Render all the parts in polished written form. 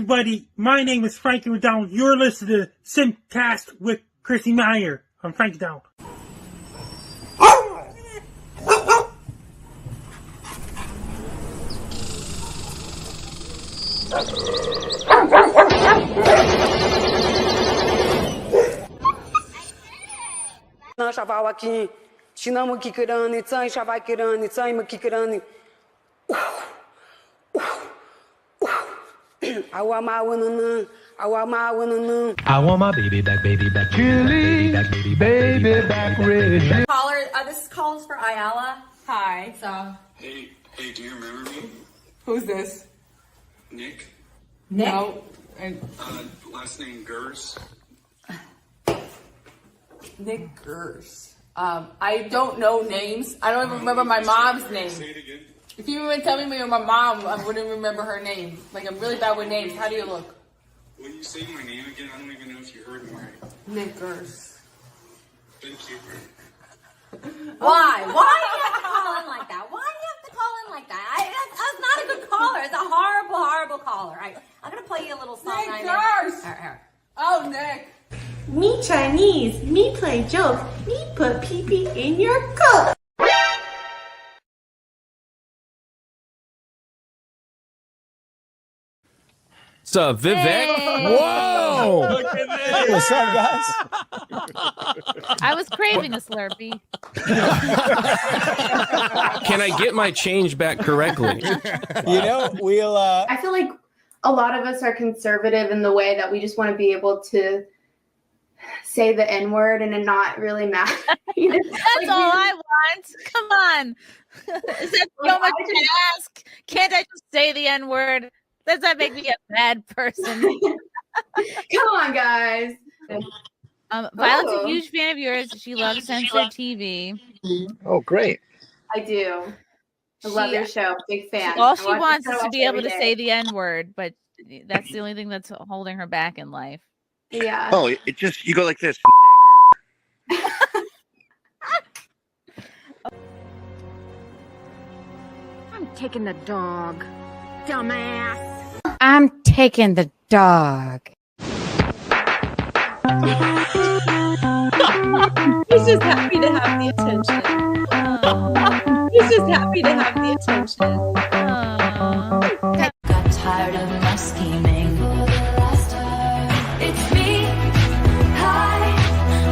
everybody, my name is Frankie McDonald. You're listening to SimpCast with Chrissie Mayr. I'm Frankie McDonald. I want my baby back, Chili, baby back, red. Caller, this calls for Ayala. Hi. So. Hey, do you remember me? Who's this? Nick. No. Last name Gers. Nick Gers. I don't know names. I don't even remember my mom's name. Say it again. If you even tell me my mom, I wouldn't remember her name. Like, I'm really bad with names. How do you look? When you say my name again, I don't even know if you heard me right. Nick Gers. Thank you. Why? Why do you have to call in like that? Why do you have to call in like that? That's not a good caller. It's a horrible, horrible caller. I'm going to play you a little song. Nick Gers! Oh, Nick. Me Chinese, me play jokes, me put pee-pee in your coat. What's up, Vivek? Hey. Whoa! Look at this. What's up, guys? I was craving a Slurpee. Can I get my change back correctly? We'll. I feel like a lot of us are conservative in the way that we just want to be able to say the N-word and it not really matter. That's all I want. Come on. Is that so much to ask? Can't I just say the N-word? Does that make me a bad person? Come on, guys. Violet's a huge fan of yours. She loves censored TV. Oh, great. I do. I love your show. Big fan. All she wants is to be able to say the N-word, but that's the only thing that's holding her back in life. Yeah. Oh, it just, you go like this. I'm taking the dog. Dumbass. I'm taking the dog. He's just happy to have the attention. He's just happy to have the attention. Got tired of my scheming. It's me. Hi,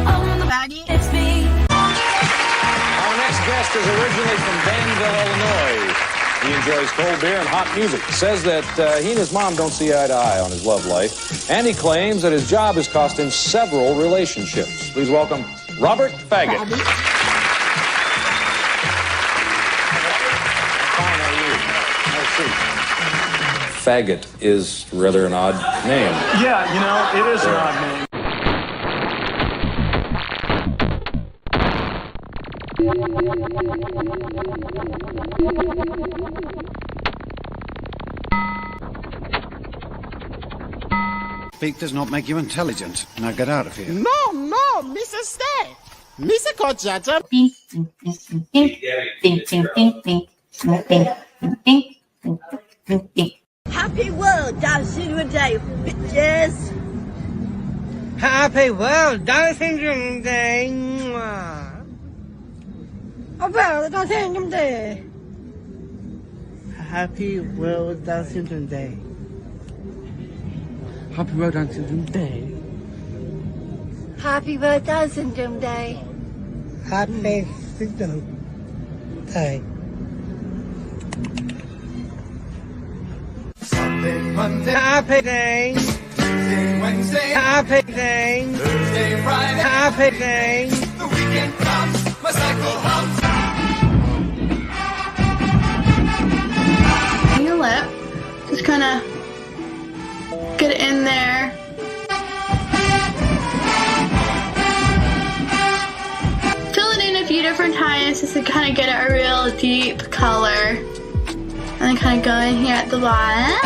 I'm the baddie. It's me. Our next guest is originally from Danville, Illinois. He enjoys cold beer and hot music. Says that he and his mom don't see eye to eye on his love life. And he claims that his job has cost him several relationships. Please welcome Robert Faggot. Faggot is rather an odd name. Yeah, it is an odd name. Speak does not make you intelligent. Now get out of here. No, Mrs. Stay. Mr. Kochata. Happy World Down Syndrome Day, bitches! Happy World Down Syndrome Day! World Down Syndrome Day! Happy World Down Syndrome Day! Happy World Down Syndrome Day! Happy World Down Syndrome Day! Happy Syndrome Day! Sunday, Monday, Happy Day! Tuesday, Wednesday, Happy Day! Thursday, Friday, Happy Day! the weekend comes, my cycle hums. Your lip. Just kind of get it in there. Fill it in a few different times just to kind of get a real deep color. And then kind of go in here at the bottom.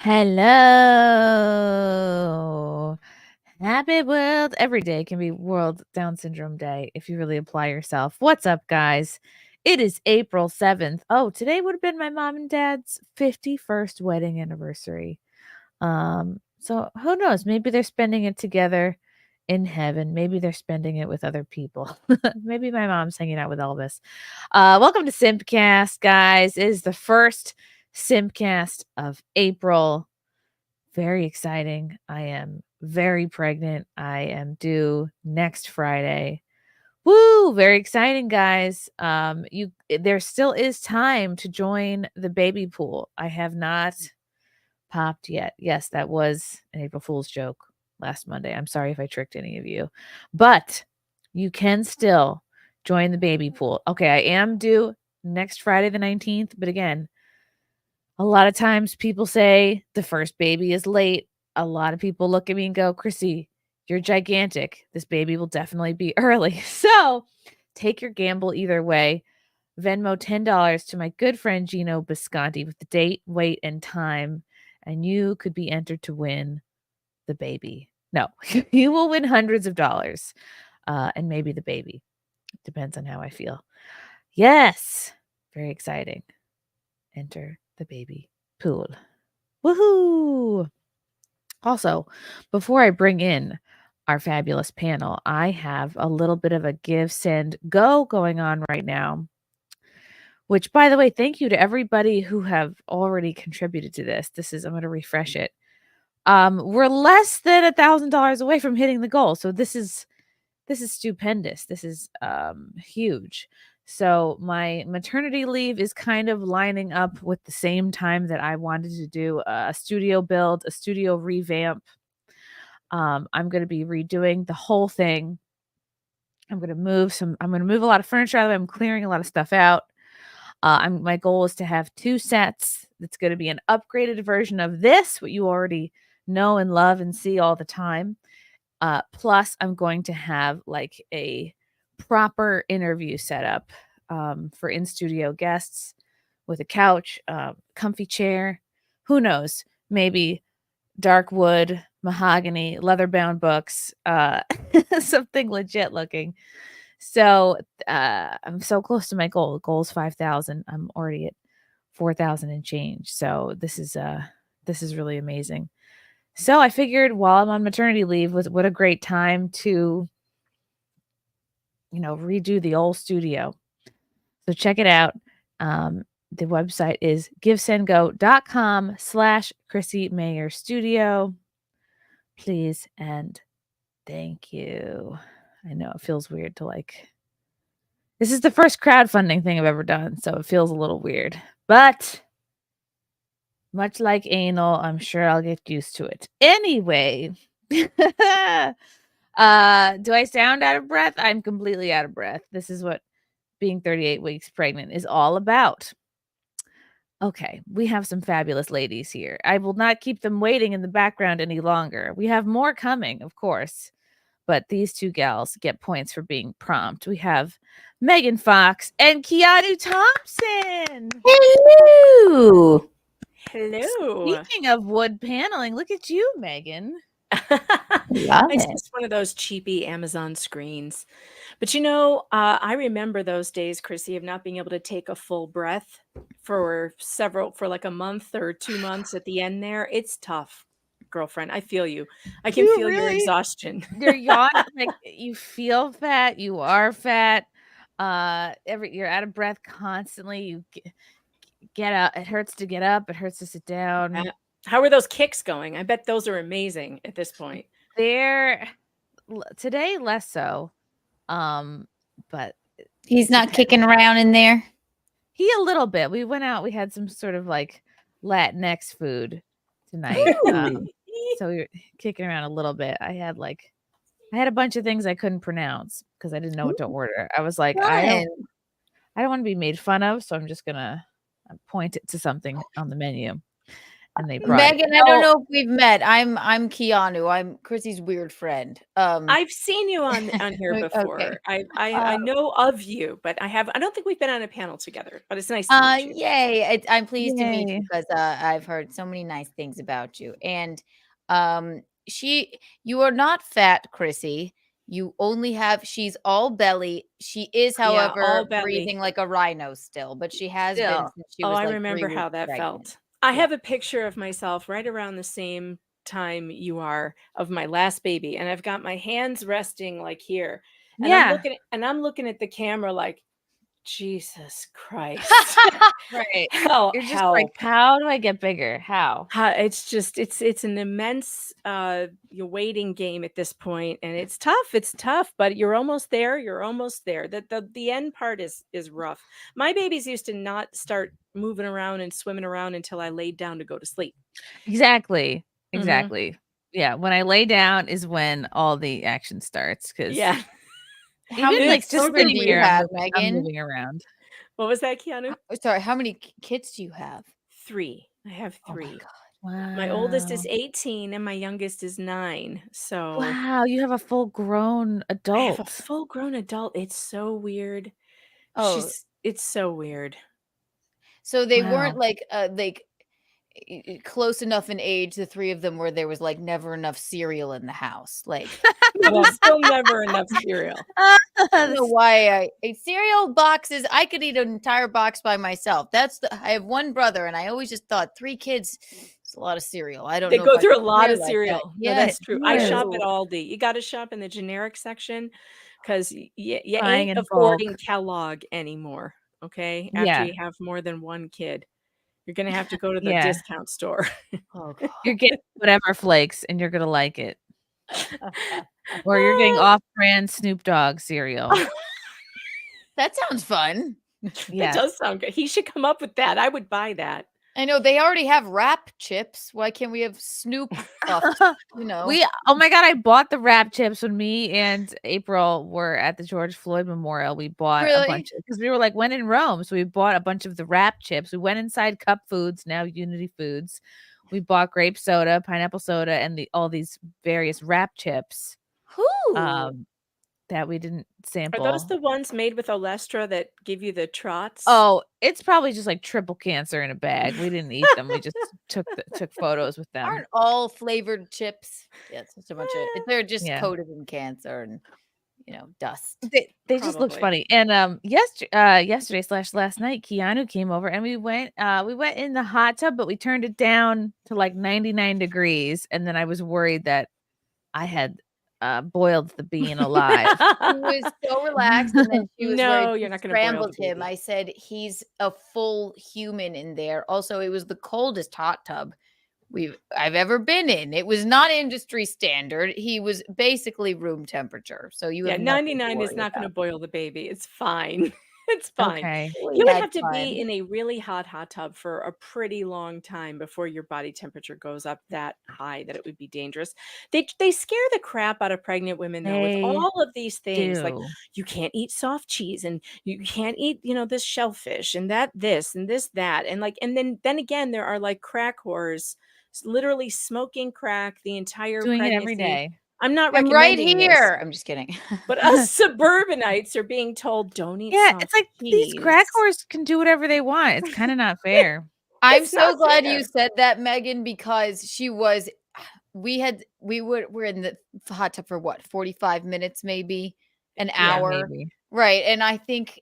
Hello. Happy World. Every day can be World Down Syndrome Day if you really apply yourself. What's up, guys? It is April 7th. Oh, today would have been my mom and dad's 51st wedding anniversary. So who knows? Maybe they're spending it together in heaven. Maybe they're spending it with other people. Maybe my mom's hanging out with Elvis. Welcome to SimpCast, guys. It is the first SimpCast of April. Very exciting. I am very pregnant. I am due next Friday. Woo! Very exciting, guys. There still is time to join the baby pool. I have not popped yet. Yes, that was an April Fool's joke last Monday. I'm sorry if I tricked any of you, but you can still join the baby pool. Okay, I am due next Friday the 19th, but again, a lot of times people say the first baby is late. A lot of people look at me and go, Chrissy, you're gigantic. This baby will definitely be early. So take your gamble either way. Venmo $10 to my good friend Gino Bisconti with the date, weight, and time, and you could be entered to win the baby. No, you will win hundreds of dollars and maybe the baby. Depends on how I feel. Yes, very exciting. Enter the baby pool. Woohoo! Also, before I bring in our fabulous panel, I have a little bit of a give, send, go going on right now. Which, by the way, thank you to everybody who have already contributed to this. I'm going to refresh it. We're less than $1,000 away from hitting the goal. So this is stupendous. This is huge. So my maternity leave is kind of lining up with the same time that I wanted to do a studio build, a studio revamp. I'm going to be redoing the whole thing. I'm going to move a lot of furniture out of it. I'm clearing a lot of stuff out. My goal is to have 2 sets. It's going to be an upgraded version of this, what you already know and love and see all the time. Plus, I'm going to have like a proper interview setup for in-studio guests with a couch, comfy chair. Who knows? Maybe dark wood, mahogany, leather-bound books, something legit looking. So I'm so close to my goal. The goal is 5,000. I'm already at 4,000 and change. So this is really amazing. So I figured while I'm on maternity leave, what a great time to, redo the old studio. So check it out. The website is givesendgo.com/Chrissie Mayr Studio. Please and thank you. I know it feels weird to this is the first crowdfunding thing I've ever done, so it feels a little weird. But much like anal, I'm sure I'll get used to it. Anyway, do I sound out of breath? I'm completely out of breath. This is what being 38 weeks pregnant is all about. Okay, we have some fabulous ladies here. I will not keep them waiting in the background any longer. We have more coming, of course. But these 2 gals get points for being prompt. We have Megan Fox and Keanu Thompson. Hello. Hello. Speaking of wood paneling, look at you, Megan. It's just one of those cheapy Amazon screens. But I remember those days, Chrissy, of not being able to take a full breath for like a month or 2 months at the end there. It's tough. Girlfriend, I feel you. I can feel your exhaustion. You're yawning, you feel fat. You are fat. You're out of breath constantly. You get up. It hurts to get up. It hurts to sit down. How are those kicks going? I bet those are amazing at this point. They're today less so, but he's not kicking around in there. He a little bit. We went out. We had some sort of Latinx food tonight. So we were kicking around a little bit. I had a bunch of things I couldn't pronounce because I didn't know what to order. I was like, I don't want to be made fun of, so I'm just gonna point it to something on the menu. and they brought Megan, I don't know if we've met. I'm Keanu. I'm Chrissy's weird friend. I've seen you on here before. Okay. I know of you, but I don't think we've been on a panel together. But it's nice to meet you. Yay! I'm pleased to meet you Yay. because I've heard so many nice things about you. And you are not fat, Chrissy. You only have. She's all belly. She is, however, all belly. breathing like a rhino still, but she has been since she was I like remember 3 how weeks that pregnant. felt. I have a picture of myself right around the same time you are of my last baby, and I've got my hands resting like here, and I'm looking at the camera like, Jesus Christ. Right. Hell, You're just like, how do I get bigger? How? It's just it's an immense waiting game at this point, and it's tough, but you're almost there. The end part is rough. My babies used to not start moving around and swimming around until I laid down to go to sleep. Exactly. Yeah, when I lay down is when all the action starts, because How many like just children sitting do you here, have, I'm Megan? moving around. What was that, Keanu? Sorry, how many kids do you have? 3. I have 3. Oh my God. Wow. My oldest is 18 and my youngest is 9. So wow, you have a full grown I adult. have a full grown adult. It's so weird. Oh. It's so weird. So they Wow. weren't like close enough in age, the 3 of them, where there was like never enough cereal in the house. Like There's still never enough cereal. I don't know why I ate cereal boxes. I could eat an entire box by myself. I have one brother, and I always just thought 3 kids is a lot of cereal. I don't They know. go if through I a lot of like cereal. that. Yeah, Yeah, that's true. I shop at true. Aldi. You got to shop in the generic section because you Buying ain't in affording bulk. Kellogg anymore. Okay, after Yeah. you have more than one kid, you're gonna have to go to the Yeah. discount store. Oh God. You're getting whatever flakes, and you're gonna like it. Or you're getting off-brand Snoop Dogg cereal. That sounds fun. That does sound good. He should come up with that. I would buy that. I know they already have wrap chips. Why can't we have Snoop puffed? Oh my God, I bought the wrap chips when me and April were at the George Floyd Memorial. We bought a bunch because we were like, when in Rome. So we bought a bunch of the wrap chips. We went inside Cup Foods, now Unity Foods. We bought grape soda, pineapple soda, and all these various wrap chips. That we didn't sample. Are those the ones made with Olestra that give you the trots? Oh, it's probably just like triple cancer in a bag. We didn't eat them. We just took photos with them. Aren't all flavored chips? Yeah, it's so much. They're just coated in cancer and dust. They just look funny. And yesterday/last night, Keanu came over and we went in the hot tub, but we turned it down to like 99 degrees, and then I was worried that I had boiled the bean alive. He was so relaxed, and then she was you're not going to scrambled him. I said he's a full human in there. Also, it was the coldest hot tub I've ever been in. It was not industry standard. He was basically room temperature. So you have 99 is not going to boil the baby. It's fine. It's fine. Okay. You would have to be in a really hot tub for a pretty long time before your body temperature goes up that high that it would be dangerous. They scare the crap out of pregnant women though with all of these things. Like you can't eat soft cheese and you can't eat, this shellfish and this and that. And then again, there are like crack whores literally smoking crack the entire doing pregnancy. it every day. I'm not I'm right recommending here. this. I'm just kidding. But us suburbanites are being told don't eat soft it's like these crack whores can do whatever they want. It's kind of not fair. I'm so glad you said that, Megan, because she was. We're in the hot tub for what, 45 minutes, maybe an hour. Maybe. Right. And I think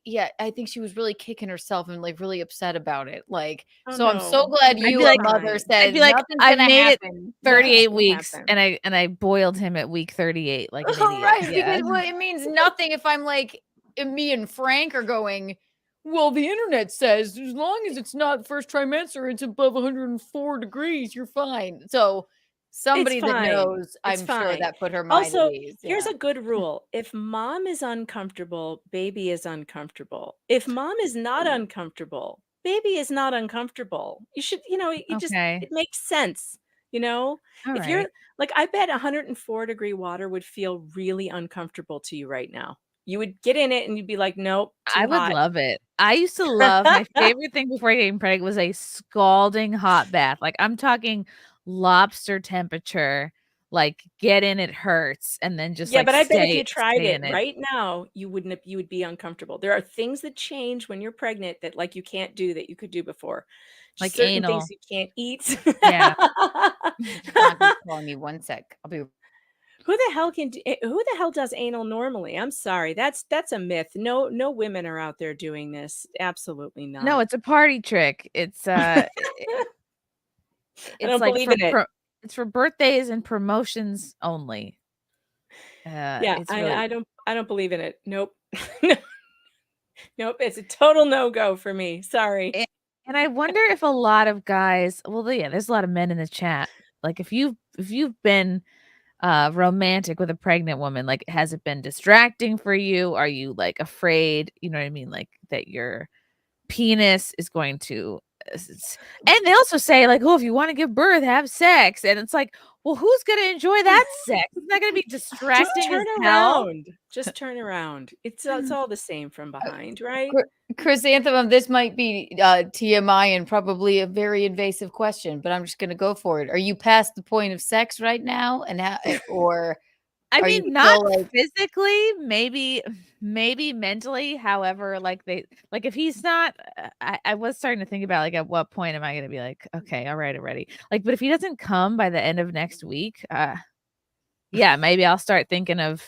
she was really kicking herself and like really upset about it. Like, I'm so glad you, mother, said I'd be like, I made it 38 weeks happen. and I boiled him at week 38 like an idiot. Right. Because it means nothing if I'm like, me and Frank are going, well, the internet says as long as it's not first trimester, it's above 104 degrees, you're fine. So somebody that knows, I'm sure that put her mind also, at ease. here's a good rule. If mom is uncomfortable, baby is uncomfortable. If mom is not uncomfortable, baby is not uncomfortable. You should, it makes sense. If you're like, I bet 104-degree water would feel really uncomfortable to you right now. You would get in it and you'd be like, nope, too I would hot. love it. I used to love my favorite thing before getting pregnant was a scalding hot bath. Like I'm talking lobster temperature. Like get in, it hurts, and then just Yeah, like but I bet if you stay tried it in it. right now, you would be uncomfortable. There are things that change when you're pregnant that like you can't do that you could do before. Like Certain anal. things you can't eat. Yeah. Scondy's calling me 1 sec. I'll be Who the hell does anal normally? I'm sorry. That's a myth. No women are out there doing this. Absolutely not. No, it's a party trick. It's I don't like believe for in it. it's for birthdays and promotions only. Yeah, It's really I don't believe in it. Nope. Nope, it's a total no-go for me. Sorry. and I wonder if a lot of guys, well, yeah, there's a lot of men in the chat. Like if you've been romantic with a pregnant woman, like has it been distracting for you? Are you like afraid, you know what I mean, like that your penis is going to and they also say like, oh, if you want to give birth, have sex, and it's like, well, who's gonna enjoy that sex? It's not gonna be distracting Just turn as hell. around. Just turn around. It's all the same from behind, right? Chrysanthemum, this might be TMI and probably a very invasive question, but I'm just going to go for it. Are you past the point of sex right now, and or I are you mean, not still, like, physically, maybe mentally. However, like if he's not, I was starting to think about like at what point am I going to be like, okay, all right, already. Like, but if he doesn't come by the end of next week, yeah, maybe I'll start thinking of.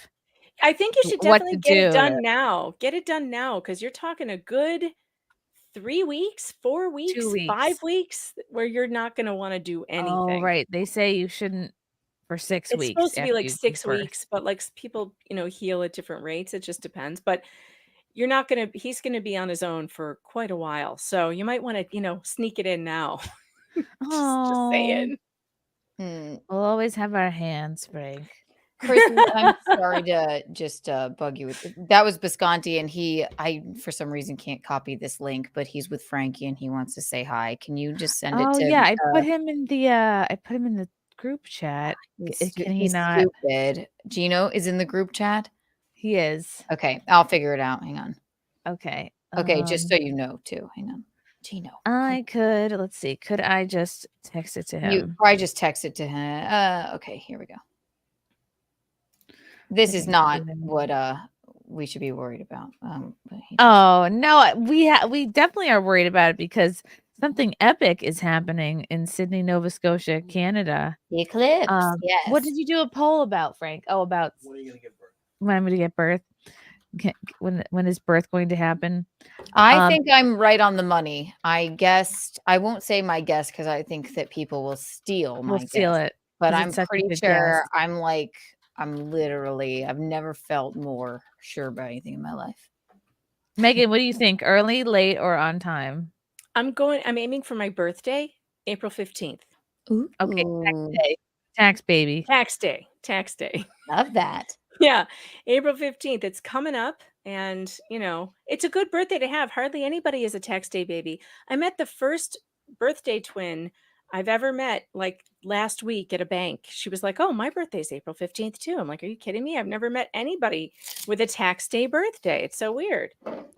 I think you should what definitely to get it do done now. Get it done now because you're talking a good 3 weeks, 4 weeks, 2 weeks. 5 weeks where you're not going to want to do anything. Oh, right. They say you shouldn't for 6 It's weeks. supposed to be after like you give 6 birth. weeks, but like people, heal at different rates. It just depends. But you're not going to, he's going to be on his own for quite a while. So you might want to, sneak it in now. just saying. We'll always have our hands, Frank. Chrissy, I'm sorry to just bug you with that. Was Bisconti, and I for some reason can't copy this link, but he's with Frankie and he wants to say hi. Can you just send it Oh to? yeah, I put him in the group chat. Can he He's not? stupid. Gino is in the group chat. He is. Okay, I'll figure it out. Hang on. Okay. Okay, just so you know too. Hang on. Gino. Let's see. Could I just text it to him? I just text it to him. Okay, here we go. This is not what we should be worried about. Oh no, we definitely are worried about it because something epic is happening in Sydney, Nova Scotia, Canada. The eclipse. Yes. What did you do a poll about, Frank? Oh, about when are you gonna give birth? When I'm gonna get birth? When is birth going to happen? I think I'm right on the money. I guessed. I won't say my guess because I think that people will steal my guess. Steal it. But I'm pretty sure I've never felt more sure about anything in my life. Megan, what do you think? Early, late, or on time? I'm aiming for my birthday, April 15th. Ooh. Okay, tax baby. Tax day. Love that. Yeah, April 15th. It's coming up, and it's a good birthday to have. Hardly anybody is a tax day baby. I met the first birthday twin I've ever met like last week at a bank. She was like, "Oh, my birthday's April 15th too." I'm like, "Are you kidding me? I've never met anybody with a tax day birthday. It's so weird."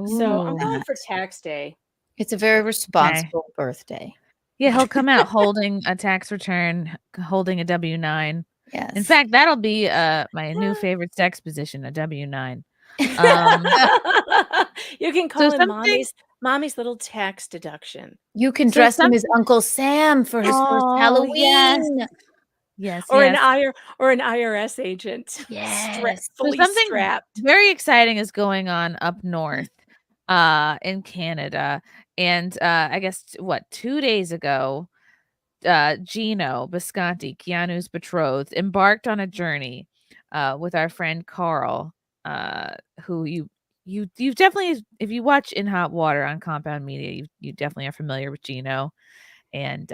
So I'm going for tax day. It's a very responsible birthday. Yeah, he'll come out holding a tax return, holding a W-9. Yes. In fact, that'll be my new favorite sex position, a W-9. You can call him mommy's little tax deduction. You can dress him as Uncle Sam for his first Halloween. Yes. Or an IRS agent. Yes. Fully something strapped. Very exciting is going on up north in Canada. And I guess 2 days ago, Gino Bisconti, Keanu's betrothed, embarked on a journey with our friend Carl, who you've definitely, if you watch In Hot Water on Compound Media, you definitely are familiar with Gino and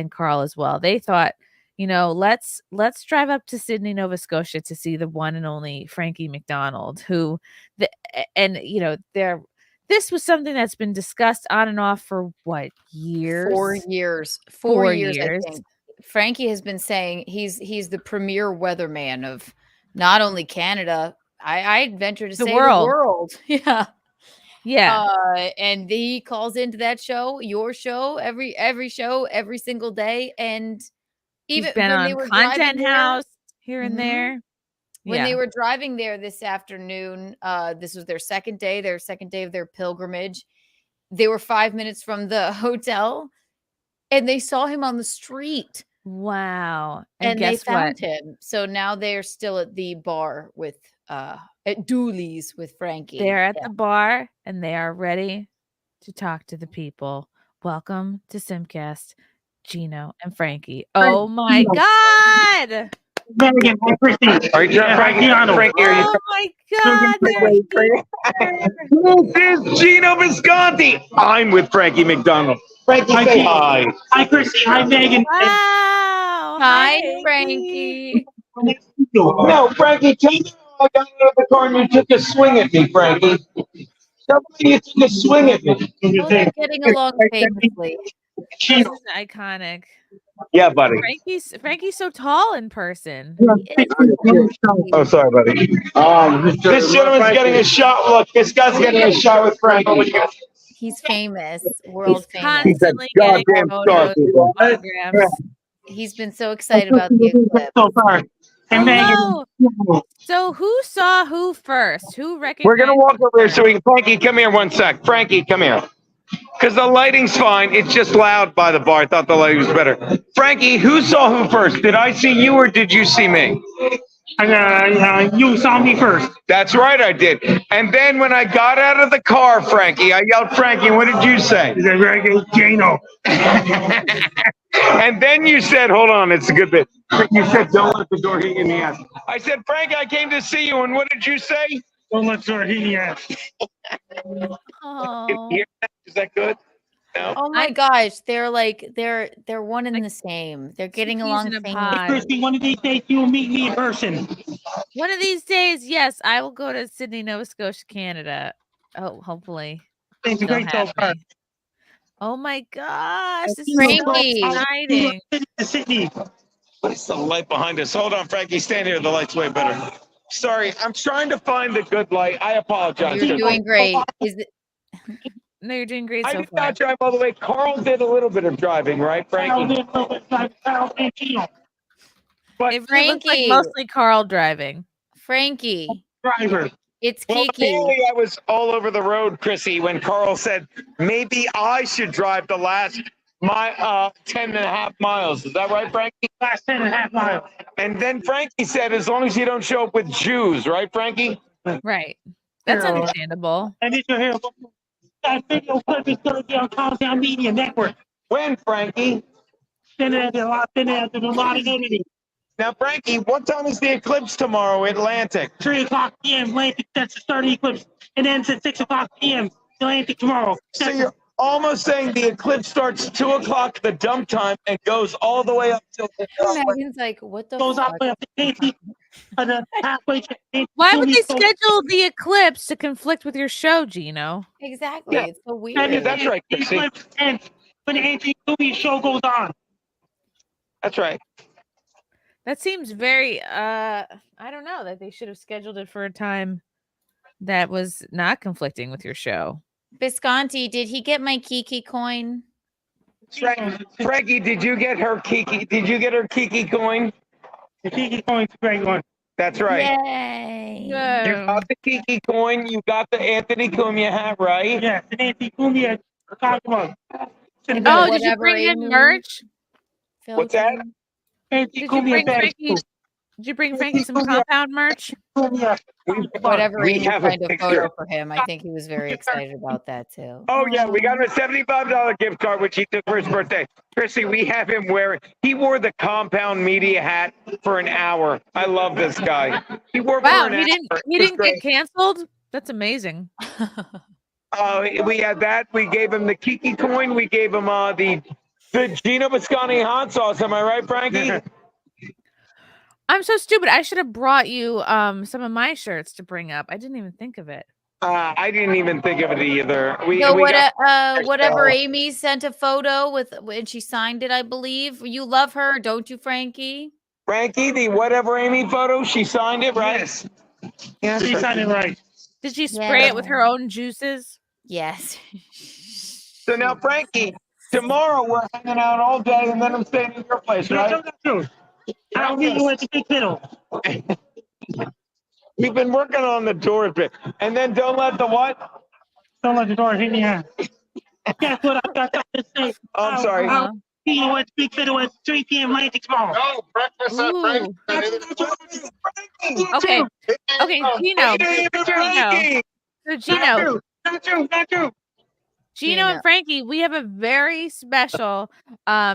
Carl as well. They thought, let's drive up to Sydney, Nova Scotia to see the one and only Frankie McDonald, this was something that's been discussed on and off for what, years? 4 years. 4 years, I think. Frankie has been saying he's the premier weatherman of not only Canada, I'd venture to The say world. the world. Yeah. Yeah. And he calls into that show, your show, every show, every single day. And He's even been when they on were driving Content there, House here and Mhm. there. when Yeah. they were driving there this afternoon, this was their second day of their pilgrimage. They were 5 minutes from the hotel, and they saw him on the street. Wow. And they guess what? found him. So now they're still at the bar with at Dooley's with Frankie. They're at Yeah. the bar and they are ready to talk to the people. Welcome to SimpCast, Gino and Frankie. Oh my God. Megan, Chrissie. Are you Frankie? Frankie, are you? Oh my God. They're here. This is Gino Visconti. I'm with Frankie McDonald. Frankie, say hi. Hi, Chrissie. Hi, Megan. Wow. Hi, Frankie. No, Frankie, tell me how I got out of the car and you took a swing at me, Frankie. Tell me you took a swing at me. Oh, they're getting along famously. This is iconic. Yeah, buddy. Frankie's so tall in person. Oh, sorry, buddy. This gentleman's getting a shot. Look, this guy's getting a shot with Frankie. He's famous, world famous. Constantly getting Goddamn photos, star. autographs. He's been so excited about the eclipse. So far. And Hello. Megan. So who saw who first? Who recognized? We're gonna walk over here so we can. Frankie, come here 1 sec. Frankie, come here. Because the lighting's fine. It's just loud by the bar. I thought the lighting was better. Frankie, who saw who first? Did I see you or did you see me? You saw me first. That's right, I did. And then when I got out of the car, Frankie, I yelled, Frankie, what did you say? Gino. And then you said, hold on, it's a good bit. You said, don't let the door hit you in the ass. I said, Frankie, I came to see you, and what did you say? Don't let the door hit you ass. Oh. Is that good? No. Oh my gosh, they're one and the same. They're getting along in a famously. pod. Chrissie, one of these days you will meet me in person. One of these days, yes, I will go to Sydney, Nova Scotia, Canada. Oh, hopefully. It's They'll great so have far. me. Oh my gosh, this is Frankie. so exciting. Sydney. What's the light behind us? Hold on, Frankie, stand here. The light's way better. Sorry, I'm trying to find the good light. I apologize. You're doing great. No, you're doing great I so did far. not drive all the way. Carl did a little bit of driving, right, Frankie? It But looks like Frankie. mostly Carl driving. Frankie, Driver. it's well, Kiki. apparently I was all over the road, Chrissy, when Carl said maybe I should drive the last 10.5 miles. Is that right, Frankie? Last 10.5 miles. And then Frankie said, as long as you don't show up with Jews, right, Frankie? Right. That's understandable. And did you hear that video clip is going to be on Compound Media Network? When, Frankie? There's a lot of editing. Now, Frankie, what time is the eclipse tomorrow, Atlantic? 3 o'clock p.m. Atlantic, that's the start of the eclipse. It ends at 6 o'clock p.m. Atlantic tomorrow. So you're almost saying the eclipse starts 2 o'clock, the dump time, and goes all the way up till Megan's like, what the goes fuck? all the way up to Nancy, halfway to Why would they Nancy. schedule the eclipse to conflict with your show, Gino? Exactly. Yeah. It's so weird. Yeah, that's right, The Chrissy. eclipse ends when Anthony Louis' show goes on. That's right. That seems very I don't know, that they should have scheduled it for a time that was not conflicting with your show. Visconti, did he get my Kiki coin? Frankie, did you get her Kiki? Did you get her Kiki coin? The Kiki coin's a great one. That's right. Yay. You got the Kiki coin. You got the Anthony Cumia hat, right? Yeah, the Nancy Cumia one. Oh, did you bring him merch? What's that? Nancy Did you Cumia bring bag. Frankie? Did you bring Frankie some compound merch? Whatever We Amy have a find a picture. photo for him. I think he was very excited about that too. Oh, yeah, we got him a $75 gift card, which he took for his birthday. Chrissy, we have him wearing, he wore the Compound Media hat for an hour. I love this guy. He wore Wow, for an he hour. didn't get canceled? That's amazing. We had that. We gave him the Kiki coin. We gave him the Gino Visconti hot sauce. Am I right, Frankie? I'm so stupid. I should have brought you some of my shirts to bring up. I didn't even think of it. I didn't even think of it either. Whatever Amy sent a photo with, and she signed it, I believe. You love her, don't you, Frankie? Frankie, the whatever Amy photo, she signed it, right? Yes. Yes, She sounded right. Did she spray it with her own juices? Yes. So now, Frankie, tomorrow we're hanging out all day, and then I'm staying at your place, right? I'll meet you at the big fiddle. We've been working on the doors bit. And then don't let the what? Don't let the door hit me. Guess what I got to say? I'm sorry. I'll see you at the big fiddle at 3 p.m. Monday tomorrow. No, breakfast at Frankie. Okay. Okay, Gino. So Gino. Not true. Gino and Frankie, we have a very special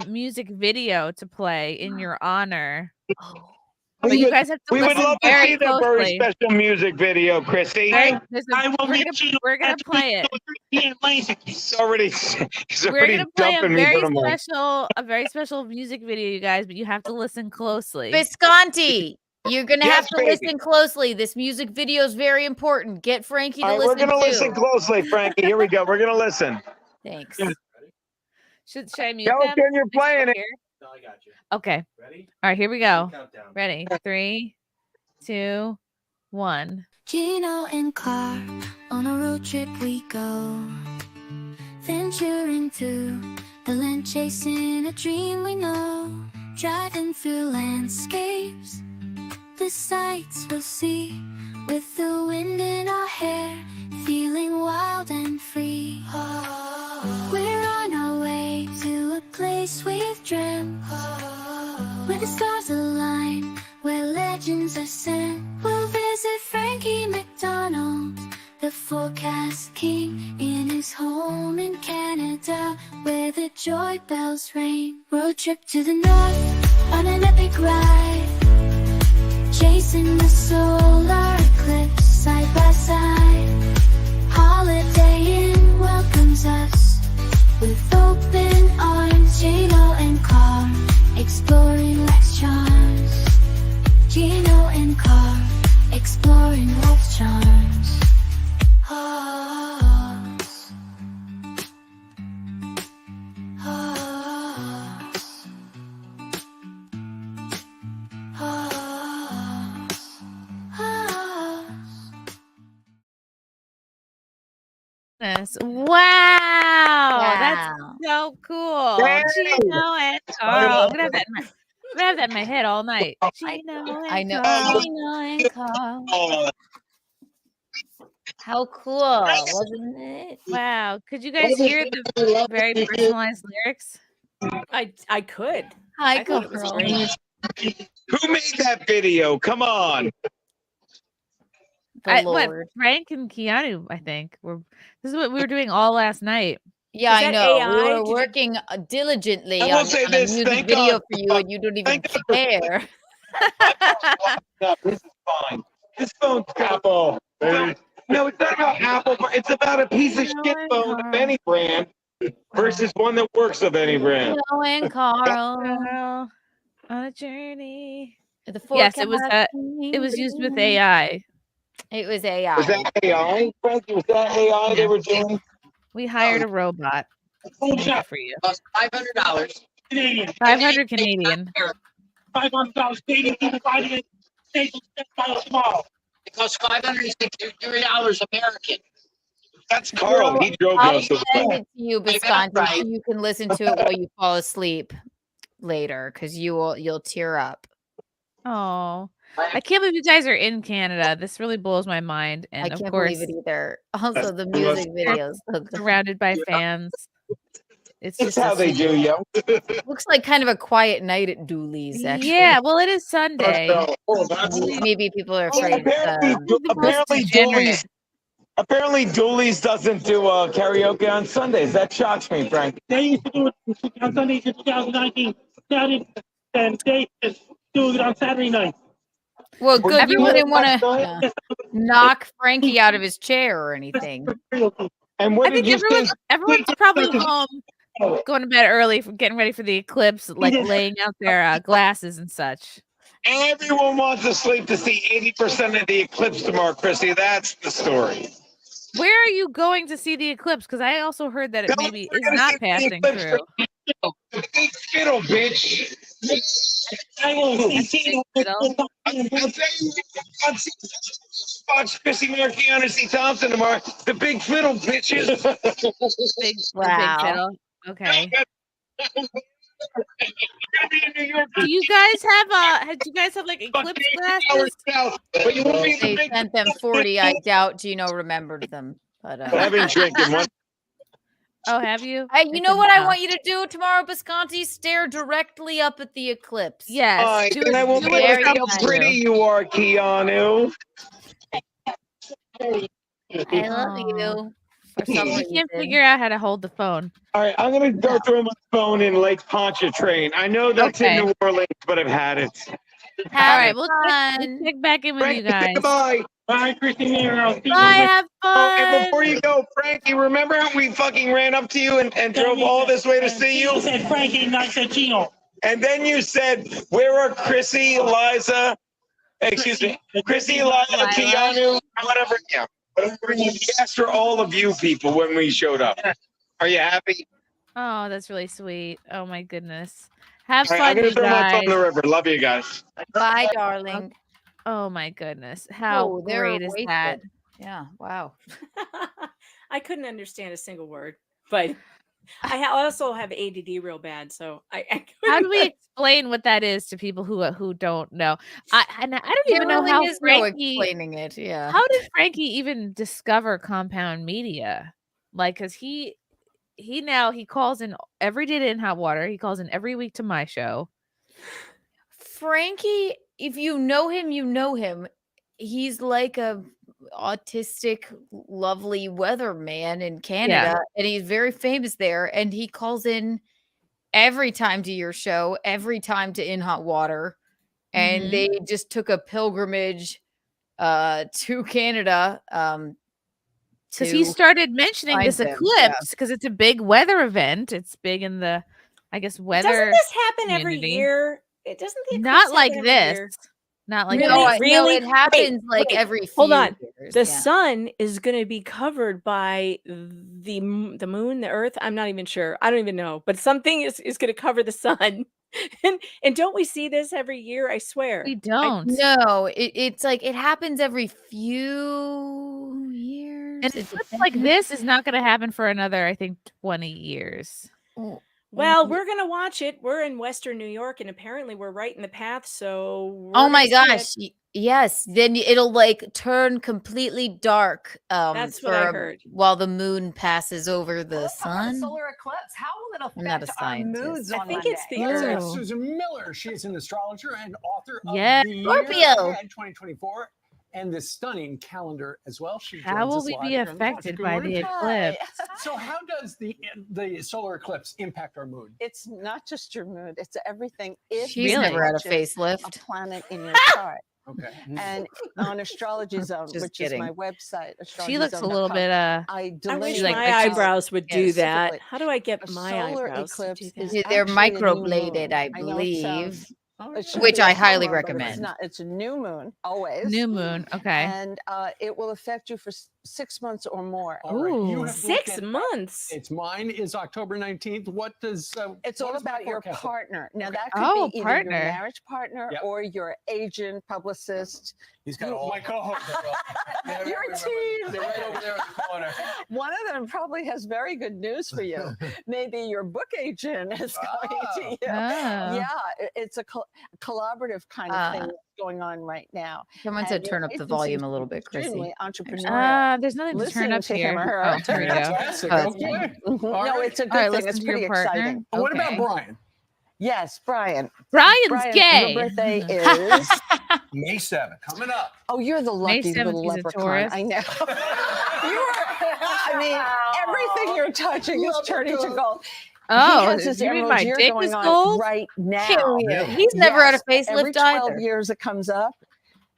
music video to play in your honor. But you guys have to we would listen love to very see that very closely. special music video, Chrissy. We're gonna play it. He's already We're gonna play dumping me for the money. a very special music video, you guys, but you have to listen closely. Visconti, you're gonna Yes, have to baby. listen closely. This music video is very important. Get Frankie to All right, listen. we're gonna too. listen closely, Frankie. Here we go. We're gonna listen. Thanks. Should I mute Tell us them? when you're playing it. No, I got you. Okay. Ready? All right, here we go. Ready? 3, 2, 1. Gino and car, on a road trip we go, venturing through the land, chasing a dream we know, driving through landscapes, the sights we'll see, with the wind in our hair, feeling wild and free. We're on our way to a place we've dreamt, where the stars align, where legends are sent. We'll visit Frankie McDonald, the forecast king, in his home in Canada, where the joy bells ring. Road trip to the north, on an epic ride, chasing the solar eclipse side by side. Holiday Inn welcomes us with open arms. Gino and Carl, exploring life's charms. Gino and Carl, exploring life's charms. Hearts. Hearts. Hearts. Hearts. Wow, that's so cool. Yay. Gino and Carl. I'm gonna have that in my head all night. Gino and I know. Carl. Gino and Carl. How cool, wasn't it? Wow. Could you guys hear the very personalized lyrics? I could. Hi, I thought it was Carl. great. Who made that video? Come on. What, Frank and Keanu, I think. This is what we were doing all last night. Yeah, Is I that know. AI? We were Did you- working diligently I will on, say on this, a music thank video God- for you, and you don't even care. No, this is fine. This phone's Apple. No, it's not about Apple. It's about a piece of shit phone of any brand versus one that works of any brand. Gino and Carl. Carl on a journey. The Yes, it was forecast used with AI. It was AI. Was that AI? Frankie, was that AI they were doing? We hired a robot. Full Make shot. it for you. Cost $500. Canadian. 500 Canadian. $500 Canadian. People buy it. Staples, tomorrow. It costs $563 American. That's Carl. He drove I'll most of the send time. it to you, Visconti, so you can listen to it while you fall asleep later, because you'll tear up. Oh, I can't believe you guys are in Canada. This really blows my mind. And I of can't course, believe it either. Also, the music videos. surrounded by fans. It's That's just how they do, yo. Looks like kind of a quiet night at Dooley's, actually. Yeah, well, it is Sunday. Maybe people are afraid. Apparently, Dooley's doesn't do karaoke on Sundays. That shocks me, Frank. They used to do it on Sundays in 2019. And they just do it on Saturday night. Well, good. You wouldn't want to Yeah. knock Frankie out of his chair or anything. And what I think everyone's probably home, going to bed early, getting ready for the eclipse, like laying out their glasses and such. Everyone wants to sleep to see 80% of the eclipse tomorrow, Chrissy. That's the story. Where are you going to see the eclipse? Because I also heard that it maybe is not passing through. Big Skittle, bitch. I will see I'll tell you Watch Chrissie Mayr, Keanu Thompson tomorrow. The big fiddle, bitches. The big fiddle. Okay. Do you guys have like eclipse glasses? They sent them 40. I doubt Gino remembered them. But I've been drinking one. Oh, have you? You know what I want you to do tomorrow, Bisconti? Stare directly up at the eclipse. Yes. And I won't be able to how pretty you are, Keanu. I love you. For some I reason. can't figure out how to hold the phone. All right, I'm going to go through my phone in Lake Pontchartrain. I know that's in New Orleans, but I've had it. All right, we'll check back in with you guys. Goodbye. Bye, Chrissie Mayr. I'll see you. Bye, have fun. And before you go, Frankie, remember how we fucking ran up to you and drove all this way to see you? You said Frankie, and I said Gino. And then you said, where are Chrissie, Liza, Lila, Keanu, whatever. Yeah. We asked for all of you people when we showed up. Are you happy? Oh, that's really sweet. Oh my goodness. Have All fun, right, I'm going you to throw my phone guys. in the river. Love you guys. Bye, darling. Oh my goodness. How great is that? Yeah. Wow. I couldn't understand a single word, but I also have ADD real bad, so I How do we explain what that is to people who don't know? I don't even know how Frankie explaining it. Yeah. How did Frankie even discover Compound Media? Like, because he calls in every day to In Hot Water. He calls in every week to my show. Frankie, if you know him, you know him. He's like a autistic, lovely weatherman in Canada, and he's very famous there. And he calls in every time to your show, every time to In Hot Water, and they just took a pilgrimage to Canada. Because he started mentioning this eclipse because it's a big weather event. It's big in the, I guess, weather. Doesn't this happen community. every year? It doesn't. The Not eclipse like happen every this. year? Not like No, this. no, it happens every few Hold on. years. The sun is going to be covered by the moon, the earth. I'm not even sure. I don't even know. But something is going to cover the sun. And don't we see this every year? I swear. We don't. No, it's like it happens every few years. And it's like this is not going to happen for another, I think, 20 years. Well, we're going to watch it. We're in Western New York, and apparently we're right in the path. So, Oh my gosh. Yes. Then it'll like turn completely dark. That's what I heard. While the moon passes over the sun. Solar eclipse. How will it I'm not a affect our scientist. moods I on think Monday? it's the Let's earth. have Susan Miller. She's an astrologer and author of Yeah, the Scorpio. Year Ahead 2024 and the stunning calendar as well. She How joins will us we live be here in the affected Good by morning. the eclipse? So how does the solar eclipse impact our mood? It's not just your mood; it's everything. If She's you never had a watch facelift. a planet in your chart. Okay. And on Astrology Zone, Just which kidding. is my website, She looks a little bit I I wish delineate like my she's- eyebrows would do that. specifically. How do I get A my solar eyebrows to eclipse do is that? They're actually a new microbladed, moon. I know it believe. sounds- it should Which be I a highly solar, but recommend. It's not. It's a new moon, always. New moon. Okay. And it will affect you for 6 months or more. All right. You Ooh. have 6 looked at- months. It's mine is October 19th. What does It's what all is my about your forecast? partner. Now, Okay. that could Oh, be either partner. your marriage partner Yep. or your agent, publicist. He's got all my co-hosts. Your team. They're right over there in the corner. One of them probably has very good news for you. Maybe your book agent is going to you. Oh. Yeah, it's a collaborative kind of thing that's going on right now. Someone And said your turn up the agency volume is a little bit, Chrissy. extremely entrepreneurial. There's nothing to turn Listening up to him here. or her. Oh, there we go. Fantastic. Oh, Okay. Mhm. All No, right. it's a good All right, thing. listen It's to your pretty partner. exciting. What about Okay. Brian? Yes, Brian. Brian's Brian, gay. your birthday is. May 7th. Coming up. Oh, you're the May lucky 7th, little he's a leprechaun. Taurus. I know. I mean, everything you're touching is turning to gold. Oh, he has his you mean emerald my year dick going is on gold? right now. Yeah. He's never had a Yes, every facelift 12 either. years it comes up.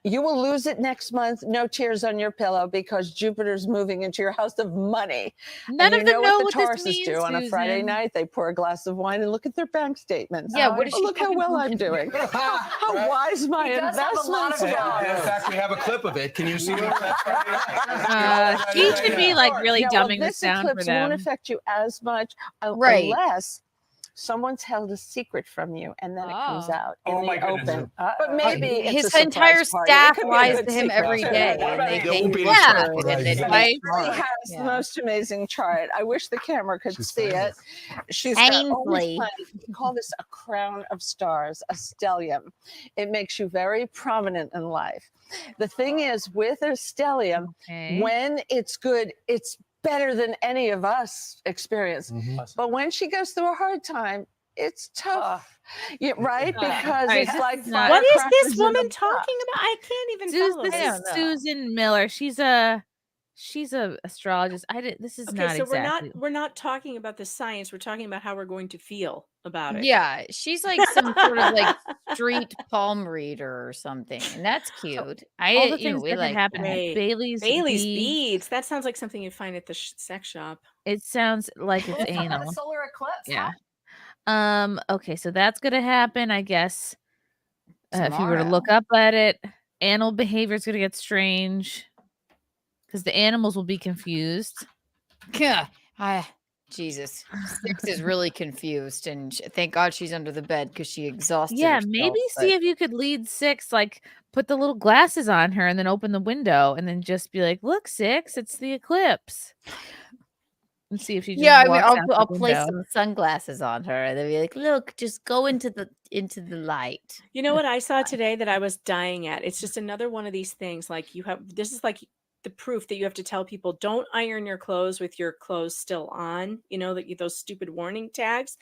You will lose it next month. No tears on your pillow because Jupiter's moving into your house of money. None and of them know what the what this Tauruses means, do on a Friday Susan. night. They pour a glass of wine and look at their bank statements. Yeah, what is Oh, she look how talking well about? I'm doing. How wise my investments In are. fact, we have a clip of it. Can you see what She should be like really Yeah, well, dumbing this this down for eclipse won't them. affect you as much Right. unless someone's held a secret from you, and then it comes Oh. out in Oh, my the goodness. open. But maybe it's His a surprise entire party. It staff could be a lies good to him secret, every too. day, What and about they you? think he's Yeah. good, and they She fight. has the most amazing chart. I wish the camera could see it. She's got Painfully. we call this a crown of stars, a stellium. It makes you very prominent in life. The thing is, with a stellium, when it's good, it's better than any of us experience. But when she goes through a hard time, it's tough. Yeah, right? Because Right, it's this like is not- What is firecrackers this in woman a talking about? I can't even follow This this. is Susan Miller. She's a astrologist. This is Okay, not so exactly. we're not talking about the science. We're talking about how we're going to feel about it. Yeah, she's like some sort of like street palm reader or something, and that's cute. All the You know, things we that like can happen. that. Bailey's beads. That sounds like something you find at the sex shop. It sounds like it's Well, it's anal. a solar eclipse. Yeah. Okay, so that's gonna happen, I guess. If you were to look up at it, animal behavior is gonna get strange because the animals will be confused. Yeah, Jesus, Six is really confused, and thank God she's under the bed because she exhausted. Yeah, herself, maybe but- see if you could lead Six, like put the little glasses on her and then open the window and then just be like, "Look, Six, it's the eclipse." And see if she just Yeah, I mean, walks out the I'll place window. some sunglasses on her, and they'll be like, "Look, just go into the light." You know what I saw today that I was dying at? It's just another one of these things. Like this is like the proof that you have to tell people, don't iron your clothes with your clothes still on. You know, those stupid warning tags.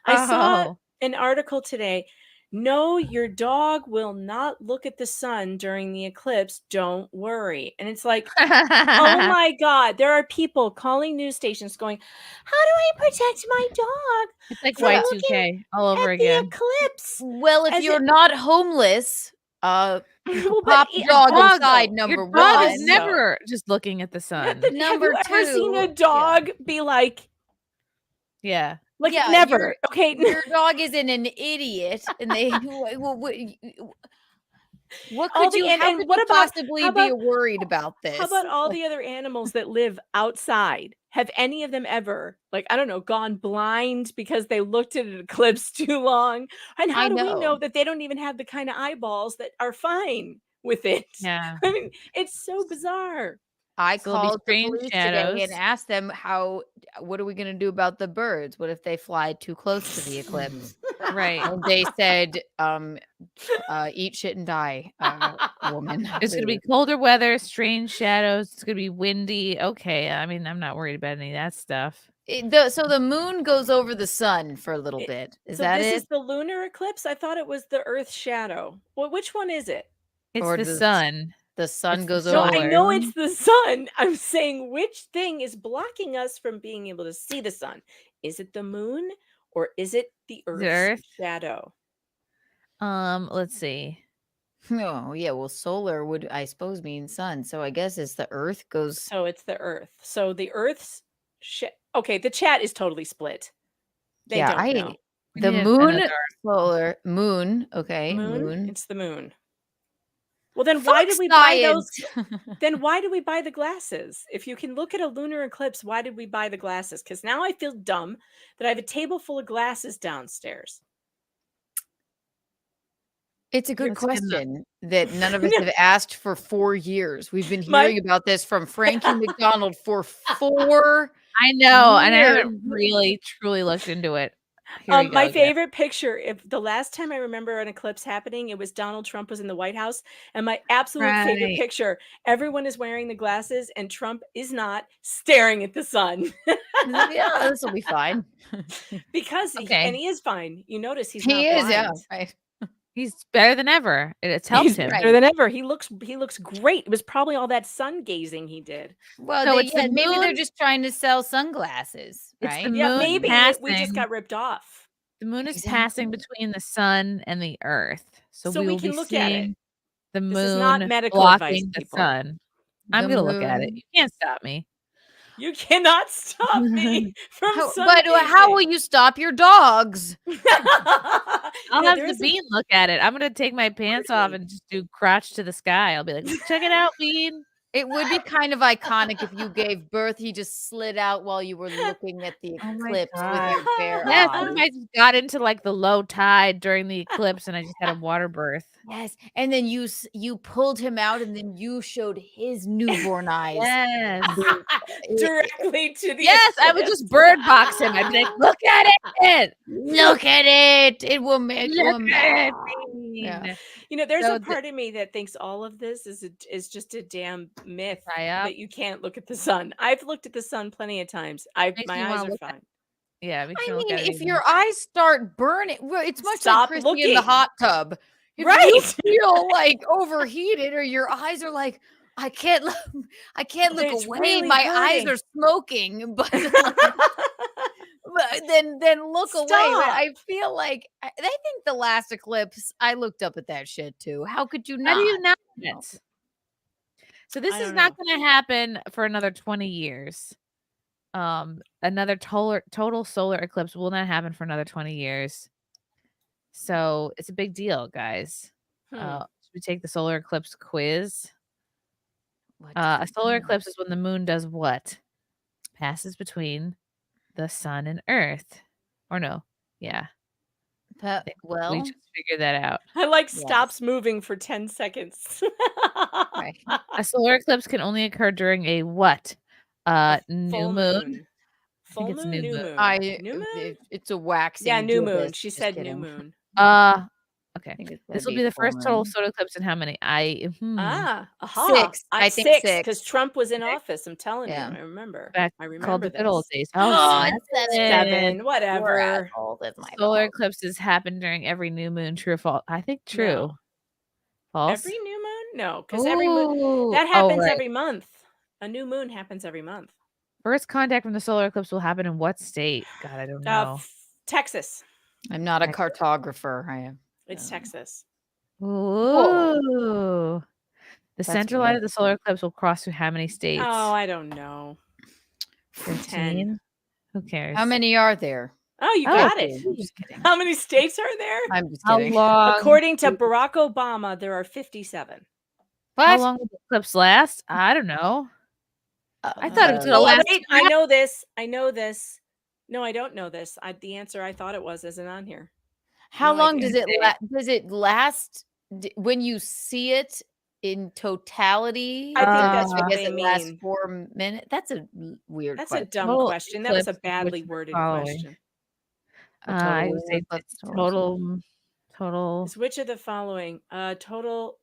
I saw Oh. an article today. No, your dog will not look at the sun during the eclipse. Don't worry. And it's like, oh my God, there are people calling news stations going, how do I protect my dog? It's like from Y2K looking all over at again. the eclipse. Well, if As you're it- not homeless, you can Well, but pop a the dog dog, inside. though. Number Your dog one, is never just looking at the sun. Number have you ever seen two, a dog be like Yeah. yeah, never? Okay, Your dog isn't an idiot, and they. What All could the- you? and- How and could what you about- possibly how be about- worried about this? How about all the other animals that live outside? Have any of them ever, like, I don't know, gone blind because they looked at an eclipse too long? And how I do we know. know that they don't even have the kind of eyeballs that are fine with it? Yeah. I mean, it's so bizarre. I So there'll be called the strange police shadows. today and asked them what are we going to do about the birds? What if they fly too close to the eclipse? Right. And they said, eat shit and die, woman. It's gonna be colder weather, strange shadows. It's gonna be windy. Okay, I mean, I'm not worried about any of that stuff. So the moon goes over the sun for a little bit. Is So that this it? is the lunar eclipse? I thought it was the Earth's shadow. Well, which one is it? It's Or the does- sun. The sun It's goes the No, over. I know it's the sun. I'm saying which thing is blocking us from being able to see the sun? Is it the moon or is it the Earth's Earth? shadow? Let's see. Oh, yeah. Well, solar would, I suppose, mean sun. So I guess it's the Earth goes. So it's the Earth. So the Earth's okay, the chat is totally split. They Yeah, don't know. the need moon, another solar, moon. Okay, Moon? It's the moon. Well, then why Fuck did we buy science. those? Then why do we buy the glasses? If you can look at a lunar eclipse, why did we buy the glasses? Because now I feel dumb that I have a table full of glasses downstairs. It's a good That's good enough. question that none of us have asked for 4 years. We've been My- hearing about this from Frankie McDonald for 4 I know, and I years. haven't really truly looked into it. Here we go My again. favorite picture, if the last time I remember an eclipse happening, it was Donald Trump was in the White House. And my absolute favorite Right. picture, everyone is wearing the glasses and Trump is not staring at the sun. Yeah, this will be fine. Because Okay. he is fine. You notice he's not He is, yeah, blind. right. He's better than ever. It's helped He's him. better than ever. He looks great. It was probably all that sun gazing he did. Well, So it's the maybe they're moon- just trying to sell sunglasses, It's right? the Yeah, moon maybe we passing. just got ripped off. The moon is passing between the sun and the earth, so, So we we will can be look at it. seeing the This moon is not medical blocking advice, the people. sun. I'm The gonna look at it. moon- You can't stop me. You cannot stop me from But how will you stop your dogs? I'll Yeah, have there the is a- bean look at it. I'm gonna take my pants off and just do crotch to the sky. I'll be like, check it out, bean. It would be kind of iconic if you gave birth. He just slid out while you were looking at the Oh my eclipse with God. your bare Yes, eyes. what if I just got into like the low tide during the eclipse and I just had a water birth? Yes, and then you pulled him out, and then you showed his newborn eyes. Yes. Directly to the Yes, I would just bird box him. I'd be like, look at it. Look at it. It will make you Look at mad. it. Yeah. You know, there's So a part of me that thinks all of this is just a damn myth that you can't look at the sun. I've looked at the sun plenty of times. Makes My me eyes wanna are look at fine. Yeah, it makes I me look mean, at it if even. your eyes start burning, well, it's much Stop like Chrissy in the looking. hot tub. If Right. you feel like overheated, or your eyes are like, I can't look It's away. really My eyes burning. are smoking, but then look away. But Stop. I feel like I think the last eclipse, I looked up at that shit too. How could you How not? do you know it? So this I is don't not know. going to happen for another 20 years. Another total solar eclipse will not happen for another 20 years. So it's a big deal, guys. Should we take the solar eclipse quiz? A solar eclipse is when the moon does what? Passes between the sun and Earth. Or no. Yeah. We just figured that out. I like stops moving for 10 seconds. A solar eclipse can only occur during a what? New Full moon. Full it's moon, new new moon. moon. New moon? It's a waxing. Yeah, new gibbous. moon. She Just said kidding. new moon. Okay. Think it's This gonna will be the full first total moon. solar eclipse in how many? Aha. I think six. Because Trump was in office. I'm telling Yeah. you. I remember. Back I called remember the good old this. days. Oh, it's Seven. Whatever. We're assholes. It's my Solar fault. eclipses happen during every new moon. True or false? I think true. No. False. Every new moon? No, because every moon Ooh. that Oh, happens right. every month. A new moon happens every month. First contact from the solar eclipse will happen in what state? God, I don't know. Texas. I'm not a cartographer. I am. It's Texas. Ooh. The That's central line weird. of the solar eclipse will cross through how many states? Oh, I don't know. 15. Who cares? How many are there? Oh, you got it. I'm just kidding. How many states are there? I'm just How kidding. long? According to Barack Obama, there are 57. How long will the eclipse last? I don't know. I thought it was going to Oh, last. wait, I know this. I know this. No, I don't know this. The answer I thought it was isn't on here. How No long idea. does it last when you see it in totality? I think that's what does they it last mean. 4 minutes? That's a weird That's question. a dumb Total question. That was a eclipse, badly which is worded following. question. I would say it's total It's which of the following? Total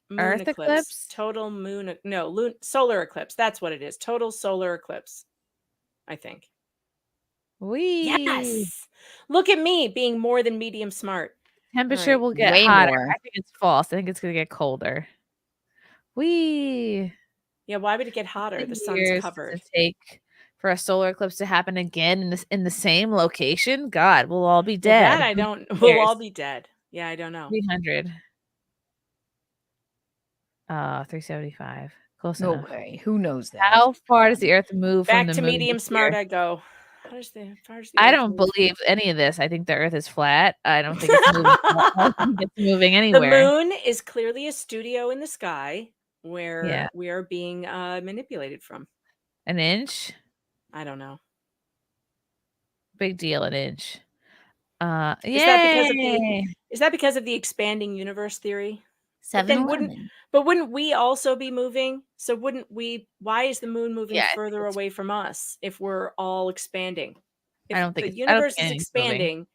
moon Earth eclipse. eclipse? Total moon. No, solar eclipse. That's what it is. Total solar eclipse. I think. Yes. Look at me being more than medium smart. Temperature Right. will get Way hotter. more. I think it's false. I think it's going to get colder. Yeah, why would it get hotter? The sun's Years covered. to take for a solar eclipse to happen again in the same location? God, we'll all be Well, dead. that I Who don't. We'll cares? all be dead. Yeah, I don't know. 300. 375. Close No enough. way. Who knows that? How far does the Earth move Back from the to moon? medium each smart year? I go. How does the I Earth don't move? believe any of this. I think the Earth is flat. I don't think it's moving. I don't think it's moving The anywhere. moon is clearly a studio in the sky where Yeah. we are being manipulated from. An inch? I don't know. Big deal, an inch. Is that Yay! because of the expanding universe theory? But 7-Eleven. wouldn't we also be moving? So wouldn't we? Why is the moon moving Yeah, I think further away from us if we're all expanding? If I don't think the I don't universe think is anything's moving. expanding,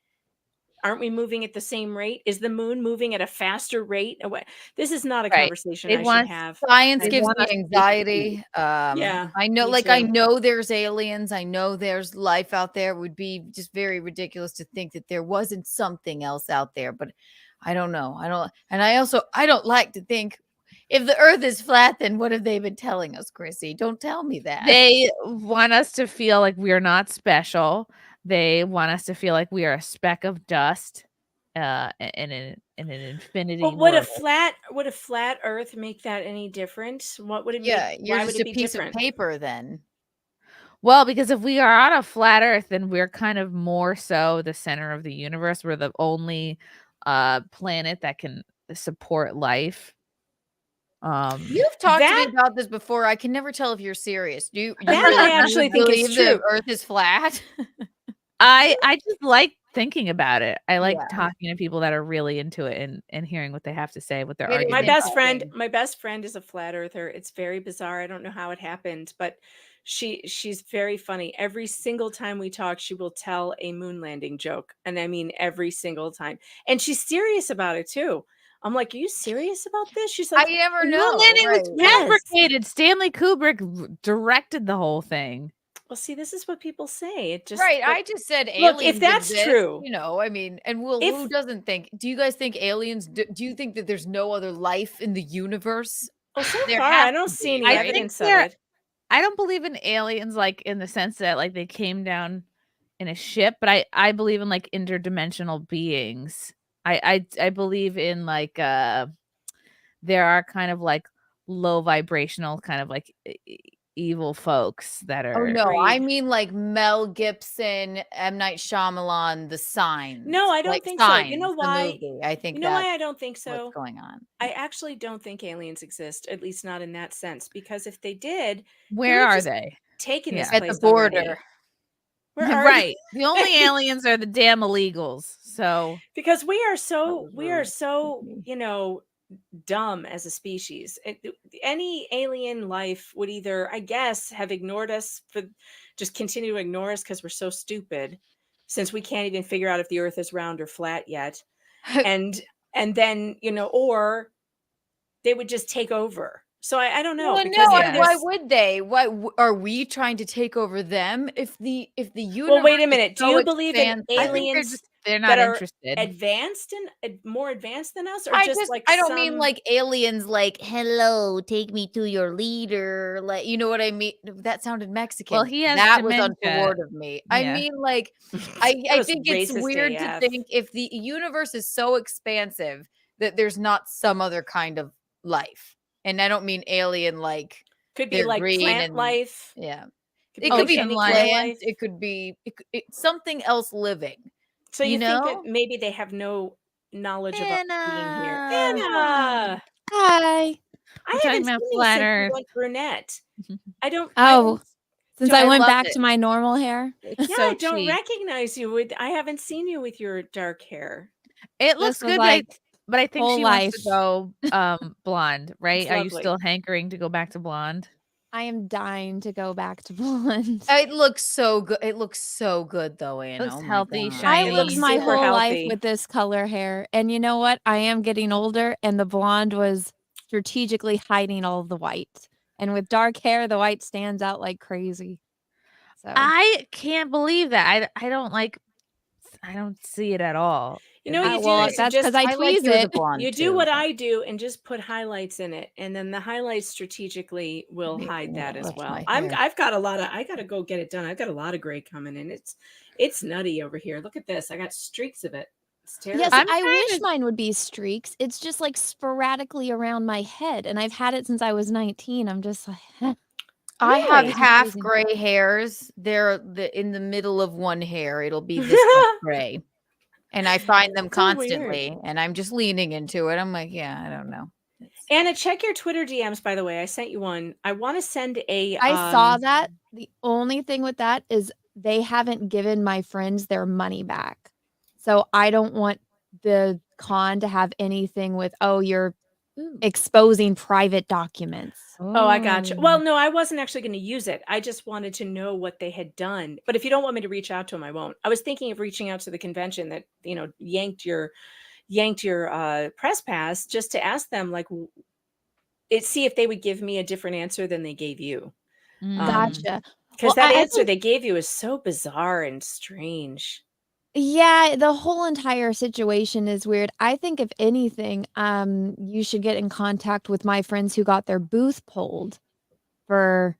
aren't we moving at the same rate? Is the moon moving at a faster rate away? This is not a Right. conversation They I should want have. Science They gives want me us to be anxiety. Yeah, I know, me like, I too. know there's aliens. I know there's life out there. It would be just very ridiculous to think that there wasn't something else out there. But I don't know. I don't like to think if the Earth is flat, then what have they been telling us, Chrissy? Don't tell me that. They want us to feel like we are not special. They want us to feel like we are a speck of dust in an infinity But would a world. flat Earth make that any different? What would it Yeah, make? you're Why would just it a be piece different? of paper then. Well, because if we are on a flat Earth, then we're kind of more so the center of the universe. We're the only planet that can support life You've talked to That- me about this before. I can never tell if you're serious. Do you That really I actually think is believe the true. Earth is flat? I just like thinking about it. I like Yeah. talking to people that are really into it and hearing what they have to say, what their It is My arguments. my best friend is a flat earther. It's very bizarre. I don't know how it happened, but she's very funny. Every single time we talk, she will tell a moon landing joke, and I mean every single time. And she's serious about it too. I'm like, "Are you serious about this?" She's like, I never The know. moon landing was Yes. fabricated. Stanley Kubrick directed the whole thing. Well, see, this is what people say. It just Right. but I just said look, aliens if that's exist, true, you know, I mean, and who if doesn't think? Do you guys think aliens? Do you think that there's no other life in the universe? well, so There far has I don't to see be, any I right? think evidence of they're it. I don't believe in aliens like in the sense that like they came down in a ship, but I believe in like interdimensional beings. I believe in like there are kind of like low vibrational kind of like evil folks that Oh are no, I Agreed. mean like Mel Gibson, M. Night Shyamalan, The Signs. No, I don't Like think so. You know Signs, the why? movie. I think You know why that's I don't think what's so? going on. I actually don't think aliens exist, at least not in that sense, because if they did, they where would are just they? taken this Yeah. At the place already. border. Where are Right. The only they? aliens are the damn illegals. So Because we are was rude. so, dumb as a species. Any alien life would either, I guess, have ignored us for just continue to ignore us because we're so stupid, since we can't even figure out if the earth is round or flat yet. And then, or they would just take over. So I don't know Well, because no, Yeah. why would they? Are we trying to take over them? If the universe well, wait a is minute. Do so you believe in expansive- I think aliens they're that not are interested. advanced and more advanced than us, or just like I don't mean some? like aliens like hello, take me to your leader. Like you know what I mean? That sounded Mexican. Well, he has that was dementia. untoward of me. I Yeah. mean, like That I was think it's racist weird to AF. think if the universe is so expansive that there's not some other kind of life. And I don't mean alien like Could be they're like green plant and life. yeah. Could It be could be ocean life. plants. It could be something else living. So you think know? that maybe they have no knowledge of us being here? Anna. Anna, Hi. I We're haven't talking seen about you flat since you Earth. went brunette. I don't. Oh, since don't- I went love back it. to my normal hair. It's yeah, so I don't cheap. recognize you with. I haven't seen you with your dark hair. It looks This was good, like but I think whole she life. wants to go blonde, right? It's Are you lovely. still hankering to go back to blonde? I am dying to go back to blonde. It looks so good. It looks so good though, Anna. Looks Oh my healthy, God. I shiny. lived my super whole life healthy. with this color hair. And you know what? I am getting older, and the blonde was strategically hiding all of the white. And with dark hair, the white stands out like crazy. So I can't believe that. I don't see it at all. You know what you do well, is you that's just because I like tweeze you as a it. blonde you do too, what but- I do and just put highlights in it, and then the highlights strategically will Maybe hide that as lift well. my I'm hair. I've got a lot of I gotta go get it done. I've got a lot of gray coming in. It's nutty over here. Look at this. I got streaks of it. It's terrible. Yes, I'm I trying wish to- mine would be streaks. It's just like sporadically around my head, and I've had it since I was 19. I'm just like, I have Really? half Crazy. gray hairs. They're in the middle of one hair. It'll be this much gray. And I find them So weird. constantly. And I'm just leaning into it. I'm like, yeah, I don't know. Anna, check your Twitter DMs, by the way. I sent you one. I want to send a I saw that. The only thing with that is they haven't given my friends their money back. So I don't want the con to have anything with, oh, you're exposing private documents. Oh, I got you. Well, no, I wasn't actually going to use it. I just wanted to know what they had done. But if you don't want me to reach out to them, I won't. I was thinking of reaching out to the convention that, yanked your press pass, just to ask them, like, see if they would give me a different answer than they gave you. Gotcha. Because Well, that I answer think- they gave you is so bizarre and strange. Yeah, the whole entire situation is weird. I think if anything, you should get in contact with my friends who got their booth pulled for,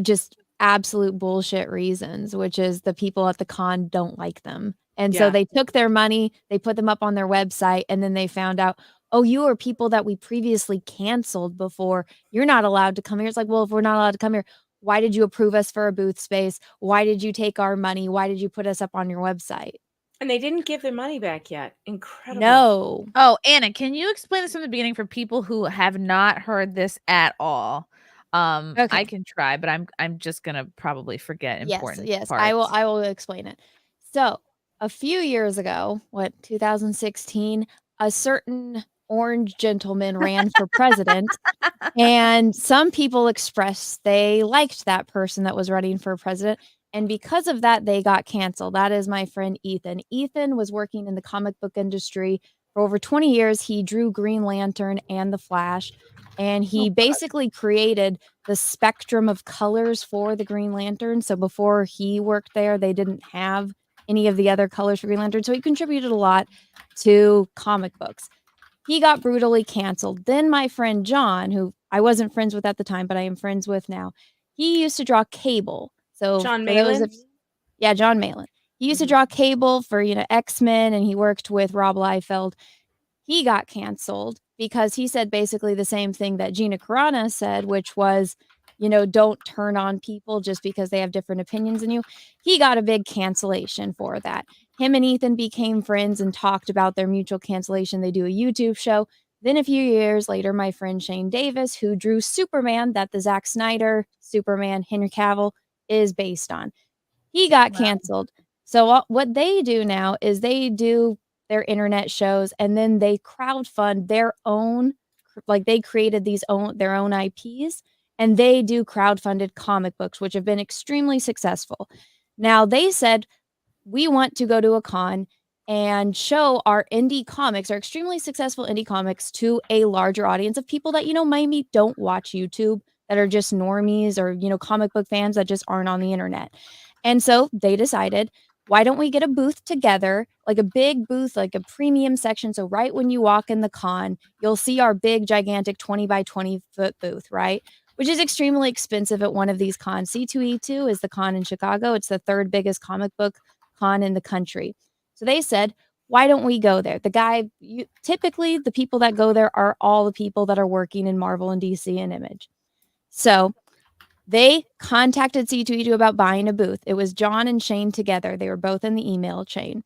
just absolute bullshit reasons, which is the people at the con don't like them. And so Yeah. they took their money, they put them up on their website, and then they found out, oh, you are people that we previously canceled before. You're not allowed to come here. It's like, well, if we're not allowed to come here, why did you approve us for a booth space? Why did you take our money? Why did you put us up on your website? And they didn't give their money back yet. Incredible. No. Oh, Anna, can you explain this from the beginning for people who have not heard this at all? Okay. I can try, but I'm just gonna probably forget important Yes, parts. I will explain it. So, a few years ago, 2016, a certain orange gentleman ran for president, and some people expressed they liked that person that was running for president, and because of that, they got canceled. That is my friend Ethan. Ethan was working in the comic book industry for over 20 years. He drew Green Lantern and The Flash, and he basically created the spectrum of colors for the Green Lantern. So before he worked there, they didn't have any of the other colors for Green Lantern. So he contributed a lot to comic books. He got brutally canceled. Then my friend John, who I wasn't friends with at the time, but I am friends with now, he used to draw Cable. So John for those Malin? of, yeah, John Malin. He used to draw Cable for, X-Men, and he worked with Rob Liefeld. He got canceled because he said basically the same thing that Gina Carano said, which was, don't turn on people just because they have different opinions than you. He got a big cancellation for that. Him and Ethan became friends and talked about their mutual cancellation. They do a YouTube show. Then a few years later, my friend Shane Davis, who drew Superman, that the Zack Snyder Superman, Henry Cavill, is based on, he got canceled. So what they do now is they do their internet shows, and then they crowdfund their own, like they created their own IPs, and they do crowdfunded comic books, which have been extremely successful. Now they said, we want to go to a con and show our indie comics, our extremely successful indie comics, to a larger audience of people that, maybe don't watch YouTube, that are just normies, or, comic book fans that just aren't on the internet. And so they decided, why don't we get a booth together, like a big booth, like a premium section. So right when you walk in the con, you'll see our big, gigantic 20 by 20 foot booth, right? Which is extremely expensive at one of these cons. C2E2 is the con in Chicago. It's the third biggest comic book con in the country. So they said, why don't we go there? Typically the people that go there are all the people that are working in Marvel and DC and Image. So they contacted C2E2 about buying a booth. It was John and Shane together. They were both in the email chain.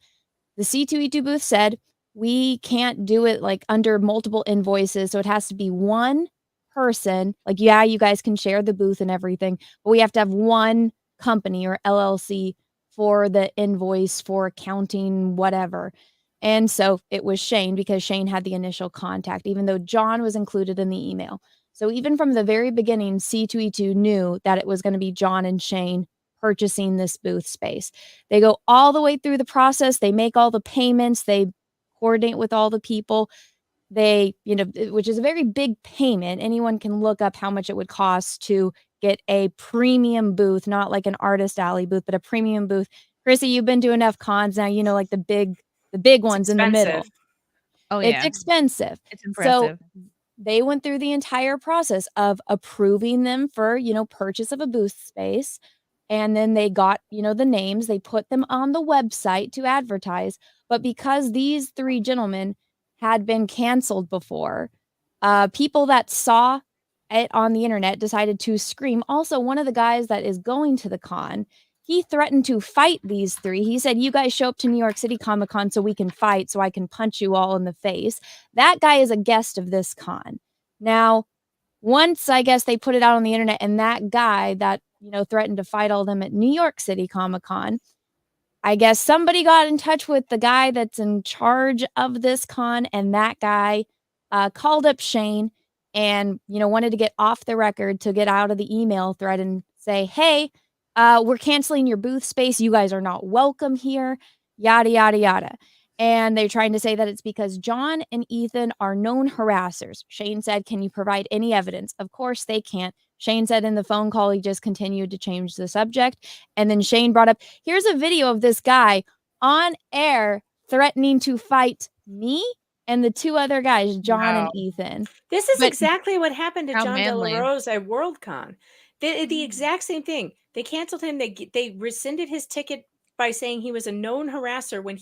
The C2E2 booth said, we can't do it like under multiple invoices. So it has to be one person. Like, yeah, you guys can share the booth and everything, but we have to have one company or LLC for the invoice, for accounting, whatever. And so it was Shane, because Shane had the initial contact, even though John was included in the email. So even from the very beginning, C2E2 knew that it was going to be John and Shane purchasing this booth space. They go all the way through the process. They make all the payments. They coordinate with all the people. They, which is a very big payment. Anyone can look up how much it would cost to get a premium booth, not like an artist alley booth, but a premium booth. Chrissy, you've been to enough cons now, like the big ones in the middle. Oh, it's expensive. It's impressive. So they went through the entire process of approving them for, purchase of a booth space. And then they got, the names, they put them on the website to advertise. But because these three gentlemen had been canceled before, people that saw it on the internet decided to scream. Also, one of the guys that is going to the con, he threatened to fight these three. He said, you guys show up to New York City Comic Con so we can fight, so I can punch you all in the face. That guy is a guest of this con. Now, once I guess they put it out on the internet, and that guy that, threatened to fight all of them at New York City Comic Con, I guess somebody got in touch with the guy that's in charge of this con, and that guy called up Shane and, wanted to get off the record to get out of the email thread and say, hey, we're canceling your booth space. You guys are not welcome here, yada, yada, yada. And they're trying to say that it's because John and Ethan are known harassers. Shane said, can you provide any evidence? Of course they can't. Shane said in the phone call, he just continued to change the subject. And then Shane brought up, here's a video of this guy on air threatening to fight me and the two other guys, John and Ethan. This is exactly what happened to John De La Rose at Worldcon. The exact same thing. They canceled him. They rescinded his ticket by saying he was a known harasser, when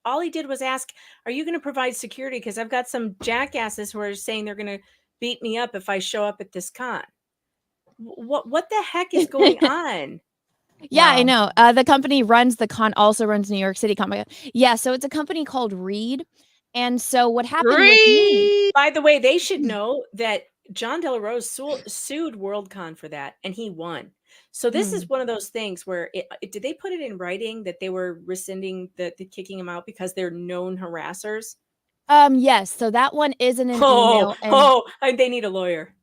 all he did was ask, are you going to provide security? Because I've got some jackasses who are saying they're going to beat me up if I show up at this con. What the heck is going on? Yeah, I Wow. know. The company runs the con, also runs New York City Comic Con. Yeah, so it's a company called Reed. And so what happened with me? By the way, they should know that John De La Rose sued WorldCon for that, and he won. So this is one of those things where did they put it in writing that they were rescinding the kicking him out because they're known harassers? Yes. So that one is in an email, and They need a lawyer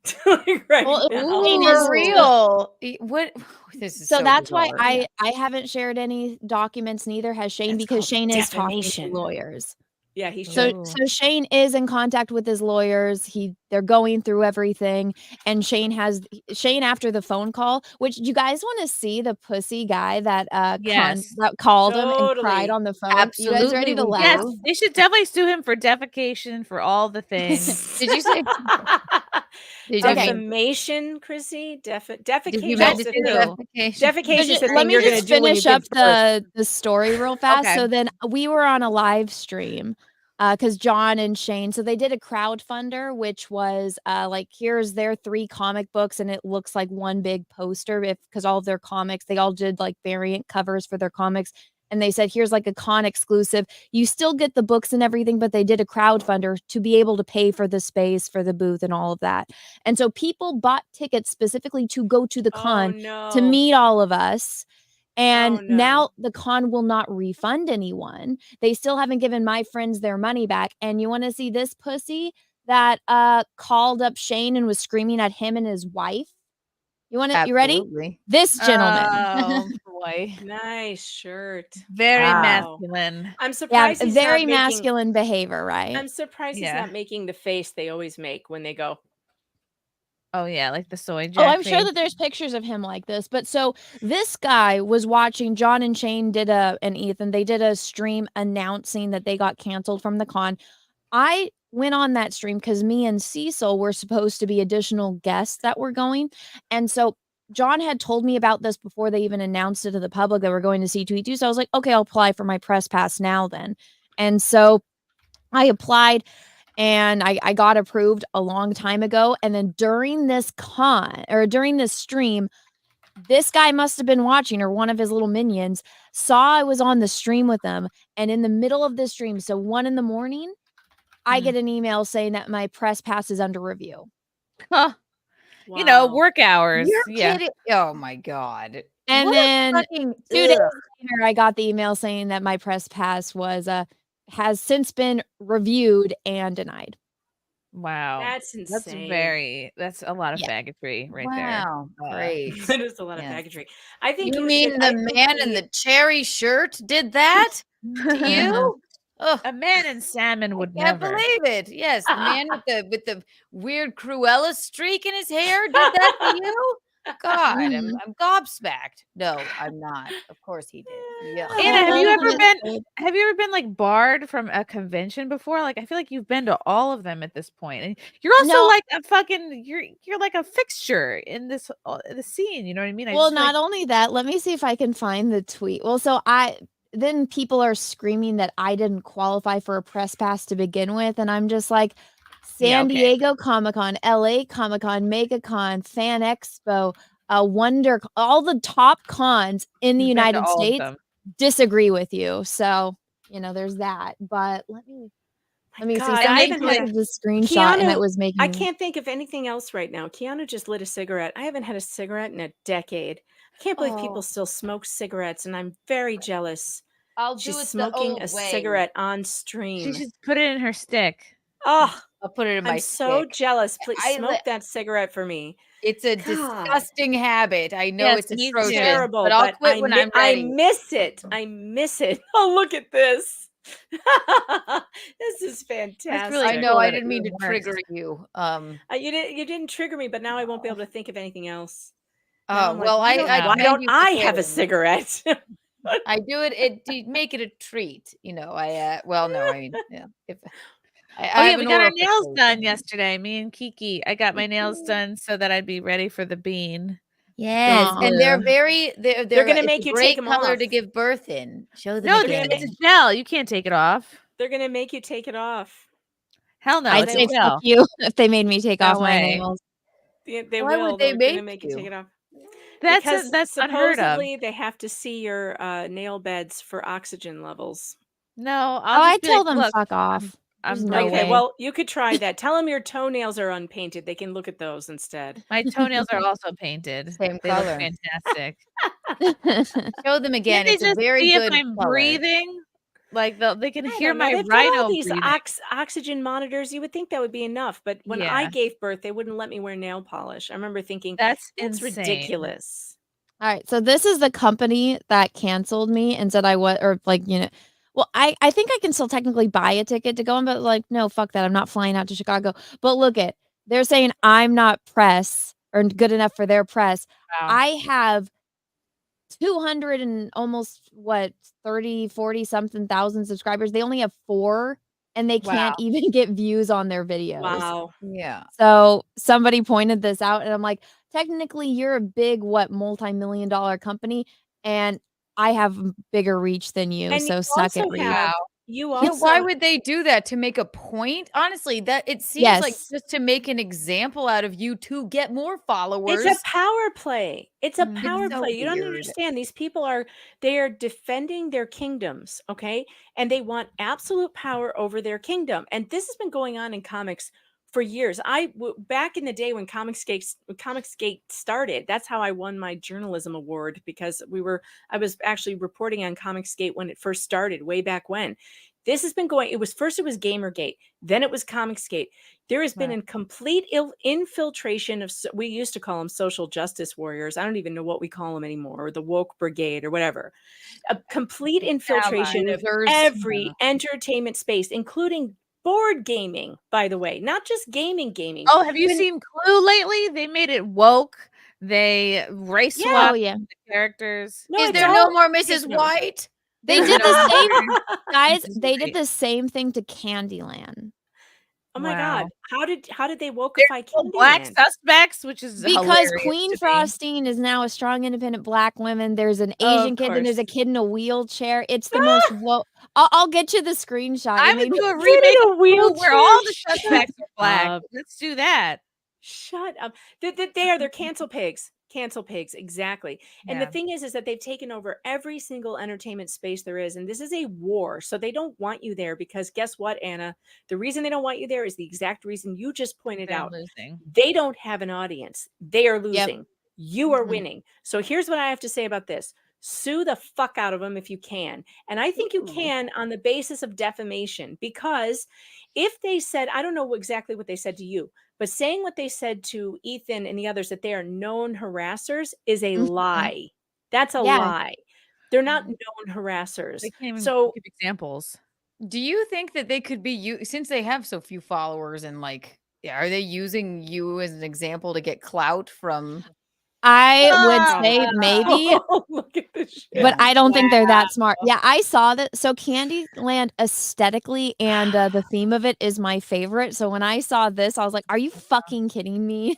right well, now. Shane For is real. What? This is so that's why bizarre. I haven't shared any documents. Neither has Shane, That's because called Shane is talking to defamation. lawyers. Yeah, he So should. so Shane is in contact with his lawyers. They're going through everything, and Shane after the phone call. Which you guys want to see the pussy guy that Yes. that called him and cried Totally. on the phone? You guys ready to we laugh? Yes, they should definitely sue him for defecation, for all the things. Did you say? Defamation, Chrissy? Defecation you is meant the to do thing. Defecation is the Let thing me you're going to just do when you finish up give birth. the story real fast. Okay. So then we were on a live stream because John and Shane, so they did a crowdfunder, which was like, here's their 3 comic books, and it looks like one big poster because all of their comics, they all did like variant covers for their comics. And they said, here's like a con exclusive. You still get the books and everything, but they did a crowdfunder to be able to pay for the space, for the booth, and all of that. And so people bought tickets specifically to go to the con to meet all of us. And now the con will not refund anyone. They still haven't given my friends their money back. And you want to see this pussy that called up Shane and was screaming at him and his wife? You ready? Absolutely. This gentleman. Oh boy. Nice shirt. Very Wow. masculine. I'm surprised he's very not making, masculine behavior, right? I'm surprised he's Yeah. not making the face they always make when they go. Oh yeah, like the soy jack. Oh, I'm sure face. that there's pictures of him like this. But so this guy was watching. John and Shane and Ethan, they did a stream announcing that they got canceled from the con. I went on that stream because me and Cecil were supposed to be additional guests that were going. And so John had told me about this before they even announced it to the public that we're going to C2E2. So I was like, okay, I'll apply for my press pass now then. And so I applied. And I got approved a long time ago. And then during this stream, this guy must have been watching, or one of his little minions saw I was on the stream with them. And in the middle of the stream, so 1 a.m, I get an email saying that my press pass is under review. Huh. Wow. You know, work hours. You're kidding. Oh my God. And What then fucking 2 days later, I got the email saying that my press pass has since been reviewed and denied. Wow. That's insane. That's a lot of faggotry right Wow. there. Great. That is a lot of faggotry. I think You mean the man in the cherry shirt did that to you? Oh, a man in salmon would can't never. believe it. Yes, the man with the weird Cruella streak in his hair did that to you? God, I'm gobsmacked. No, I'm not. Of course he did. Yeah. Anna, have you ever been like barred from a convention before? Like, I feel like you've been to all of them at this point. And you're also like a fucking you're like a fixture in this the scene, you know what I mean? Well, not only that, let me see if I can find the tweet. Well, so then people are screaming that I didn't qualify for a press pass to begin with, and I'm just like, San Diego Comic-Con, LA Comic-Con, MegaCon, Fan Expo, Wonder, all the top cons in the United States disagree with you. So, there's that. But let me see. So I posted the screenshot and it was making I can't think of anything else right now. Keanu just lit a cigarette. I haven't had a cigarette in a decade. I can't believe people still smoke cigarettes, and I'm very jealous. I'll She's do it smoking the a old way. cigarette on stream. She just put it in her stick. Oh, I'll put it in my I'm so stick. jealous. Please I smoke that cigarette for me. It's a disgusting habit. I know Yes, it's me too. atrocious, Terrible, but I'll quit when I'm ready. I miss it. I miss it. Oh, look at this. This is fantastic. I know. I didn't mean to trigger you. You didn't trigger me, but now I won't be able to think of anything else. Oh well, why don't I have a cigarette? I do it. To make it a treat. Well, no, I mean, yeah. If We got our nails done yesterday. Me and Kiki. I got my nails done so that I'd be ready for the bean. Yes, and they're gonna make you take them color off to give birth in. Show them No, again. it's a gel. You can't take it off. They're gonna make you take it off. Hell no. I'd say fuck you if they made me take off my nails. They Why will. would they They're gonna make make you take it off. Because that's unheard of. supposedly they have to see your nail beds for oxygen levels. No, Oh, I'll I just be tell like, them look, fuck off. I'm There's no breathing. Okay, way. well, you could try that. Tell them your toenails are unpainted. They can look at those instead. My toenails are also painted. Same They look color. fantastic. Show them again. Can't they It's a just very see if good I'm color. breathing? Like they can I hear don't know. my They've got all rhino these breathing. oxygen monitors. You would think that would be enough, but when I Yeah. gave birth, they wouldn't let me wear nail polish. I remember thinking That's that's insane. ridiculous. All right, so this is the company that canceled me and said I was, or like, well, I think I can still technically buy a ticket to go on, but like, no, fuck that. I'm not flying out to Chicago. But look they're saying I'm not press or good enough for their press. Wow. I have 200 and almost 30, 40 something thousand subscribers. They only have 4 and they can't even get views on their videos. Wow. Yeah. So somebody pointed this out and I'm like, technically you're a big, multi-million dollar company and I have bigger reach than you. And So you suck it, also reach. have you Yeah, also why would they do that? To make a point? Honestly, that it seems like Yes. just to make an example out of you to get more followers. It's a power play. It's a power so play. You don't weird. understand. These people they are defending their kingdoms, okay? And they want absolute power over their kingdom. And this has been going on in comics for years. Back in the day when Comicsgate started, that's how I won my journalism award, because I was actually reporting on Comicsgate when it first started, way back when. This has been going, it was Gamergate, then it was Comicsgate. There has been a complete infiltration of, we used to call them social justice warriors. I don't even know what we call them anymore, or the woke brigade or whatever. A complete infiltration of every entertainment space, including board gaming, by the way, not just gaming. Oh, have you seen Clue lately? They made it woke. They race swapped the characters. Is there no more Mrs. White? They did the same, guys. They did the same thing to Candyland. Oh my God! How did they wokeify Candyland? Black suspects, which is because hilarious Queen to me. Frostine is now a strong, independent Black woman. There's an Asian kid and there's a kid in a wheelchair. It's the most. I'll get you the screenshot. I would do a remake of Clue where all the suspects are Black. Let's do that. Shut up! They're cancel pigs. Cancel pigs, exactly. And the thing is that they've taken over every single entertainment space there is, and this is a war. So they don't want you there, because guess what, Anna? The reason they don't want you there is the exact reason you just pointed out. Losing. They don't have an audience. They are losing. You are winning. So here's what I have to say about this. Sue the fuck out of them if you can. And I think you can on the basis of defamation, because if they said, I don't know exactly what they said to you, but saying what they said to Ethan and the others, that they are known harassers, is a lie. That's a lie. They're not known harassers. They can't even give examples. Do you think that they could be since they have so few followers and are they using you as an example to get clout from? I would say maybe, look at this shit. but I don't think they're that smart. Yeah, I saw that. So Candyland aesthetically and the theme of it is my favorite. So when I saw this, I was like, "Are you fucking kidding me?"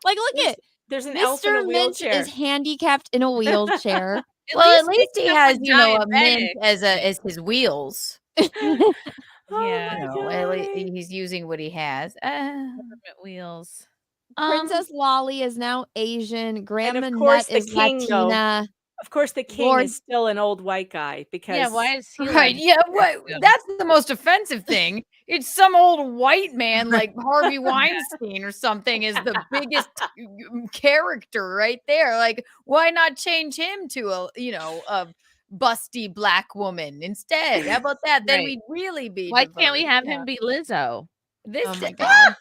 Like, look at there's an elf in a Mr. Minch wheelchair. is handicapped in a wheelchair. Well, at least he has, a a mint diabetic. as his wheels. Yeah. At least he's using what he has. Government wheels. Princess Lolly is now Asian. Grandma And of course, Nut is the king, though. Latina. Of course, the king Lord- is still an old white guy, because why is he Right? Yeah. What? That's the most offensive thing. It's some old white man like Harvey Weinstein or something is the biggest character right there. Like, why not change him to a busty Black woman instead? How about that? Then Right. we'd really be. Why can't we diverse. have Yeah. him be Lizzo? This? Oh my God.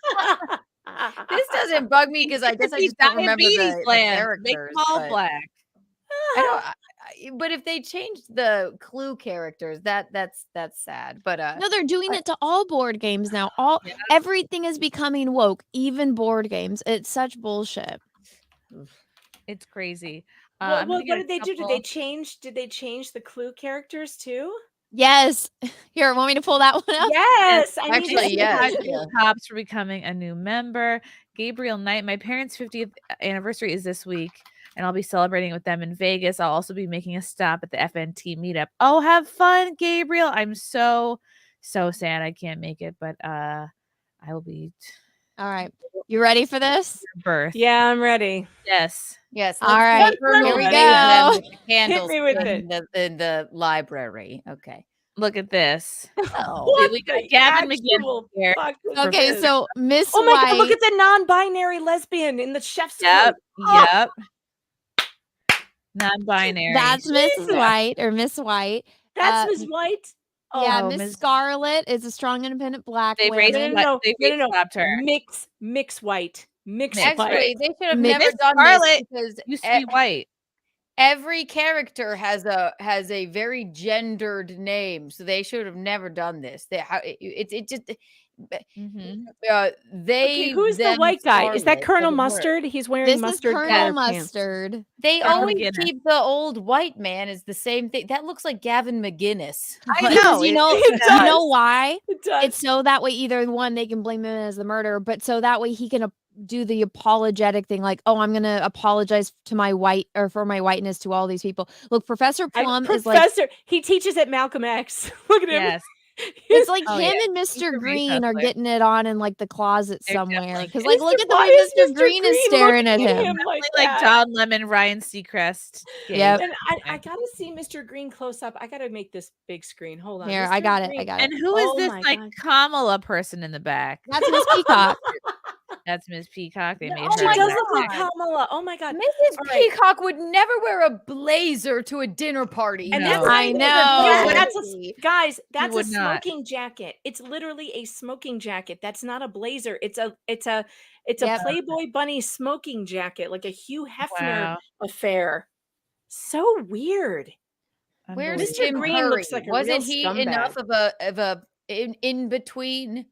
This doesn't bug me because I guess I just don't remember the Land. Make characters. them all but Black. I don't. But if they changed the Clue characters, that's sad. But No, they're doing it to all board games now. Everything is becoming woke, even board games. It's such bullshit. It's crazy. What did they do? Did they change the Clue characters too? Yes. Here, want me to pull that one up? Yes. I need to Actually, see yes. that. Yeah. Cops for becoming a new member. Gabriel Knight. My parents' 50th anniversary is this week, and I'll be celebrating with them in Vegas. I'll also be making a stop at the FNT meetup. Oh, have fun, Gabriel. I'm so sad I can't make it, but I will be All right. You ready for this? Birth. Yeah, I'm ready. Yes. Yes. All right. Here we go. Candles me with in the library. Okay. Look at this. Oh. We got Gavin actual McGinnis here. fuck is Okay, this? so Miss Oh my White. god, look at the non-binary lesbian in the chef's Yep. coat. Oh, Yep. Non-binary. That's Mrs. White or Miss White. that's Miss White. Yeah, Oh, Miss Miss- Scarlet is a strong, independent black They raised woman. No, They no, no, no. swapped her. Mix white. Mix Mix white. Actually, they should have Miss never done Scarlet this because used to be white. every character has a very gendered name, so they should have never done this. It just Mm-hmm. they Okay, who's the them white guy? Is that Scarlet Colonel would work. Mustard? He's wearing This is mustard Colonel colored pants. Mustard. They Gavin always McGinnis. keep the old white man as the same thing. That looks like Gavin McGinnis. I Because know. you know, it you know does. why? It does. It's so that way either one they can blame him as the murderer, but so that way he can do the apologetic thing, like, oh, I'm gonna apologize to my white or for my whiteness to all these people. Look, Professor Plum is like Professor. He teaches at Malcolm X. Look at him. Yes. it's like Oh, him yeah. and He's Mr. a Green race are hustler. getting it on in like the closet They're somewhere. definitely Because getting like, look at the Why way is Mr. Green is Green staring at looking him. like Like that? Don Lemon, Ryan Seacrest. Yep. And I gotta see Mr. Green close up. I gotta make this big screen. Hold on. Here, Mr. I got it. Green. I got it. And who is Oh this my like God. Kamala person in the back? That's Miss Peacock. That's Miss Peacock. They made Oh, she her. does black. look like Kamala. Oh my god. Mrs. All right. Peacock would never wear a blazer to a dinner party. And No. that's not I even know. That's a, guys, that's a would not. smoking jacket. It's literally a smoking jacket. That's not a blazer. It's a Yep. Playboy bunny smoking jacket, like a Hugh Hefner Wow. affair. So weird. Where's Unbelievable. Mr. Tim Green Curry? looks like a Wasn't real he scumbag. enough of a in between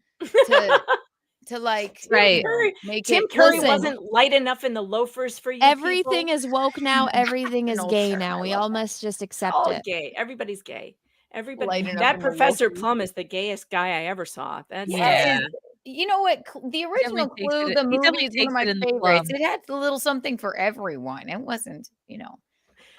to like Right. make Tim it? Curry Listen. wasn't light enough in the loafers for you. Everything people. is woke now. Everything is No, gay sure, now. I We love all that. must just accept all it. gay. Everybody's gay. Everybody. Lighting up That in the Professor loafers. Plum is the gayest guy I ever saw. That's Yeah. You know what? The original Definitely Clue, tasted the it. He movie, definitely is one of my tasted in the favorites. plum. It had a little something for everyone. It wasn't,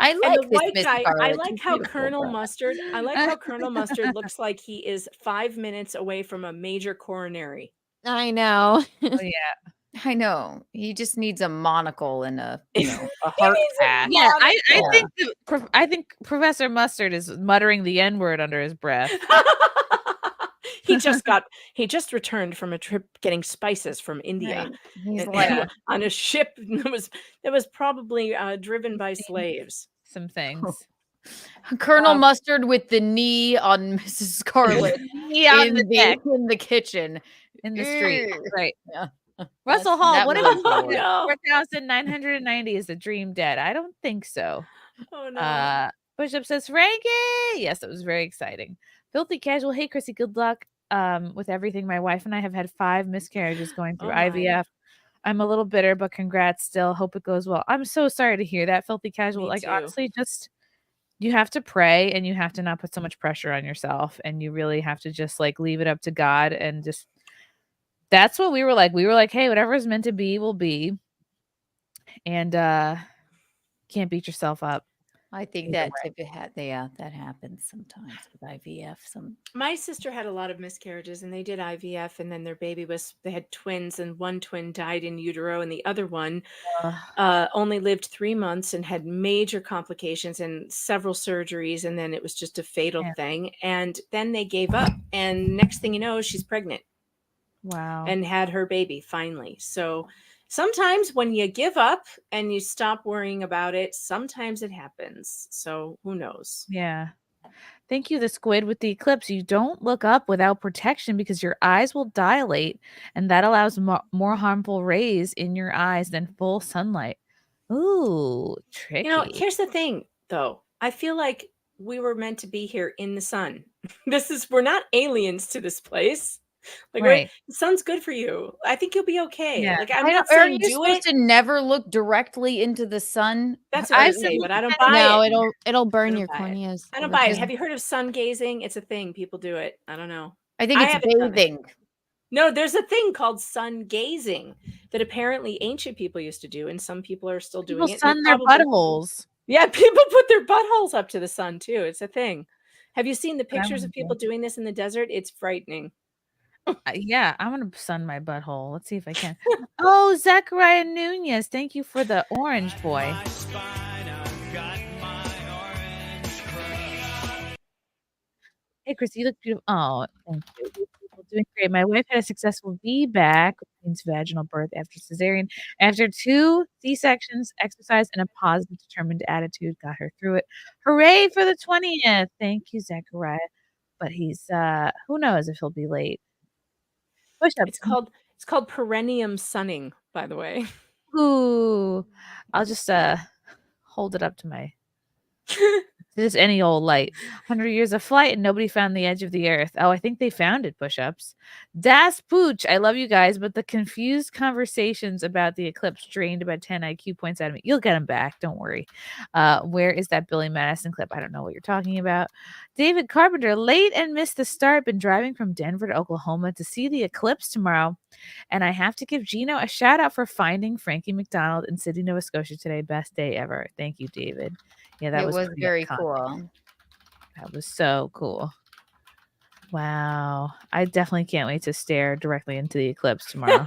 I And like the this white Miss guy, I Scarlet. like She's how beautiful, Colonel but- Mustard. I like how Colonel Mustard looks like he is 5 minutes away from a major coronary. I know. Oh yeah. I know. He just needs a monocle and a a heart needs a pack. Yeah, I Yeah. think Professor Mustard is muttering the N-word under his breath. He just returned from a trip getting spices from India. Right. He's and- like, on a ship that was probably driven by slaves. Some things. Colonel Mustard with the knee on Mrs. Scarlet Yeah, on in the deck, in the kitchen. in the street. Ugh. Right. Yeah. Russell That's- Hall, that what if movie's you horrible. No. 4,990 is a dream dead? I don't think so. Oh no. Bishop says, Frankie. Yes, it was very exciting. Filthy Casual. Hey, Chrissy, good luck with everything. My wife and I have had 5 miscarriages going through Oh, my. IVF. I'm a little bitter, but congrats still. Hope it goes well. I'm so sorry to hear that, Filthy Casual. Me Like, too. honestly, just you have to pray and you have to not put so much pressure on yourself. And you really have to just like leave it up to God and just that's what we were like. We were like, hey, whatever is meant to be will be. And can't beat yourself up. I think Either that happens sometimes with IVF. My sister had a lot of miscarriages and they did IVF and then they had twins and one twin died in utero and the other one only lived 3 months and had major complications and several surgeries and then it was just a fatal thing and then they gave up and next thing you know she's pregnant. Wow. And had her baby finally. So sometimes when you give up and you stop worrying about it, sometimes it happens. So who knows? Yeah. Thank you, the squid with the eclipse. You don't look up without protection because your eyes will dilate, and that allows more harmful rays in your eyes than full sunlight. Ooh, tricky. You know, here's the thing, though. I feel like we were meant to be here in the sun. We're not aliens to this place. Like, Right. the sun's good for you. I think you'll be okay. Yeah. Like, I'm I not don't- Are saying you do supposed it. to never look directly into the sun? That's what I I've say, been but I don't looking buy No, it. it'll burn don't your buy it. corneas. I don't over buy it. time. Have you heard of sun gazing? It's a thing. People do it. I don't know. I think I it's haven't done it. bathing. No, there's a thing called sun gazing that apparently ancient people used to do, and some people are still doing People it. sun their buttholes. Yeah, people put their buttholes up to the sun too. It's a thing. Have you seen the I pictures of wouldn't people doing this in the desert? It's frightening. Yeah, I'm gonna sun my butthole. Let's see if I can. Oh, Zachariah Nunez, thank you for the orange boy. Hey, Chris, you look beautiful. Oh, thank you. Beautiful, doing great. My wife had a successful VBAC, which means vaginal birth after cesarean. After 2 C-sections, exercise, and a positive, determined attitude got her through it. Hooray for the 20th! Thank you, Zachariah. But he's who knows if he'll be late. Push up. It's called perennium sunning, by the way. Ooh, I'll just hold it up to my just any old light. 100 years of flight and nobody found the edge of the earth. Oh, I think they found it. Push-ups. Das Pooch, I love you guys, but the confused conversations about the eclipse drained about 10 IQ points out of me. You'll get them back. Don't worry. Where is that Billy Madison clip? I don't know what you're talking about. David Carpenter, late and missed the start. Been driving from Denver to Oklahoma to see the eclipse tomorrow. And I have to give Gino a shout out for finding Frankie McDonald in Sydney, Nova Scotia today. Best day ever. Thank you, David. Yeah, that was pretty very iconic. cool. That was so cool. Wow. I definitely can't wait to stare directly into the eclipse tomorrow.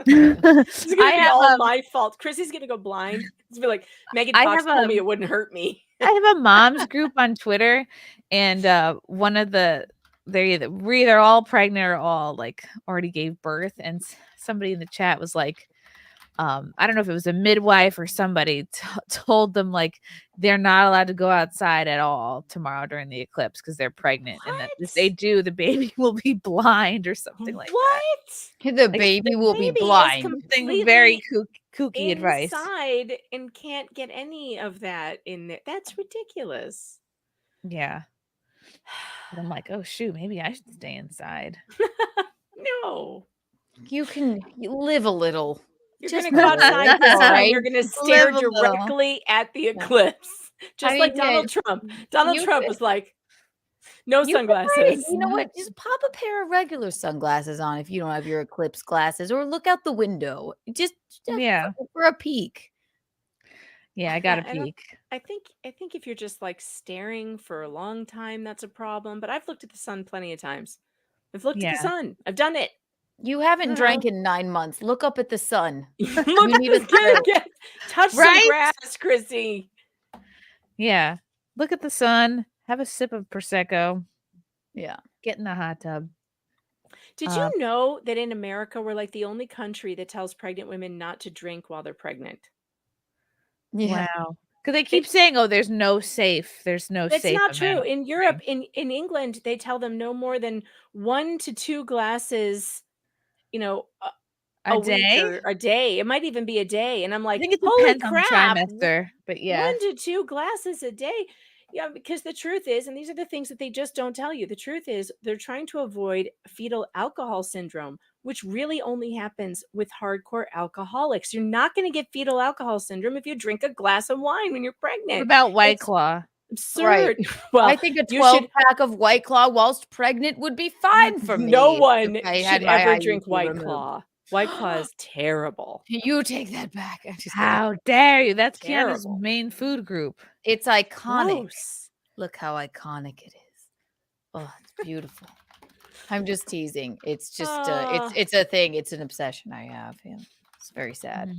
It's gonna be all my fault. Chrissy's gonna go blind. It's gonna be like Megan Fox told me it wouldn't hurt me. I have a mom's group on Twitter, and one of we're either all pregnant or all like already gave birth, and somebody in the chat was like, I don't know if it was a midwife or somebody told them like they're not allowed to go outside at all tomorrow during the eclipse because they're pregnant, and that if they do, the baby will be blind or something like that. The baby will be blind. Something very kooky advice. Inside and can't get any of that in there. That's ridiculous. Yeah. But I'm like, oh shoot, maybe I should stay inside. No. You live a little. You're going to go outside this time. You're going to stare directly at the eclipse. Just like Donald Trump. Donald Trump was like, no sunglasses. You know what? Just pop a pair of regular sunglasses on if you don't have your eclipse glasses, or look out the window. Just for a peek. Yeah, I got a peek. I think if you're just like staring for a long time, that's a problem. But I've looked at the sun plenty of times. I've looked at the sun. I've done it. You haven't drank in 9 months. Look up at the sun. Touch some grass, Chrissy. Yeah. Look at the sun. Have a sip of Prosecco. Yeah. Get in the hot tub. Did you know that in America, we're like the only country that tells pregnant women not to drink while they're pregnant? Yeah. Wow. Because they keep saying, oh, there's no safe. There's no safe. It's not true. amount. In Europe, in England, they tell them no more than 1 to 2 glasses, a day? week or a day. It might even be a day. And I'm like, I think it holy depends on the crap. trimester, but yeah. 1 to 2 glasses a day. Yeah, because the truth is, and these are the things that they just don't tell you. The truth is they're trying to avoid fetal alcohol syndrome, which really only happens with hardcore alcoholics. You're not going to get fetal alcohol syndrome if you drink a glass of wine when you're pregnant. What about White Claw? Absurd. Right. Well, I think a 12-pack of White Claw whilst pregnant would be fine for me. No one if I should had my ever IUD drink White removed. Claw. White Claw is terrible. You take that back. How dare you? That's Keanu's Terrible. main food group. It's iconic. Gross. Look how iconic it is. Oh, it's beautiful. I'm just teasing. It's just it's a thing. It's an obsession I have. Yeah. It's very sad.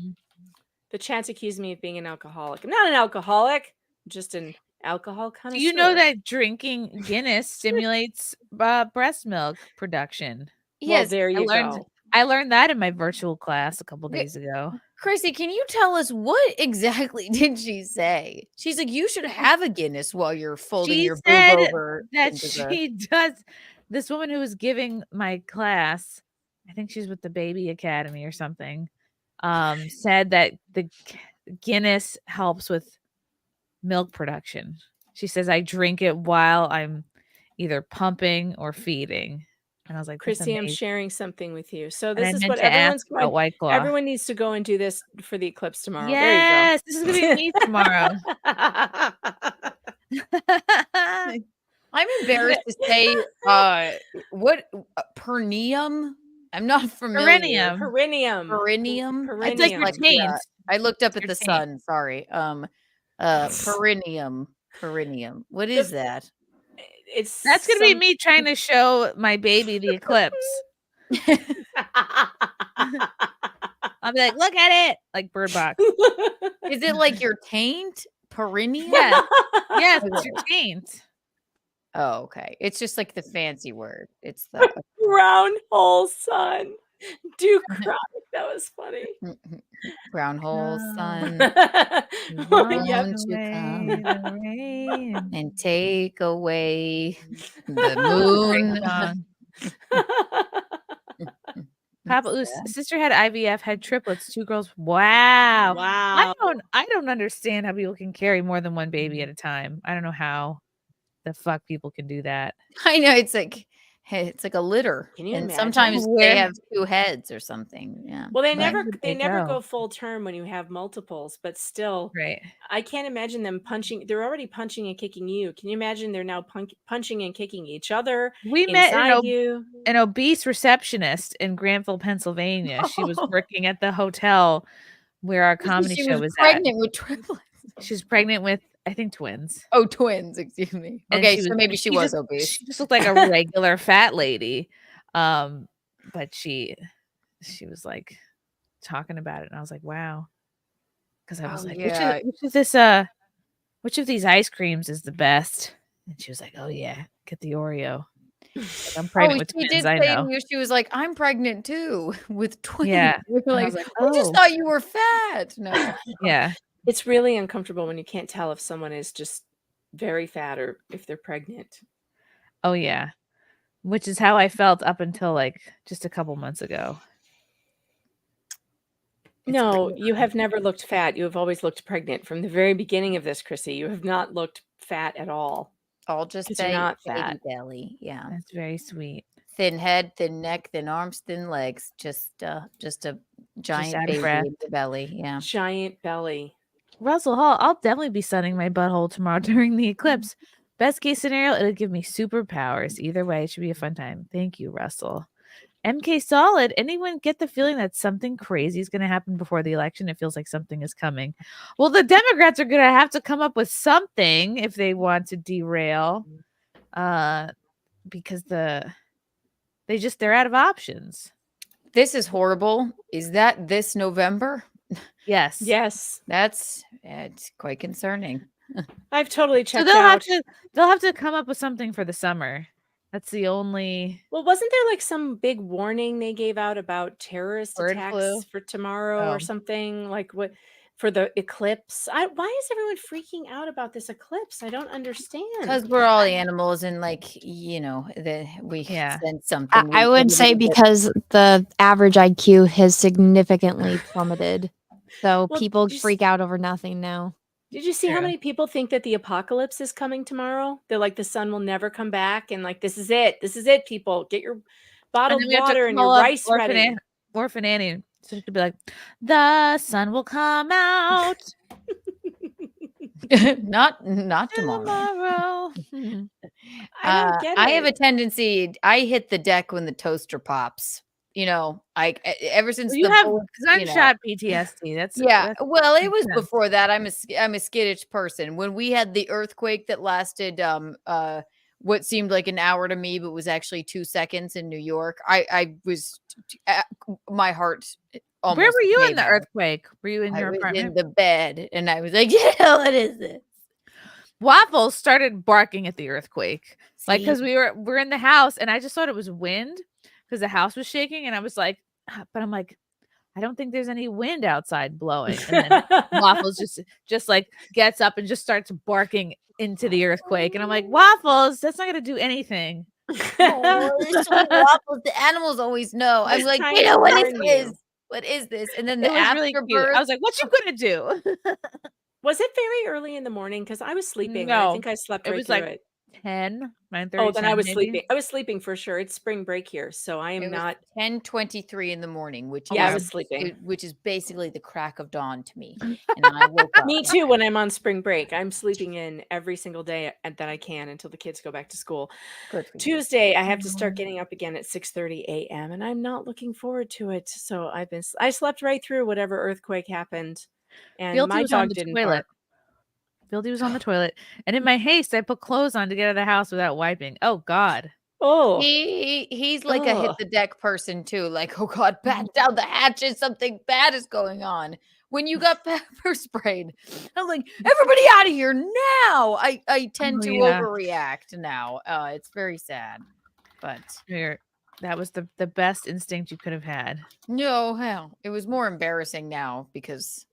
The chance accused me of being an alcoholic. I'm not an alcoholic. I'm just an alcohol connoisseur. You know that drinking Guinness stimulates breast milk production. Well, there you go. I learned that in my virtual class a couple days ago. Chrissy, can you tell us what exactly did she say? She's like, you should have a Guinness while you're folding She your boob said over. that into she does. This woman who was giving my class, I think she's with the Baby Academy or something, said that the Guinness helps with milk production. She says, I drink it while I'm either pumping or feeding. And I was like, Chrissy, I'm sharing something with you. So And this I is meant what to ask everyone's about going. White Claw. Everyone needs to go and do this for the eclipse tomorrow. Yes, this is gonna be me tomorrow. I'm embarrassed to say what perineum. I'm not familiar. Perineum. Perineum. It's like your taint. I looked up at the sun. Sorry. Perineum. What is that? That's gonna be me trying to show my baby the eclipse. I'll be like, look at it, like Bird Box. Is it like your taint? Perineum? Yes. Yes, it's your taint. Oh, okay. It's just like the fancy word. It's the Brown hole sun. Do cry. That was funny. brown hole sun. Yep. Won't you come and take away the moon? Papa Oos, sister had IVF, had triplets, 2 girls. Wow. Wow. I don't understand how people can carry more than one baby at a time. I don't know how the fuck people can do that. I know it's like a litter. Can you and imagine? sometimes they Where- have 2 heads or something. Yeah. Well, they Where never did they they never go? go full term when you have multiples, but still, Right. I can't imagine them punching. They're already punching and kicking you. Can you imagine they're now punching and kicking each other We met inside you? an obese receptionist in Granville, Pennsylvania. She was working at the hotel where our comedy she show was was pregnant with triplets. She's pregnant with, I think, twins. Oh, twins, excuse me. And Okay, she so maybe she was obese. She just looked like a regular fat lady. But she was like talking about it, and I was like, wow. Because I was like, which of these ice creams is the best? And she was like, oh yeah, get the Oreo. Like, I'm pregnant with she twins, did I say know. to you, she was like, I'm pregnant too with twins. Yeah. We were And I like, was like, we just "Oh." thought you were fat. No. Yeah. It's really uncomfortable when you can't tell if someone is just very fat or if they're pregnant. Oh yeah. Which is how I felt up until like just a couple months ago. No, you have never looked fat. You have always looked pregnant from the very beginning of this, Chrissy. You have not looked fat at all. All just 'Cause you're not fat. baby belly. Yeah. That's very sweet. Thin head, thin neck, thin arms, thin legs. Just a giant out of baby breath. in the belly. Yeah. Giant belly. Russell Hall, I'll definitely be sunning my butthole tomorrow during the eclipse. Best case scenario, it'll give me superpowers. Either way, it should be a fun time. Thank you, Russell. MK Solid, anyone get the feeling that something crazy is going to happen before the election? It feels like something is coming. Well, the Democrats are going to have to come up with something if they want to derail, because they're out of options. This is horrible. Is that this November? Yes. Yes. It's quite concerning. I've totally So checked they'll out. have to come up with something for the summer. That's the only. Well, wasn't there like some big warning they gave out about terrorist Bird attacks flu? for tomorrow Oh. or something? Like what for the eclipse? Why is everyone freaking out about this eclipse? I don't understand. Because we're all animals and we sense something. I would say because the average IQ has significantly plummeted. So Well, people just- freak out over nothing now. Did you see how True. many people think that the apocalypse is coming tomorrow? They're like the sun will never come back, and like this is it. This is it, people. Get your bottled then we have to water and your call up rice ready. Orphan Annie. So she could be like, the sun will come out not tomorrow. tomorrow. I don't get I it. have a tendency. I hit the deck when the toaster pops. Ever since You the have bullet, gunshot PTSD. That's well, it was sense. before that. I'm a skittish person. When we had the earthquake that lasted what seemed like an hour to me, but was actually 2 seconds in New York, I was my heart. Almost Where were you in gave the out. earthquake? Were you in I your was apartment? in the bed, and I was like, "Yeah, what is this?" Waffles started barking at the earthquake, like See? because we're in the house, and I just thought it was wind because the house was shaking, and I was like, but I'm like, I don't think there's any wind outside blowing. And then Waffles just like gets up and just starts barking into the earthquake, and I'm like, Waffles, that's not gonna do anything. Oh, there's so many waffles. The animals always know. I'm Just like, trying you to know, what is warn this? you. What is this? And then It the was really cute. afterbirth. I was like, what you gonna do? Was it very early in the morning? Because I was sleeping. And I No, think I slept it right was through like it. 10, 9:30. Oh, then I 10 was maybe. sleeping. I was sleeping for sure. It's spring break here, so I am It was not. 10:23 in the morning, which Yeah, I is was sleeping. which is basically the crack of dawn to me. And I woke up. Me too. When I'm on spring break, I'm sleeping in every single day that I can until the kids go back to school. Good for you. Tuesday, I have to start getting up again at 6:30 a.m. and I'm not looking forward to it. So I slept right through whatever earthquake happened, and Guilty my was on dog the didn't toilet. bark. Buildy was on the toilet, and in my haste, I put clothes on to get out of the house without wiping. Oh God. Oh. He's like a hit the deck person too. Like, oh God, batten down the hatches. Something bad is going on. When you got pepper sprayed, I'm like, everybody out of here now. I tend to overreact now. It's very sad, but that was the best instinct you could have had. No, hell, it was more embarrassing now because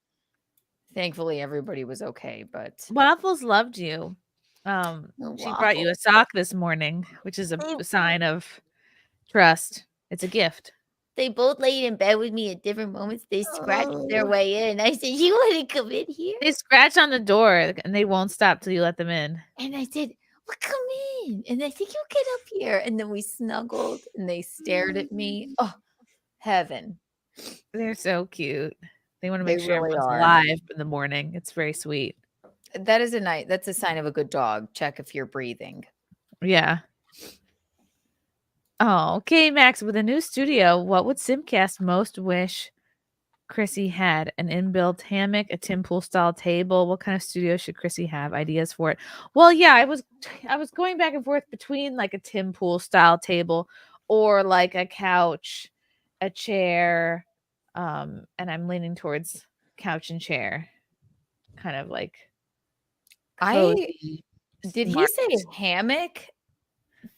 thankfully everybody was okay. But Waffles loved you. She brought you a sock this morning, which is a sign of trust. It's a gift. They both laid in bed with me at different moments. They scratched their way in. I said, "You want to come in here?" They scratch on the door and they won't stop till you let them in. And I said, "Well, come in." And I said, "You get up here." And then we snuggled and they stared at me. Oh, heaven. They're so cute. They want to make They sure really everyone's are. alive in the morning. It's very sweet. That is that's a sign of a good dog. Check if you're breathing. Yeah. Oh, okay, Max. With a new studio, what would SimpCast most wish Chrissy had? An inbuilt hammock, a Tim Pool style table. What kind of studio should Chrissy have? Ideas for it? Well, yeah, I was going back and forth between like a Tim Pool style table or like a couch, a chair, and I'm leaning towards couch and chair, kind of like. Cozy, Did smart. he say hammock?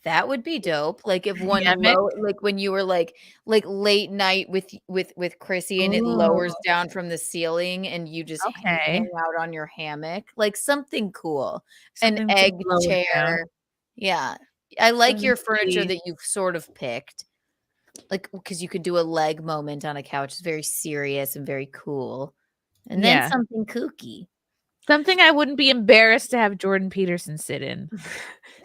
That would be dope. Like if one Hammock? like when you were like late night with Chrissy and it lowers down from the ceiling and you just hang out on your hammock, like something cool. Something An to egg blow it down. chair. Yeah. I like Something your furniture sweet. that you've sort of picked. Like because you could do a leg moment on a couch. It's very serious and very cool. And then Yeah. something kooky. Something I wouldn't be embarrassed to have Jordan Peterson sit in.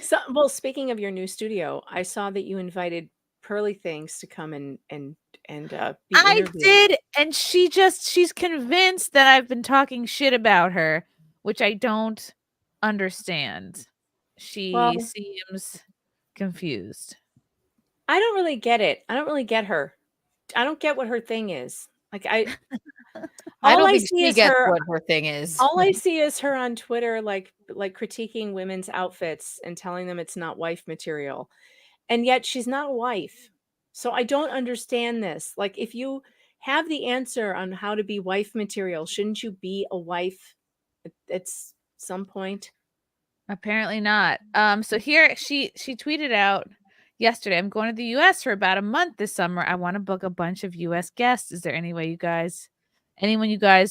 So, well, speaking of your new studio, I saw that you invited Pearly Things to come and be I interviewed. did, and she's convinced that I've been talking shit about her, which I don't understand. She seems confused. I don't really get it. I don't really get her. I don't get what her thing is. Like I all don't I think see she is gets her. what her thing is. All I see is her on Twitter, like critiquing women's outfits and telling them it's not wife material, and yet she's not a wife. So I don't understand this. Like, if you have the answer on how to be wife material, shouldn't you be a wife at some point? Apparently not. So here she tweeted out yesterday, I'm going to the US for about a month this summer. I want to book a bunch of US guests. Is there anyone you guys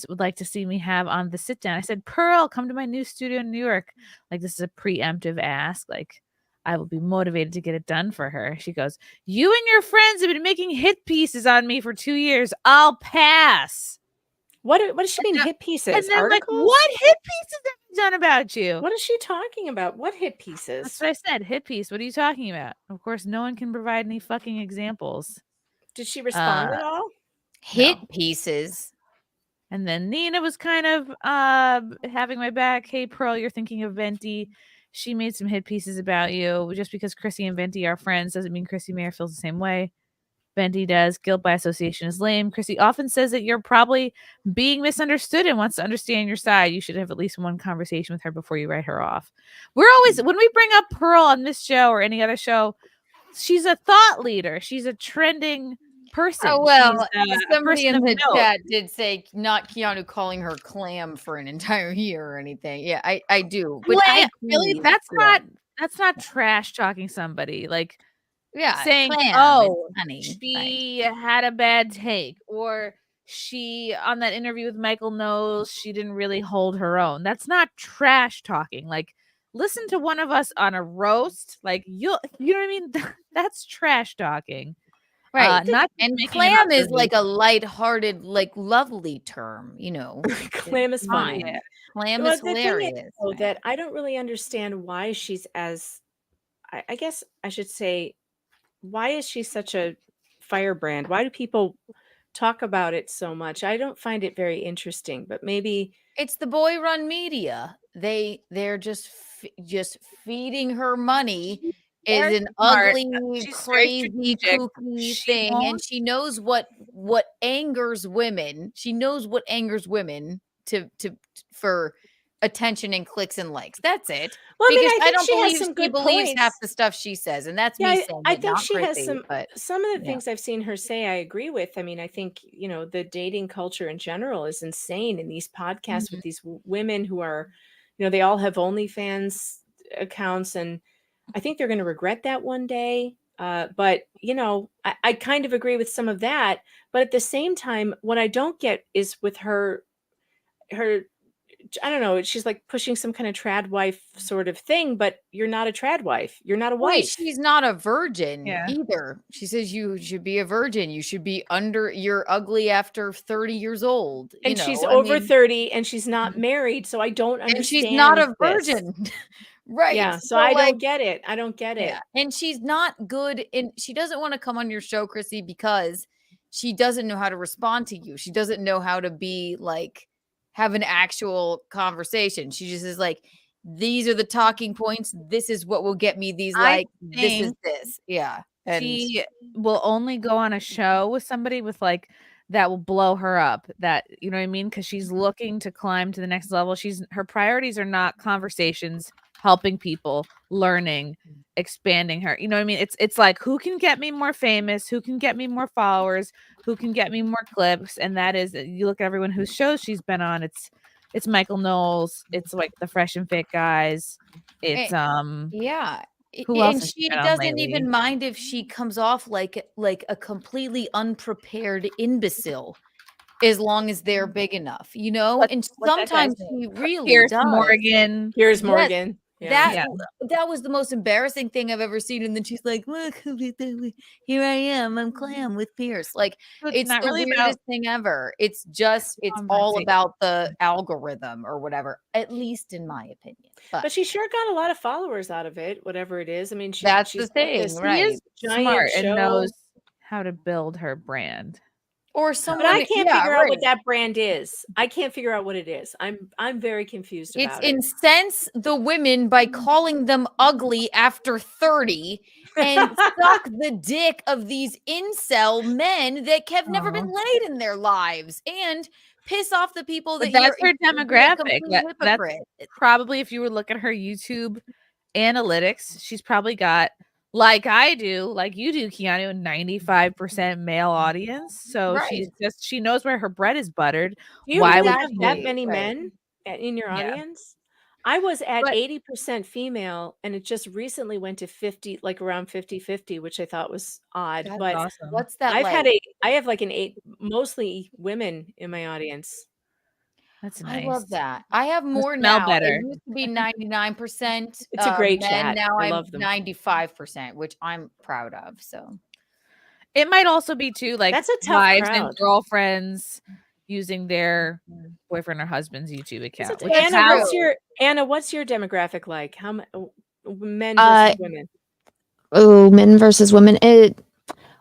would like to see me have on the sit down? I said, Pearl, come to my new studio in New York. Like, this is a preemptive ask. Like, I will be motivated to get it done for her. She goes, you and your friends have been making hit pieces on me for 2 years. I'll pass. What does she mean, hit pieces? And then Articles? like, what hit pieces have you done about you? What is she talking about? What hit pieces? That's what I said. Hit piece. What are you talking about? Of course, no one can provide any fucking examples. Did she respond at all? Hit pieces. And then Nina was kind of having my back. Hey, Pearl, you're thinking of Venti. She made some hit pieces about you. Just because Chrissy and Venti are friends doesn't mean Chrissie Mayr feels the same way. Venti does. Guilt by association is lame. Chrissy often says that you're probably being misunderstood and wants to understand your side. You should have at least one conversation with her before you write her off. We're always, when we bring up Pearl on this show or any other show, she's a thought leader. She's a trending person. Oh, well, She's, somebody person in of the note. chat did say not Keanu calling her clam for an entire year or anything. Yeah, I do. But Wait, really? agree. That's not trash talking somebody. Like, Yeah, saying, clam, oh, it's honey, she had a bad take, or she, on that interview with Michael Knowles, she didn't really hold her own. That's not trash talking. Like, listen to one of us on a roast. Like, you know what I mean? That's trash talking. Right. Not and making clam an is like a lighthearted, like lovely term, you know. Clam is funny. fine. Clam Well, is the thing hilarious. though, that I don't really understand why she's as, I guess I should say, why is she such a firebrand? Why do people talk about it so much? I don't find it very interesting, but maybe It's the boy run media. They're just feeding her money is Very an smart. ugly, She's very crazy, strategic. kooky She thing, and won't- she knows what angers women. She knows what angers women for attention and clicks and likes. That's it. Well, I mean, Because I think don't she has believe some she good believes half points. the stuff she says, and that's Yeah, me saying I it, think not she has Chrissy. But some of the yeah. things I've seen her say I agree with. I mean, I think, the dating culture in general is insane, and these podcasts with these women who are, they all have OnlyFans accounts, and I think they're going to regret that one day. But I kind of agree with some of that. But at the same time, what I don't get is with her I don't know, she's like pushing some kind of trad wife sort of thing, but you're not a trad wife. You're not a Wait, wife. she's not a virgin Yeah. either. She says you should be a virgin. You should be you're ugly after 30 years old. And she's I over mean, 30 and she's not married, so I don't understand. and she's not a this. virgin. Right. Yeah, so I don't get it. I don't get it. Yeah. And she's not good she doesn't want to come on your show, Chrissy, because she doesn't know how to respond to you. She doesn't know how to be like have an actual conversation. She just is like, these are the talking points. This is what will get me these likes. This is this. Yeah. And She will only go on a show with somebody with like that will blow her up. That you know what I mean? Because she's looking to climb to the next level. Her priorities are not conversations, helping people, learning, expanding her. You know what I mean? It's like who can get me more famous, who can get me more followers, who can get me more clips, and that is you look at everyone whose shows she's been on. It's Michael Knowles. It's like the Fresh and Fit guys. It's yeah. Who else And has she been on doesn't lately? even mind if she comes off like a completely unprepared imbecile, as long as they're big enough, and What's that guy's sometimes name? she really Piers does. Morgan. Piers Yes, Morgan. Yeah. that was the most embarrassing thing I've ever seen. And then she's like, "Look, here I am. I'm Clam with Pierce." Like, It's it's not the really weirdest about thing ever. It's all about the algorithm or whatever, at least in my opinion. But she sure got a lot of followers out of it, whatever it is. I mean, That's she's the got thing, this right? She is giant smart show. and knows how to build her brand. Or But I can't figure out what right. that brand is. I can't figure out what it is. I'm very confused It's about it. incense the women by calling them ugly after 30 and suck the dick of these incel men that have never been laid in their lives and piss off the people But that that's her you're being a demographic. complete That's hypocrite. probably if you were look at her YouTube analytics, she's probably got like I do, like you do, Keanu, a 95% male audience. So Right. she knows where her bread is buttered. Do you Why really would have that many men in your Yeah. audience? I was at But- 80% female, and it just recently went to 50, like around 50-50, which I thought was odd. That's but awesome. What's that I have like an 8, mostly women in my audience. That's I nice. love that. I have more smell now. better. It used to be 99%. It's a great men. chat. Now I I'm love them. 95%, which I'm proud of. So It might also be too like That's a tough wives crowd. and girlfriends using their boyfriend or husband's YouTube account. So, which is how- Anna, what's your demographic like? How men versus women? Oh, men versus women.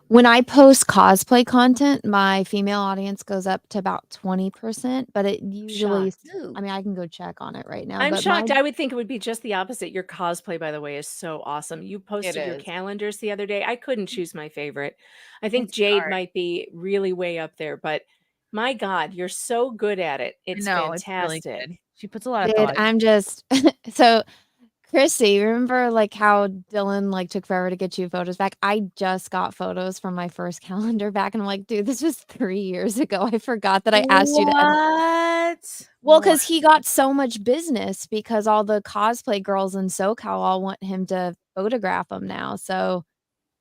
When I post cosplay content, my female audience goes up to about 20%, but it usually, Shocked. I mean, I can go check on it right now. I'm but shocked. my- I would think it would be just the opposite. Your cosplay, by the way, is so awesome. You posted your is. calendars the other day. I couldn't choose my favorite. I think Jade might be really way up there, but my God, you're so good at it. It's No, it's fantastic. really good. She puts a lot of Dude, thought. I'm just so Chrissy, remember like how Dylan like took forever to get you photos back? I just got photos from my first calendar back, and I'm like, dude, this was 3 years ago. I forgot that I asked you to edit. What? Well, because he got so much business because all the cosplay girls in SoCal all want him to photograph them now. So,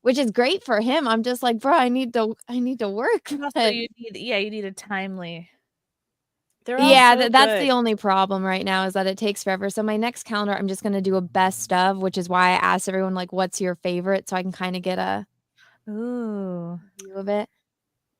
which is great for him. I'm just like, bro, I need to work. Also, but- you need a timely. They're all yeah, so that's good. the only problem right now is that it takes forever. So my next calendar, I'm just gonna do a best of, which is why I asked everyone like, "What's your favorite?" So I can kind of get a Ooh. view of it.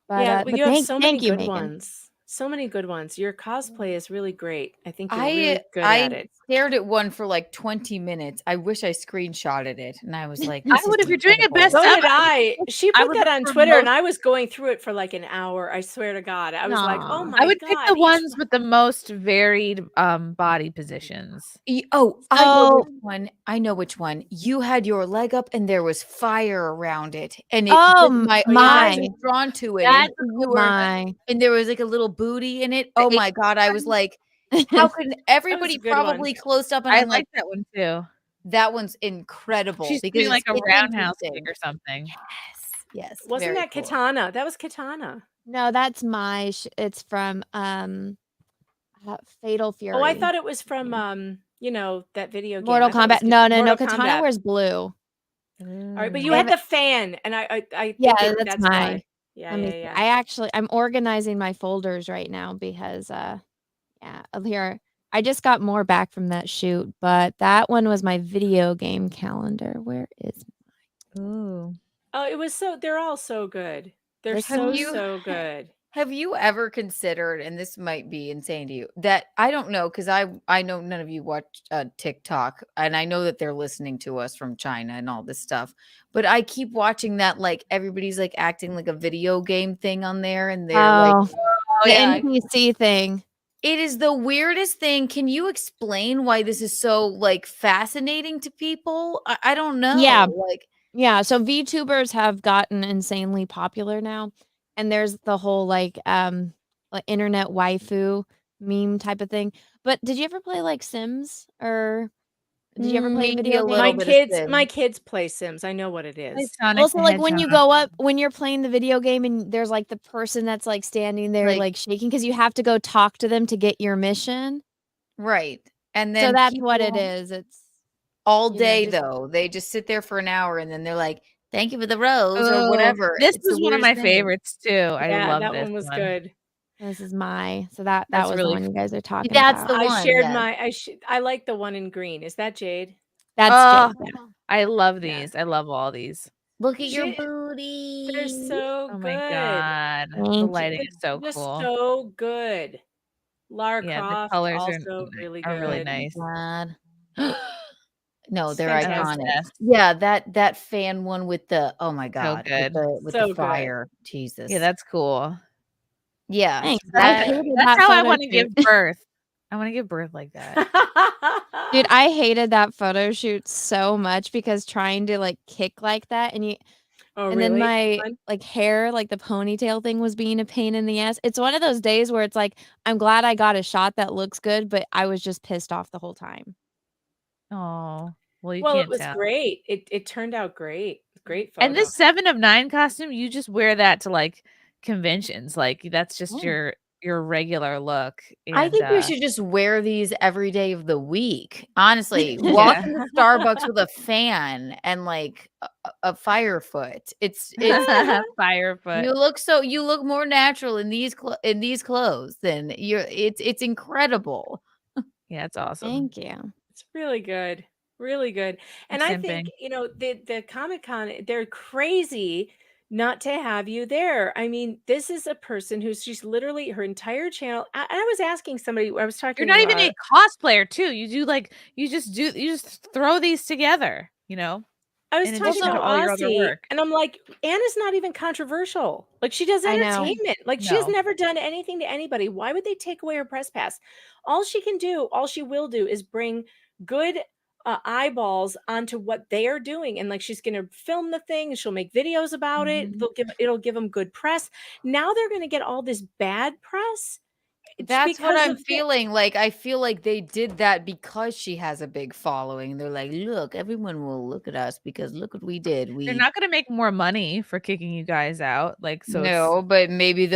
But, Yeah, but you have thank, so many thank you, good Megan. ones. So many good ones. Your cosplay is really great. I think you're I really good at it. stared at one for like 20 minutes. I wish I screenshotted it, and I was like, I this would is if you're doing a best So of. did I. She I put would that look on for Twitter, and most- I was going through it for like an hour. I swear to God, I was like, "Oh my I would God!" pick the each ones with the most varied body positions. Oh, I know So- which one. I know which one. You had your leg up, and there was fire around it, and it, Oh, my my. eyes were drawn to it. That's and you were, My and there was like a little booty in it. Oh my God! I was like, How can That was everybody a good one. probably closed up and I I'm like, like that one too. that one's incredible She's because doing like a it's roundhouse kick interesting. or something. Yes, Wasn't very that cool. Katana? That was Katana. No, that's it's from Fatal Fury. Oh, I thought it was from that video game. Mortal I thought it was Kombat. No, Mortal Katana Kombat. wears blue. All right, but you They had have the fan, and I Yeah, think that's that's my. why. Yeah, Let me yeah, see. yeah. I'm organizing my folders right now because here I just got more back from that shoot, but that one was my video game calendar. Where is Ooh. Oh, it was they're all so good. They're This so one? good. Have you ever considered, and this might be insane to you, that I don't know, because I know none of you watch TikTok, and I know that they're listening to us from China and all this stuff, but I keep watching that, like, everybody's, like, acting like a video game thing on there, and they're, like the yeah. NPC thing. It is the weirdest thing. Can you explain why this is so, like, fascinating to people? I don't know. Yeah. Like, Yeah, so VTubers have gotten insanely popular now, and there's the whole, like internet waifu meme type of thing. But did you ever play, like, Sims? Or did you ever play maybe video a games? little bit of Sims. My kids play Sims. I know what it is. Also, like, when you go up when you're playing the video game and there's, like, the person that's, like, standing there, like, shaking because you have to go talk to them to get your mission. Right, and So then that's what it people is. It's all you know, day, just though. They just sit there for an hour, and then they're like, "Thank you for the rose," or whatever. This It's the was one of my weirdest thing. favorites too. I Yeah, love that this one was one. good. This is my that That's was really the one you guys are talking That's about. the I one, shared yes. I like the one in green. Is that Jade? That's Oh, Jade, yeah. I love these. I love all these. Look at your Jade- booty. They're so Oh good. my god. The Thank you. lighting is so Just cool. so good. Lara Yeah, the Croft colors also really are really good. nice. God. No, It's they're fantastic. iconic. Yeah, that fan one with the oh my So god, good. with So the good. fire. Jesus. Yeah, that's cool. Yeah. Thanks. I That hated That's that how I photo want to give shoot. birth. I want to give birth like that. Dude, I hated that photo shoot so much because trying to, like, kick like that and Oh, and really? then my, Fun? like, hair, like, the ponytail thing was being a pain in the ass. It's one of those days where it's like, I'm glad I got a shot that looks good, but I was just pissed off the whole time. Oh, well, you Well, it can't was tell. great. It turned out great. Great photo. And this 7 of 9 costume, you just wear that to like conventions. Like that's just your regular look. I And think we should just wear these every day of the week. Honestly, walk Yeah. into Starbucks with a fan and like a fire foot. It's Firefoot. you look more natural in these clothes than it's incredible. Yeah, it's awesome. Thank you. It's really good. Really good. And I think, the Comic-Con, they're crazy not to have you there. I mean, this is a person she's literally her entire channel. I was asking somebody, I was talking You're not even a cosplayer too. You do like you just throw these together, you know? I was in talking addition to to all your other Aussie, work. and I'm like, Anna's not even controversial. Like, she does I know. entertainment. Like, she has No. never done anything to anybody. Why would they take away her press pass? All she can do, all she will do is bring good eyeballs onto what they are doing. And like, she's going to film the thing and she'll make videos about it. It'll give them good press. Now they're going to get all this bad press. That's what because I'm of the- feeling. Like I feel like they did that because she has a big following. They're like, look, everyone will look at us because look what we did. They're not gonna make more money for kicking you guys out. Like so No, but maybe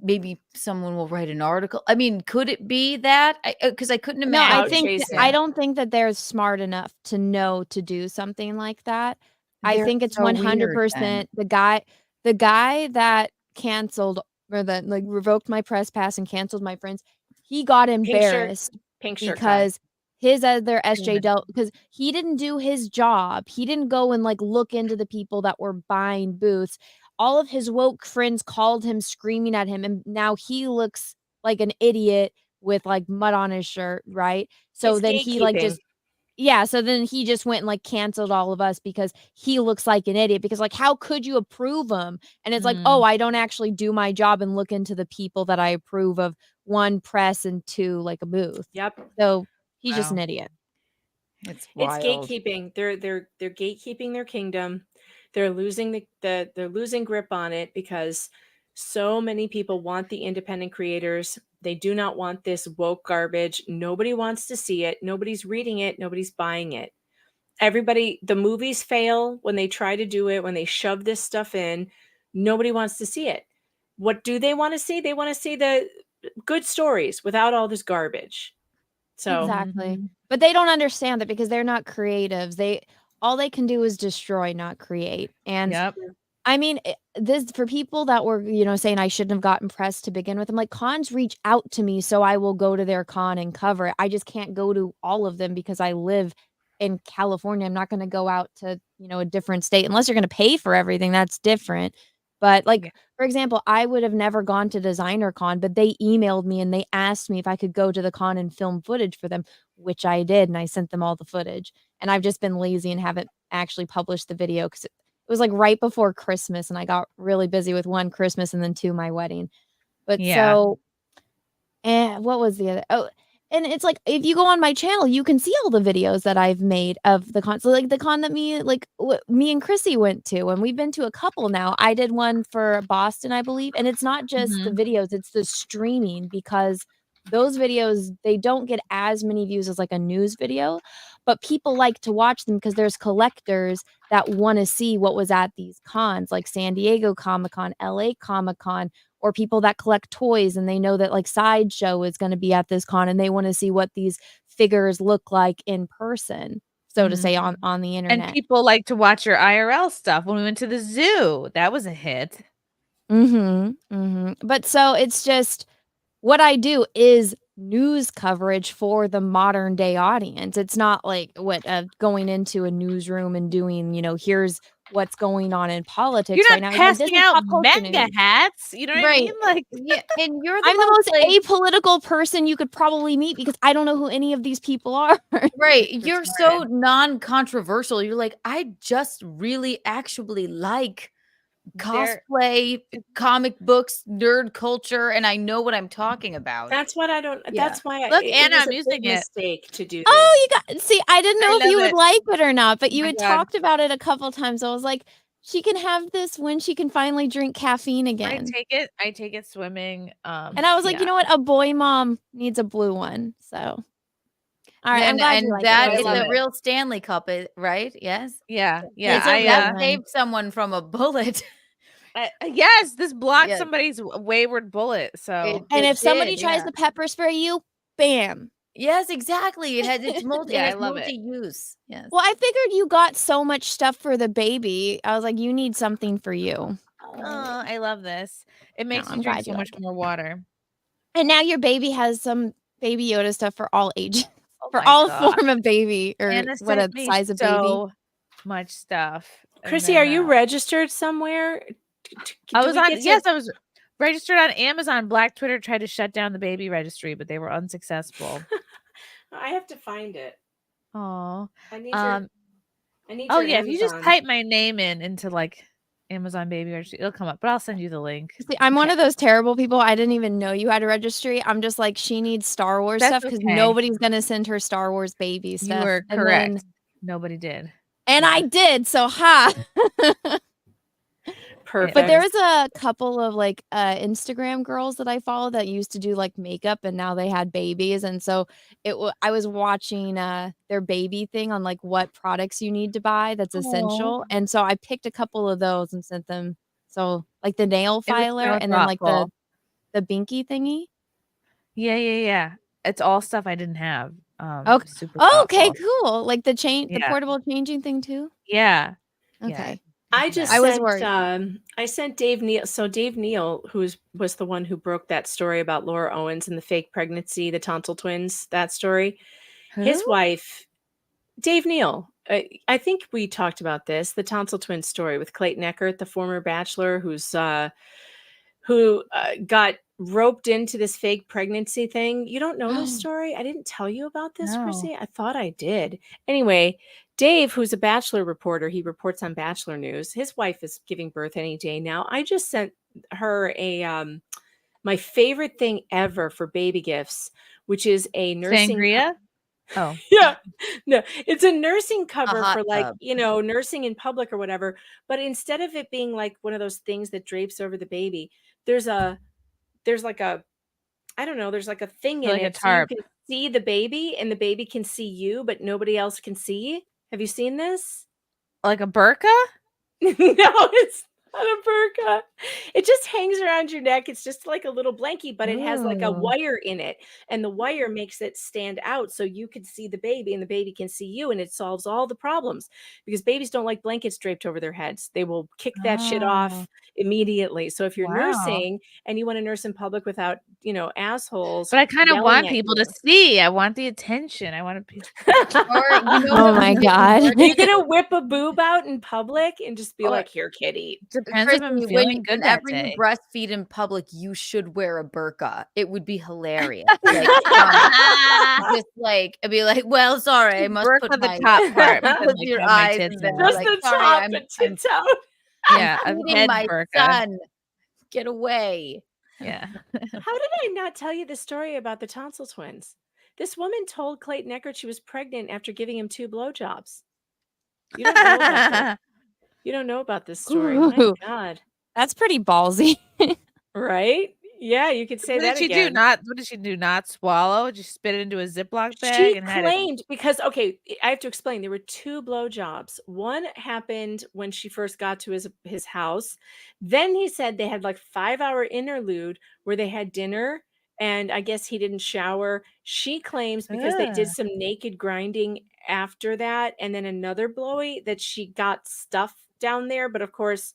maybe someone will write an article. I mean, could it be that? Because I couldn't No, I imagine. think I don't think that they're smart enough to know to do something like that. I They're think it's so weird 100% the guy that canceled or that like revoked my press pass and canceled my friends. He got embarrassed pink shirt guy. because his other SJ because he didn't do his job. He didn't go and like look into the people that were buying booths. All of his woke friends called him screaming at him, and now he looks like an idiot with like mud on his shirt, right? So It's then he like gatekeeping. so then he just went and like canceled all of us because he looks like an idiot. Because like, how could you approve him? And it's like, oh, I don't actually do my job and look into the people that I approve of, 1, press, and 2, like a booth. Yep. So he's just Wow. an idiot. It's It's gatekeeping. They're gatekeeping their kingdom. They're losing they're losing grip on it because so many people want the independent creators. They do not want this woke garbage. Nobody wants to see it. Nobody's reading it. Nobody's buying it. Everybody, the movies fail when they try to do it, when they shove this stuff in. Nobody wants to see it. What do they want to see? They want to see the good stories without all this garbage. So Exactly. But they don't understand that because they're not creatives. All they can do is destroy, not create. And Yep. I mean, this for people that were, saying I shouldn't have gotten press to begin with. I'm like, cons reach out to me, so I will go to their con and cover it. I just can't go to all of them because I live in California. I'm not going to go out to, a different state unless you're going to pay for everything. That's different. But like, for example, I would have never gone to Designer Con, but they emailed me and they asked me if I could go to the con and film footage for them, which I did. And I sent them all the footage. And I've just been lazy and haven't actually published the video because it was like right before Christmas and I got really busy with 1 Christmas and then 2 my wedding. But so, and what was the other? Oh, and it's like if you go on my channel, you can see all the videos that I've made of the con. So like the con that me and Chrissy went to, and we've been to a couple now. I did one for Boston, I believe, and it's not just the videos; it's the streaming because those videos they don't get as many views as like a news video, but people like to watch them because there's collectors that want to see what was at these cons, like San Diego Comic-Con, LA Comic-Con. Or people that collect toys and they know that like Sideshow is going to be at this con and they want to see what these figures look like in person, so to say, on the internet. And people like to watch your IRL stuff. When we went to the zoo, that was a hit. But so it's just what I do is news coverage for the modern day audience. It's not like going into a newsroom and doing, here's what's going on in politics You're right not now. passing out mega hats. You know what I mean? Like, yeah, and I'm the most apolitical person you could probably meet because I don't know who any of these people are. Right. You're so non-controversial. You're like, I just really actually like cosplay, comic books, nerd culture, and I know what I'm talking about. That's what I don't. Yeah. That's why. Look, it Anna, was I'm a big using it. mistake to do this. Oh, I didn't know if you would it. like it or not, but you my had God. talked about it a couple times. I was like, she can have this when she can finally drink caffeine again. I take it swimming. And I was like, you know what? A boy mom needs a blue one. So, all right. I'm And, glad and you like that it. is a real Stanley Cup, right? Yes. Yeah. So that saved someone from a bullet. Yes, this blocked somebody's wayward bullet. So, And if somebody tries to pepper spray you, bam. Yes, exactly. It's multi. Yeah, It's I love it. multi-use. Yes. Well, I figured you got so much stuff for the baby. I was like, you need something for you. oh, I love this. It makes I'm me drink glad so you much like it. more water. And now your baby has some Baby Yoda stuff for all ages, for my all God. form of baby or Anna what a sent me size of baby. so much stuff. And Chrissy, then, are you registered somewhere? I was I was registered on Amazon. Black Twitter tried to shut down the baby registry, but they were unsuccessful. I have to find it. Oh, I need your. I need oh your yeah. If you just Amazon. type my name into like Amazon baby registry, it'll come up. But I'll send you the link. See, I'm one of those terrible people. I didn't even know you had a registry. I'm just like, she needs Star Wars That's stuff because okay. nobody's gonna send her Star Wars baby stuff. You were And correct. then- Nobody did. and I did. So ha. Perfect. But there was a couple of like Instagram girls that I follow that used to do like makeup and now they had babies. And so I was watching their baby thing on like what products you need to buy that's essential. And so I picked a couple of those and sent them. So like the nail It was filer so and then like thoughtful. the binky thingy. Yeah. It's all stuff I didn't have. Okay. Super Okay, thoughtful. cool. Like the Yeah. portable changing thing too. Yeah. Okay. I just I was sent, worried. I sent Dave Neal. So Dave Neal, was the one who broke that story about Laura Owens and the fake pregnancy, the tonsil twins, that story. His Who? wife, Dave Neal. I think we talked about this, the tonsil twins story with Clayton Eckert, the former bachelor who got roped into this fake pregnancy thing. You don't know this story? I didn't tell you about this, No. Chrissy. I thought I did. Anyway, Dave, who's a Bachelor reporter, he reports on Bachelor News. His wife is giving birth any day now. I just sent her my favorite thing ever for baby gifts, which is a nursing Sangria? Oh. yeah. No, it's a nursing cover hot for like, tub. nursing in public or whatever. But instead of it being like one of those things that drapes over the baby, there's like a I don't know, there's like a thing in Like a it so you tarp. can see the baby and the baby can see you, but nobody else can see. Have you seen this? Like a burqa? No, it's not a burqa. It just hangs around your neck. It's just like a little blankie, but it has like a Ooh. wire in it, and the wire makes it stand out so you can see the baby and the baby can see you, and it solves all the problems because babies don't like blankets draped over their heads. They will kick that shit Oh, off immediately. So if you're wow. nursing and you want to nurse in public without, assholes But I kind of yelling want at people to you. see. I want the attention. I want to. Or Oh my God. Are you gonna whip a boob out in public and just be Or like, "Here, kitty"? Depends if I'm Chrissy, feeling good that whenever you day. breastfeed in public, you should wear a burqa. It would be hilarious. Like, just like, I'd be like, well, sorry, I must put Burqa the my top part, but then, close like, your have my eyes tits and then out. Just like, the sorry, top, I'm but tits out. Yeah, a feeding head my burqa. son. Get away. Yeah. How did I not tell you the story about the tonsil twins? This woman told Clayton Eckert she was pregnant after giving him 2 blowjobs. You don't know about this. You don't know about this story. My Ooh, God. that's pretty ballsy. Right? Yeah, you could say What did that she do? again. What did she do? Not swallow? Just spit it into a Ziploc bag She and had it. claimed because okay, I have to explain. There were 2 blowjobs. One happened when she first got to his house. Then he said they had like 5-hour interlude where they had dinner, and I guess he didn't shower. She claims because they did Ugh. some naked grinding after that, and then another blowy that she got stuff down there. But of course,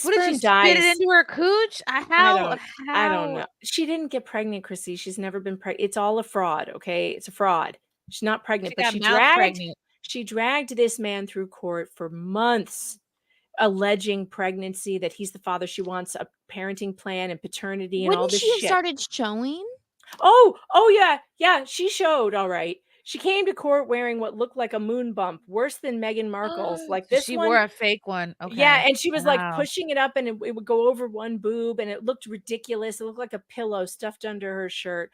What did she sperm spit it dies. into her cooch? I don't know. How? She didn't get pregnant, Chrissy. She's never been pregnant. It's all a fraud, okay? It's a fraud. She's not pregnant, She but got mouth pregnant. she dragged this man through court for months, alleging pregnancy, that he's the father. She wants a parenting plan and paternity and all Wouldn't this she have shit. started showing? Oh yeah, yeah. She showed all right. She came to court wearing what looked like a moon bump, worse than Meghan Markle's. Like So this she one, wore a fake one. yeah, Okay. and she was like Wow. pushing it up and it would go over one boob and it looked ridiculous. It looked like a pillow stuffed under her shirt.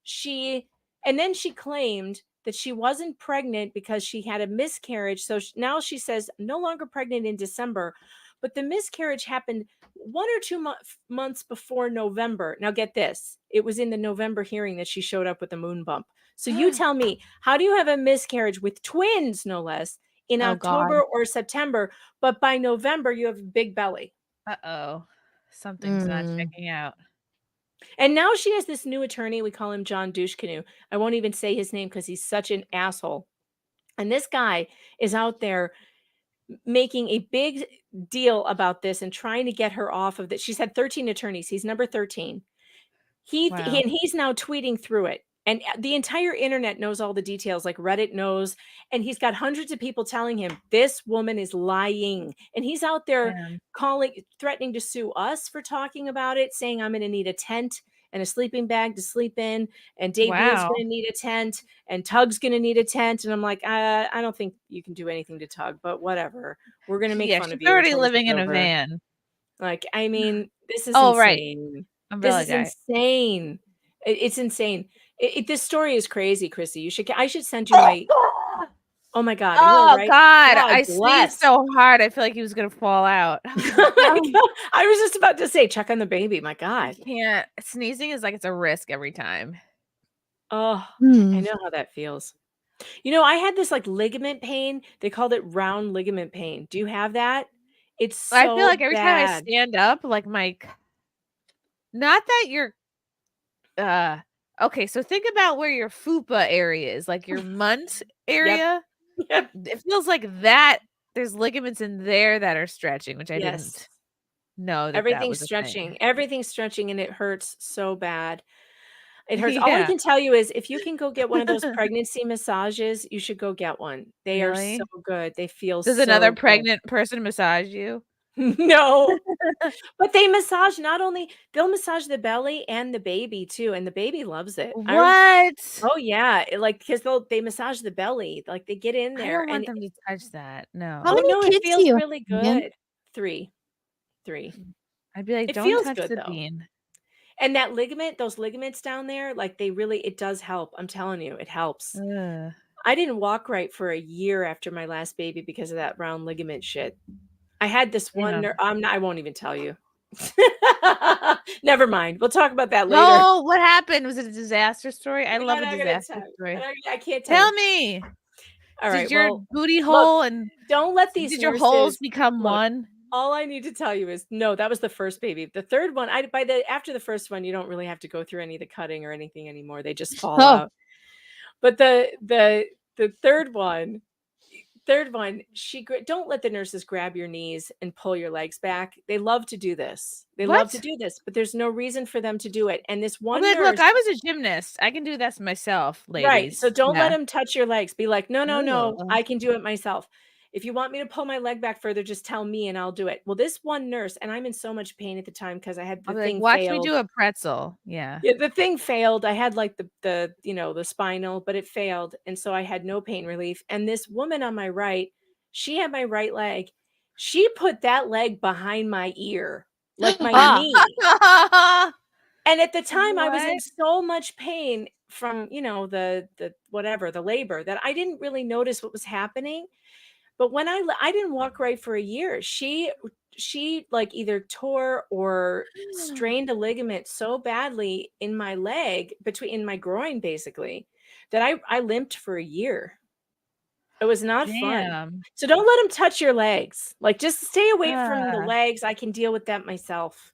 She and then she claimed that she wasn't pregnant because she had a miscarriage. So now she says no longer pregnant in December, but the miscarriage happened 1 or 2 months before November. Now get this. It was in the November hearing that she showed up with a moon bump. So you tell me, how do you have a miscarriage with twins, no less, in Oh God. October or September, but by November you have a big belly? Uh-oh. Something's not checking out. And now she has this new attorney. We call him John Douchecanoe. I won't even say his name because he's such an asshole. And this guy is out there making a big deal about this and trying to get her off of that. She's had 13 attorneys. He's number 13. Wow. And he's now tweeting through it. And the entire internet knows all the details, like Reddit knows. And he's got hundreds of people telling him this woman is lying. And he's out there threatening to sue us for talking about it, saying I'm going to need a tent and a sleeping bag to sleep in. And Dave Neal's Wow. going to need a tent and Tug's going to need a tent. And I'm like, I don't think you can do anything to Tug, but whatever. We're going to make fun of She's you. already until this living is in a over. van. Like, I mean, this is Oh, right. insane. Umbrella This is guy. insane. It's insane. This story is crazy, Chrissy. I should send you my. Oh my God. Are you all Oh right? God. God I bless. sneezed so hard. I feel like he was gonna fall out. I was just about to say, check on the baby. My I God. can't. Sneezing is like it's a risk every time. Oh, Hmm. I know how that feels. I had this like ligament pain. They called it round ligament pain. Do you have that? It's so I feel like every time I bad. stand up, like not that you're okay, so think about where your fupa area is, like your munt area. Yep. It feels like that there's ligaments in there that are stretching, which I Yes. didn't know that Everything's was a stretching. thing. Everything's stretching and it hurts so bad. It hurts. All I Yeah. can tell you is if you can go get one of those pregnancy massages, you should go get one. They are so Really? good. They feel Does so another good. pregnant person massage you? No. But they massage they'll massage the belly and the baby too, and the baby loves it. What? Oh yeah, because they massage the belly, like they get in I there don't want and them to touch that. How No. many no, it kids do feels you really have again? good. 3. I'd be like, It don't feels touch good the though. bean. And that ligament, those ligaments down there, like it does help. I'm telling you, it helps. Ugh. I didn't walk right for a year after my last baby because of that round ligament shit. I had this one Yeah. I won't even tell you. Never mind. We'll talk about that later. No, what happened? Was it a disaster story? I love a not gonna disaster tell- story. I can't tell Tell you. me. All right. Did your well, booty look, hole and don't let these did your nurses holes become look, one? All I need to tell you is no, that was the first baby. The third one, after the first one, you don't really have to go through any of the cutting or anything anymore. They just fall Oh. out. But the third one, don't let the nurses grab your knees and pull your legs back. They love to do this. They love to do this, but there's no reason for them to do it. And this one But nurse, look, I was a gymnast. I can do this myself, ladies. right? So don't let Yeah. them touch your legs. Be like, no, Ugh. I can do it myself. If you want me to pull my leg back further, just tell me and I'll do it. Well, this one nurse, and I'm in so much pain at the time because I had the I'll be thing like, watch failed. me do a pretzel. Yeah. Yeah, the thing failed. I had like the spinal, but it failed. And so I had no pain relief. And this woman on my right, she had my right leg. She put that leg behind my ear, like my knee. And at the time I was in so much pain from, the labor that I didn't really notice what was happening. But when I didn't walk right for a year, she like either tore or strained a ligament so badly in my leg, in my groin, basically, that I limped for a year. It was not fun. Damn. So don't let them touch your legs. Like, just stay away from the legs. I can deal with that myself.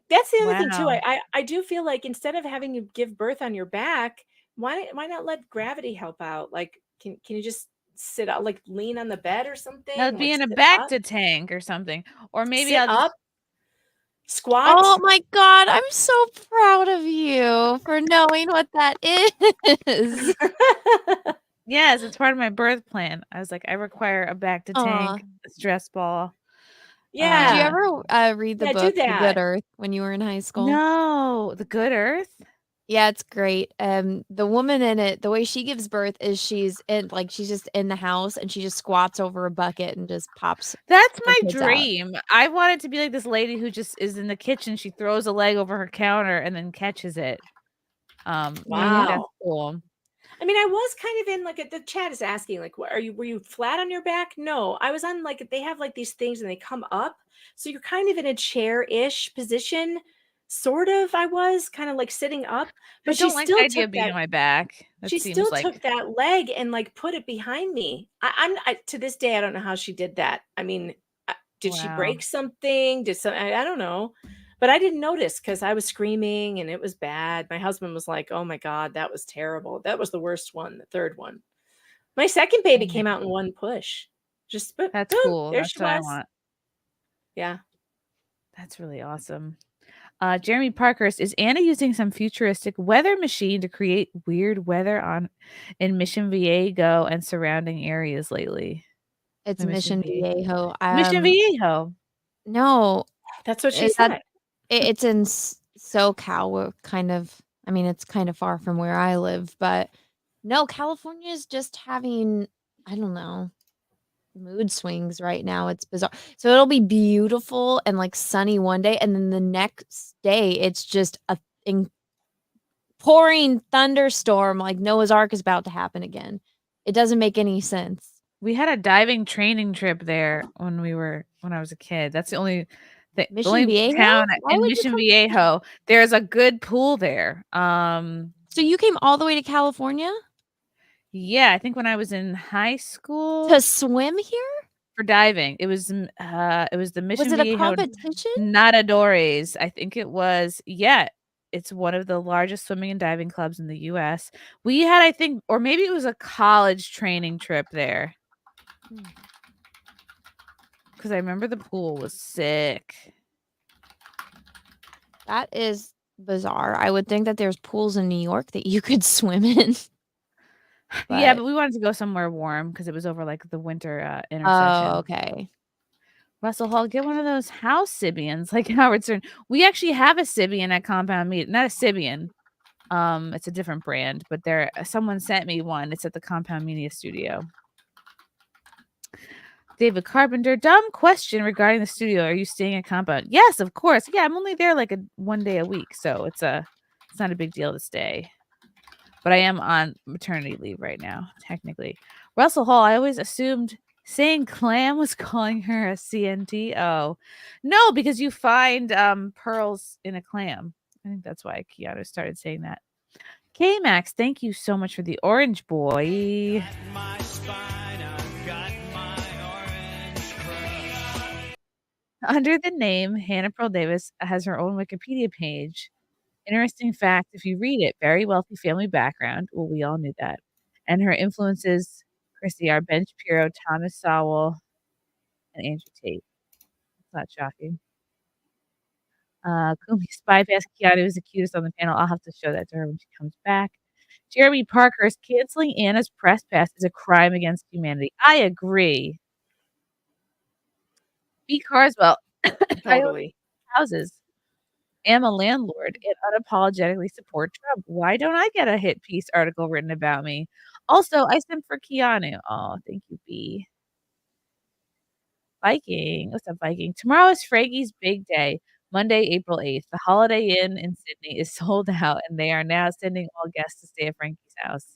That's the other thing too. Wow. I do feel like instead of having you give birth on your back, why not let gravity help out? Like, can you just sit up, like lean on the bed or something? I'll be like in a sit back up? to tank or something. Or maybe Sit I'll just up, squat. Oh my God, I'm so proud of you for knowing what that is. Yes, it's part of my birth plan. I was like, I require a back to tank, Aw. a stress ball. Yeah. Did you ever read the Yeah, do book The that. Good Earth when you were in high school? No, The Good Earth. Yeah, it's great. The woman in it, the way she gives birth is she's just in the house and she just squats over a bucket and just pops. That's her my kids out. dream. I wanted to be like this lady who just is in the kitchen. She throws a leg over her counter and then catches it. I think that's Wow. cool. I mean, I was kind of in the chat is asking, like, were you flat on your back? No, I was on they have like these things and they come up. So you're kind of in a chair-ish position. Sort of, I was kind of like sitting up, but I she don't like the still idea took of being that. on my back. That She seems still like took that leg and like put it behind me. I to this day, I don't know how she did that. I mean, did she Wow. break something? I don't know. But I didn't notice because I was screaming and it was bad. My husband was like, oh my God, that was terrible. That was the worst one, the third one. My second baby came out in one push. Just That's boom, cool. there That's she what I was. want. Yeah. That's really awesome. Jeremy Parkhurst, is Anna using some futuristic weather machine to create weird weather in Mission Viejo and surrounding areas lately? It's The Mission Viejo. Mission Viejo. No, That's what she Is said. that- it's in SoCal. We're it's kind of far from where I live, but no, California is just having, I don't know, mood swings right now. It's bizarre. So it'll be beautiful and like sunny one day, and then the next day it's just a pouring thunderstorm, like Noah's Ark is about to happen again. It doesn't make any sense. We had a diving training trip there when I was a kid. That's the only Mission Viejo? town Why in would you Mission come- Viejo. There's a good pool there. So you came all the way to California Yeah, I think when I was in high school to swim here? for diving. It was the Mission Was it a Viejo competition? Nadadores. I think it was. Yeah, it's one of the largest swimming and diving clubs in the US. We had, I think, or maybe it was a college training trip there. Because I remember the pool was sick. That is bizarre. I would think that there's pools in New York that you could swim in. Yeah, but we wanted to go somewhere warm because it was over like the winter intercession. Oh, okay. Russell Hall, get one of those house Sibians like Howard Stern. We actually have a Sibian at Compound Meat. Not a Sibian. It's a different brand, but someone sent me one. It's at the Compound Media Studio. David Carpenter, dumb question regarding the studio. Are you staying at Compound? Yes, of course. Yeah, I'm only there like one day a week, so it's not a big deal to stay. But I am on maternity leave right now, technically. Russell Hall, I always assumed Saying Clam was calling her a CNT. Oh, no, because you find pearls in a clam. I think that's why Keanu started saying that. K-Max, thank you so much for the orange boy. Under the name Hannah Pearl Davis has her own Wikipedia page. Interesting fact, if you read it, very wealthy family background. Well, we all knew that. And her influences, Chrissy, are Ben Shapiro, Thomas Sowell, and Andrew Tate. It's not shocking. Kumi Spy Pass Keanu is the cutest on the panel. I'll have to show that to her when she comes back. Jeremy Parkhurst, canceling Anna's press pass is a crime against humanity. I agree. B. Carswell, Totally. houses. Am a landlord and unapologetically support Trump. Why don't I get a hit piece article written about me? Also, I sent for Keanu. Oh, thank you, B. Viking. What's up, Viking? Tomorrow is Frankie's big day, Monday, April 8th. The Holiday Inn in Sydney is sold out, and they are now sending all guests to stay at Frankie's house.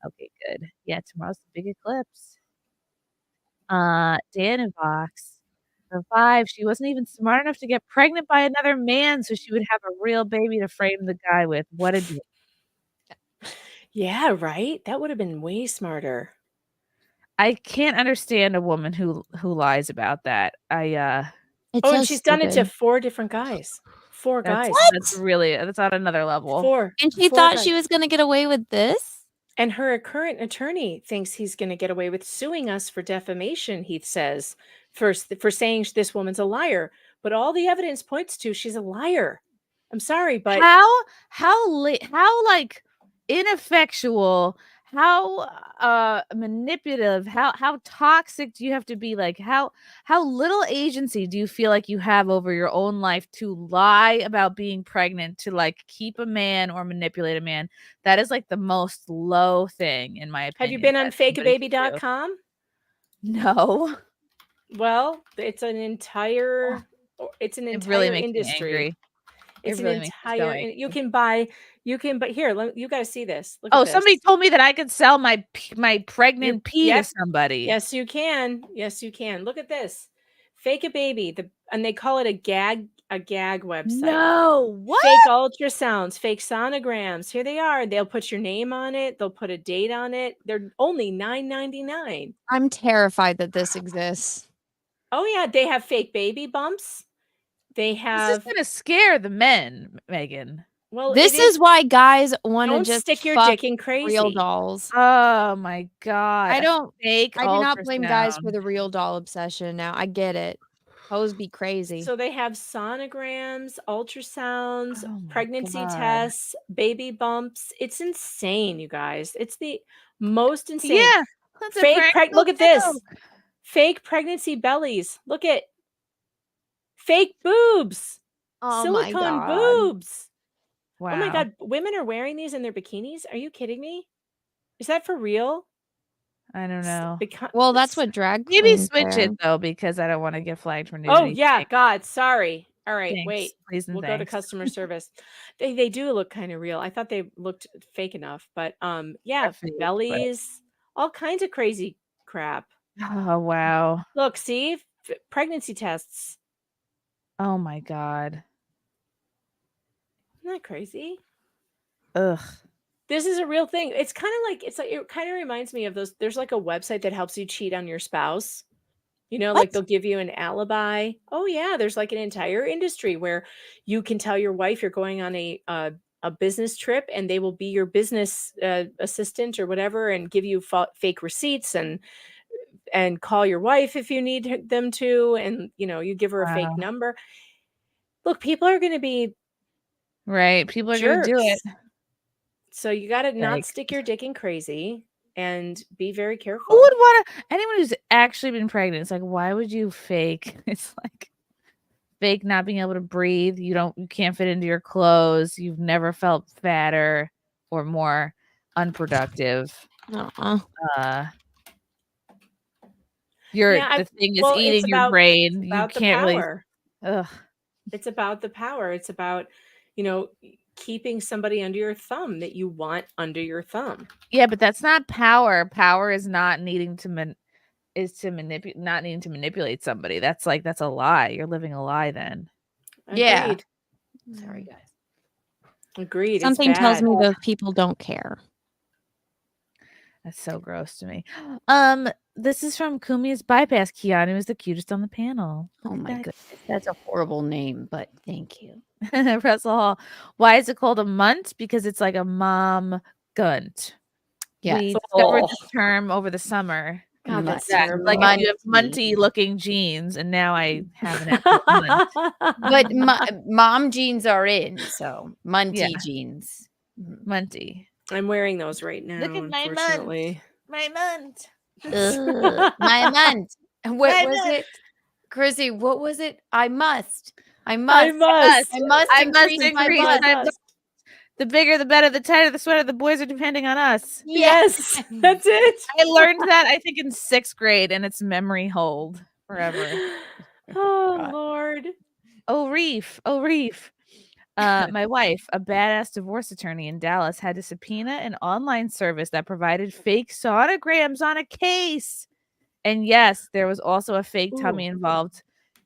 Okay, good. Yeah, tomorrow's the big eclipse. Dan and Vox. For 5, she wasn't even smart enough to get pregnant by another man so she would have a real baby to frame the guy with. What a deal. Yeah, right? That would have been way smarter. I can't understand a woman who lies about that. And she's done it to 4 different guys. 4 guys. That's on another level. 4. And she 4 thought guys. she was going to get away with this? And her current attorney thinks he's going to get away with suing us for defamation, Heath says, for saying this woman's a liar. But all the evidence points to she's a liar. I'm sorry, but how like ineffectual, how manipulative, how toxic do you have to be? Like how little agency do you feel like you have over your own life to lie about being pregnant, to like keep a man or manipulate a man? That is like the most low thing in my opinion. have you been on fakeababy.com? No. Well, it's an entire It really makes me industry. angry. It's It really an makes me so entire angry. but here, you got to see this. Look at Oh, this. somebody told me that I could sell my pregnant pee to Yep. somebody. Yes, you can. Yes, you can. Look at this. Fake a baby. And they call it a gag website. No, what? Fake ultrasounds, fake sonograms. Here they are. They'll put your name on it. They'll put a date on it. They're only $9.99. I'm terrified that this exists. Oh yeah, they have fake baby bumps. They have. This is gonna scare the men, Megan. Well, This is why guys want to Don't just stick your fuck dick in crazy. real dolls. Oh my god! I do not blame guys ultrasound. for the real doll obsession now. I get it. Hoes be crazy. So they have sonograms, ultrasounds, pregnancy God. tests, baby bumps. It's insane, you guys. It's the most insane. Yeah, that's a practical Look at this. joke. Fake pregnancy bellies. Look at fake boobs. Oh my Silicone God. boobs. Wow. Oh my god, women are wearing these in their bikinis? Are you kidding me? Is that for real? I don't know. Well, that's what drag Maybe queens switch wear. it though, because I don't want to get flagged for nudity. Oh yeah, God, sorry. All right, Thanks. wait. Please and We'll go to thanks. customer service. They do look kind of real. I thought they looked fake enough, but yeah, fake, but- bellies, all kinds of crazy crap. Oh wow. Look, see, pregnancy tests. Oh my god. Isn't that crazy? Ugh. This is a real thing. It's kind of like it kind of reminds me of those. There's like a website that helps you cheat on your spouse. You know, like they'll give you an alibi. Oh yeah, there's like an entire industry where you can tell your wife you're going on a business trip, and they will be your business assistant or whatever, and give you fake receipts and call your wife if you need them to, and you give her a fake Wow. number. Look, people are going to be Right. People are gonna do it. jerks. So you got to not Yikes. stick your dick in crazy and be very careful. Who would want to? Anyone who's actually been pregnant, it's like, why would you fake? It's like fake not being able to breathe. You can't fit into your clothes. You've never felt fatter or more unproductive. Uh-uh. Yeah, The thing is well, eating it's your about- brain. it's You about the can't really. power. Ugh. It's about the power. It's about, keeping somebody under your thumb that you want under your thumb. Yeah, but that's not power. Power is not needing to is to not needing to manipulate somebody. That's a lie. You're living a lie then. Yeah. Agreed. Sorry, guys. Agreed. Something it's tells bad. me those people don't care. That's so gross to me. This is from Kumi's Bypass. Keanu is the cutest on the panel. Oh my goodness. That's a horrible name, but thank you. Russell Hall. Why is it called a munt? Because it's like a mom gunt. Yes. We discovered Oh. this term over the summer. God, that's That, terrible. like if you have munty looking jeans, and now I have an actual munt. But mom jeans are in, so munty Yeah. jeans. Munty. I'm wearing those right now. Look at my unfortunately. My munt. My month. What My was month. it, Chrissy? What was it? I must must increase my my month. month. The bigger, the better. The tighter, the sweater. The boys are depending on us. Yes, that's it. I learned that I think in 6th grade, and it's memory hold forever. Oh Lord. Oh Reef. My wife, a badass divorce attorney in Dallas, had to subpoena an online service that provided fake sonograms on a case. And yes, there was also a fake tummy involved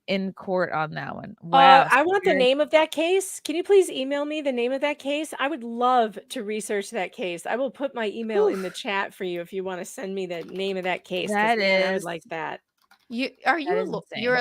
in court on that one. Wow. I want the name of that case. Can you please email me the name of that case? I would love to research that case. I will put my email in the chat for you if you want to send me the name of that case. 'cause, That man, I would is- like that. Are you That a is insane. you're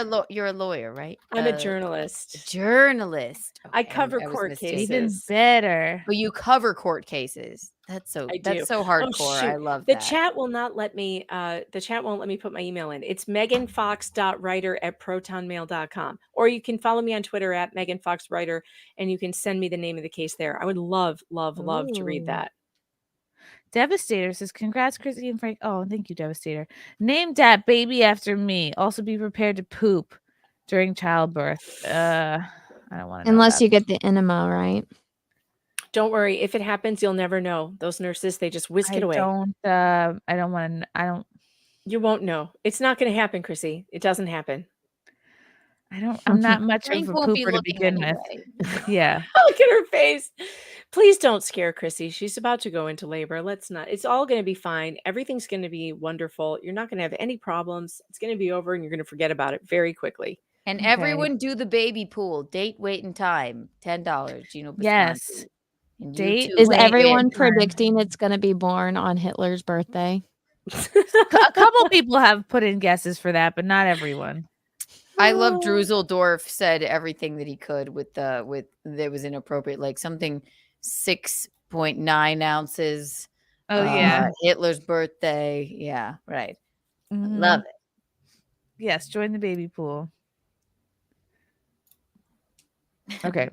a lawyer, right? I'm a journalist. Journalist. I Okay, cover I was court mistaken. Even cases. better. But you cover court cases. That's so I do. that's so Oh, hardcore. I shoot. love The that. chat will not let me the chat won't let me put my email in. It's meganfox.writer@protonmail.com. Or you can follow me on Twitter at meganfoxwriter, and you can send me the name of the case there. I would love to read Ooh. that. Devastator says, congrats, Chrissy and Frank. Oh, thank you, Devastator. Name that baby after me. Also be prepared to poop during childbirth. I don't want to know Unless that. you get the enema, right? Don't worry. If it happens, you'll never know. Those nurses, they just whisk it away. I don't want to. You won't know. It's not going to happen, Chrissy. It doesn't happen. I'm not much Frank of a won't be pooper to looking begin anyway. with. Yeah. Look at her face. Please don't scare Chrissy. She's about to go into labor. Let's not. It's all going to be fine. Everything's going to be wonderful. You're not going to have any problems. It's going to be over and you're going to forget about it very quickly. And Okay. everyone do the baby pool. Date, weight, and time. $10. Gino Yes. Bisconti. And Date, YouTube Is weight, everyone and time. predicting it's going to be born on Hitler's birthday? A couple people have put in guesses for that, but not everyone. I love Druseldorf said everything that he could with that was inappropriate, like something 6.9 ounces. Oh, yeah. Hitler's birthday. Yeah, right. Mhm. Love it. Yes, join the baby pool. Okay.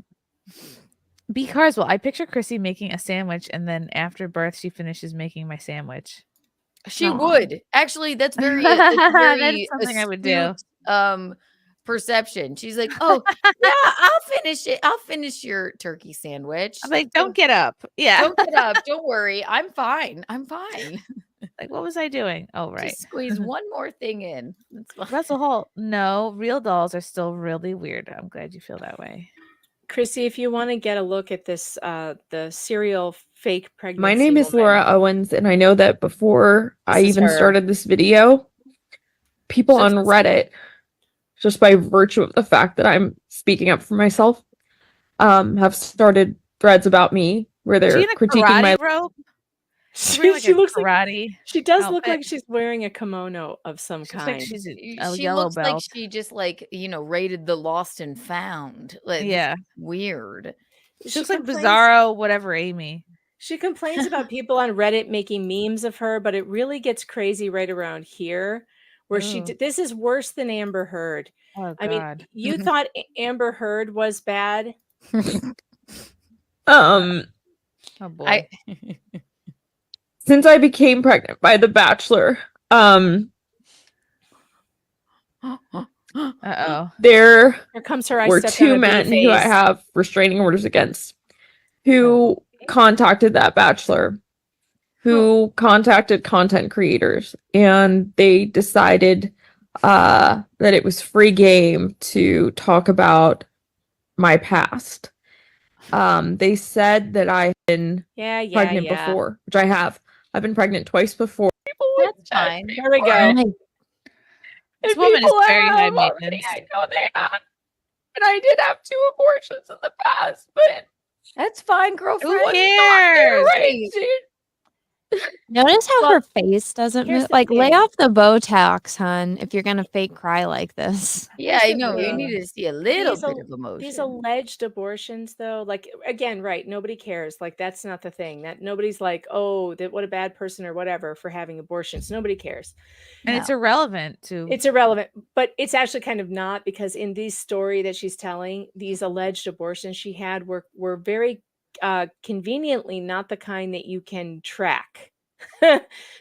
B. Carswell, I picture Chrissy making a sandwich, and then after birth, she finishes making my sandwich. She Aw. would. Actually, that's very, That is something I would do. astute, perception. She's like, "Oh, yeah, I'll finish it. I'll finish your turkey sandwich." I'm like, don't get up. Yeah. Don't get up. Don't worry. I'm fine. I'm fine. Like, what was I doing? Oh, right. Just squeeze one more thing in. That's fine. Russell Hall, no, real dolls are still really weird. I'm glad you feel that way. Chrissy, if you want to get a look at this, the serial fake pregnancy. My name is woman- Laura Owens, and I know that before I This is even her. started this video, people on Reddit, just by virtue of the fact that I'm speaking up for myself, have started threads about me where they're She in a critiquing my karate robe? She looks like karate. She does look outfit. like she's wearing a kimono of some She looks kind. like she's a She yellow looks belt. like she just raided the lost and found. Like, Yeah. weird. She looks like complains- Bizarro, whatever, Amy. She complains about people on Reddit making memes of her, but it really gets crazy right around here, where she. Ooh. This is worse than Amber Heard. Oh, I mean, God. you thought Amber Heard was bad. Oh, boy. since I became pregnant by The Bachelor, Uh-oh. there Here comes her. I were stepped on two a men bee who I face. have restraining orders against who contacted that Bachelor, who contacted content creators, and they decided that it was free game to talk about my past. They said that I had been pregnant before, which I have. I've been pregnant twice before. That's fine. Here we go. This woman is people very high have already, maintenance. I know they have. And I did have 2 abortions in the past, but That's fine, it girlfriend. was not their cares? right to. Notice how Well, her face doesn't here's move. the Like, lay thing. off the Botox, hun, if you're gonna fake cry like this. Yeah, Here's I the know. You thing. need to see a little These, bit of these emotion. alleged abortions, though, like again, right? Nobody cares. Like that's not the thing. That nobody's like, oh, that what a bad person or whatever for having abortions. Nobody cares. And it's irrelevant to It's irrelevant, but it's actually kind of not because in this story that she's telling, these alleged abortions she had were very conveniently not the kind that you can track.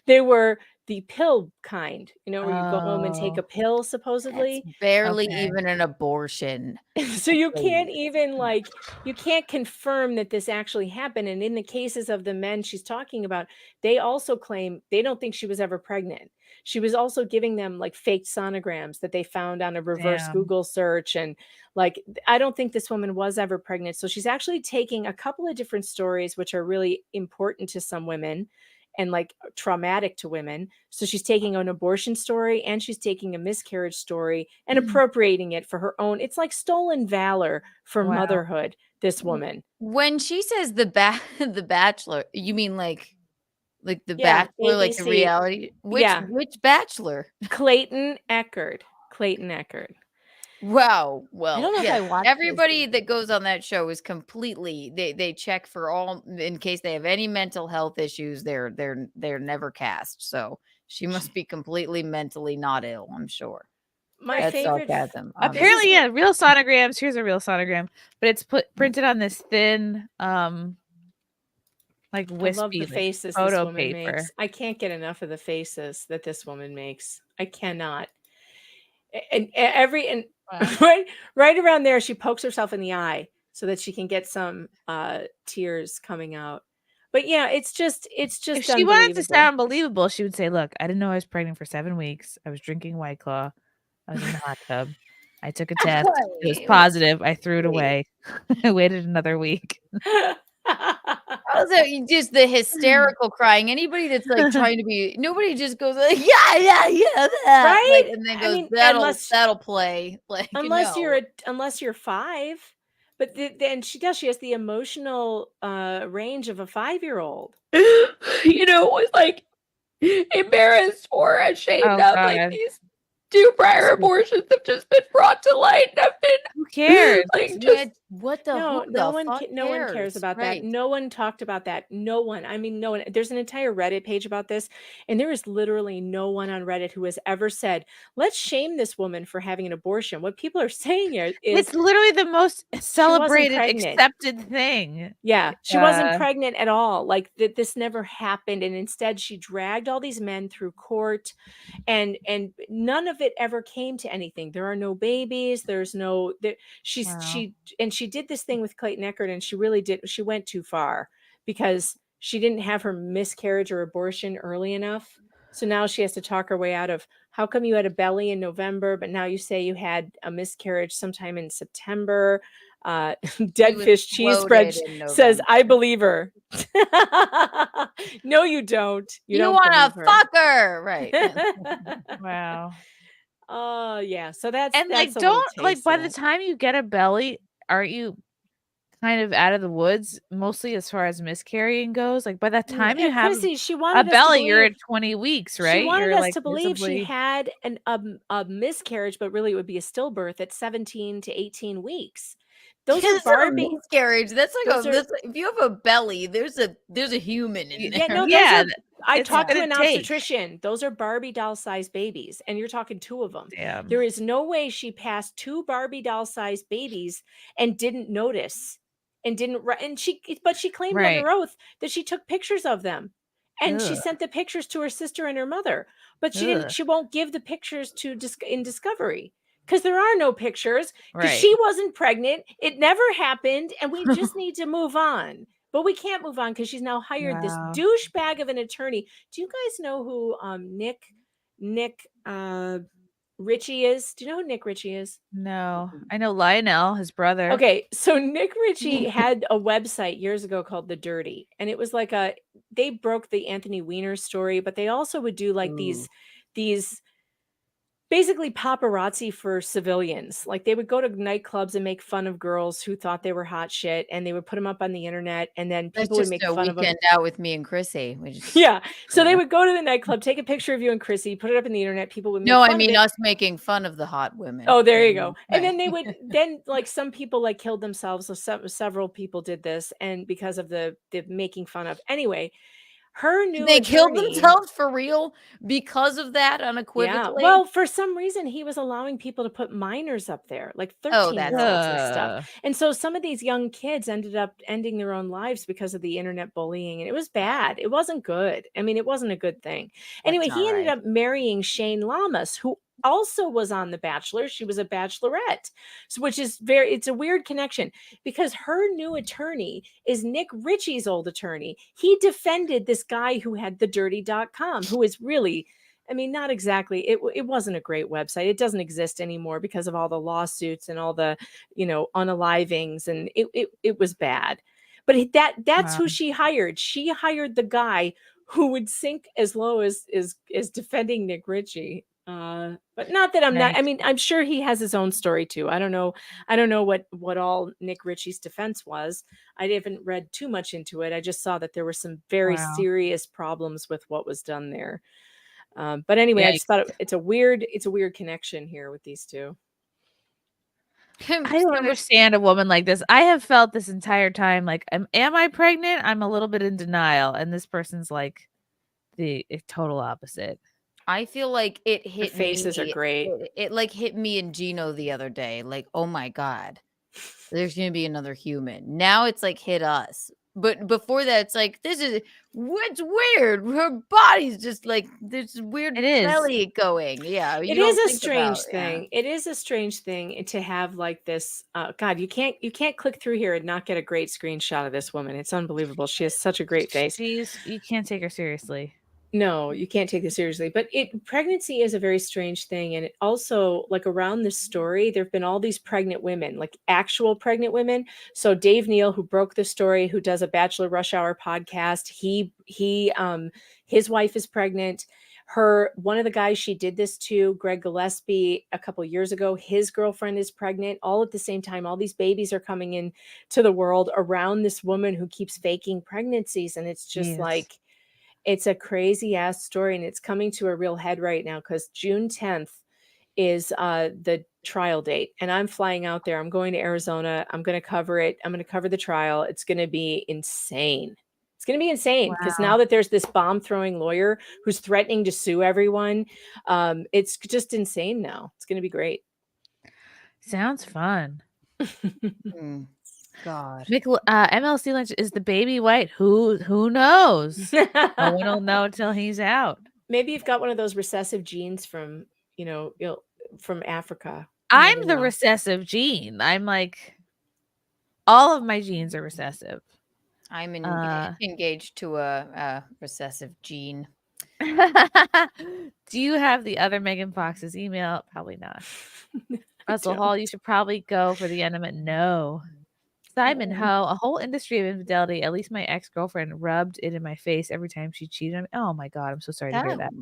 They were the pill kind, where you go home and take a pill, supposedly. Barely even an abortion. So you can't even you can't confirm that this actually happened. And in the cases of the men she's talking about, they also claim they don't think she was ever pregnant. She was also giving them like fake sonograms that they found on a reverse Damn. Google search. And I don't think this woman was ever pregnant. So she's actually taking a couple of different stories, which are really important to some women and traumatic to women. So she's taking an abortion story and she's taking a miscarriage story and appropriating it for her own. It's like stolen valor for Wow. motherhood, this woman. When she says the Bachelor, you mean like the Yeah, Bachelor, like the ABC. reality? Which Bachelor? Clayton Echard. Wow. Well, I don't know if yeah, I watched this. everybody that goes on that show is completely they check for all in case they have any mental health issues. They're never cast. So she must be completely mentally not ill, I'm sure. My That's favorite sarcasm. apparently, yeah, real sonograms. Here's a real sonogram, but it's printed on this thin, like I wispy love the like, faces this photo woman paper. makes. I can't get enough of the faces that this woman makes. I cannot. And right around there, she pokes herself in the eye so that she can get some tears coming out. But yeah, it's just If she wanted to unbelievable. sound believable, she would say, "Look, I didn't know I was pregnant for 7 weeks. I was drinking White Claw. I was in the hot tub. I took a test. It was positive. I threw it away. I waited another week." Also, just the hysterical crying. Anybody that's like trying to be, nobody just goes like, yeah, that. Right? And then I goes, mean, that'll play. Like, unless no. unless you're 5, but then she has the emotional range of a 5-year-old. Was like embarrassed or ashamed of like these 2 prior abortions have just been brought to light and have been who cares? Like just what the no one cares about that. No one talked about that. No one. I mean, no one. There's an entire Reddit page about this, and there is literally no one on Reddit who has ever said, "Let's shame this woman for having an abortion." What people are saying here is It's literally the most celebrated, pregnant. accepted thing. Yeah, she wasn't pregnant at all. Like this never happened, and instead she dragged all these men through court, and none of it ever came to anything. There are no babies. There's no. She did this thing with Clayton Echard, and she really did. She went too far because she didn't have her miscarriage or abortion early enough. So now she has to talk her way out of how come you had a belly in November, but now you say you had a miscarriage sometime in September. Dead Fish Cheese Spread says, "I believe her." No, you don't. You don't want to believe her. fuck her, right? Wow. Oh yeah. So that's And that's a don't little like taste by of the that. time you get a belly, aren't you kind of out of the woods? Mostly as far as miscarrying goes. Like by the time you And have Chrissy, she a wanted us to belly, you're believe- at 20 weeks, right? She wanted You're us like to believe she visibly- had a miscarriage, but really it would be a stillbirth at 17 to 18 weeks. Those are It's not a Barbie. miscarriage. That's like Those are- if you have a belly, there's a human in there. Yeah, no, Yeah, those are, I it's talked to gonna an take. obstetrician. Those are Barbie doll sized babies, and you're talking 2 of them. Damn. There is no way she passed 2 Barbie doll sized babies and didn't notice, and didn't. But she claimed Right. under oath that she took pictures of them, and she Ugh. sent the pictures to her sister and her mother. But she Ugh. didn't. She won't give the pictures in Discovery. Because there are no pictures, because Right. she wasn't pregnant. It never happened, and we just need to move on. But we can't move on because she's now hired this Wow. douchebag of an attorney. Do you guys know who Nick Ritchie is? Do you know who Nick Ritchie is? No, I know Lionel, his brother. Okay, so Nick Ritchie had a website years ago called The Dirty, and it was like they broke the Anthony Weiner story, but they also would do like these basically paparazzi for civilians. Like they would go to nightclubs and make fun of girls who thought they were hot shit, and they would put them up on the internet, and then That's people would just make a fun of them. weekend out with me and Chrissy. We just Yeah. So they would go to the nightclub, take a picture of you and Chrissy, put it up on the internet. People would make No, fun I mean of it. us making fun of the hot women. Oh, there you go. And Right. then they would then like some people like killed themselves. So several people did this, and because of the making fun of. Anyway, her new They killed attorney- themselves for real because of that unequivocally. Yeah. Well, for some reason, he was allowing people to put minors up there, like Oh, 13-year-olds that's and stuff. And so some of these young kids ended up ending their own lives because of the internet bullying. And it was bad. It wasn't good. I mean, it wasn't a good thing. Anyway, he ended up marrying Shane Lamas, who also was on The Bachelor. She was a bachelorette, so, which is it's a weird connection because her new attorney is Nick Ritchie's old attorney. He defended this guy who had thedirty.com, who is really, I mean, not exactly, it wasn't a great website. It doesn't exist anymore because of all the lawsuits and all the, unalivings, and it was bad. But that's who she hired. She hired the guy who would sink as low as defending Nick Ritchie. But not that I mean, I'm sure he has his own story too. I don't know what all Nick Ritchie's defense was. I haven't read too much into it. I just saw that there were some very serious problems with what was done there. But anyway, I just thought it's a weird connection here with these two. I don't understand a woman like this. I have felt this entire time like, am I pregnant? I'm a little bit in denial, and this person's like the total opposite. I feel like it hit The faces are great. It like hit me and Gino the other day. Like, oh my God, there's gonna be another human. Now it's like hit us. But before that, it's like what's weird. Her body's just like there's weird belly going. Yeah, It is a strange thing. It is a strange thing to have like this. God, you can't click through here and not get a great screenshot of this woman. It's unbelievable. She has such a great face. You can't take her seriously. No, you can't take this seriously. But pregnancy is a very strange thing. And it also, like around this story, there have been all these pregnant women, like actual pregnant women. So Dave Neal, who broke the story, who does a Bachelor Rush Hour podcast, his wife is pregnant. One of the guys she did this to, Greg Gillespie, a couple years ago, his girlfriend is pregnant. All at the same time, all these babies are coming in to the world around this woman who keeps faking pregnancies. And it's just like, it's a crazy ass story, and it's coming to a real head right now because June 10th is the trial date, and I'm flying out there. I'm going to Arizona. I'm going to cover it. I'm going to cover the trial. It's going to be insane. It's going to be insane because now that there's this bomb throwing lawyer who's threatening to sue everyone, it's just insane now. It's going to be great. Sounds fun. God. MLC Lynch, is the baby white? Who knows? No one will know until he's out. Maybe you've got one of those recessive genes from from Africa. I'm the recessive gene. I'm like, all of my genes are recessive. I'm engaged to a recessive gene. Do you have the other Megan Fox's email? Probably not. Russell Hall, you should probably go for the enema. No. Simon Ho, a whole industry of infidelity. At least my ex-girlfriend rubbed it in my face every time she cheated on me. Oh my God, I'm so sorry to hear that.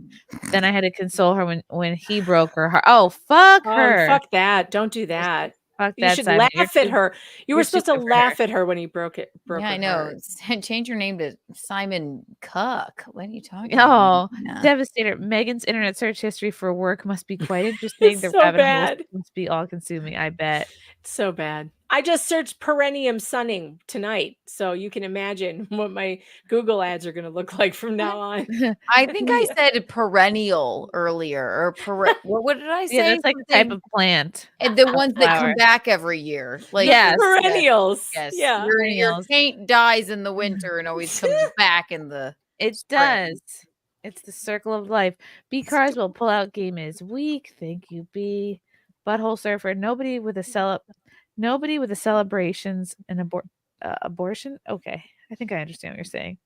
Then I had to console her when he broke her heart. Oh, fuck her. Fuck that. Don't do that. Fuck You that, should Simon. laugh at her. You were you're supposed too to good for laugh her. at her when he broke her I know. heart. Change your name to Simon Cuck. What are you talking Oh, about? Yeah. devastator. Megan's internet search history for work must be quite interesting. It's The so rabbit holes bad. must be all consuming, I bet. It's so bad. I just searched perennium sunning tonight, so you can imagine what my Google ads are going to look like from now on. I think I said perennial earlier, or what did I say? Yeah, that's like a type of plant. And the a ones that come flower. back every year. Like Yes. Perennials. Yes. Yeah. Your paint dies in the winter and always comes back in the It spring. does. It's the circle of life. B Carswell pull out game is weak. Thank you, B. Butthole surfer. Nobody with the celebrations and abortion. Okay, I think I understand what you're saying.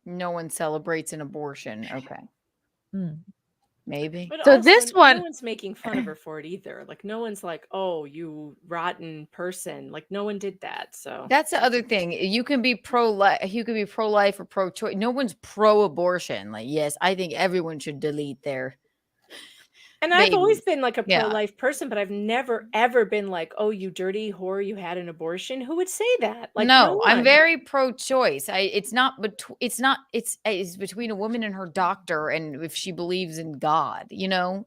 No one celebrates an abortion. Okay. Maybe. But So also, this one- no one's making fun of her for it either. Like no one's like, "Oh, you rotten person." Like no one did that. So That's the other thing. You can be pro-life. You can be pro-life or pro-choice. No one's pro-abortion. Like, yes, I think everyone should delete their And I've Maybe. always been like a Yeah. pro-life person, but I've never ever been like, "Oh, you dirty whore, you had an abortion." Who would say that? Like, no, I'm one. very pro-choice. It's between a woman and her doctor, and if she believes in God,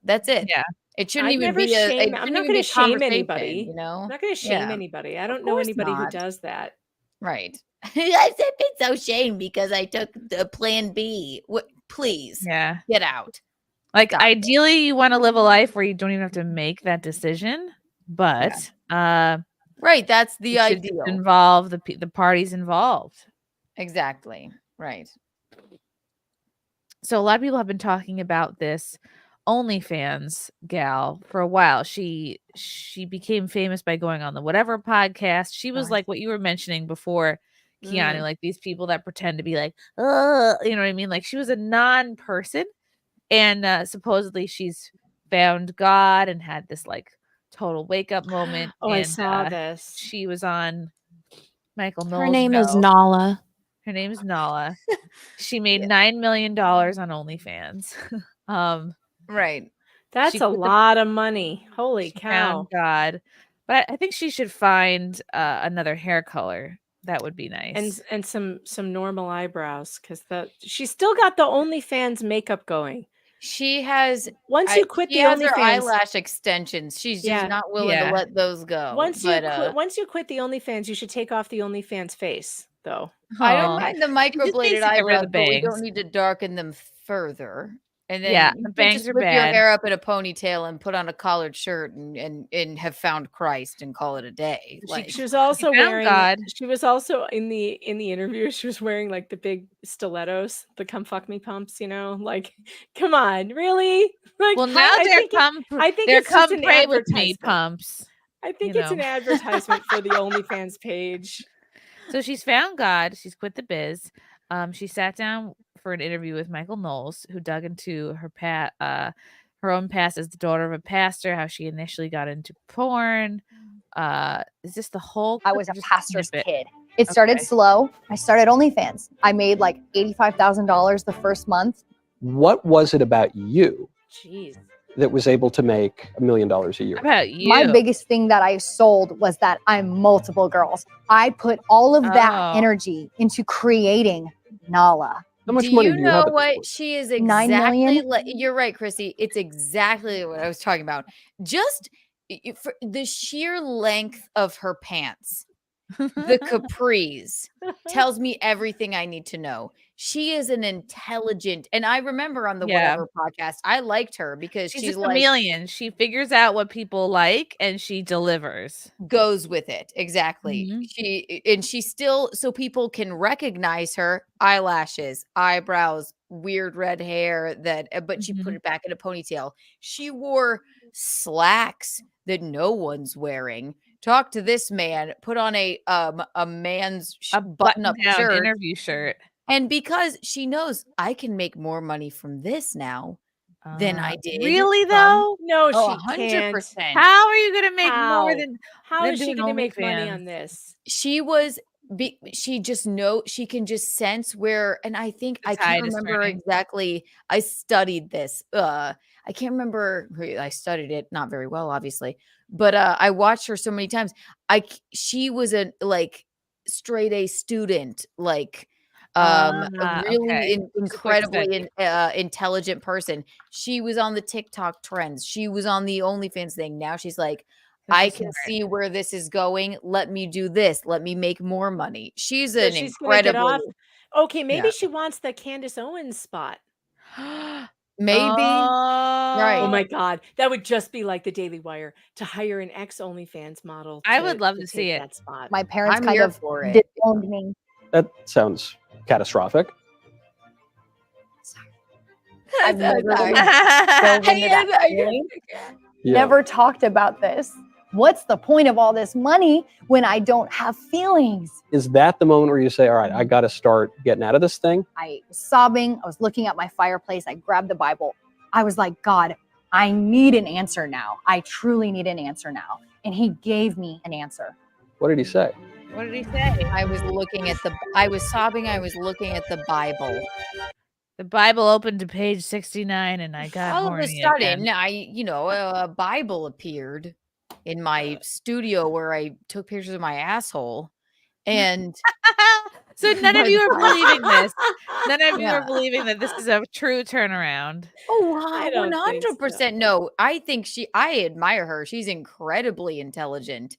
that's it. Yeah. It shouldn't I'd even never be a. shame. It I'm shouldn't not even be going a to shame conversation, anybody. I'm not going to shame Yeah. anybody. I don't Of know course anybody who not. does that. Right. I said it's so shame because I took the plan B. What? Please. Yeah. Get out. Like ideally you want to live a life where you don't even have to make that decision, but right, that's the it should ideal. involve the parties involved. Exactly. Right. So a lot of people have been talking about this OnlyFans gal for a while. She became famous by going on the Whatever podcast. She was like what you were mentioning before, Keanu, like these people that pretend to be like, you know what I mean? Like she was a non-person, and supposedly she's found God and had this like total wake up moment. Oh, and, I saw this. She was on Michael Knowles' Her name is show. Nala. Her name is Nala. She made $9 million on OnlyFans. Right. That's she a quit the- lot of money. Holy she cow. found God. But I think she should find another hair color. That would be nice. And some normal eyebrows, because she's still got the OnlyFans makeup going. She has once you quit she the has her OnlyFans eyelash extensions. She's just not willing to let those go. Once you quit the OnlyFans, you should take off the OnlyFans face, though. I don't mind the Just microbladed needs to get rid eyebrows, of the but we bangs. don't need to darken them further. And then Yeah, you the can bangs just are whip your bad. hair up in a ponytail and put on a collared shirt and have found Christ and call it a day. She was also found wearing God. She was also in the interview. She was wearing like the big stilettos, the "come fuck me" pumps. Like, come on, really? Like, Well, now I they're think come. I think they're it's just come an pray with me advertisement. pumps. I think you it's an know. advertisement for the OnlyFans page. So she's found God. She's quit the biz. She sat down for an interview with Michael Knowles, who dug into her own past as the daughter of a pastor, how she initially got into porn. Is this the whole? I was a pastor's snippet? kid. It started Okay. slow. I started OnlyFans. I made like $85,000 the first month. What was it about you Jeez. that was able to make $1 million a year? About you? My biggest thing that I sold was that I'm multiple girls. I put all of that Oh. energy into creating Nala. How much do money you do you know have at this what point? she is 9 exactly million? like? You're right, Chrissy. It's exactly what I was talking about. Just for the sheer length of her pants, the capris tells me everything I need to know. She is an intelligent, and I remember on the Yeah. Whatever podcast, I liked her because She's she's a like chameleon. She figures out what people like and she delivers. goes with it exactly. She still, so people can recognize her eyelashes, eyebrows, weird red hair but she put it back in a ponytail. She wore slacks that no one's wearing. Talk to this man, put on a man's button-up Button-down shirt, interview shirt. and because she knows I can make more money from this now than I did. Really from- though? No, Oh, she can't. 100%. How are you gonna make How? more than How than is she doing going to make money OnlyFans? on this? She can just sense where, and I think I It's high can't remember discerning. exactly. I studied this. I can't remember. I studied it not very well, obviously, but I watched her so many times. She was a like straight A student, like a really okay. So quick incredibly study. intelligent person. She was on the TikTok trends. She was on the OnlyFans thing. Now she's like, I can see where this is going. Let me do this. Let me make more money. She's So an she's going to get incredible. off. Okay, maybe she wants the Candace Owens spot. Maybe. Oh my God, that would just be like the Daily Wire to hire an ex OnlyFans model. I would love to take see it. that spot. My parents I'm kind here of for it. disowned me. That sounds catastrophic. I've never sorry. dove into that feeling. Yeah. Never talked about this. What's the point of all this money when I don't have feelings? Is that the moment where you say, all right, I got to start getting out of this thing? I was sobbing. I was looking at my fireplace. I grabbed the Bible. I was like, God, I need an answer now. I truly need an answer now. And he gave me an answer. What did he say? What did he say? I was sobbing. I was looking at the Bible. The Bible opened to page 69 and I got All of a horny sudden, again. a Bible appeared in my studio where I took pictures of my asshole. And so none of you are believing this. None of you Yeah. are believing that this is a true turnaround. Oh, I don't think so. 100%. No, I think I admire her. She's incredibly intelligent.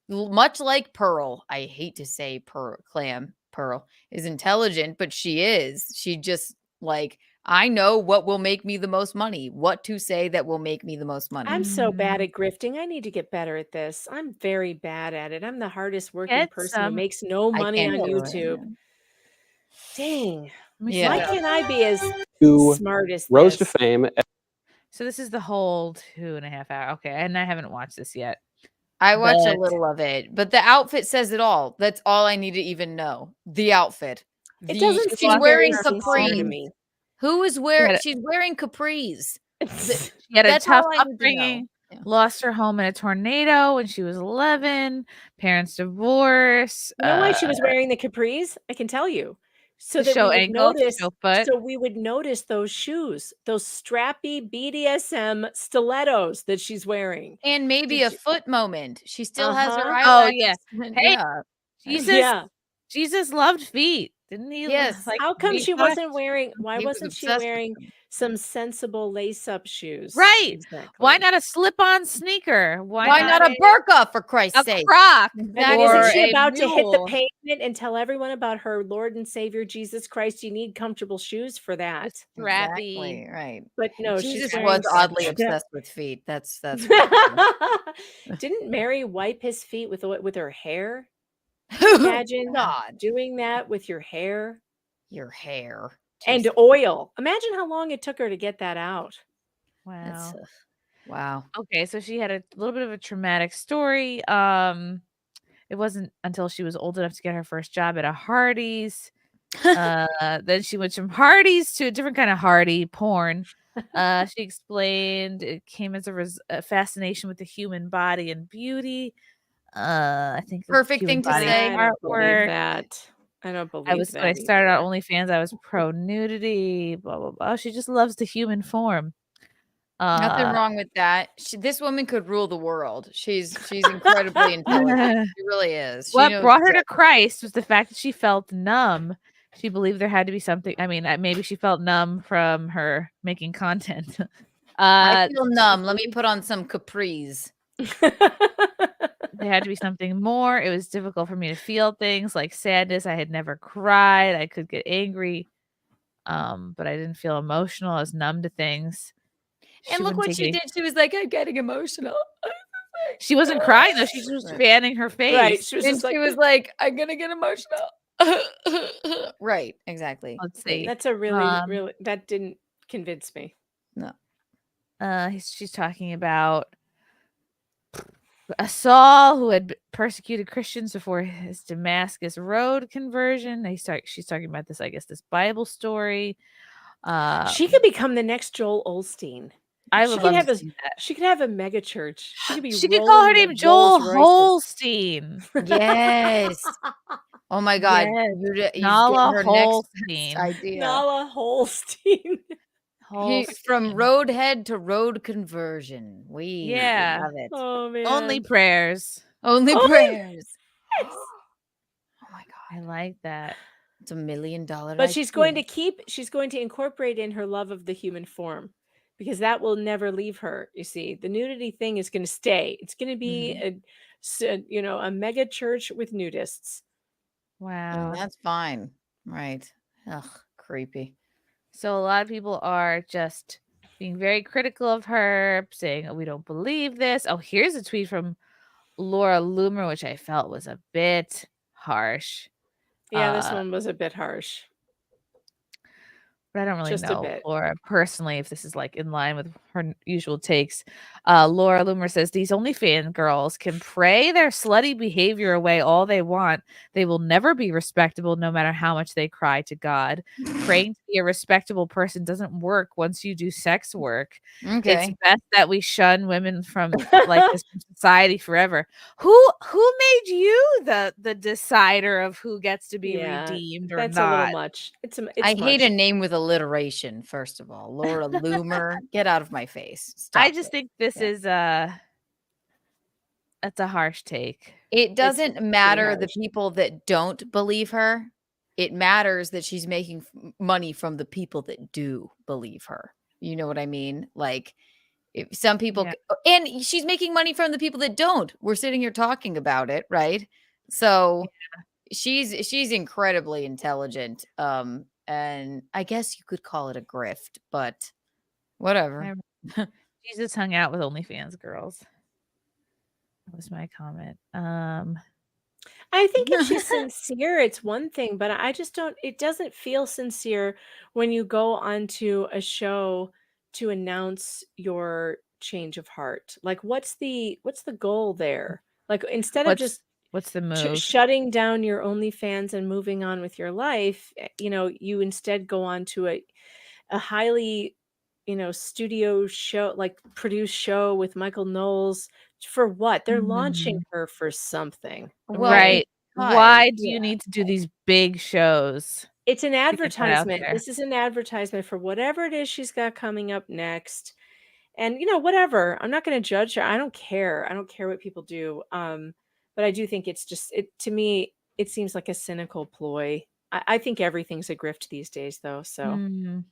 Much like Pearl. I hate to say Pearl is intelligent, but she is. She just like, I know what will make me the most money, what to say that will make me the most money. I'm so bad at grifting. I need to get better at this. I'm very bad at it. I'm the hardest working Get person who some- makes no I money can't on do it. YouTube. Dang. me Why see. can't I be as Who smart as rose to this? fame. So this is the whole 2.5 hour. Okay, and I haven't watched this yet. I watched a But- little of it, but the outfit says it all. That's all I need to even know. The outfit. It doesn't She's seem wearing very sincere to capris. me. Who is wearing? had a- She's wearing capris. She had a That's all tough I need to know. upbringing. Lost her home in a tornado when she was 11. Parents divorce. You know why she was wearing the capris? I can tell you. So to that show we would ankle, to notice, show foot. so we would notice those shoes, those strappy BDSM stilettos that she's wearing. And maybe Did a you- foot moment. She still has her Uh-huh. eyelashes. Oh, yeah. Hey, Yeah. Jesus, Yeah. Jesus loved feet, didn't he? Yes. Like, How come feet she touched? wasn't wearing? Why He was wasn't she obsessed with wearing them. some sensible lace-up shoes? Right. Exactly. Why not a slip-on sneaker? Why not a burqa, for Christ's a sake? croc? And Or isn't she a about to hit the mule. pavement and tell everyone about her Lord and Savior Jesus Christ? You need comfortable shoes for that. Exactly, right. But no, Jesus she's was wearing oddly such- obsessed with feet. That's Didn't Mary wipe his feet with her hair? Imagine God. doing that with your hair Your hair. and oil. Imagine how long it took her to get that out. Wow. That's, wow. Okay, so she had a little bit of a traumatic story. It wasn't until she was old enough to get her first job at a Hardee's. Then she went from Hardee's to a different kind of Hardy porn. She explained it came as a fascination with the human body and beauty. I think the Perfect human thing to body say. I don't believe artwork. that. I don't believe I was that. when I either. started on OnlyFans, I was pro nudity. Blah blah blah. She just loves the human form. Nothing wrong with that. This woman could rule the world. She's incredibly intelligent. She really is. She What knows brought her to exactly- Christ was the fact that she felt numb. She believed there had to be something. I mean, maybe she felt numb from her making content. I feel numb. Let me put on some capris. There had to be something more. It was difficult for me to feel things like sadness. I had never cried. I could get angry, but I didn't feel emotional. I was numb to things. And look wouldn't what take she any- did. She was like, I'm getting emotional. She wasn't crying though. She was just Right. fanning her face. Right. She was And just like, she was like, I'm gonna get emotional. Right, exactly. Let's see. that's a really, Um, really, that didn't convince me. No. She's talking about a Saul who had persecuted Christians before his Damascus Road conversion. She's talking about this, I guess, this Bible story. She could become the next Joel Osteen. I She would could love have to a- see that. She could have a mega church. She could be. She could call rolling her in name the Joel Rolls-Royces. Holstein. Yes. Oh my God. Yes. You've Nala given her next Holstein. idea. Nala Holstein. From roadhead to road conversion. We Yeah. love it. Oh man. Only prayers. Only Only- prayers. Yes. Oh my God. I like that. It's $1 million. But she's going to incorporate in her love of the human form, because that will never leave her. You see, the nudity thing is going to stay. It's going to be a mega church with nudists. Wow. And that's fine. Right. Ugh, creepy. So a lot of people are just being very critical of her, saying, "Oh, we don't believe this." Oh, here's a tweet from Laura Loomer, which I felt was a bit harsh. Yeah, this one was a bit harsh. But I don't really Just a know bit. Laura personally if this is like in line with her usual takes. Laura Loomer says these OnlyFans girls can pray their slutty behavior away all they want. They will never be respectable no matter how much they cry to God. Praying to be a respectable person doesn't work once you do sex work. It's Okay. best that we shun women from like this from society forever. Who made you the decider of who gets to be Yeah, redeemed or that's a little not? much. I hate much. a name with alliteration, first of all. Laura Loomer, get out of my face. I Stop just it. think this Yeah. is that's a harsh take. It doesn't pretty matter the harsh. people that don't believe her. It matters that she's making money from the people that do believe her. You know what I mean? Like, if some people, and she's making money from the people that don't. We're sitting here talking about it, right? So she's incredibly intelligent. And I guess you could call it a grift, but whatever. Jesus hung out with OnlyFans girls. That was my comment. I think if she's sincere, it's one thing, but I just don't. It doesn't feel sincere when you go onto a show to announce your change of heart. Like, what's the goal there? Like, instead of just what's the move? shutting down your OnlyFans and moving on with your life, you instead go on to a highly, studio show, like produced show with Michael Knowles. For what? They're launching her for something. Right. Well, Why do you need to do these big shows? It's an to get that out advertisement. there? This is an advertisement for whatever it is she's got coming up next. And whatever. I'm not going to judge her. I don't care. I don't care what people do. But I do think it's just to me, it seems like a cynical ploy. I think everything's a grift these days, though. So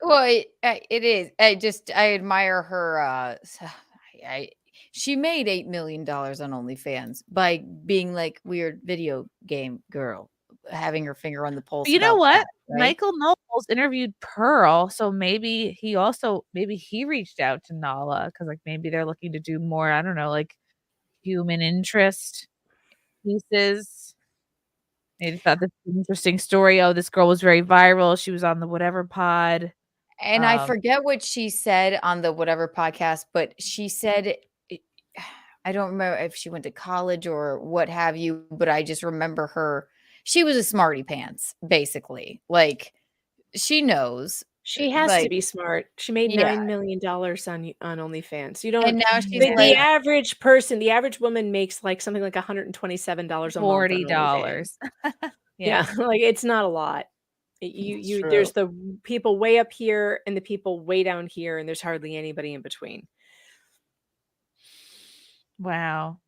Well, it is. I admire her. She made $8 million on OnlyFans by being like weird video game girl, having her finger on the pulse. You know about what? that, right? Michael Knowles interviewed Pearl, so maybe he reached out to Nala because like maybe they're looking to do more. I don't know, like human interest pieces. Maybe thought this was an interesting story. Oh, this girl was very viral. She was on the whatever pod. And I forget what she said on the whatever podcast, but she said, I don't remember if she went to college or what have you, but I just remember her. She was a smarty pants, basically. Like, she knows. she has to be smart. She made $9 million on OnlyFans. You don't. And now she's the average person, the average woman makes like something like $127 a month. on $40. Yeah, like it's not a lot. There's the people way up here and the people way down here, and there's hardly anybody in between. Wow.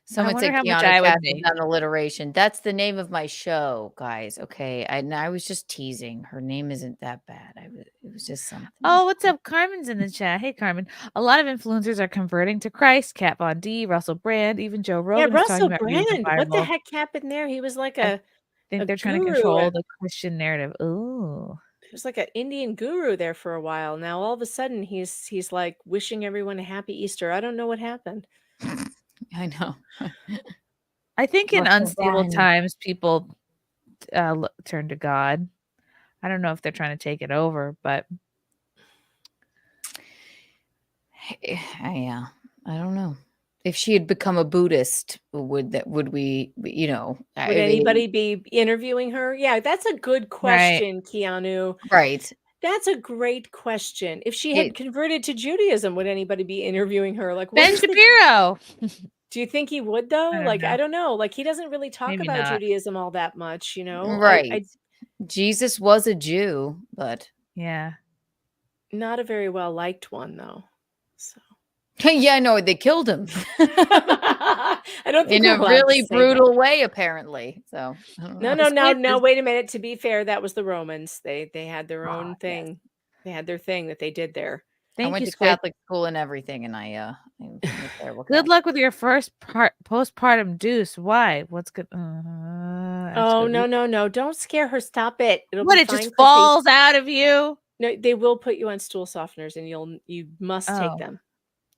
Someone said Keanu Thompson on alliteration. That's the name of my show, guys. Okay. I was just teasing. Her name isn't that bad. It was just something. Oh, what's up? Carmen's in the chat. Hey, Carmen. A lot of influencers are converting to Christ. Kat Von D, Russell Brand, even Joe Rogan. Yeah, is talking Russell about being Brand. What the viral. heck happened there? He was like I think they're trying to control the Christian narrative. Ooh. He was like an Indian guru there for a while. Now all of a sudden he's like wishing everyone a happy Easter. I don't know what happened. I know. I think in Russell unstable Brand. times, people turn to God. I don't know if they're trying to take it over, but yeah, I don't know. If she had become a Buddhist, would we, Would anybody be interviewing her? Yeah, that's a good question, Keanu. Right. That's a great question. If she had converted to Judaism, would anybody be interviewing her? Like, what Ben is the- Shapiro. Do you think he would though? I don't know. Like, he doesn't really talk Maybe about not. Judaism all that much, Right. Jesus was a Jew, but yeah, not a very well liked one though. So yeah, no, they killed him I don't think in we're a allowed to really say brutal way, apparently. So I don't know. No. Wait a minute. To be fair, that was the Romans. They had their own thing. Yes. They had their thing that they did there. I went to Catholic school and everything, and I good luck with your first postpartum deuce. Why? What's good? Oh no! Don't scare her. Stop it. It'll What? be It fine, just Chrissy. falls out of you? No, they will put you on stool softeners, and you must take Oh, them.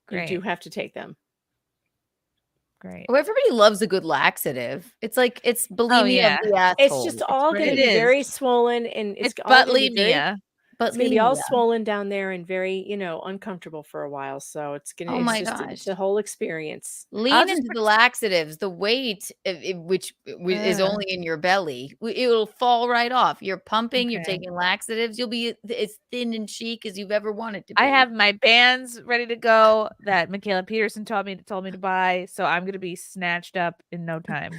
great. You do have to take them. Great. Well, everybody loves a good laxative. It's like it's bulimia of the asshole. It's just all going to be very swollen, and It's all gonna be very- bulimia. But It's gonna be all Lila. swollen down there and very, uncomfortable for a while. So it's Oh my it's gosh. a whole experience. Lean into the laxatives. The weight, which is Ugh. only in your belly, it will fall right off. You're pumping, you're Okay. taking laxatives. You'll be as thin and chic as you've ever wanted to be. I have my bands ready to go that Michaela Peterson told me to buy, so I'm gonna be snatched up in no time.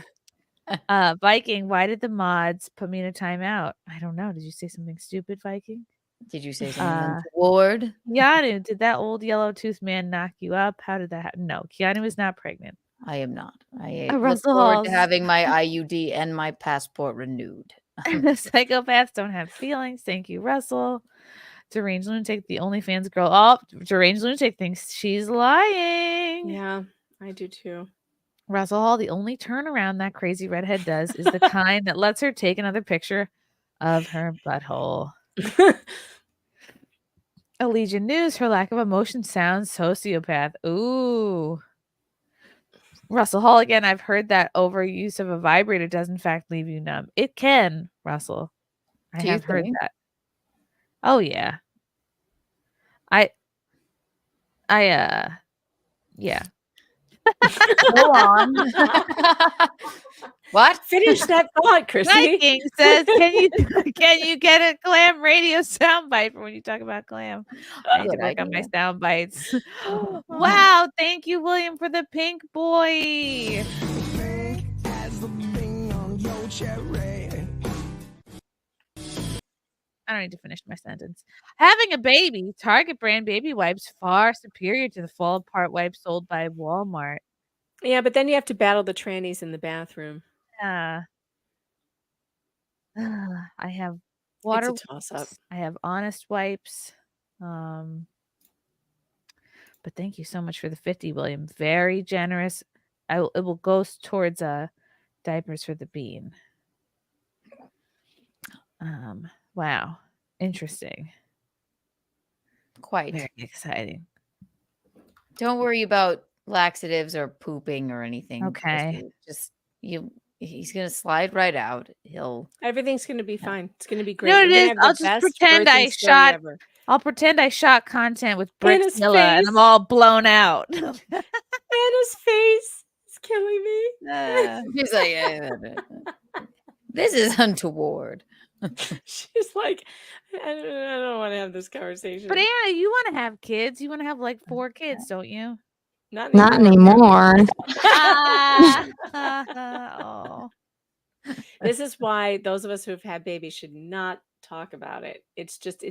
Viking, why did the mods put me in a timeout? I don't know. Did you say something stupid, Viking? Did you say something untoward? Keanu, did that old yellow tooth man knock you up? How did that happen? No, Keanu is not pregnant. I am not. I look Russell forward Halls. to having my IUD and my passport renewed. Psychopaths don't have feelings. Thank you, Russell. Deranged Lunatic, the OnlyFans girl. Oh, Deranged Lunatic thinks she's lying. Yeah, I do too. Russell Hall, the only turnaround that crazy redhead does is the kind that lets her take another picture of her butthole. Allegiant News, her lack of emotion sounds sociopath. Ooh. Russell Hall again, I've heard that overuse of a vibrator does in fact leave you numb. It can, Russell. I Do you have heard think? that. Oh yeah. Yeah. Go on. What? Finish that thought, Chrissy. Viking says, can you get a Glam radio soundbite for when you talk about Glam? I need to Good work on my idea. sound bites. Wow, thank you, William, for the pink boy. I don't need to finish my sentence. Having a baby, Target brand baby wipes far superior to the fall apart wipes sold by Walmart. Yeah, but then you have to battle the trannies in the bathroom. I have It's water a toss-up. wipes. I have Honest wipes. But thank you so much for the 50, William. Very generous. It will go towards diapers for the bean. Wow. Interesting. Quite. Very exciting. Don't worry about laxatives or pooping or anything. Okay. Just he's gonna slide right out. Everything's gonna be fine. It's gonna be great. You know what You're it gonna is? have the I'll just best pretend birthing I story shot. ever. I'll pretend I shot content with Anna's Brickzilla and face. I'm all blown out. Anna's face is killing me. He's like, this is untoward. She's like, I don't want to have this conversation. But Anna, you want to have kids. You want to have like 4 kids, don't you? Not anymore. Oh. This is why those of us who have had babies should not talk about it. It's just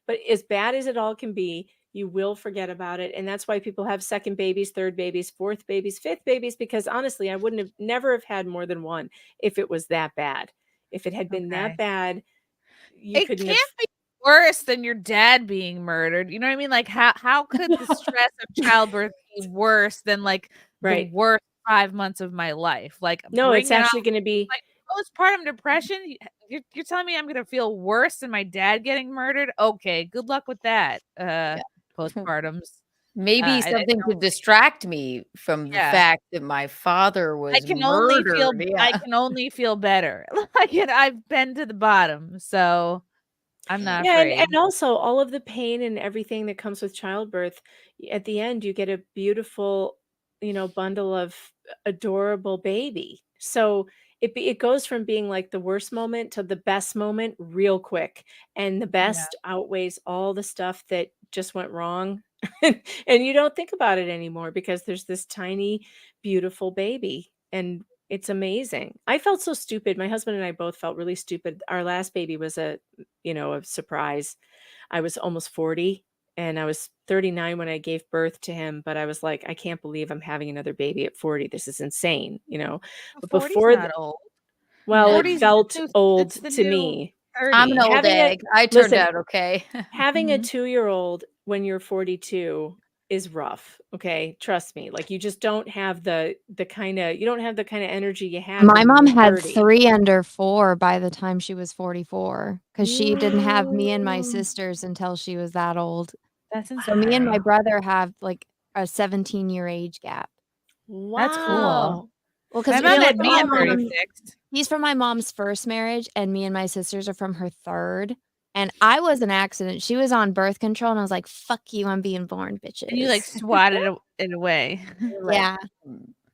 but as bad as it all can be, you will forget about it. And that's why people have second babies, third babies, fourth babies, fifth babies, because honestly, I wouldn't have never have had more than one if it was that bad. If it had been that bad, It can't be worse than your dad being murdered. You know what I mean? Like how could the stress of childbirth be worse than like Right. the worst 5 months of my life? Like No, it's bring it actually out- going to be like postpartum depression. You're telling me I'm gonna feel worse than my dad getting murdered? Okay, good luck with that. Postpartums. Maybe something to distract me from the fact that my father was I can only murdered. feel Yeah. I can only feel better. Like I've been to the bottom, so I'm not afraid. and also all of the pain and everything that comes with childbirth, at the end you get a beautiful, bundle of adorable baby. So it goes from being like the worst moment to the best moment real quick, and the best outweighs all the stuff that just went wrong. And you don't think about it anymore because there's this tiny beautiful baby, and it's amazing. I felt so stupid. My husband and I both felt really stupid. Our last baby was a surprise. I was almost 40 and I was 39 when I gave birth to him, but I was like, I can't believe I'm having another baby at 40. This is insane, But 40's before not old. well, 40's it felt old it's the to new me. 30. I'm an old Having a- egg. I turned listen, out okay. Having a 2-year-old when you're 42 is rough. Okay. Trust me. Like you just don't have the kind of energy you had. My when you mom were had 30. 3 under 4 by the time she was 44 because she didn't have me and my sisters until she was that old. That's So me and my insane. brother have like a 17-year age gap. That's cool. Well, My because mom had me at 36. he's from my mom's first marriage, and me and my sisters are from her third. And I was an accident. She was on birth control, and I was like, "Fuck you, I'm being born, bitches." And you like swatted it away. Yeah.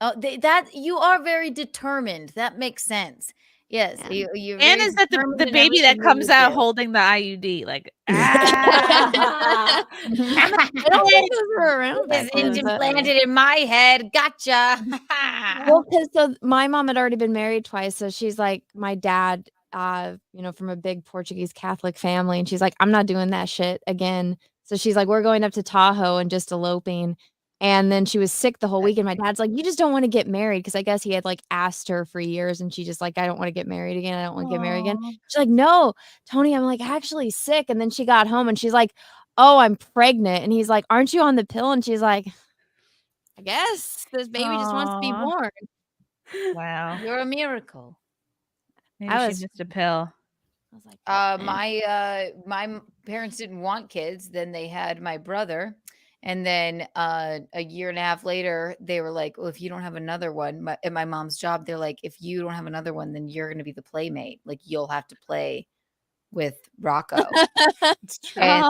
Oh, that you are very determined. That makes sense. Yes, you're And very is that determined the in baby that everything comes you out do. holding the IUD? Like, I don't think those were around back It's then, but- implanted in my head. Gotcha. Well, because so my mom had already been married twice, so she's like, my dad, from a big Portuguese Catholic family, and she's like, I'm not doing that shit again. So she's like, we're going up to Tahoe and just eloping. And then she was sick the whole week, and my dad's like, you just don't want to get married, because I guess he had like asked her for years, and she just like, I don't want to get married again. I don't want to get married again. She's like, no, Tony, I'm like actually sick. And then she got home, and she's like, oh, I'm pregnant. And he's like, aren't you on the pill? And she's like, I guess this baby just wants to be Aw. born. wow. You're a miracle. Maybe I she was- missed a pill. My parents didn't want kids. Then they had my brother, and then a year and a half later, they were like, "Well, if you don't have another one," at my mom's job, they're like, "If you don't have another one, then you're going to be the playmate. Like you'll have to play with Rocco." And then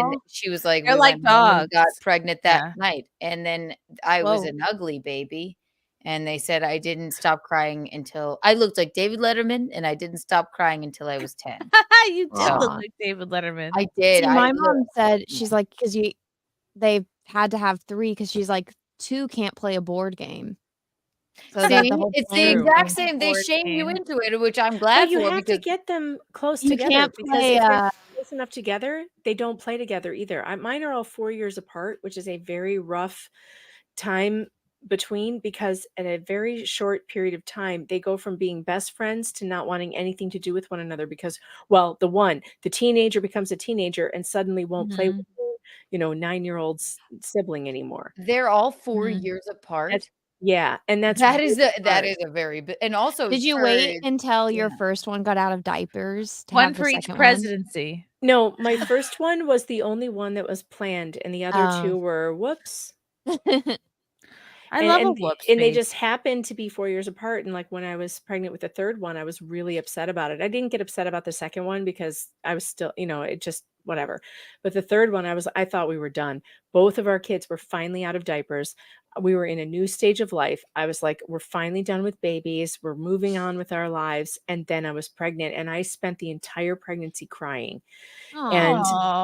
Aw. she was like, They're "We like went home and got dogs. pregnant that Yeah. night." And then I was Whoa. an ugly baby. And they said I didn't stop crying until I looked like David Letterman, and I didn't stop crying until I was 10. You did look like David Letterman. I did. See, my mom said she's like, because they had to have 3, because she's like 2 can't play a board game. So See, that the whole it's the plan exact was same. They board shame you game. into it, which I'm But glad you for have to because get them close You together can't because play, if they're close enough together, they don't play together either. Mine are all 4 years apart, which is a very rough time between because at a very short period of time they go from being best friends to not wanting anything to do with one another because the teenager becomes a teenager and suddenly won't play with their 9-year-old sibling anymore. they're all 4 years apart. And that's That is really that hard. is a very big. And also, Did you wait until your first one got out of diapers to One have the for each second one? presidency. No, my first one was the only one that was planned and the other 2 were whoops. I love a whoops. And they just happened to be 4 years apart. And like when I was pregnant with the third one, I was really upset about it. I didn't get upset about the second one because I was still, it just whatever. But the third one, I thought we were done. Both of our kids were finally out of diapers. We were in a new stage of life. I was like, we're finally done with babies. We're moving on with our lives. And then I was pregnant and I spent the entire pregnancy crying. Aw.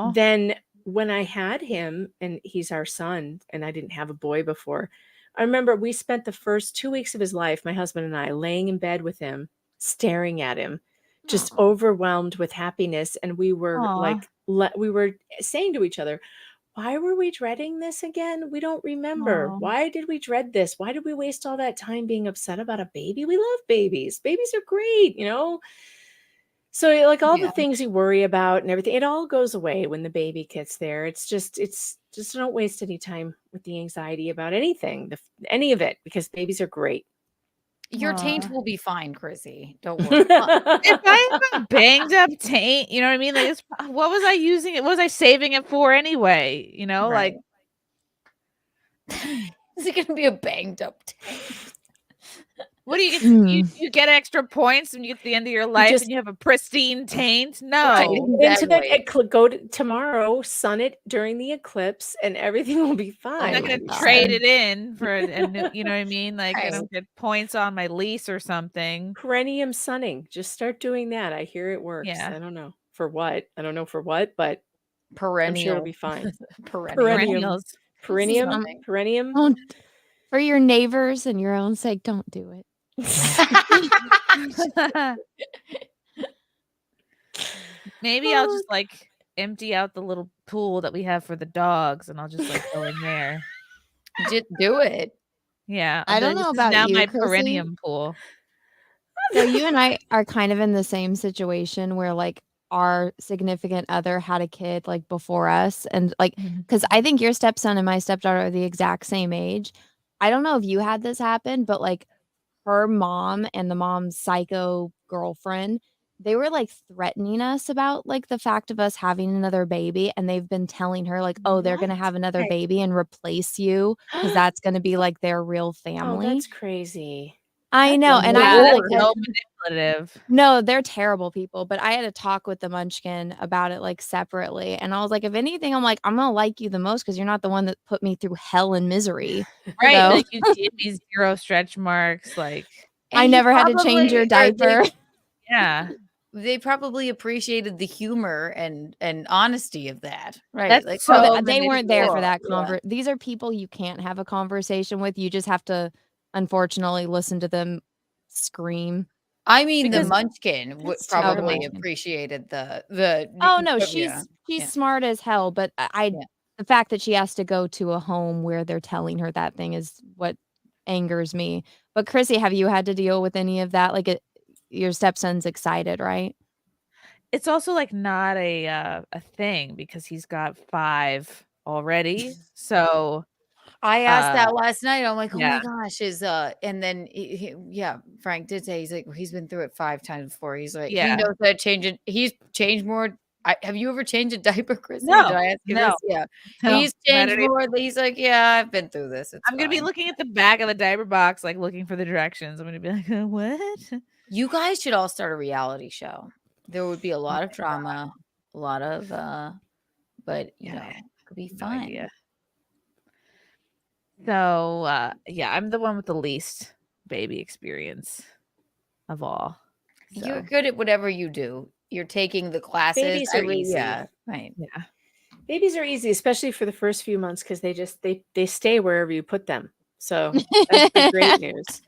And then when I had him, and he's our son, and I didn't have a boy before, I remember we spent the first 2 weeks of his life, my husband and I, laying in bed with him, staring at him, just overwhelmed with happiness. And we were we were saying to each other, why were we dreading this again? We don't remember. Aw. Why did we dread this? Why did we waste all that time being upset about a baby? We love babies. Babies are great, So like all the things you worry about and everything, it all goes away when the baby gets there. It's just don't waste any time with the anxiety about anything, any of it, because babies are great. Your taint will be fine, Chrissy. Don't worry. If I have a banged up taint, you know what I mean? Like, what was I using it? What was I saving it for anyway? Right. Is it going to be a banged up taint? What do you get? You get extra points when you get to the end of your life and you have a pristine taint? No. Right. Go to tomorrow, sun it during the eclipse, and everything will be fine. I'm not going to trade it in for a new, you know what I mean? Like I don't get points on my lease or something. Perennium sunning. Just start doing that. I hear it works. Yeah. I don't know for what. But perennial. I'm sure it'll be fine. Perennials. Perennium. For your neighbors and your own sake, don't do it. Maybe I'll just like empty out the little pool that we have for the dogs and I'll just like go in there. Just do it. Yeah. I don't know about now you, my Chrissy. perennium pool. So you and I are kind of in the same situation where like our significant other had a kid like before us, and like because I think your stepson and my stepdaughter are the exact same age. I don't know if you had this happen, but like her mom and the mom's psycho girlfriend, they were like threatening us about like the fact of us having another baby, and they've been telling her like, oh, they're gonna have another baby and replace you because that's gonna be like their real family. Oh, that's crazy. I know, and I Yeah, had that's like so manipulative. no, they're terrible people, but I had to talk with the Munchkin about it like separately, and I was like, if anything, I'm like, I'm gonna like you the most because you're not the one that put me through hell and misery. Right, So like you gave me 0 stretch marks, like I And he never had to change your probably- or they- diaper. yeah. They probably appreciated the humor and honesty of that, right? That's Like, so oh, They weren't there for that Yeah. These are people you can't have a conversation with. You just have to, unfortunately, listen to them scream. I mean, Because- the Munchkin would That's probably terrible. appreciated the. Oh no, yeah. she's smart as hell, but the fact that she has to go to a home where they're telling her that thing is what angers me. But Chrissy, have you had to deal with any of that? Like your stepson's excited, right? It's also like not a thing because he's got 5 already. So I asked that last night. I'm like, oh yeah. my gosh, and then Frank did say he's like he's been through it 5 times before. He's like he Yeah. knows that changing. He's changed more. Have you ever changed a diaper, Chrissy? No, Did I ask you no, this? Yeah, no, he's not changed any- more. He's like, yeah, I've been through this. It's I'm gonna be fine." looking at the back of the diaper box, like looking for the directions. I'm gonna be like, what? You guys should all start a reality show. There would be a lot of drama, a lot of, but you know, it could be No fun. idea. So yeah, I'm the one with the least baby experience of all. You're So, good at whatever you do. You're taking the classes. Babies are easy. Yeah, right. yeah. Babies are easy, especially for the first few months because they stay wherever you put them. So that's the great news.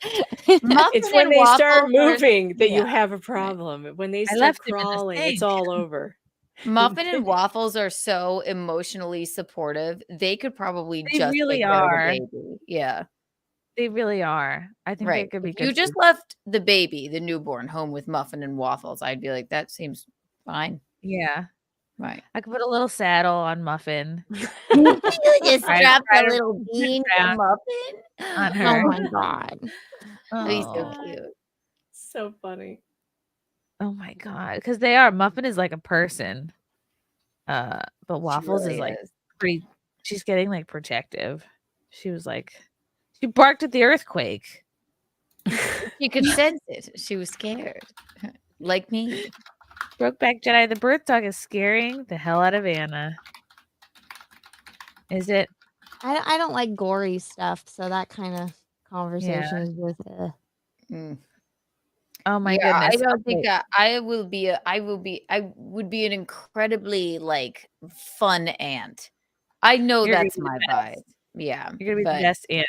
It's when they start moving that you have a problem. When they start left him in the crawling, it's sink. all over. Muffin and Waffles are so emotionally supportive. They could probably They just really take care of the are. baby. Yeah. They really are. I think they Right. could be If good. you just people. left the baby, the newborn, home with Muffin and Waffles, I'd be like, that seems fine. Yeah. Right. I could put a little saddle on Muffin. You just Right, strap try a to little bean to around Muffin on Oh her. my god. That'd be so Oh. cute. So funny. Oh my god, because they are. Muffin is like a person, but Waffles really is like is. pretty. She's getting like protective. She was like, she barked at the earthquake. You could sense it. She was scared. Like me. Brokeback Jedi, the birth dog is scaring the hell out of Anna. Is it? I don't like gory stuff, so that kind of conversation is just. Mm. Oh my Yeah, goodness. I don't think Okay. I would be an incredibly like fun aunt. I know You're gonna that's be the my best. vibe. Yeah. You're gonna be but the best aunt.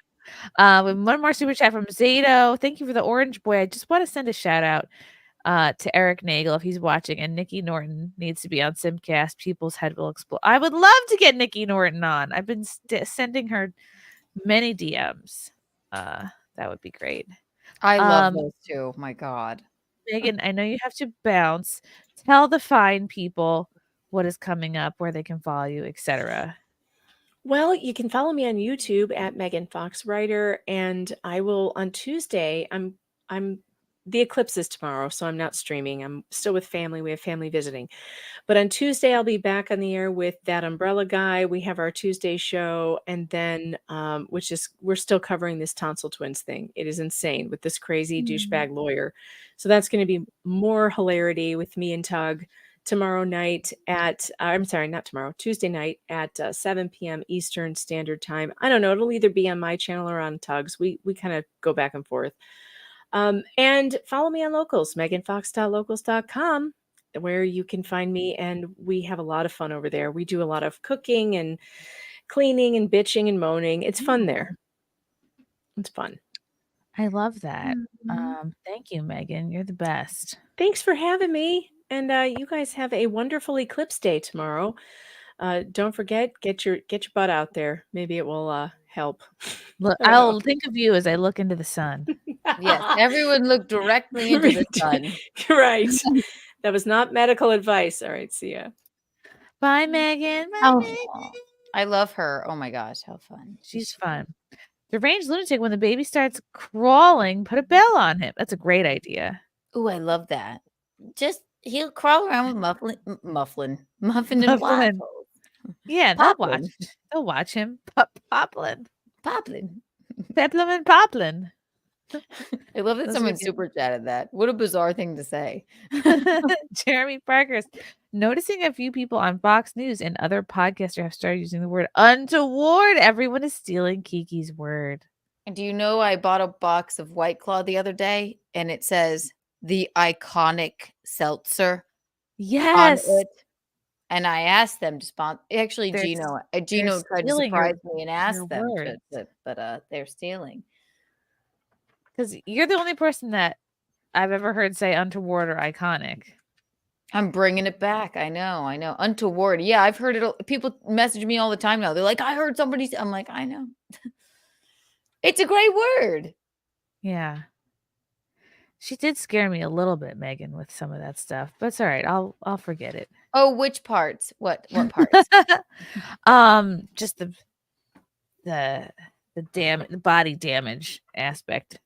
We have one more super chat from Zato. Thank you for the orange boy. I just want to send a shout out to Eric Nagel if he's watching, and Nikki Norton needs to be on SimpCast. People's head will explode. I would love to get Nikki Norton on. I've been sending her many DMs. That would be great. I love those too. My God. Megan, I know you have to bounce. Tell the fine people what is coming up, where they can follow you, etc. Well, you can follow me on YouTube at Megan Fox Writer, and I will on Tuesday. I'm the eclipse is tomorrow, so I'm not streaming. I'm still with family. We have family visiting. But on Tuesday, I'll be back on the air with That Umbrella Guy. We have our Tuesday show, and then we're still covering this tonsil twins thing. It is insane with this crazy douchebag lawyer. So that's going to be more hilarity with me and Tug tomorrow night at Tuesday night at 7 p.m. Eastern Standard Time. I don't know. It'll either be on my channel or on Tug's. We kind of go back and forth. And follow me on Locals, meganfox.locals.com, where you can find me, and we have a lot of fun over there. We do a lot of cooking and cleaning and bitching and moaning. It's fun there. It's fun. I love that. Thank you, Megan. You're the best. Thanks for having me. And you guys have a wonderful eclipse day tomorrow. Don't forget, get your butt out there. Maybe it will help. Look, I don't know. I'll think of you as I look into the sun. Yes. Everyone look directly into the sun. Right. That was not medical advice. All right. See ya. Bye, Megan. Bye, Oh, Megan. I love her. Oh my gosh, how fun. She's fun. Deranged lunatic, when the baby starts crawling, put a bell on him. That's a great idea. Oh, I love that. Just he'll crawl around with muffin and Muffin. waffles. Yeah, they'll Poplin. watch. They'll watch him. Poplin. Poplin. Peplum and Poplin. I love that Those someone are good. super chatted that. What a bizarre thing to say. Jeremy Parker's noticing a few people on Fox News and other podcasters have started using the word untoward. Everyone is stealing Kiki's word. And do you know I bought a box of White Claw the other day and it says the iconic seltzer Yes. on it? And I asked them to sponsor. Actually, They're Gino tried to stealing surprise me and your ask them words. but they're stealing. Because you're the only person that I've ever heard say untoward or iconic. I'm bringing it back. I know. Untoward. Yeah, I've heard it. People message me all the time now. They're like, I heard somebody. I'm like, I know. It's a great word. Yeah. She did scare me a little bit, Megan, with some of that stuff, but it's all right. I'll forget it. Oh, which parts? What parts? Just the body damage aspect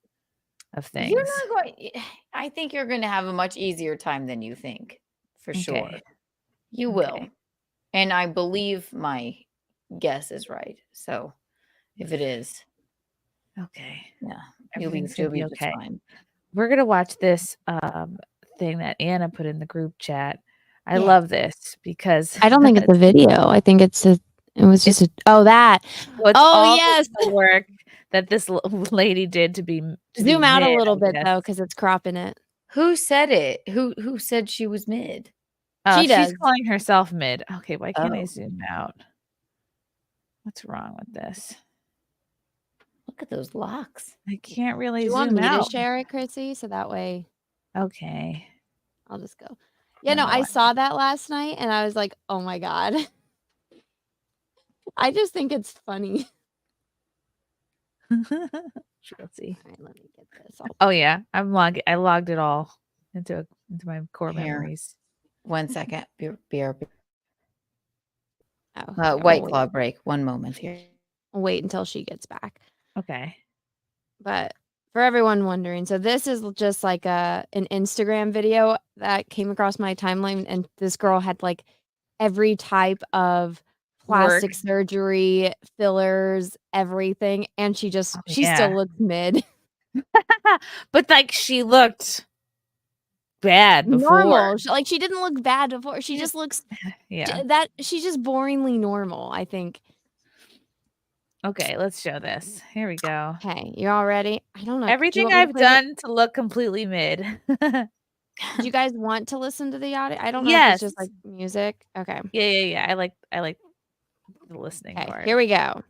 of things. You're not going. I think you're going to have a much easier time than you think, for sure. Okay. You will, and I believe my guess is right. So, if it is, okay, yeah, Everything's you'll gonna be be just okay. fine. We're gonna watch this thing that Anna put in the group chat. I Yeah. love this because I don't think it's a video. I think it was just that. Well, it's Oh all yes. the work that this lady did to be Zoom out a mid, little I bit guess. though, because it's cropping it. Who said it? Who said she was mid? She She's does. calling herself mid. Okay, why can't I Oh. zoom out? What's wrong with this? Look at those locks. I can't really Do you zoom want me out. to share it, Chrissy? So that way Okay. I'll just go. Yeah, no, I saw that last night and I was like, oh my God. I just think it's funny. Let's see. All right, let me get this. Oh yeah, I logged it all into my core Here. memories. 1 second. BRB. Oh, yeah, White we'll Claw wait. break. 1 moment here. We'll wait until she gets back. Okay. But for everyone wondering, so this is just like an Instagram video that came across my timeline, and this girl had like every type of plastic surgery, fillers, everything, and she still looks mid. But like she looked bad before. Normal. She didn't look bad before. She just looks she's just boringly normal, I think. Okay, let's show this. Here we go. Okay, you all ready? I don't know. Everything I've done to look completely mid. Do you guys want to listen to the audio? I don't know if it's just like music. Okay. Yeah. I like the listening part. Here we go.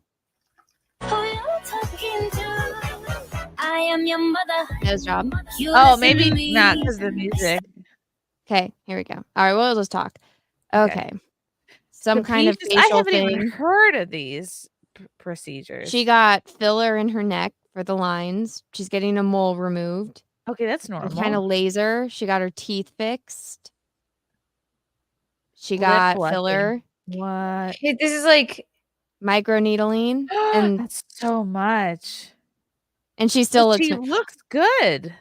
I am your mother. Nose job. Oh, maybe not because of the music. Okay, here we go. All right, we'll just talk. Okay. Some kind of Capacious- I facial haven't thing. even heard of these procedures. She got filler in her neck for the lines. She's getting a mole removed. Okay, that's normal. Kind of laser. She got her teeth fixed. She Lip got blushing. filler. What? This is like microneedling, and that's so much. And she still She looks good.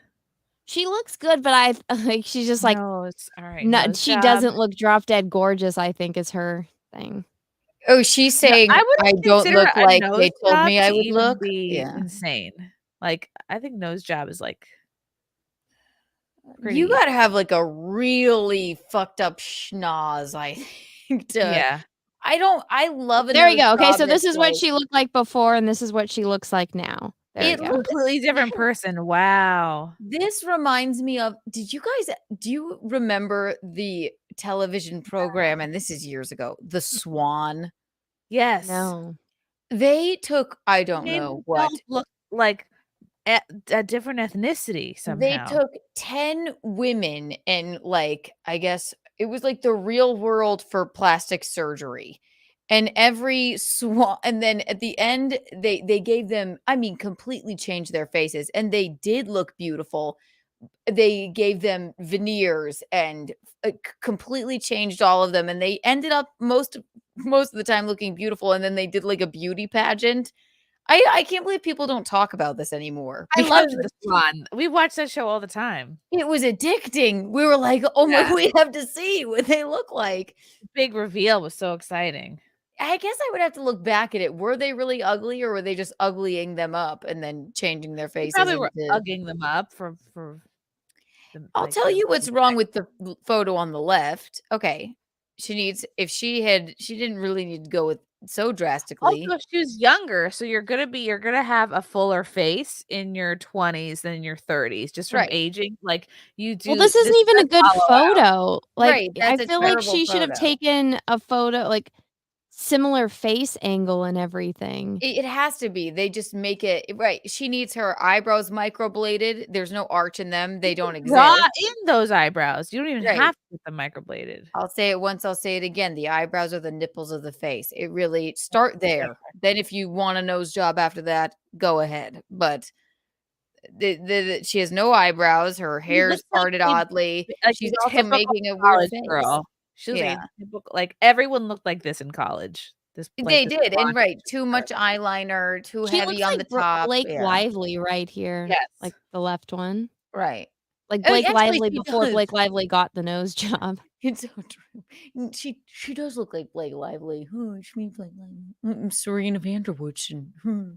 She looks good, but I like she's just like Nose. All right. no, nose she job. doesn't look drop dead gorgeous. I think is her thing. Oh, she's saying I wouldn't don't consider look a like nose they told job me I to would even look. be Yeah. insane. Like I think nose job is like pretty. You gotta have like a really fucked up schnoz, I think. Yeah. I love it. There we go. Okay, so this is what she looked like before, and this is what she looks like now. There It we go. completely different person. Wow. This reminds me of do you remember the television program, and this is years ago, The Swan? Yes. No. They took I don't They know what look like a different ethnicity somehow. They took 10 women and like I guess it was like the real world for plastic surgery. And every swan, and then at the end, they gave them, I mean, completely changed their faces, and they did look beautiful. They gave them veneers and completely changed all of them, and they ended up most of the time looking beautiful. And then they did like a beauty pageant. I can't believe people don't talk about this anymore. I loved because The Swan. We watch that show all the time. It was addicting. We were like, oh my, we have to see what they look like. Big reveal was so exciting. I guess I would have to look back at it. Were they really ugly, or were they just uglying them up and then changing their They faces probably were into? ugging them up for I'll like, tell you what's wrong with the photo on the left. Okay, she needs if she didn't really need to go with so drastically. Also, she was younger, so you're gonna have a fuller face in your 20s than in your 30s, just from Right. aging. Like you do. Well, this isn't even a does good hollow out. photo. Like, Right, I that's a feel like terrible she should have photo. taken a photo, like similar face angle and everything. It has to be. They just make it right. She needs her eyebrows microbladed. There's no arch in them. They don't Draw exist. in those eyebrows. You don't even Right. have to get them microbladed. I'll say it once, I'll say it again. The eyebrows are the nipples of the face. It really start there. Then if you want a nose job after that, go ahead. But she has no eyebrows. Her hair's looks like parted a- oddly. Like She's a also typical making a weird college face. girl. She was Yeah. like, a typical, like everyone looked like this in college. They did, and right, too much eyeliner, too She heavy looks on like the top. Blake Yeah. Lively right here. Yes. Like the left one. Right. Like Oh, Blake actually, Lively she before does. Blake Lively got the nose job. It's so true. She does look like Blake Lively. Oh, it's me, Blake Lively. Serena Vanderwoodson.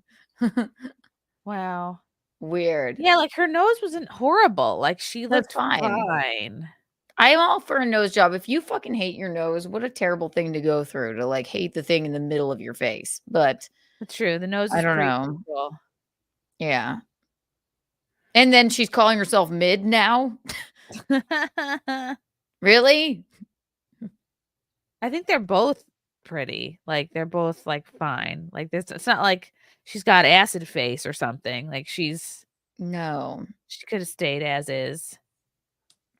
Wow. Weird. Yeah, like her nose wasn't horrible. Like she That's looked fine. fine. I'm all for a nose job. If you fucking hate your nose, what a terrible thing to go through to like hate the thing in the middle of your face. But That's true. The nose is I don't pretty know. cool. Yeah. And then she's calling herself mid now. Really? I think they're both pretty. Like they're both like fine. Like this, it's not like she's got acid face or something. Like she could have stayed as is.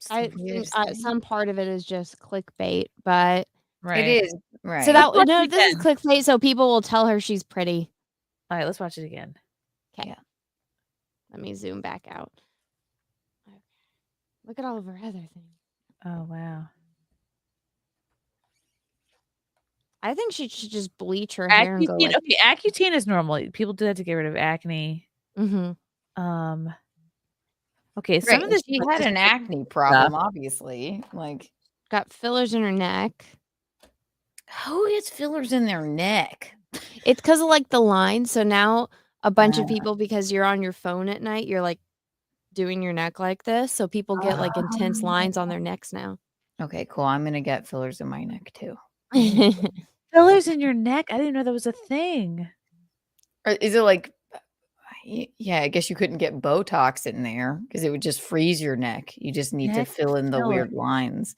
Some part of it is just clickbait, but Right. It is. Right. so that Let's no, watch it this is again. clickbait, so people will tell her she's pretty. All right, let's watch it again. Okay. Yeah. Let me zoom back out. Okay. Look at all of her other things. Oh wow. I think she should just bleach her hair and go Accutane, like. okay, Accutane is normal. People do that to get rid of acne. Mm-hmm. Okay, some Right. of this She looks had just an like acne problem, stuff. obviously. Like, Got fillers in her neck. who gets fillers in their neck? It's because of like the lines. So now a bunch of people, because you're on your phone at night, you're like doing your neck like this. So people get like intense lines on their necks now. Okay, cool. I'm gonna get fillers in my neck too. Fillers in your neck? I didn't know that was a thing. Or is it like, yeah, I guess you couldn't get Botox in there because it would just freeze your neck. You just need to Neck fill in the filler. weird lines.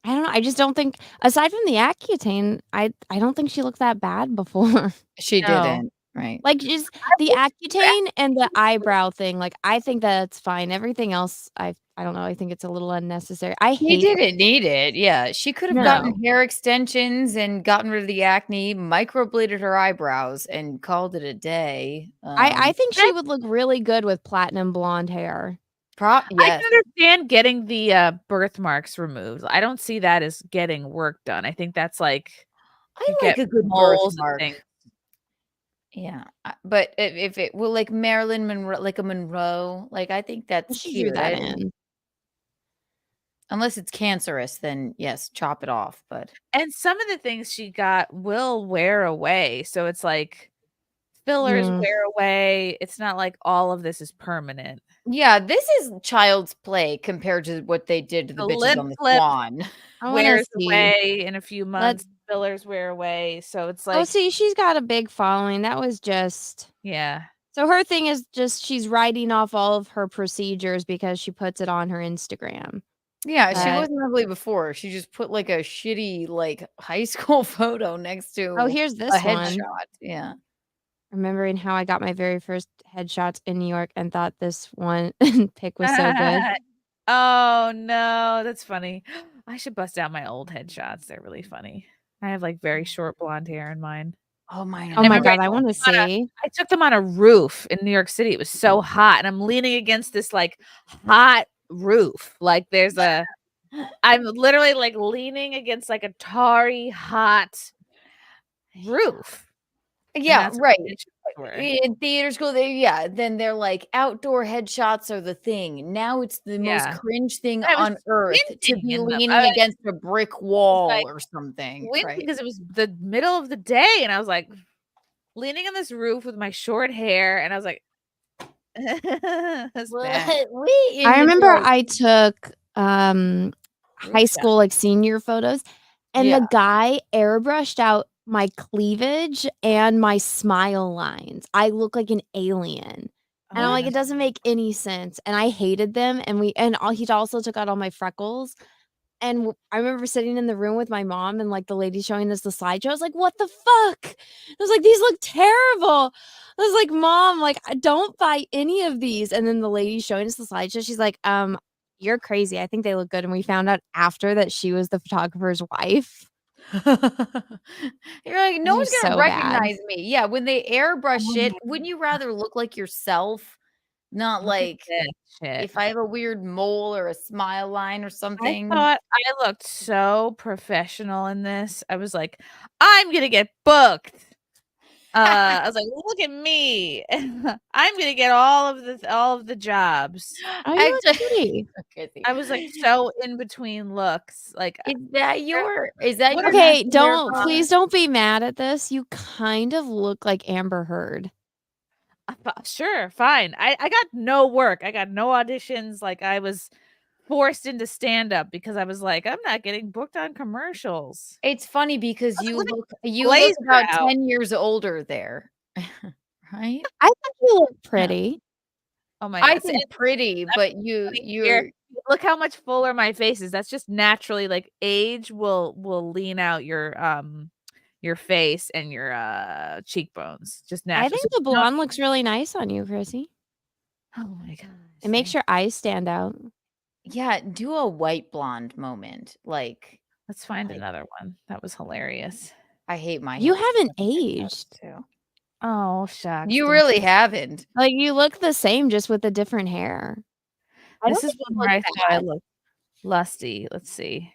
I don't know. I just don't think, aside from the Accutane, I don't think she looked that bad before. She No. didn't, right? Like just the Accutane and the eyebrow thing. Like I think that's fine. Everything else, I don't know. I think it's a little unnecessary. I She hate. didn't need it. Yeah, she could have gotten No. hair extensions and gotten rid of the acne, microbladed her eyebrows, and called it a day. I think she would look really good with platinum blonde hair. I Yes. can understand getting the birthmarks removed. I don't see that as getting work done. I think that's like I you like get a good moles and birthmark. things. Yeah, but if it well, like Marilyn Monroe, like a Monroe, like I think that's She cute. drew that I- in. Unless it's cancerous, then yes, chop it off. But And some of the things she got will wear away. So it's like fillers wear away. It's not like all of this is permanent. yeah, this is child's play compared to what they did to the The bitches lip on the flip Swan. I wanna wears see. away in a few months. Fillers wear away. So it's like, Oh, see, she's got a big following. That was just. yeah. So her thing is just she's writing off all of her procedures because she puts it on her Instagram. Yeah, she wasn't ugly before. She just put like a shitty like high school photo next to Oh, here's a this one. headshot. Yeah. Remembering how I got my very first headshots in New York and thought this one pic was so good. Oh no, that's funny. I should bust out my old headshots. They're really funny. I have like very short blonde hair in mine. Oh my! Oh my god, I want to see. I took them on a roof in New York City. It was so hot, and I'm leaning against this like hot roof. Like there's a, I'm literally like leaning against like a tarry hot roof. Yeah, that's what right. headshots were. In theater school, then they're like outdoor headshots are the thing. Now it's the most Yeah. cringe thing I was on earth to squinting be in them. leaning against a brick wall like, or something. squinting Right. because it was the middle of the day, and I was like leaning on this roof with my short hair, and I was like, that's bad. I remember I took high school like senior photos, and Yeah. the guy airbrushed out my cleavage and my smile lines. I look like an alien. And I'm like, it doesn't make any sense. And I hated them. And he also took out all my freckles. And I remember sitting in the room with my mom and like the lady showing us the slideshow. I was like, what the fuck? I was like, these look terrible. I was like, Mom, like, I don't buy any of these. And then the lady showing us the slideshow, she's like, you're crazy. I think they look good. And we found out after that she was the photographer's wife. You're like, no It one's was gonna so bad. recognize me. Yeah, when they airbrush shit, wouldn't you rather look like yourself? Not Look at like this shit. if I have a weird mole or a smile line or I something. thought I looked so professional in this. I was like, I'm gonna get booked. I was like, look at me. I'm gonna get all of the jobs. I look pretty. I was like so in between looks. Like, Is that your Okay, please don't be mad at this. You kind of look like Amber Heard. Sure, fine. I got no work. I got no auditions. Like, I was forced into stand-up because I was like, I'm not getting booked on commercials. It's funny because you look look blazer about out. 10 years older there. Right? I think you look pretty. Oh my I god. think pretty, but you're look how much fuller my face is. That's just naturally, like, age will lean out your face and your cheekbones. Just naturally. I think the blonde looks really nice on you, Chrissy. Oh my god. It makes your eyes stand out. Yeah, do a white blonde moment. Like, let's find another one. That was hilarious. I hate my You hair. haven't aged. Too. Oh, shucks. You really haven't. Like, you look the same, just with the different hair. This is one where I thought I looked lusty. Let's see.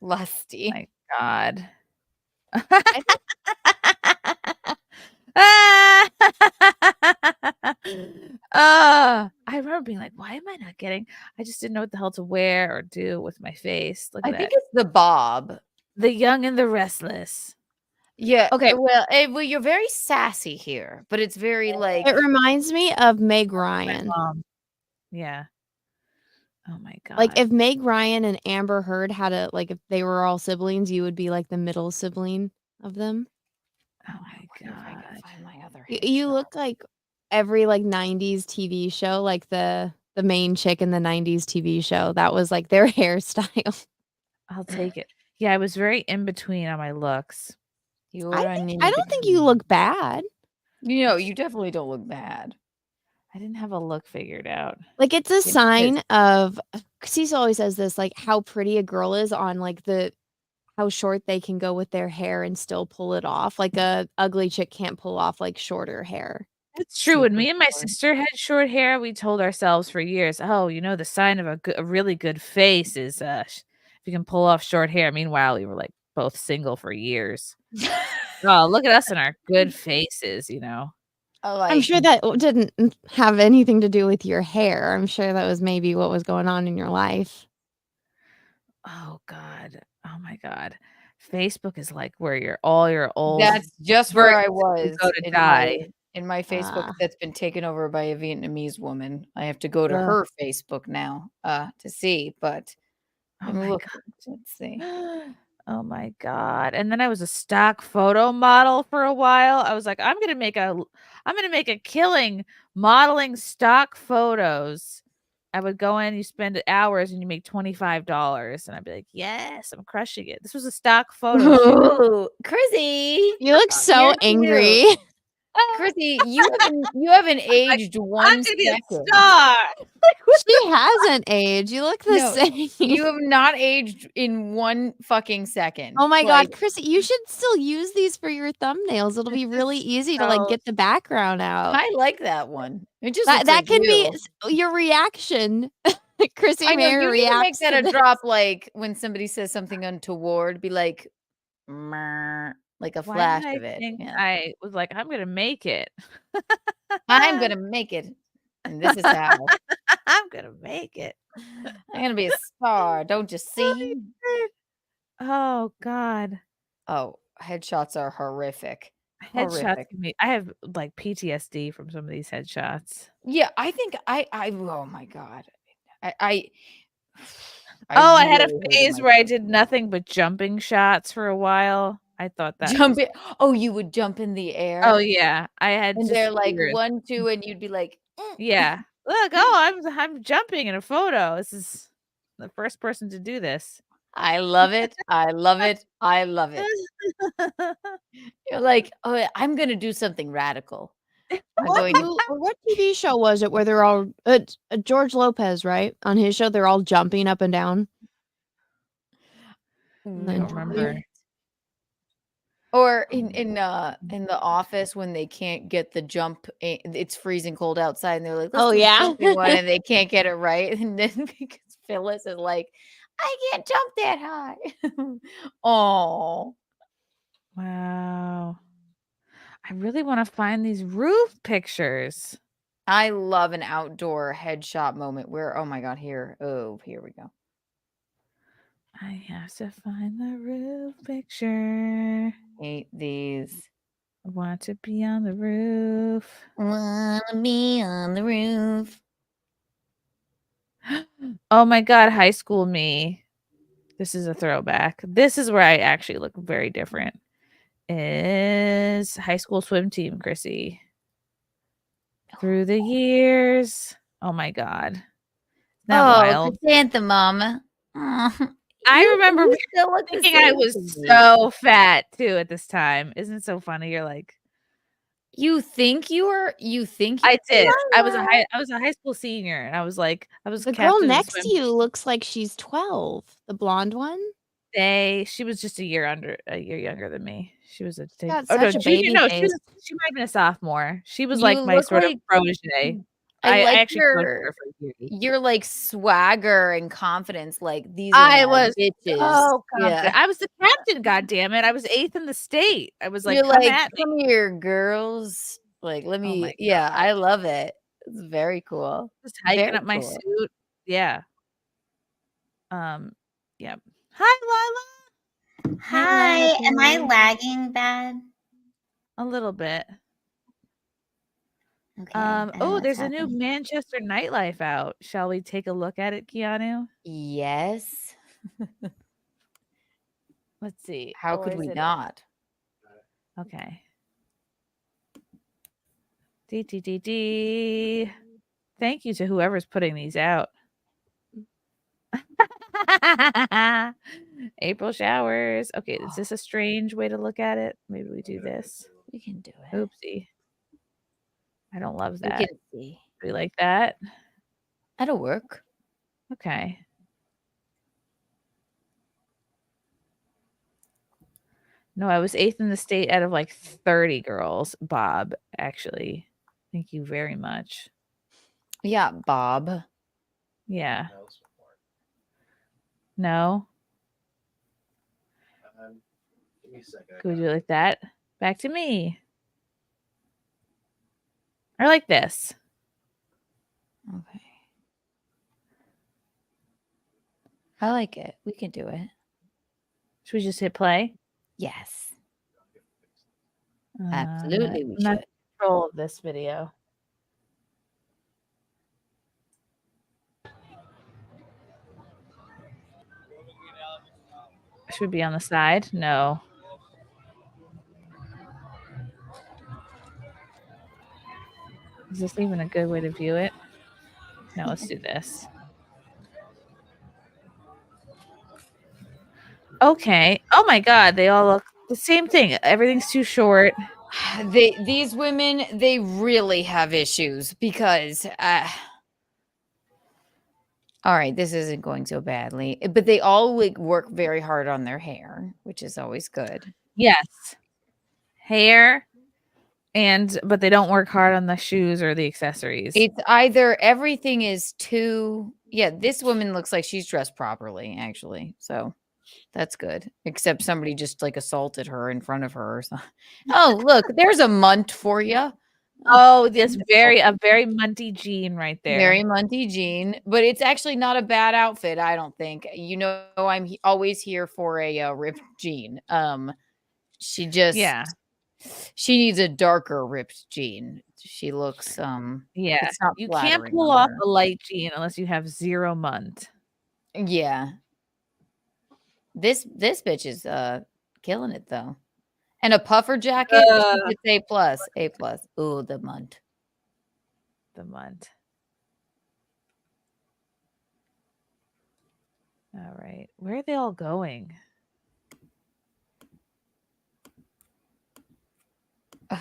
Lusty. My god. I remember being like, why am I not getting? I just didn't know what the hell to wear or do with my face. Look I at think that. it's the bob. The young and the restless. Yeah. Okay. Well, you're very sassy here, but it's very like It reminds me of Meg Ryan. Yeah. Oh my god. Like, if Meg Ryan and Amber Heard had if they were all siblings, you would be like the middle sibling of them. Oh my god. find my other You look like every 90s TV show, like the main chick in the 90s TV show. That was like their hairstyle. I'll take it. Yeah, I was very in between on my looks. I don't think you look bad. You definitely don't look bad. I didn't have a look figured out. Like, it's a sign of, Cecil always says this, like, how pretty a girl is on how short they can go with their hair and still pull it off. Like, a ugly chick can't pull off shorter hair. It's true. When me and my sister had short hair, we told ourselves for years, oh, the sign of a really good face is if you can pull off short hair. Meanwhile, we were like both single for years. Oh, look at us and our good faces, I'm sure that didn't have anything to do with your hair. I'm sure that was maybe what was going on in your life. Oh God. Oh my God. Facebook is like where all your old. That's just where I was go to die. In my Facebook that's been taken over by a Vietnamese woman. I have to go to her Facebook now to see, but let's see. Oh my God. And then I was a stock photo model for a while. I was like, I'm gonna make a killing modeling stock photos. I would go in, you spend hours and you make $25. And I'd be like, yes, I'm crushing it. This was a stock photo. Ooh, Chrissy. You look so angry. Chrissy, you haven't aged one second. Star. She hasn't aged. You look the same. You have not aged in one fucking second. Oh my God, Chrissy, you should still use these for your thumbnails. It'll be really easy to get the background out. I like that one. It just that could be your reaction. Chrissie Mayr reacts. Make that a drop, like when somebody says something untoward, be like, "Meh, like a Why flash did I of it. think Yeah. I was like, I'm gonna make it. I'm gonna make it, and this is how. I'm gonna make it. I'm gonna be a star. Don't you see? Oh God. Oh, headshots are horrific. Headshots Horrific. can be I have like PTSD from some of these headshots. Yeah, I think I oh my God. I Oh, I had a really hated phase myself. where I did nothing but jumping shots for a while. I thought that was Jumping. Oh, you would jump in the air. Oh yeah. I had And just they're like years. 1, 2, and you'd be like, Yeah. Look, oh, I'm jumping in a photo. This is the first person to do this. I love it. I love it. I love it. You're like, oh, I'm gonna do something radical. I'm going to What TV show was it where they're all George Lopez, right? On his show, they're all jumping up and down. I don't remember. Or in the office when they can't get the jump, it's freezing cold outside, and they're like, "Let's Oh, do the yeah? jumping one," and they can't get it right, and then because Phyllis is like, "I can't jump that high." Oh, Wow. I really want to find these roof pictures. I love an outdoor headshot moment where, oh my God, here we go. I have to find the roof picture. Hate these. I want to be on the roof. Wanna be on the roof. Oh my God, high school me. This is a throwback. This is where I actually look very different. Is high school swim team, Chrissy. Through the years. Oh my God. Isn't that wild? Chrysanthi Mama. I remember still look the thinking I same was to me. so fat too at this time. Isn't it so funny? You're like, You think you were? You think I did. I was Mama. a high school senior, and I was The girl captain of next swim to you looks like she's 12. The blonde one. She was just a year younger than me. She was got oh no, such a junior. baby No, face. she might have been a sophomore. She was You like my look sort like- of protege. I like actually coached your her for a year. your like swagger and confidence. Like these. I are my was bitches. so confident. Yeah. I was the captain. God damn it! I was 8th in the state. I was like, You're come like, at me. come here, girls. Like, let me. my Yeah, I love it. It's very cool. Just hiking Very up my cool. suit. Yeah. Yeah. Hi, Lila. Hi, am I lagging bad? A little bit. Okay. I don't know Oh, what's there's a new happening. Manchester nightlife out. Shall we take a look at it, Keanu? Yes. Let's see. How Or could is we it- not? Okay. D. Thank you to whoever's putting these out. April showers. Okay, is this a strange way to look at it? Maybe we do this. We can do it. Oopsie. I don't love We that. can see. Do we like that? That'll work. Okay. No, I was 8th in the state out of like 30 girls. Bob, actually. Thank you very much. Yeah, Bob. Yeah. No? Give me a second. Could we do it like that? Back to me. Or like this. Okay. I like it. We can do it. Should we just hit play? Yes. Absolutely, we I'm not should. in control of this video. Should we be on the side? No. Is this even a good way to view it? No, let's do this. Okay. Oh my God, they all look the same thing. Everything's too short. These women, they really have issues because all right, this isn't going so badly, but they all like work very hard on their hair, which is always good. Yes. Hair but they don't work hard on the shoes or the accessories. It's either everything is too, yeah, this woman looks like she's dressed properly, actually. So That's good. Except somebody just like assaulted her in front of her or something. Oh, look, there's a munt for you. Oh, this a very munty jean right there. Very munty jean, but it's actually not a bad outfit, I don't think. You know, I'm always here for a ripped jean. She just she needs a darker ripped jean. She looks Yeah, it's not you can't flattering pull on off her. a light jean unless you have 0 munt. Yeah. This bitch is killing it though. And a puffer jacket, it's A plus. A plus. Ooh, the munt. The munt. All right. Where are they all going?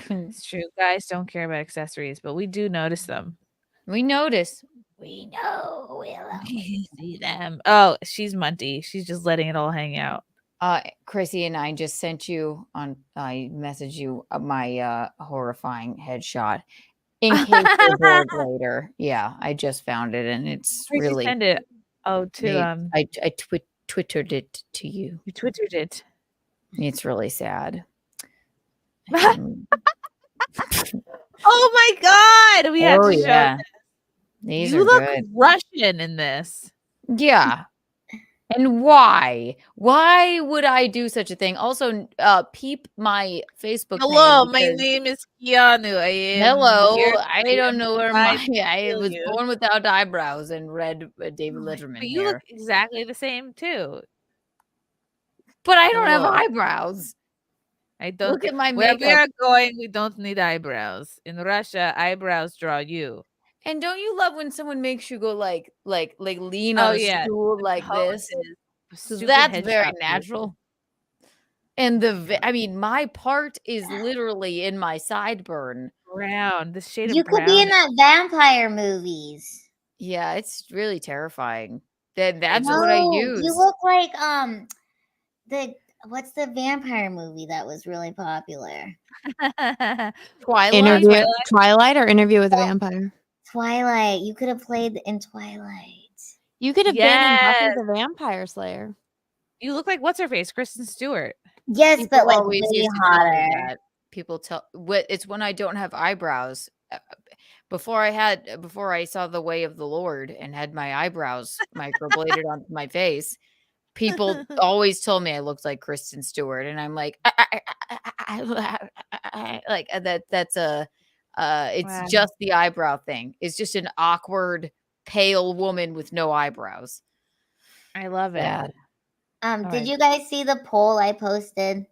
It's true. Guys don't care about accessories, but we do notice them. We notice. We know. We see them. Oh, she's munty. She's just letting it all hang out. Chrissy and I just sent you on. I messaged you my horrifying headshot in case you're bored later. Yeah, I just found it and it's Where'd you really. send it? Oh, to I twittered it to you. You twittered it. It's really sad. Oh my god, we had to show this. These you are look good. Russian in this. Yeah. And why? Why would I do such a thing? Also, peep my Facebook Hello, name my because- name is Keanu. I am Hello, here I to don't know where try my to I kill was you. born without eyebrows and read David Letterman But you hair. look exactly the same too. But I don't have Hello. eyebrows. I don't. Look at my Where we are makeup. going, we don't need eyebrows. In Russia, eyebrows draw you. And don't you love when someone makes you go like lean Oh, on a yeah. stool like this? Poses. So Stupid that's headshot very poses. natural. And I mean, my part is literally in my sideburn. Brown. The shade You of could brown. be in that vampire movies. Yeah, it's really terrifying. That's what I No, use. you look like what's the vampire movie that was really popular? Twilight. Twilight or Interview with a Vampire. Twilight. You could have played in Twilight. You could have been in Yes. Buffy the Vampire Slayer. You look like what's her face, Kristen Stewart. Yes, People but like always way used to tell me hotter. that. People tell it's when I don't have eyebrows. Before I saw The Way of the Lord and had my eyebrows microbladed onto my face, people always told me I looked like Kristen Stewart, and I'm like, like that's a it's Wow. just the eyebrow thing. It's just an awkward pale woman with no eyebrows. I love it. Bad. Did you guys see the poll I posted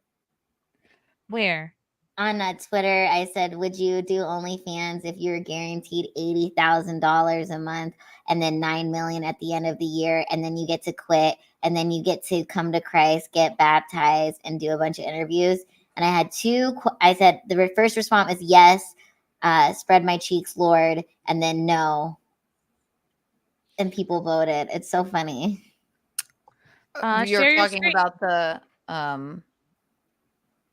Where? on Twitter? I said, would you do OnlyFans if you were guaranteed $80,000 a month and then $9 million at the end of the year, and then you get to quit, and then you get to come to Christ, get baptized, and do a bunch of interviews? And I had I said the first response was yes, spread my cheeks, Lord, and then no. And people voted. It's so funny. You're share your talking screen. about the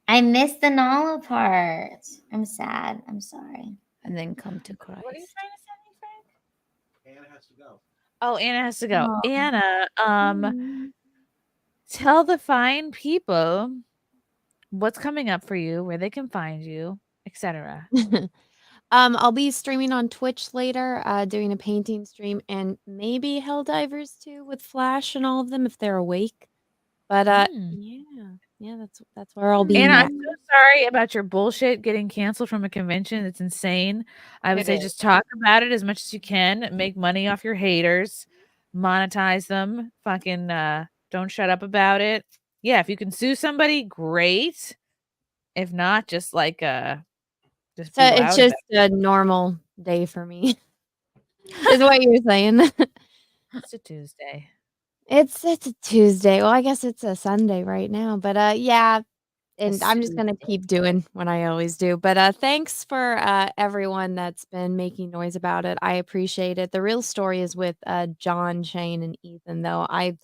I missed the Nala part. I'm sad. I'm sorry. and then come to Christ. What are you trying to send me, Frank? Anna has to go. Oh, Anna has to go. Oh. Anna, tell the fine people what's coming up for you, where they can find you, etc. I'll be streaming on Twitch later, doing a painting stream, and maybe Helldivers too with Flash and all of them if they're awake. But yeah, that's where I'll be. And I'm next. so sorry about your bullshit getting canceled from a convention. It's insane. I would It say is. just talk about it as much as you can. Make money off your haters. Monetize them. Fucking don't shut up about it. Yeah, if you can sue somebody, great. If not, just like just So be it's loud just about a normal day for me. Is what you're saying. it. It's a Tuesday. It's a Tuesday. Well, I guess it's a Sunday right now, but yeah, and I'm just gonna keep doing what I always do. But thanks for everyone that's been making noise about it. I appreciate it. The real story is with John, Shane, and Ethan, though. I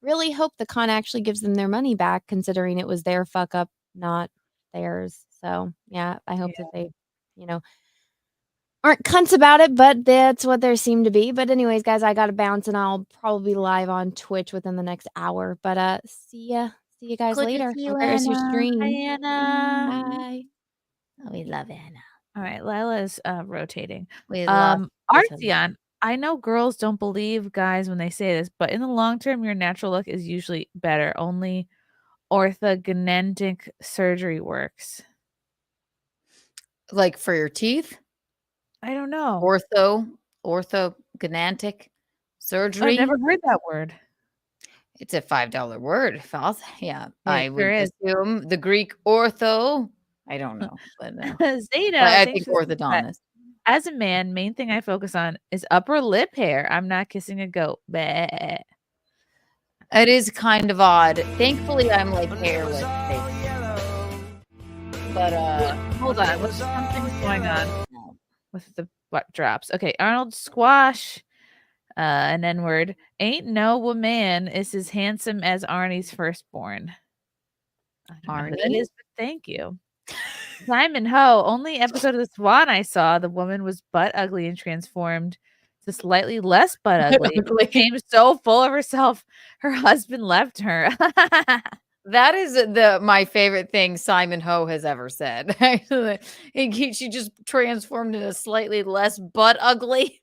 really hope the con actually gives them their money back, considering it was their fuck up, not theirs. So yeah, I hope that they, aren't cunts about it, but that's what there seem to be. But anyways, guys, I gotta bounce, and I'll probably be live on Twitch within the next hour. But see you guys Good to later. see you, Have a great rest of your Anna. stream. Hi, Anna. Bye. Oh, we love Anna. All right, Lila is rotating. We love Arteon, I know girls don't believe guys when they say this, but in the long term, your natural look is usually better. Only orthodontic surgery works. Like for your teeth? I don't know. Orthogonantic surgery. I've never heard that word. It's a $5 word. False. Yeah, I would sure is. assume the Greek ortho. I don't know, but Zeta, I thanks think for the feedback. orthodontist. As a man, main thing I focus on is upper lip hair. I'm not kissing a goat. Bleh. It is kind of odd. Thankfully, I'm like hairless. But hold on. Something's going on with the butt drops. Okay, Arnold Squash, an N-word. Ain't no man is as handsome as Arnie's firstborn. I don't know who that is, but thank you. Simon Ho, only episode of the Swan I saw, the woman was butt ugly and transformed to slightly less butt ugly. Became so full of herself, her husband left her. That is my favorite thing Simon Ho has ever said. She just transformed into slightly less butt ugly,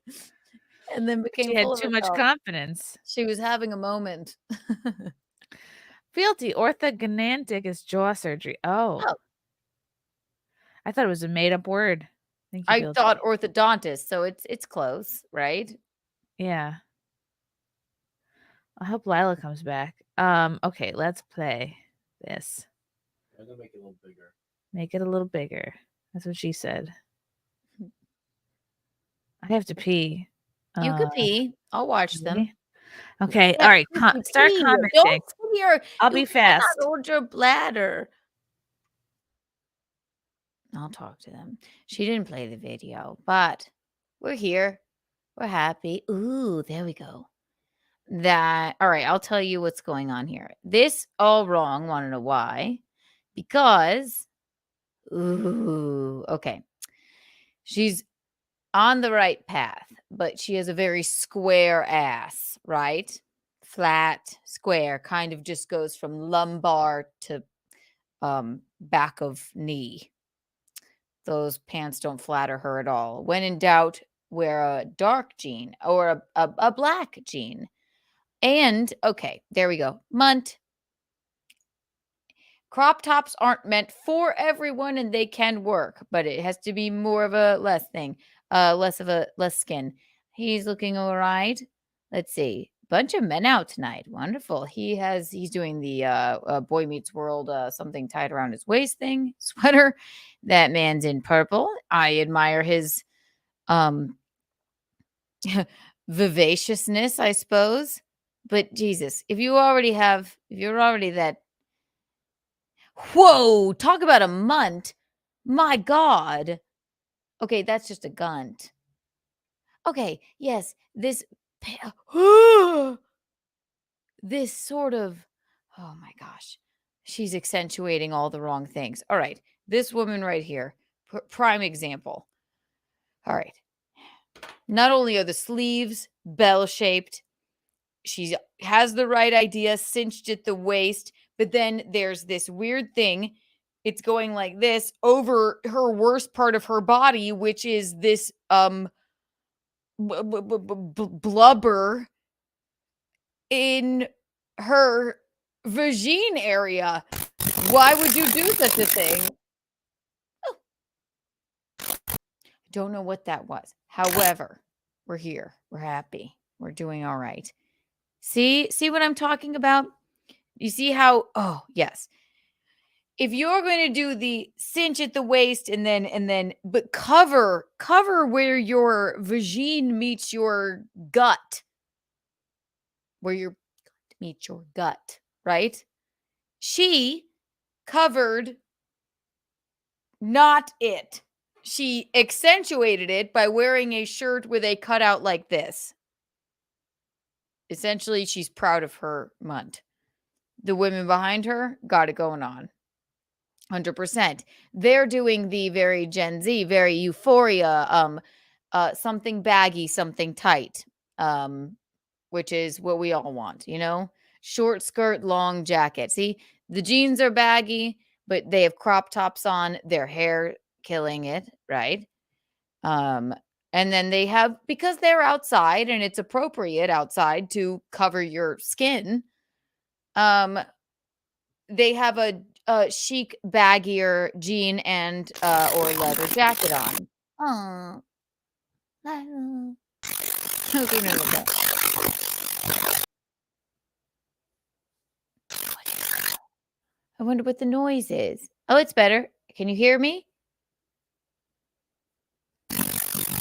and then became. She had full of too much herself. confidence. She was having a moment. Fealty orthodontic is jaw surgery. Oh. I thought it was a made up word. I thought orthodontist, so it's close, right? Yeah. I hope Lila comes back. Okay, let's play this. I'm gonna make it a little bigger. Make it a little bigger. That's what she said. I have to pee. You could pee. I'll watch them. Okay, Yeah, all right. you can Start pee. commenting. Don't sit here. I'll be You fast. cannot hold your bladder. I'll talk to them. She didn't play the video, but we're here. We're happy. Ooh, there we go. All right, I'll tell you what's going on here. This all wrong. Want to know why? Because, okay. She's on the right path, but she has a very square ass, right? Flat, square, kind of just goes from lumbar to back of knee. Those pants don't flatter her at all. When in doubt, wear a dark jean or a black jean. And, okay, there we go. Munt. Crop tops aren't meant for everyone and they can work, but it has to be more of a less skin. He's looking all right. Let's see. Bunch of men out tonight. Wonderful. He's doing the Boy Meets World something tied around his waist thing sweater. That man's in purple. I admire his vivaciousness, I suppose. But Jesus, if you're already that. Whoa, talk about a munt. My God. Okay, that's just a gunt. Okay, yes, this sort of, oh my gosh, she's accentuating all the wrong things. All right, this woman right here, prime example. All right, not only are the sleeves bell-shaped, she has the right idea, cinched at the waist, but then there's this weird thing. It's going like this over her worst part of her body, which is this blubber in her vagine area. Why would you do such a thing? Oh. Don't know what that was. However, we're here. We're happy. We're doing all right. See what I'm talking about? You see how, oh, yes. If you're going to do the cinch at the waist and then but cover where your vagine meets your gut. Where your gut meets your gut, right? She covered not it. She accentuated it by wearing a shirt with a cutout like this. Essentially, she's proud of her munt. The women behind her got it going on. 100%. They're doing the very Gen Z, very euphoria, something baggy, something tight, which is what we all want, you know? Short skirt, long jacket. See, the jeans are baggy, but they have crop tops on, their hair killing it, right? And then they have, because they're outside and it's appropriate outside to cover your skin, they have a chic, baggier jean and or leather jacket on. Oh, okay, no. I wonder what the noise is. Oh, it's better. Can you hear me?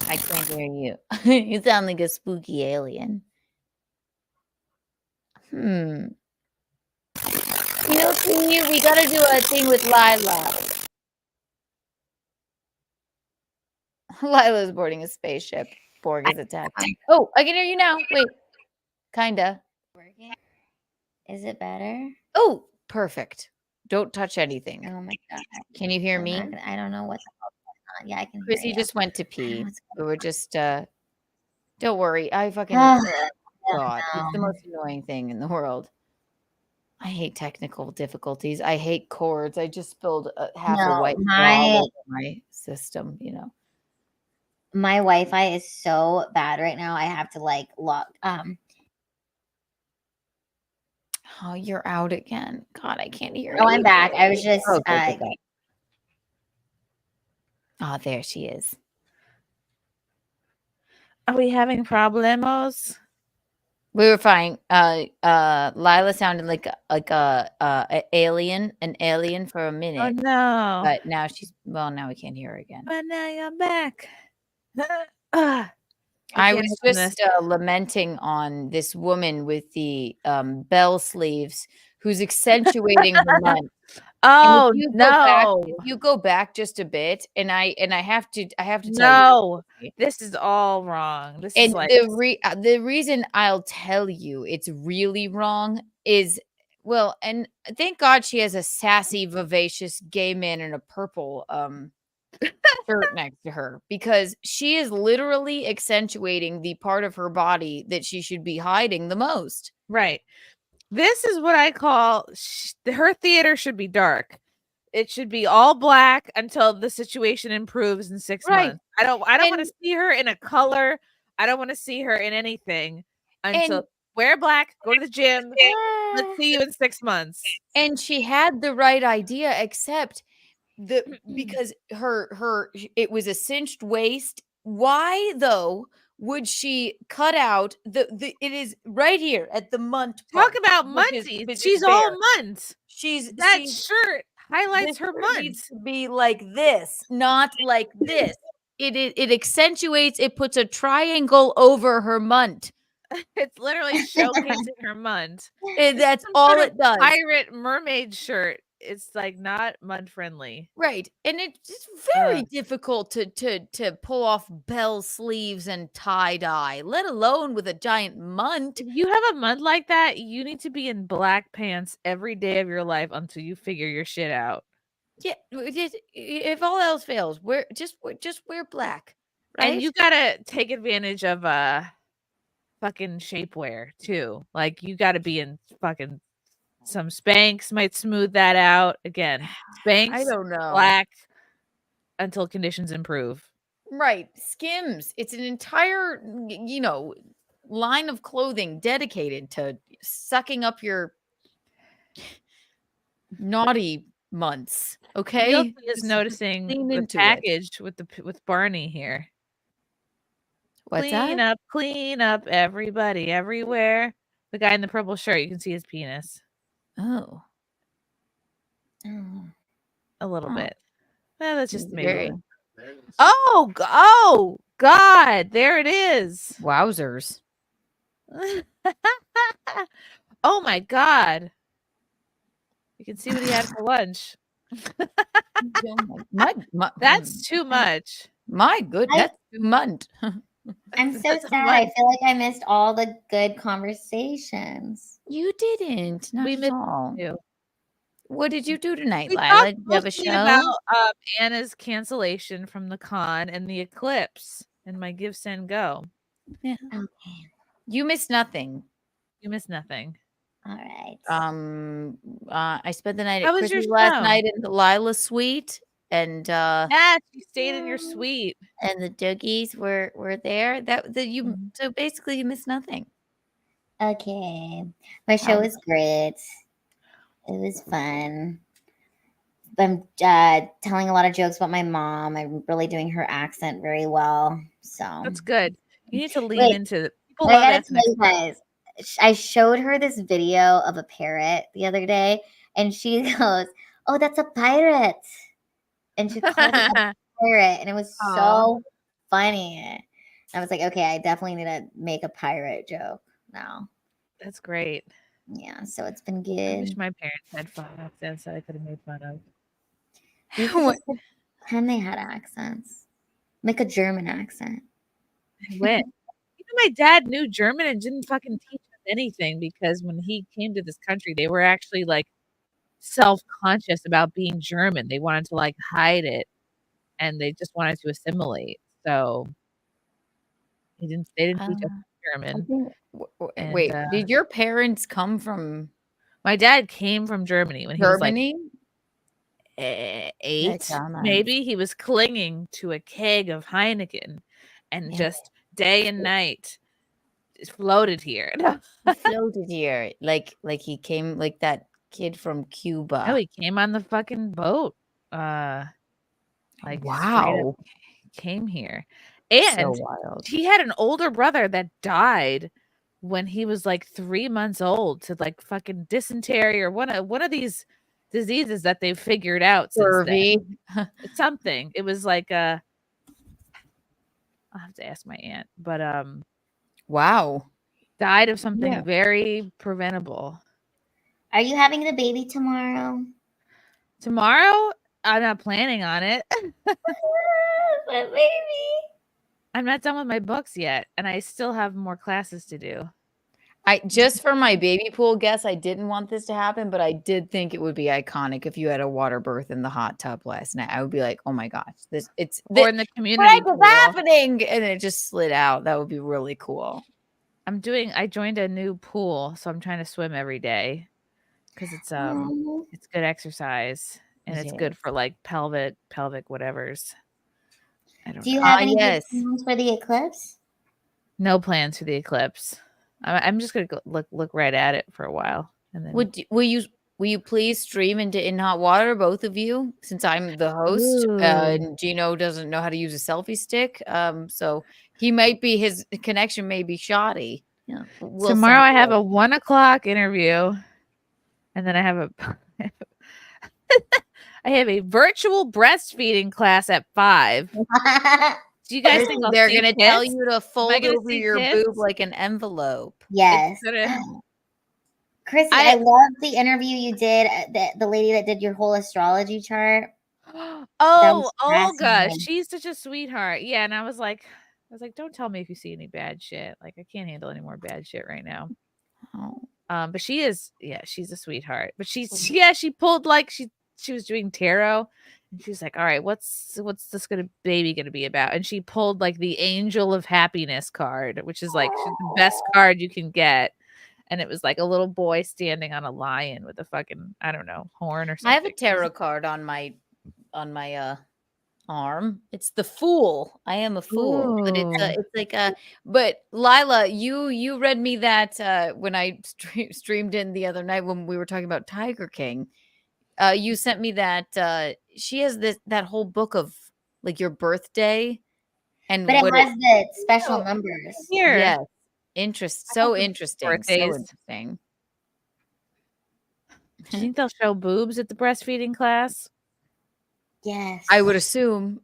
I can't hear you. You sound like a spooky alien. You know, see, we gotta do a thing with Lila. Lila's boarding a spaceship. Borg is attacking. Oh, I can hear you now. Wait. Kinda. Is it better? Oh, perfect. Don't touch anything. Oh my god. Can you hear I'm me? not gonna- I don't know what the hell's going on. Yeah, I can hear Chrissy you. just went to pee. We were just don't worry. I fucking Oh, God. It's the no. most annoying thing in the world. I hate technical difficulties. I hate cords. I just spilled half a No, white my- all over my system, you know. My Wi-Fi is so bad right now. I have to like log. Oh, you're out again. God, I can't hear Oh, you. I'm back. I was just. Oh, good. Oh, there she is. Are we having problemos? We were fine. Lila sounded like a alien, an alien for a minute. Oh no! But now now we can't hear her again. But now you're back. I was just lamenting on this woman with the bell sleeves who's accentuating her month. Oh If you go back just a bit, and I have to tell you. No, this is all wrong. This is like the reason I'll tell you it's really wrong is, well, and thank God she has a sassy, vivacious gay man in a purple shirt next to her, because she is literally accentuating the part of her body that she should be hiding the most. Right. This is what I call her theater should be dark. It should be all black until the situation improves in 6 months. I don't want to see her in a color. I don't want to see her in anything until wear black, go to the gym. Let's see you in 6 months. And she had the right idea, except because it was a cinched waist. Why though would she cut out it is right here at the munt part? Talk about munties. She's all munt. That shirt highlights her munt. Needs to be like this, not like this. It accentuates. It puts a triangle over her munt. It's literally showcasing her munt. That's all it does. Pirate mermaid shirt. It's like not mud friendly, right? And it's very difficult to pull off bell sleeves and tie dye, let alone with a giant munt. If you have a munt like that, you need to be in black pants every day of your life until you figure your shit out. Yeah, if all else fails, just wear black, right? And you gotta take advantage of fucking shapewear too. Like you gotta be in fucking some Spanx might smooth that out. Again, Spanx, I don't know. Black until conditions improve. Right. Skims. It's an entire, line of clothing dedicated to sucking up your naughty months. Okay. Is noticing the package with Barney here. What's Clean up, everybody, everywhere. The guy in the purple shirt, you can see his penis. Oh. A little bit. That's just very. Oh God, there it is. Wowzers. Oh my God. You can see what he had for lunch. That's too much. My goodness, that's too much. I'm so sad. I feel like I missed all the good conversations. You didn't. We missed you. What did you do tonight, We Lila? talked Did you have a mostly show? about Anna's cancellation from the con and the eclipse. and my give, send, go. Yeah. Okay. You miss nothing. You miss nothing. All right. I spent the night How at was your Chrissy's last show? night in the Lila suite, and Yeah, you stayed in your suite. and the Doogies were there. That you so basically you miss nothing. Okay. My show was great. It was fun. I'm telling a lot of jokes about my mom. I'm really doing her accent very well. So That's good. You need to lean Wait, into it. People I love gotta ethnic. tell you guys, I showed her this video of a parrot the other day, and she goes, "Oh, that's a pirate," and she called it a pirate, and it was so funny. I was like, okay, I definitely need to make a pirate joke now. That's great. Yeah, so it's been I wish good. my parents had fun accents that I could have made fun of. You should just pretend they had accents. Make a German accent. I wish. Even my dad knew German and didn't fucking teach us anything because when he came to this country, they were actually like self-conscious about being German. They wanted to like hide it and they just wanted to assimilate. So they didn't teach us German. Wait, did your parents come from My dad came from Germany when he was like Germany? 8, maybe. He was clinging to a keg of Heineken and just day and night just floated here. He floated here like he came like that kid from Cuba. No, he came on the fucking boat. Like Wow. came here. So And wild. he had an older brother that died when he was like 3 months old to like fucking dysentery or one of these diseases that they've figured out since Scurvy. then. It's something. It was like I'll have to ask my aunt, but wow. Died of something very preventable. Are you having the baby tomorrow? Tomorrow? I'm not planning on it. But baby. I'm not done with my books yet, and I still have more classes to do. I just for my baby pool guess, I didn't want this to happen, but I did think it would be iconic if you had a water birth in the hot tub last night. I would be like, oh my gosh, or in the community what pool. is happening? And it just slid out. That would be really cool. I joined a new pool, so I'm trying to swim every day because it's good exercise and it's good for like pelvic whatevers. I don't Do you know. have any plans for the eclipse? No plans for the eclipse. I'm just gonna go look right at it for a while, and then Will you please stream into In Hot Water, both of you, since I'm the host? And Gino doesn't know how to use a selfie stick, so he might be his connection may be shoddy. Yeah, tomorrow I have a 1:00 interview, and then I have a virtual breastfeeding class at 5. Do you guys think they're going to tell you to fold over your boob like an envelope? Yes. Chrissy, I love the interview you did. The lady that did your whole astrology chart. Oh, Olga, she's such a sweetheart. Yeah, and I was like, don't tell me if you see any bad shit. Like, I can't handle any more bad shit right now. But she's a sweetheart. But she pulled like she was doing tarot. And she was like, all right, what's this baby gonna be about? And she pulled like the Angel of Happiness card, which is like the best card you can get. And it was like a little boy standing on a lion with a fucking, I don't know, horn or something. I have a tarot card on my arm. It's the Fool. I am a fool. But it's like but Lila, you read me that when I streamed in the other night when we were talking about Tiger King. You sent me that she has that whole book of like your birthday and but it has the special numbers. Here. Yes. So interesting. Birthdays. So interesting. Do you think they'll show boobs at the breastfeeding class? Yes. I would assume.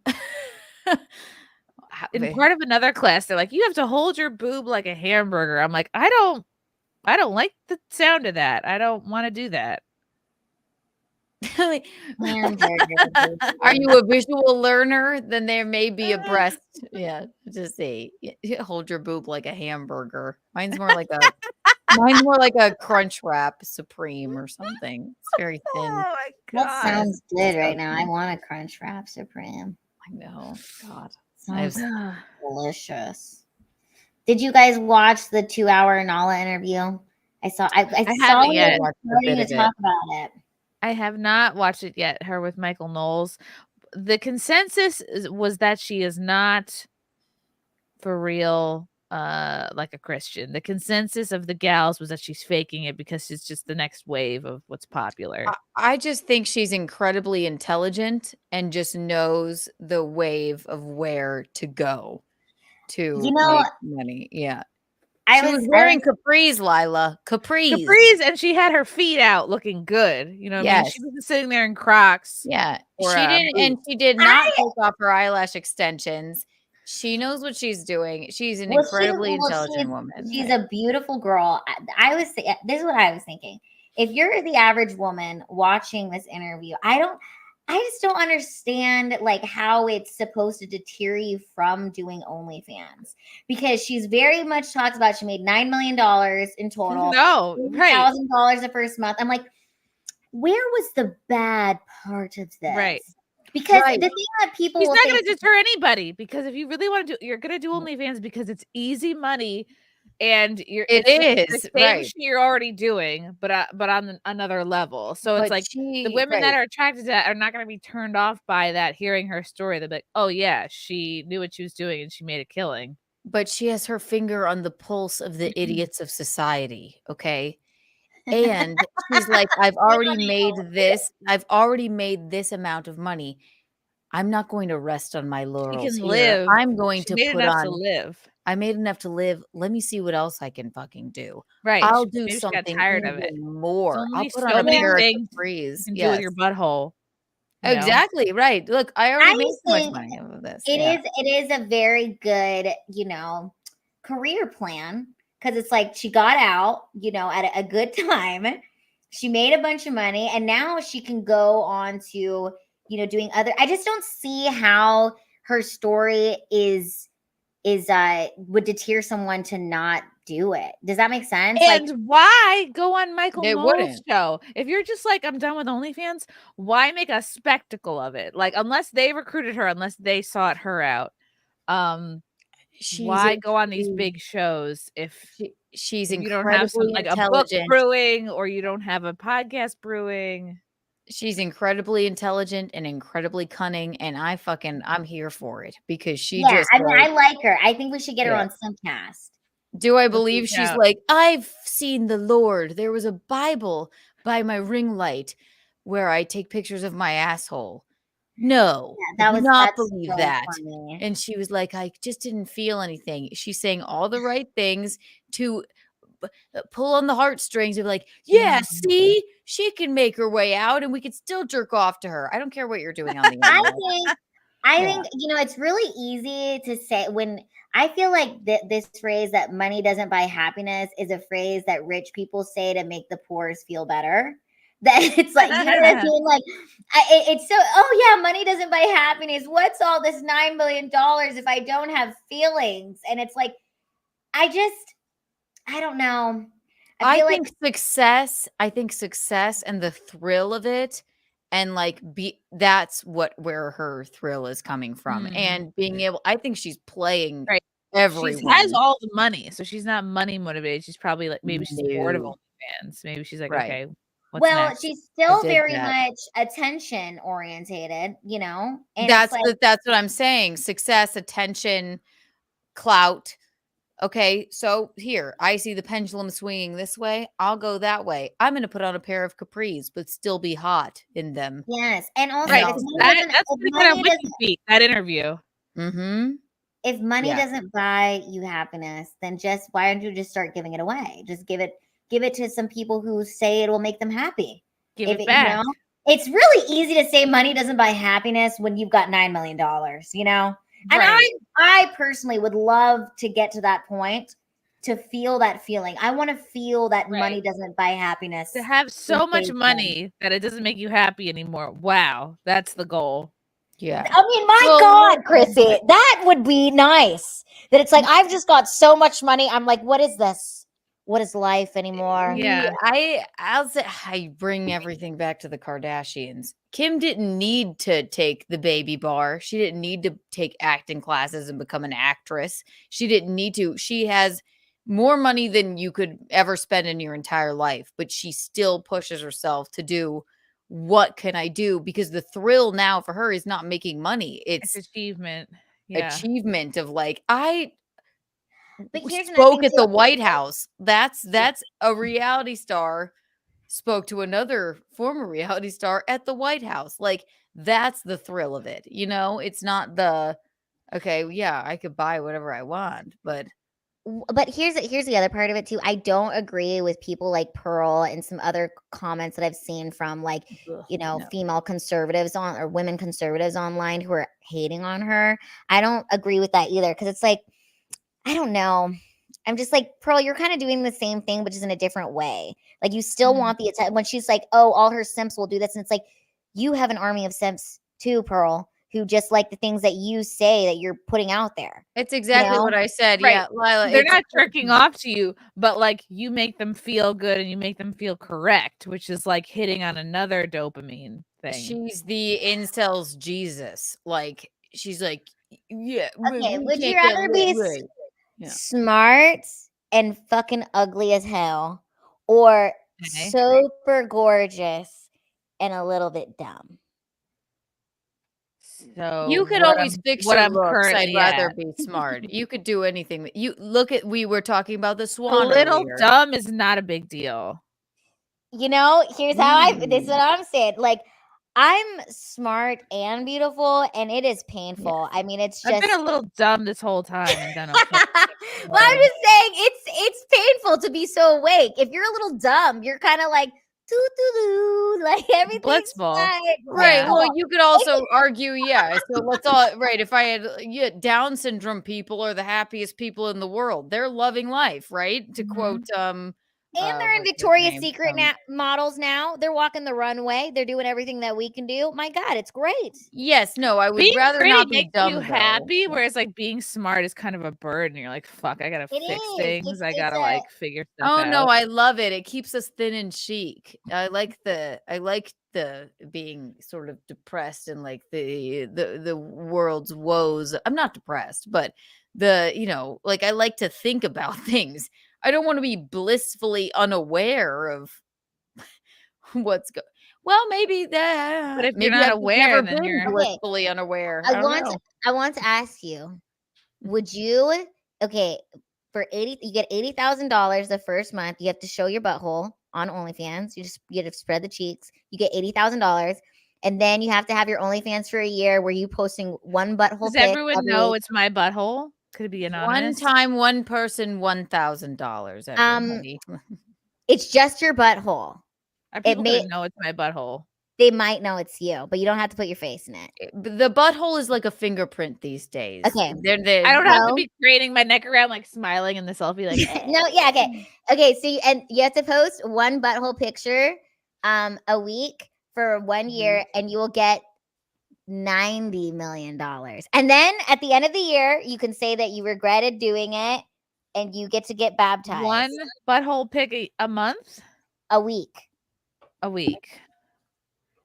In part of another class, they're like, you have to hold your boob like a hamburger. I'm like, I don't like the sound of that. I don't want to do that. Are you a visual learner? Then there may be a breast. Yeah, just see. Hold your boob like a hamburger. Mine's more like a Crunch Wrap Supreme or something. It's very thin. Oh my god, that sounds good right now. I want a Crunch Wrap Supreme. I know. God, Sounds delicious. Did you guys watch the 2-hour Nala interview? I saw haven't yet. starting to talk about it. I have not watched it yet. Her with Michael Knowles. The consensus was that she is not for real like a Christian. The consensus of the gals was that she's faking it because she's just the next wave of what's popular. I just think she's incredibly intelligent and just knows the wave of where to go to make money. Yeah. She was wearing capris, Lila. Capris. And she had her feet out looking good. You know what I mean? She wasn't sitting there in Crocs. Yeah. She did not take off her eyelash extensions. She knows what she's doing. She's an incredibly intelligent woman. She's a beautiful girl. This is what I was thinking. If you're the average woman watching this interview, I just don't understand like how it's supposed to deter you from doing OnlyFans, because she's very much talks about she made $9 million in total. No, right. $1,000 the first month. I'm like, where was the bad part of this? Right. Because the thing that people He's will not think going to deter anybody, because if you really want to do, you're going to do OnlyFans because it's easy money, and it's the same shit you're already doing, but on another level. So it's like the women that are attracted to that are not going to be turned off by that. Hearing her story, they're like, oh yeah, she knew what she was doing and she made a killing. But she has her finger on the pulse of the idiots of society. Okay. And she's like, I've already made this amount of money. I'm not going to rest on my laurels. She can live. I'm going to put on. To live. I made enough to live. Let me see what else I can fucking do. Right. I'll do Maybe something she got tired of it. more. I'll put on so a many pair of things capris. you can do with your butthole. Exactly. Right. Look, I already made so much money off of this. It is a very good, career plan, because it's like she got out, at a good time. She made a bunch of money, and now she can go on to, doing other. I just don't see how her story would deter someone to not do it. Does that make sense? And why go on Michael Knowles' show? If you're just like, I'm done with OnlyFans, why make a spectacle of it? Like, unless they recruited her, unless they sought her out, why go on these big shows if she's you don't have some, like a book brewing, or you don't have a podcast brewing? She's incredibly intelligent and incredibly cunning, and I'm here for it, because I like her. I think we should get her on SimpCast. Do I believe she's like, I've seen the Lord? There was a Bible by my ring light where I take pictures of my asshole. No, I did not believe that. Funny. And she was like, I just didn't feel anything. She's saying all the right things to pull on the heartstrings and be like, yeah, see, she can make her way out and we could still jerk off to her. I don't care what you're doing on the internet. I think, it's really easy to say when I feel like this phrase that money doesn't buy happiness is a phrase that rich people say to make the poorest feel better. That it's like, you know what I mean? Like, it's so, oh yeah, money doesn't buy happiness. What's all this $9 million if I don't have feelings? And it's like, I don't know. I think success and the thrill of it, and that's where her thrill is coming from. And being able, I think she's playing everyone. She has all the money, so she's not money motivated. She's probably like, maybe she's bored of OnlyFans. Maybe she's like, okay, what's next? She's still very much attention orientated, and that's what I'm saying. Success, attention, clout. Okay, so here, I see the pendulum swinging this way. I'll go that way. I'm going to put on a pair of capris, but still be hot in them. Yes, and also that interview. Mm-hmm. If money doesn't buy you happiness, then why don't you just start giving it away? Just give it to some people who say it will make them happy. Give it back. It's really easy to say money doesn't buy happiness when you've got $9 million, And I personally would love to get to that point, to feel that feeling. I want to feel that money doesn't buy happiness. To have so much money that it doesn't make you happy anymore. Wow, that's the goal. Yeah. I mean, my God, Chrissy, that would be nice. That it's like, I've just got so much money. I'm like, what is this? what is life anymore. Yeah. I'll say I bring everything back to the Kardashians. Kim didn't need to take the baby bar. She didn't need to take acting classes and become an actress. She didn't need to. She has more money than you could ever spend in your entire life, but she still pushes herself to do what can I do? Because the thrill now for her is not making money. It's achievement. Yeah. Achievement of like, I But here's another spoke thing at the too. White House. That's a reality star spoke to another former reality star at the White House. Like, that's the thrill of it. You know, it's not the, okay, yeah, I could buy whatever I want, but But here's the other part of it too. I don't agree with people like Pearl and some other comments that I've seen from like, female conservatives or women conservatives online who are hating on her. I don't agree with that either, because it's like, I don't know. I'm just like, Pearl, you're kind of doing the same thing, but just in a different way. Like, you still want the attention. When she's like, oh, all her simps will do this. And it's like, you have an army of simps too, Pearl, who just like the things that you say that you're putting out there. it's exactly what I said. Right. Yeah, Lila, They're it's- not jerking off to you, but like you make them feel good and you make them feel correct, which is like hitting on another dopamine thing. She's the incels Jesus. Like, she's like, yeah. Okay, we would you can't get rather lit, be right. Yeah. smart and fucking ugly as hell, or super gorgeous and a little bit dumb? So You could what always I'm- fix what your I'm looks. I'd currently rather at. be smart. You could do anything. You look at. We were talking about the A swan. little earlier. dumb is not a big deal. You know, here's how this is what I'm saying. Like, I'm smart and beautiful, and it is painful. I mean, it's just I've been a little dumb this whole time and done okay. well, I'm just saying it's painful to be so awake. If you're a little dumb, you're kind of like doo doo doo, like everything's Blitzball. fine. Right. Blitzball. Well, you could also argue, yeah. So let's all right. If I had Down syndrome people are the happiest people in the world. They're loving life, right? To quote And they're in what's his Victoria's name? Secret models now. They're walking the runway. They're doing everything that we can do. My God, it's great. Yes, no, I would Being rather pretty not be makes dumb. you happy, whereas like being smart is kind of a burden. You're like, fuck, I gotta It fix is. things. I gotta a- like figure stuff Oh out. no, I love it. It keeps us thin and chic. I like the being sort of depressed and like the world's woes. I'm not depressed, but like I like to think about things. I don't want to be blissfully unaware of what's going. Well, maybe that. But if maybe you're not I've aware, never then been you're blissfully unaware. I don't want know. I want to ask you, would you for you get $80,000 the first month. You have to show your butthole on OnlyFans. You have to spread the cheeks. You get $80,000. And then you have to have your OnlyFans for a year where you posting one butthole Does pic everyone every know week. it's my butthole? Could it be One anonymous? time, one person, $1,000. It's just your butthole. People could know it's my butthole. They might know it's you, but you don't have to put your face in it. The butthole is like a fingerprint these days. Okay. They're I don't have to be craning my neck around like smiling in the selfie like No, yeah, okay. So you have to post one butthole picture a week for 1 year, and you will get $90 million. And then at the end of the year, you can say that you regretted doing it, and you get to get baptized. one butthole pic a month? A week. A week.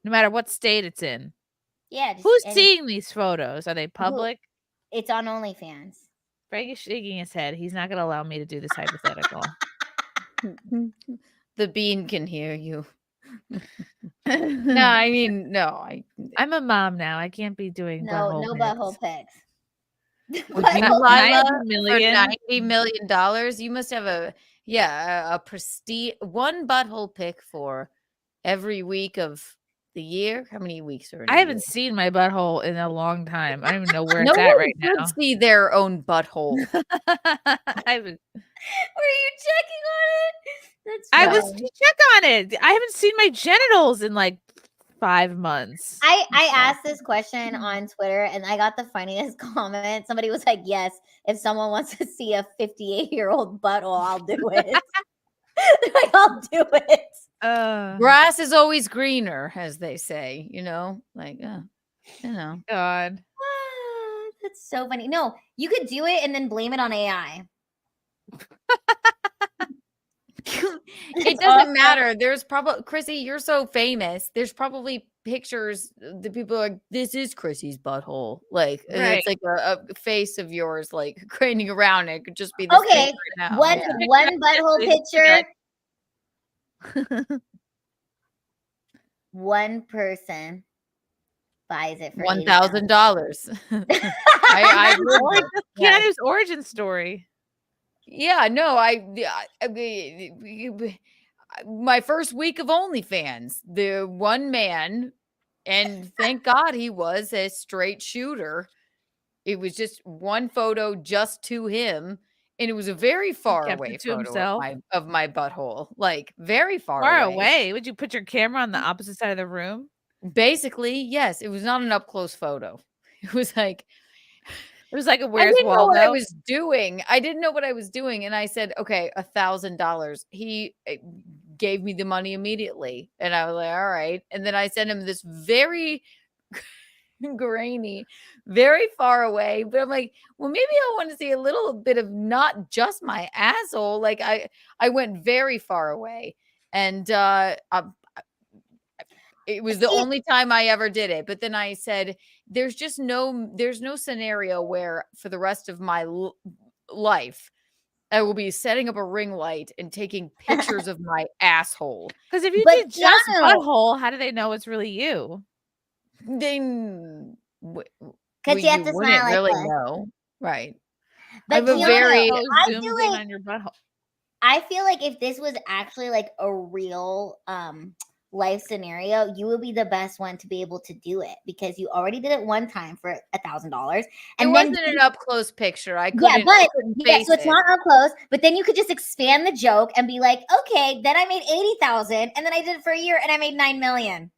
No matter what state it's in. Yeah. Who's seeing these photos? Are they public? It's on OnlyFans. Frank is shaking his head. He's not going to allow me to do this hypothetical. The bean can hear you. No, I mean, no. I'm a mom now. I can't be doing butthole No pics. butthole pics. Would you, Lila, for million? $90 million, you must have a prestige one butthole pick for every week of the year. How many weeks are in I a haven't year? seen my butthole in a long time. I don't even know where No it's at one right should now. see their own butthole. I haven't. Were you checking on it? That's I was fine. to check on it. I haven't seen my genitals in like 5 months. I asked this question on Twitter, and I got the funniest comment. Somebody was like, yes, if someone wants to see a 58-year-old butthole, I'll do it. Like, I'll do it. Grass is always greener, as they say, like, God. That's so funny. No, you could do it and then blame it on AI. It doesn't matter. There's probably Chrissy, you're so famous. There's probably pictures that people are like, this is Chrissy's butthole. Like Right. it's like a face of yours like craning around. It could just be this Okay, face right now. one Yeah. one butthole picture. One person buys it for $1,000. I Keanu's origin story. Yeah, no, my first week of OnlyFans, the one man, and thank God he was a straight shooter. It was just one photo just to him, and it was a very far kept away it to photo himself? of my butthole, like very far away. Away. Would you put your camera on the opposite side of the room? Basically, yes. It was not an up close photo. It was like a I Where's didn't know what I Waldo? was doing. I didn't know what I was doing, and I said, "Okay, $1,000." He gave me the money immediately, and I was like, "All right." And then I sent him this very grainy, very far away. But I'm like, well, maybe I want to see a little bit of not just my asshole. Like I went very far away, and it was the only time I ever did it. But then I said, there's no scenario where for the rest of my life, I will be setting up a ring light and taking pictures of my asshole. Because if you did just butthole, how do they know it's really you? They Because you have to wouldn't smile like really this. know, right? But I have a Keanu, very I zoomed feel in like on your butthole. I feel like if this was actually like a real life scenario, you would be the best one to be able to do it because you already did it one time for $1,000. It wasn't an up close picture. I couldn't. Yeah, but I couldn't face so it's it. not up close. But then you could just expand the joke and be like, okay, then I made 80,000, and then I did it for a year, and I made 9 million.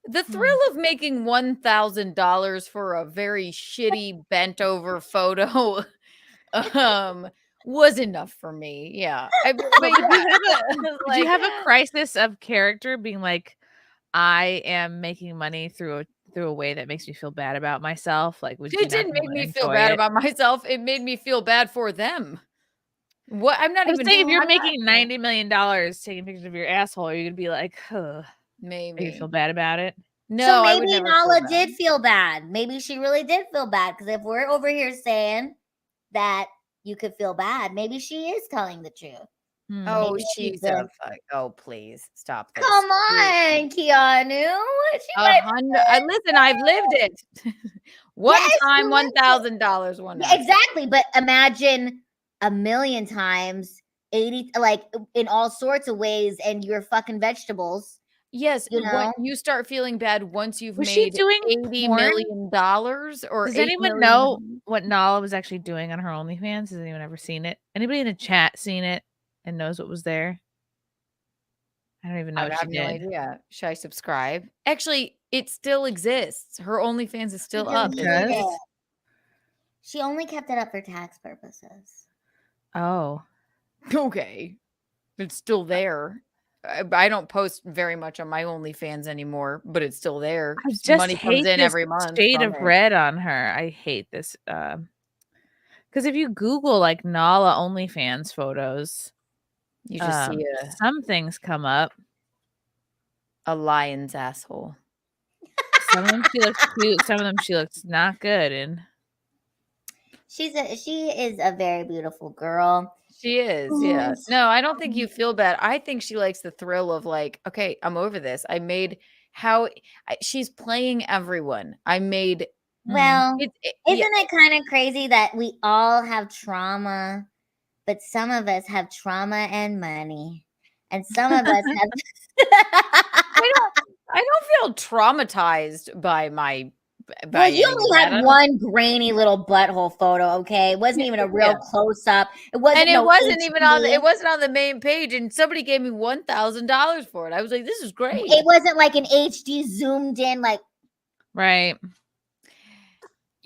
The thrill of making $1,000 for a very shitty bent over photo was enough for me. Yeah. Did you have a crisis of character being like, I am making money through a way that makes me feel bad about myself? Like, would you It didn't make me feel bad about myself. It made me feel bad for them. What I'm not I was even saying, if you're I'm not- making $90 million taking pictures of your asshole, you're gonna be like, huh, maybe you feel bad about it. No, so I would maybe never feel Nala bad. did feel bad. Maybe she really did feel bad. Because if we're over here saying that you could feel bad, maybe she is telling the truth. Oh, Maybe she's she's good. oh, please stop this. Come on, Keanu. Listen, I've lived it. One Yes, time, you lived $1,000 one night. Exactly, but imagine 1,000,000 times 80, like in all sorts of ways, and you're fucking vegetables. Yes, you know. when you start feeling bad once you've Was she made doing $80 porn? million or Does $8 anyone million know what Nala was actually doing on her OnlyFans? Has anyone ever seen it? Anybody in the chat seen it and knows what was there? I don't even know I what have she no did. idea. Should I subscribe? Actually, it still exists. Her OnlyFans is still up. Deleted it. She only kept it up for tax purposes. Oh, okay. It's still there. I don't post very much on my OnlyFans anymore, but it's still there. I just Money hate comes in this every month. shade from of it. red on her. I hate this. Because if you Google like Nala OnlyFans photos, You just see some things come up. a lion's asshole. Some of them she looks cute. Some of them she looks not good. And She is a very beautiful girl. She is, yeah. No, I don't think you feel bad. I think she likes the thrill of like, okay, I'm over this. I made she's playing everyone. I made. Well, Isn't it kind of crazy that we all have trauma, but some of us have trauma and money, and some of us have. I don't feel traumatized by my. Well, you only had one grainy little butthole photo, okay? It wasn't even a real close up. It wasn't, and it no wasn't even on. HD. It wasn't on the main page, and somebody gave me $1,000 for it. I was like, "This is great." It wasn't like an HD zoomed in, like right.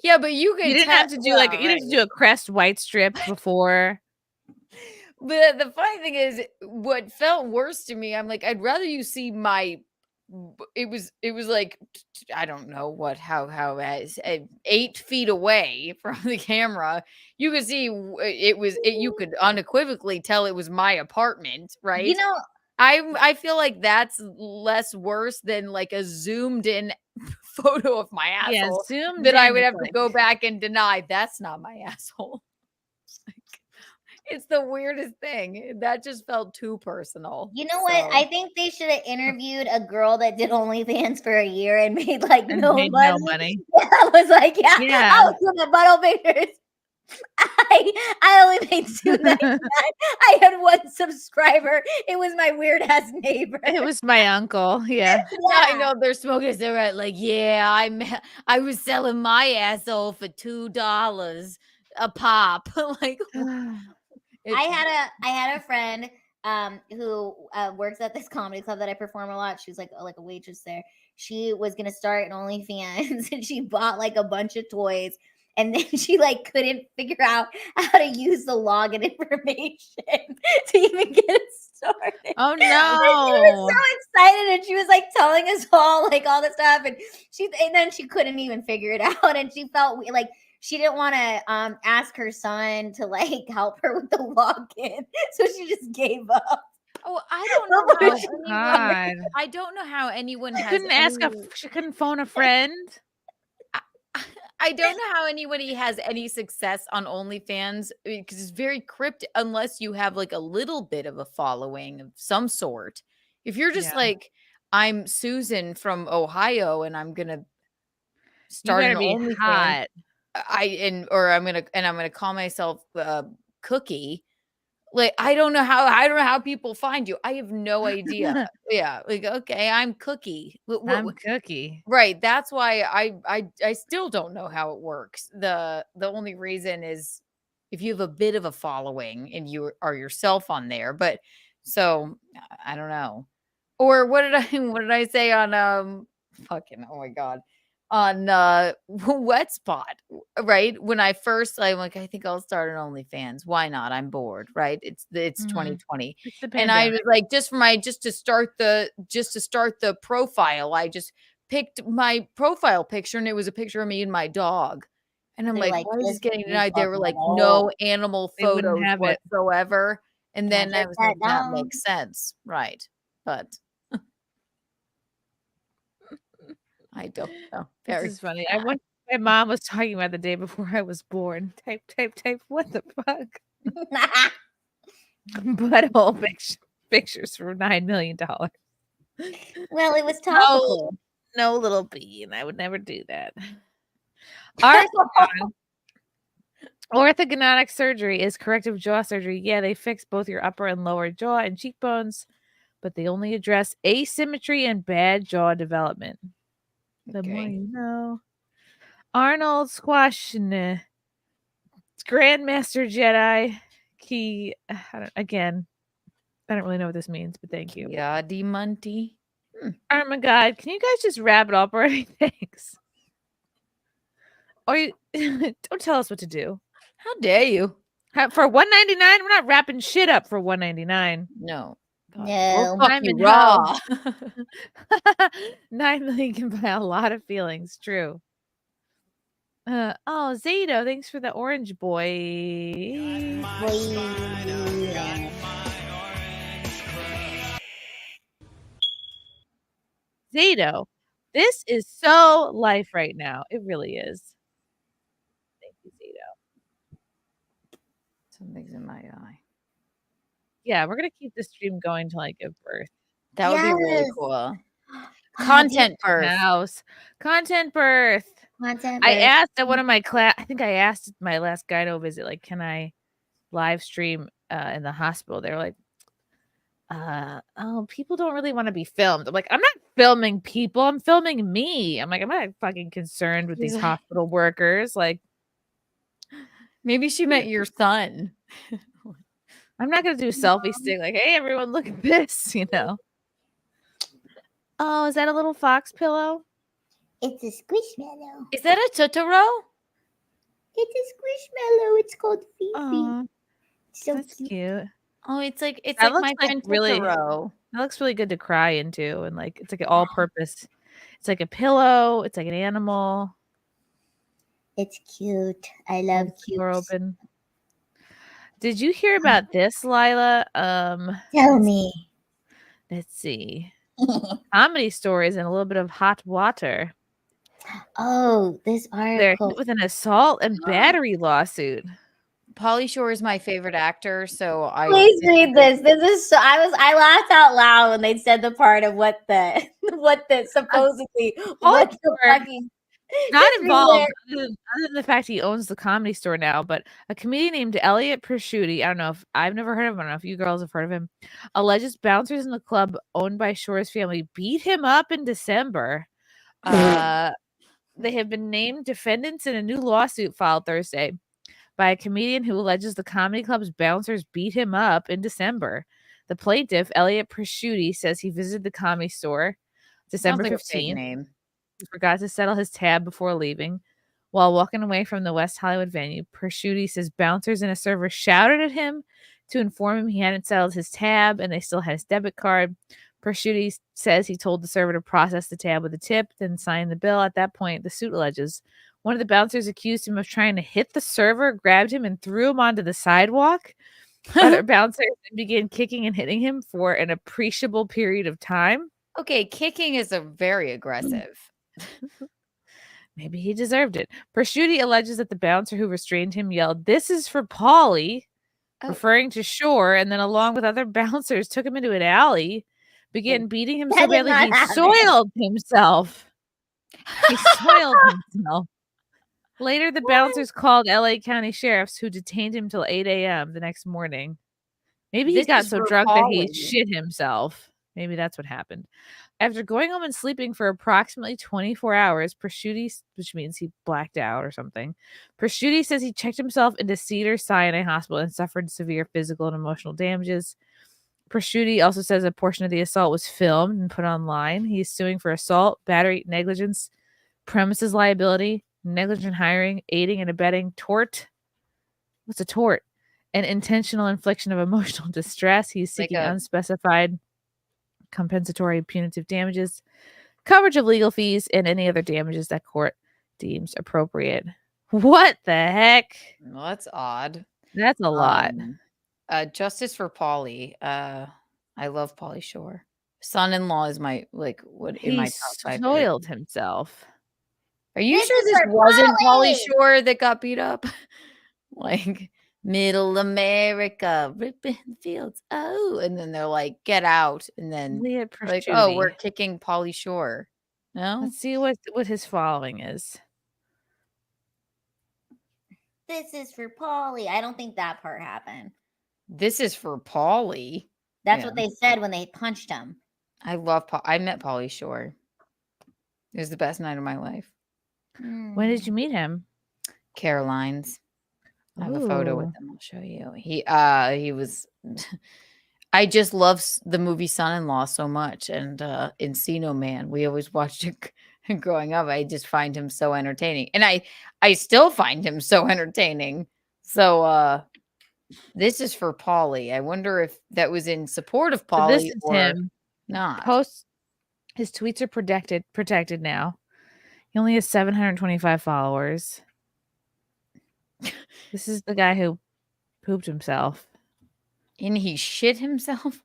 Yeah, but you didn't have to do you didn't have to do a Crest white strip before. But the funny thing is, what felt worse to me, I'm like, I'd rather you see my. It was like, I don't know how 8 feet away from the camera. You could see you could unequivocally tell it was my apartment, right? You know, I feel like that's less worse than like a zoomed in photo of my Yeah, asshole zoomed that I in would is have to like- go back and deny. That's not my asshole. It's the weirdest thing. That just felt too personal. You know what? So- I think they should have interviewed a girl that did OnlyFans for a year and made like no made money. no money. I was like, yeah, Yeah. I was doing the butthole pictures. I only made $2.99. I had one subscriber. It was my weird ass neighbor. It was my uncle. Yeah. I know they're smoking a cigarette. Like, yeah, I was selling my asshole for $2 a pop. Like, I had a friend who works at this comedy club that I perform a lot. She was like a waitress there. She was gonna start an OnlyFans and she bought like a bunch of toys. And then she like couldn't figure out how to use the login information to even get it started. Oh And she was no. so excited, and she was like telling us all like all this stuff, and then she couldn't even figure it out, and she felt like she didn't want to ask her son to like help her with the login, so she just gave up. Oh, I don't know. How Oh, God. I don't know how anyone has. Couldn't ask she couldn't phone a friend. I don't know how anybody has any success on OnlyFans because it's very cryptic unless you have like a little bit of a following of some sort. If you're just like, I'm Susan from Ohio and I'm gonna start an better be OnlyFans, I'm gonna call myself Cookie. Like I don't know how people find you. I have no idea. Yeah, like okay, I'm Cookie. I'm Cookie. Right. That's why I still don't know how it works. The only reason is if you have a bit of a following and you are yourself on there. But so I don't know. Or what did I say on fucking oh my god. On Wet Spot, right? When I'm like, I think I'll start an OnlyFans. Why not? I'm bored, right? It's 2020, and I was like, just to start the profile, I just picked my profile picture, and it was a picture of me and my dog, and I'm like, why is this getting denied? They were like, no animal They wouldn't photos have it. whatsoever, and then I was like, that down. makes sense, right? But I don't know. This is funny. I went. My mom was talking about the day before I was born. Type. What the fuck? Butthole pictures for $9 million. Well, it was topical. No, little bean. I would never do that. Orthodontic surgery is corrective jaw surgery. Yeah, they fix both your upper and lower jaw and cheekbones, but they only address asymmetry and bad jaw development. The more you know. Arnold Squashne, Grandmaster Jedi Key. Again, I don't really know what this means, but thank you. Yeah, Monty. Oh my God, can you guys just wrap it up already? Thanks. Or you don't tell us what to do. How dare you? For $1.99, we're not wrapping shit up for $1.99. No. No. Fuck you raw. 9 million can buy a lot of feelings. True. Zato, thanks for the orange boy. Zato, this is so life right now. It really is. Thank you, Zato. Something's in my eye. Yeah, we're gonna keep the stream going till I give birth. That would be really cool. Content birth. House. Content birth. Content I birth. asked at one of my class. I think I asked my last gyno visit, like, can I live stream in the hospital? They were like, oh, people don't really want to be filmed. I'm like, I'm not filming people. I'm filming me. I'm like, I'm not fucking concerned with these hospital workers. Like, maybe she meant your son. I'm not gonna do a selfie stick. Like, hey, everyone, look at this. You know. Oh, is that a little fox pillow? It's a squishmallow. Is that a Totoro? It's a squishmallow. It's called Fifi. Aw, So that's cute. Oh, it's like That my looks friend really. Totoro. That looks really good to cry into, and like it's like an all-purpose. It's like a pillow. It's like an animal. It's cute. I love cute. Door open. Did you hear about this, Lila? Tell me. Let's see. Comedy Stories and a little bit of hot water. Oh, this They're article. hit with an assault and battery lawsuit. Pauly Shore is my favorite actor, so I Please read this. This is so I laughed out loud when they said the part of what the supposedly what the fucking not Just read involved it. other than the fact he owns the Comedy Store now, but a comedian named Elliot Prosciutti, I don't know if I've never heard of him, I don't know if you girls have heard of him, alleges bouncers in the club owned by Shore's family beat him up in December. They have been named defendants in a new lawsuit filed Thursday by a comedian who alleges the comedy club's bouncers beat him up in December. The plaintiff, Elliot Prosciutti, says he visited the Comedy Store December Sounds like a fake 15th. name. He forgot to settle his tab before leaving. While walking away from the West Hollywood venue, Prosciutti says bouncers and a server shouted at him to inform him he hadn't settled his tab and they still had his debit card. Prosciutti says he told the server to process the tab with a tip, then sign the bill. At that point, the suit alleges one of the bouncers accused him of trying to hit the server, grabbed him, and threw him onto the sidewalk. Other bouncers then began kicking and hitting him for an appreciable period of time. Okay, kicking is a very aggressive. Maybe he deserved it. Prosciutti alleges that the bouncer who restrained him yelled, "This is for Pauly," referring to Shore, and then along with other bouncers took him into an alley, began beating him so badly he soiled himself. He soiled himself. Later, the bouncers called LA County sheriffs who detained him till 8 a.m. the next morning. Maybe he This got is so for drunk that he Pauly. shit himself. Maybe that's what happened. After going home and sleeping for approximately 24 hours, Prosciutti, which means he blacked out or something, Prosciutti says he checked himself into Cedars-Sinai Hospital and suffered severe physical and emotional damages. Prosciutti also says a portion of the assault was filmed and put online. He's suing for assault, battery, negligence, premises liability, negligent hiring, aiding and abetting, tort. What's a tort? An intentional infliction of emotional distress. He's seeking unspecified compensatory punitive damages, coverage of legal fees, and any other damages that court deems appropriate. What the heck? Well, that's odd. That's a lot. Justice for Pauly. I love Pauly Shore. Son-in-law is my in my He top 5. soiled himself. Are you This sure is this for wasn't Pauly Pauly! Shore that got beat up? Like Middle America, ripping fields. Oh, and then they're like, get out. And then Elliot like, oh, Prosciutti. we're kicking Pauly Shore. No? Let's see what his following is. This is for Pauly. I don't think that part happened. This is for Pauly. That's what they said when they punched him. I love I met Pauly Shore. It was the best night of my life. When did you meet him? Caroline's. I have a photo with Ooh. him. I'll show you. He was I just love the movie Son-in-Law so much, and Encino Man. We always watched it growing up. I just find him so entertaining, and I still find him so entertaining. So this is for Pauly. I wonder if that was in support of So Pauly this is or him. not. His tweets are protected now. He only has 725 followers. This is the guy who pooped himself. And he shit himself?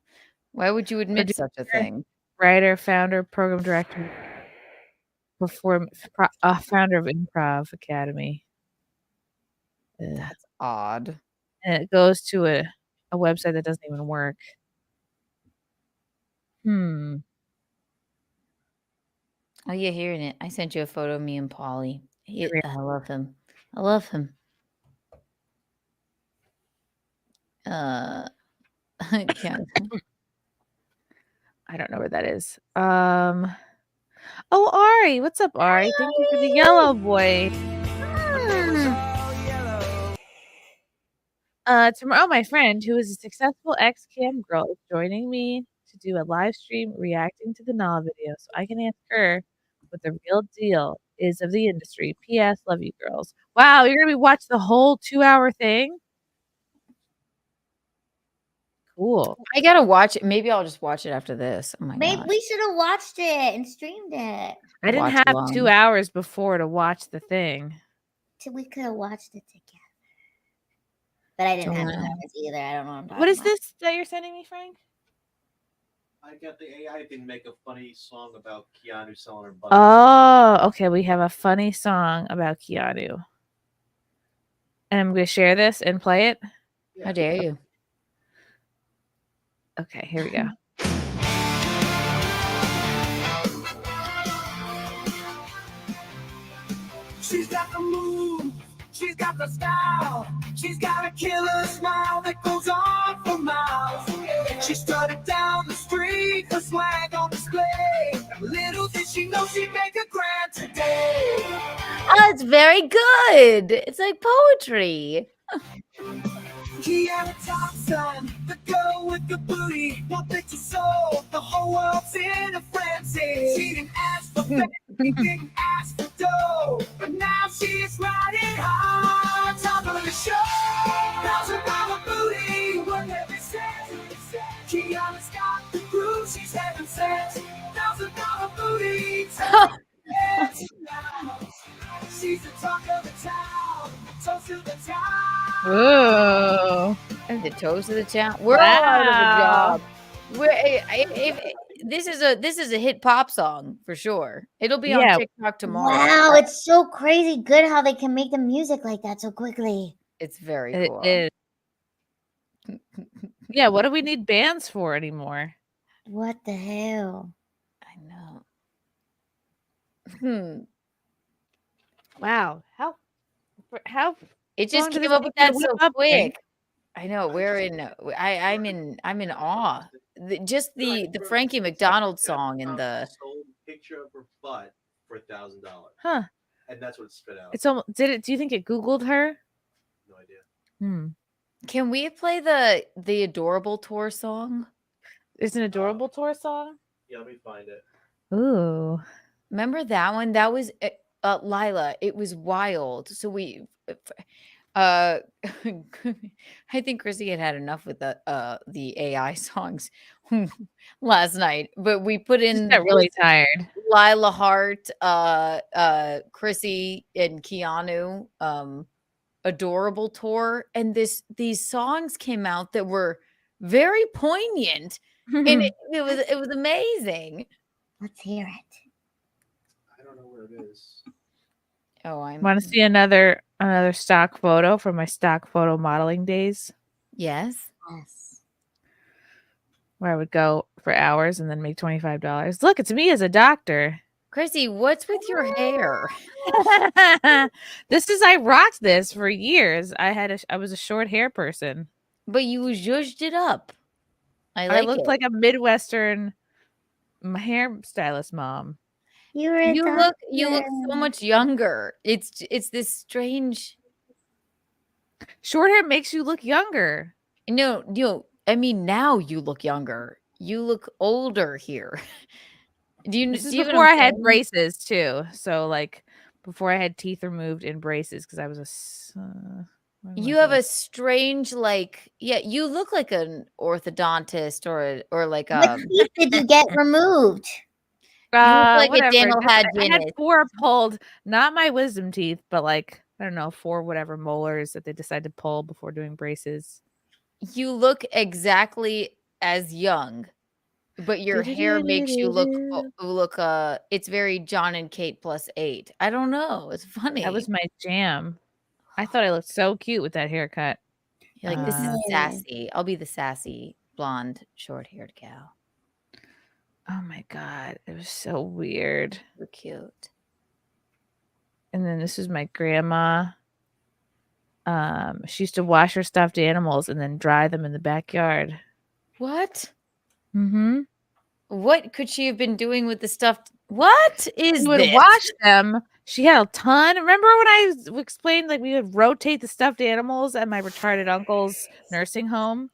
Why would you admit such a thing? Writer, founder, program director, founder of Improv Academy. That's odd. And it goes to a website that doesn't even work. Oh, you're hearing it. I sent you a photo of me and Pauly. I love him. I love him. Yeah. I don't know where that is. Oh, Ari. What's up, Ari? Thank you for the yellow boy. Tomorrow, my friend, who is a successful ex-cam girl, is joining me to do a live stream reacting to the Nala video so I can ask her what the real deal is of the industry. P.S. Love you, girls. Wow, you're going to be watching the whole 2-hour thing? Cool. I gotta watch it. Maybe I'll just watch it after this. Oh my Maybe god. we should have watched it and streamed it. I didn't have 2 hours before to watch the thing. We could have watched it together. But I didn't have 2 Joanna. hours either. I don't know what I'm talking What is about. this that you're sending me, Frank? I got the AI thing to make a funny song about Keanu selling her butt. Oh, okay. We have a funny song about Keanu. And I'm going to share this and play it. How dare you? Okay, here we go. She's got the move, she's got the style, she's got a killer smile that goes on for miles. She strutted down the street, her swag on display. Little did she know she'd make a grand today. Oh, it's very good. It's like poetry. Keanu Thompson, the girl with the booty, one that you sold, the whole world's in a frenzy. She didn't ask for fame, didn't ask for dough, but now she's riding hard, top of the show. $1,000 booty, worth every cent. Keanu's got the groove, she's heaven sent. $1,000 booty, she's the talk of the town, toast of the town. Ooh. And the toes of the town. We're all out of a job. This is a hit pop song for sure. It'll be on TikTok tomorrow. Wow, it's so crazy good how they can make the music like that so quickly. It's very cool. It is. Yeah, what do we need bands for anymore? What the hell? I know. Wow. How it just long did came it up take with you to that whip so up, quick. Hank? I know. I'm in awe. Just the Frankie McDonald song and the sold a picture of her butt for $1,000. Huh. And that's what it spit out. It's almost do you think it Googled her? No idea. Can we play the Adorable Tour song? Is an Adorable Tour song? Yeah, let me find it. Ooh. Remember that one? That was Lila. It was wild. So we I think Chrissy had enough with the AI songs last night, but we put in got really tired. Lila Hart, Chrissy and Keanu, Adorable Tour, and these songs came out that were very poignant, and it was amazing. Let's hear it. I don't know where it is. Oh, I Want to see another stock photo from my stock photo modeling days? Yes. Where I would go for hours and then make $25. Look, it's me as a doctor. Chrissy, what's with your hair? I rocked this for years. I was a short hair person. But you zhuzhed it up. I looked like a Midwestern hairstylist mom. You look so much younger. It's this strange. Short hair makes you look younger. No, I mean now you look younger. You look older here. This is before I had braces too. So like before I had teeth removed in braces because I was you have a strange you look like an orthodontist or like What teeth did you get removed? You look like whatever. a Daniel I had Hadjinis. 4 pulled, not my wisdom teeth, but like I don't know, 4 whatever molars that they decided to pull before doing braces. You look exactly as young, but your hair makes you look it's very John and Kate +8. I don't know. It's funny. That was my jam. I thought I looked so cute with that haircut. You're like, this is sassy. I'll be the sassy blonde short-haired gal. Oh my god, it was so weird. You're cute. And then this is my grandma. She used to wash her stuffed animals and then dry them in the backyard. What? Mm-hmm. What could she have been doing with the stuffed? What is She would this? wash them. She had a ton. Remember when I explained like we would rotate the stuffed animals at my retarded uncle's nursing home?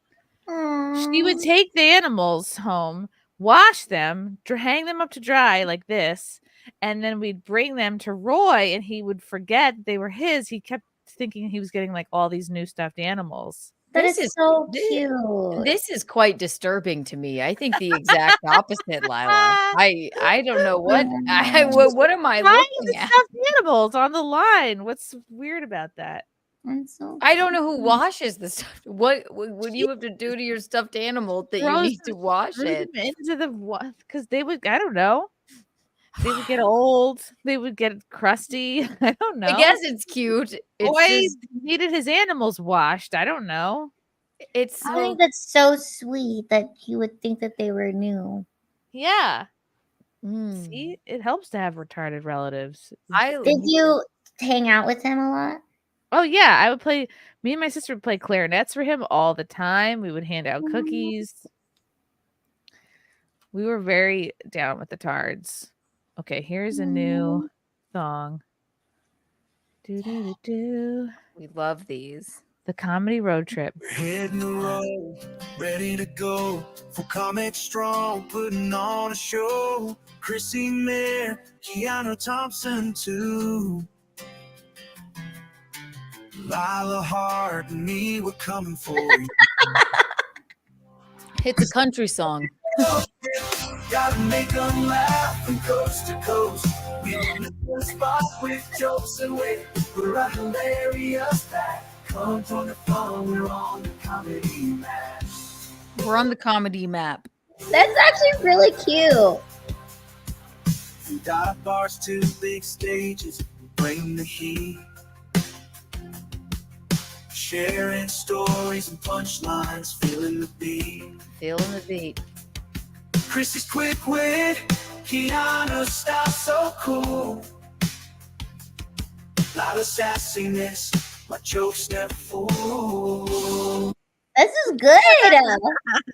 She would take the animals home, wash them, hang them up to dry like this, and then we'd bring them to Roy, and he would forget they were his. He kept thinking he was getting like all these new stuffed animals. This is so cute. This is quite disturbing to me. I think the exact opposite, Lila. I don't know what what am I looking at? Stuffed animals on the line. What's weird about that? I don't know who washes the stuff. What do you have to do to your stuffed animal that you need to wash it? Into the what? Because they would, I don't know. They would get old. They would get crusty. I don't know. I guess it's cute. It's Boy just needed his animals washed. I don't know. it's I think that's so sweet that you would think that they were new. Yeah. Mm. See, it helps to have retarded relatives. Did you hang out with him a lot? Oh yeah, I would play. Me and my sister would play clarinets for him all the time. We would hand out cookies. We were very down with the tards. Okay, here's a new song. Do do do do. We love these. The comedy road trip. Hitting the road, ready to go. Full comic strong, putting on a show. Chrissie Mayr, Keanu Thompson too. Lila Hart and me, we're coming for you. It's a country song. Gotta make them laugh from coast to coast. We on the spot with jokes and wit. We're a hilarious pack. Come join the fun, we're on the comedy map. We're on the comedy map. That's actually really cute. From dive bars to big stages, we bring the heat. Sharing stories and punchlines, feeling the beat. Feeling the beat. Chrissy's quick wit, Keanu style so cool. Lot of sassiness, my jokes never fool. This is good.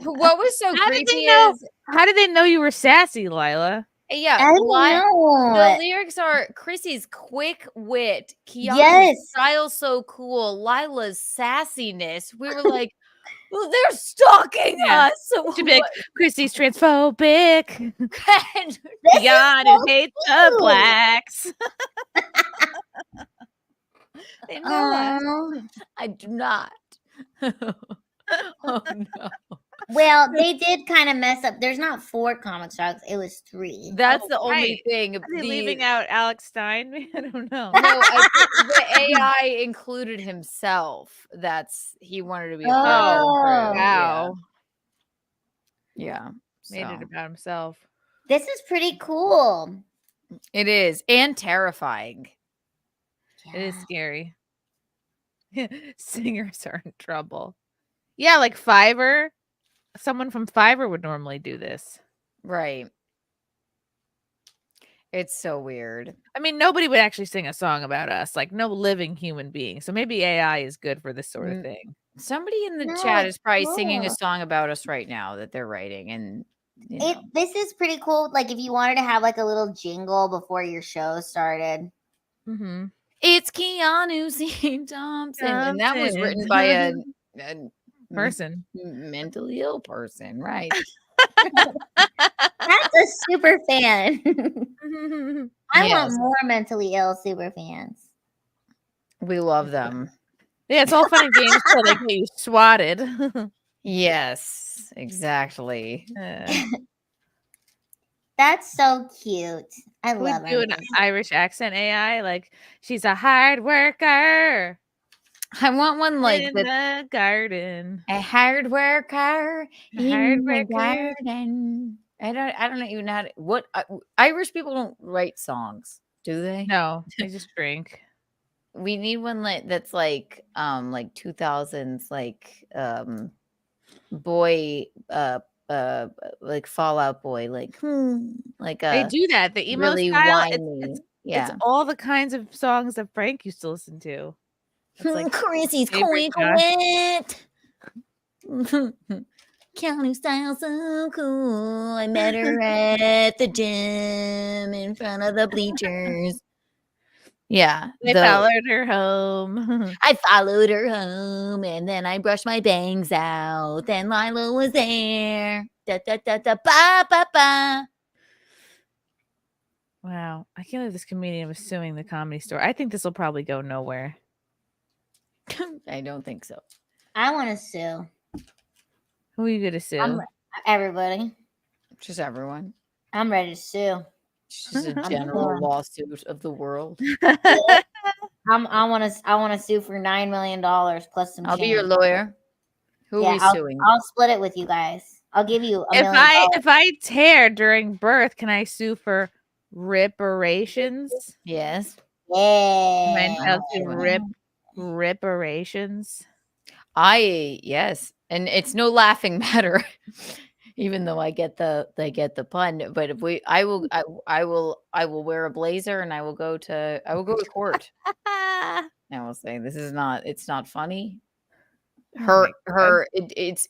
What was so How did creepy they know? is How did they know you were sassy, Lila? yeah, I don't know. the lyrics are Chrissy's quick wit, Keanu's Yes. style so cool, Lila's sassiness. We were like, well, they're stalking Yeah. us. So Too big. Chrissy's transphobic. what- Keanu hates the cute. blacks. They know us. Aw. I do not. Oh no. Well, they did kind of mess up. There's not 4 comic strips. It was 3. That's the only right. thing. Are they leaving out Alex Stein? I don't know. No, I think the AI included himself. That's he wanted to be. a part of the Oh. group. Wow. Yeah. Made it So, about himself. This is pretty cool. it is and terrifying. It is scary. Singers are in trouble. Yeah, like Fiverr. Someone from Fiverr would normally do this. Right. It's so weird. I mean, nobody would actually sing a song about us, like no living human being. So maybe AI is good for this sort of thing. Somebody in the No, chat it's is probably singing a cool. song about us right now that they're writing, and you know. This is pretty cool. Like if you wanted to have like a little jingle before your show started. Mm-hmm. It's Keanu Thompson, and that was written by a person, mentally ill person, right? That's a super fan. I Yes. want more mentally ill super fans. We love them. Yeah, it's all fun and games till they get you swatted. Yes, exactly. That's so cute. I We love do it. an Irish accent AI, like she's a hard worker. I want one like in that. the garden. A hard worker A hard in the worker. garden. I don't even know how to, what Irish people don't write songs, do they? No, they just drink. We need one that's like 2000s boy like Fallout Boy like They do that. The emo really style. whiny. It's Yeah. all the kinds of songs that Frank used to listen to. It's like Chrissy's favorite quick wit. Keanu style so cool. I met her at the gym in front of the bleachers. Yeah. They followed her home. I followed her home and then I brushed my bangs out. Then Lila was there. Da da da da ba ba ba. Wow. I can't believe this comedian was suing the Comedy Store. I think this will probably go nowhere. I don't think so. I want to sue. Who are you going to sue? Everybody. Just everyone. I'm ready to sue. Just a I'm general done. lawsuit of the world. I I want to sue for $9 million plus some. I'll be change. your lawyer. Who are we suing? I'll split it with you guys. I'll give you $1 If million. if I tear during birth, can I sue for reparations? Yes. Yeah. Am I entitled to reparations? Yes, and it's no laughing matter, even though I get the pun. But if I will wear a blazer and I will go to court. I will say it's not funny. It's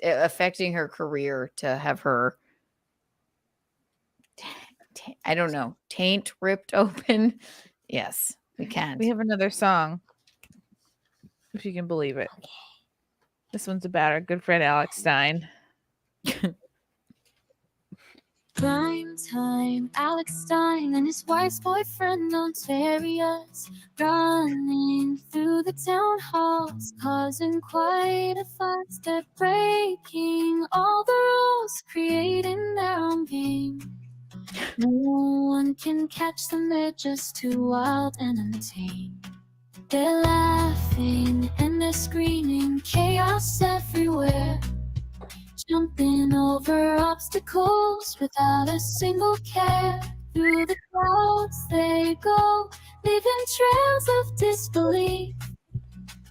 affecting her career to have her I don't know, taint ripped open. Yes, we can. We have another song, if you can believe it. Okay. This one's about our good friend Alex Stein. Prime time, Alex Stein and his wife's boyfriend notarious, running through the town halls, causing quite a fuss. They're breaking all the rules, creating their own game. No one can catch them, they're just too wild and untamed. They're laughing and they're screaming, chaos everywhere. Jumping over obstacles without a single care. Through the clouds they go, leaving trails of disbelief.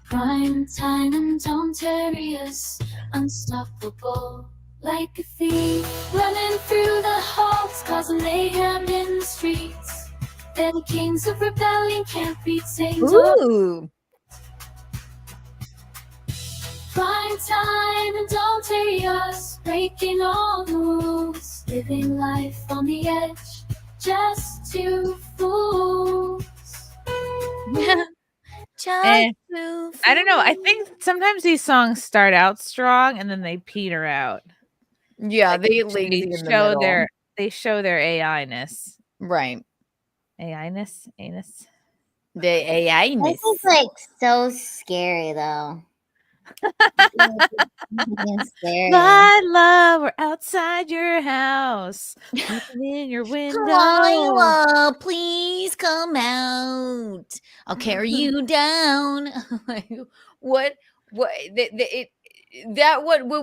Prime time and Tom Terriers, unstoppable like a thief. Running through the halls, causing mayhem in the streets. They're the kings of rebellion, can't be tamed. Ooh. Prime time and don't take us, breaking all the rules, living life on the edge, just two fools. I don't know. I think sometimes these songs start out strong and then they peter out. Yeah, Like, they lazy in the middle. They show their AI-ness. Right. AI-ness? Anus? The AI-ness. This is like so scary though. Lila, we're outside your house, looking in your window. Lila, please come out. I'll carry you down. What? When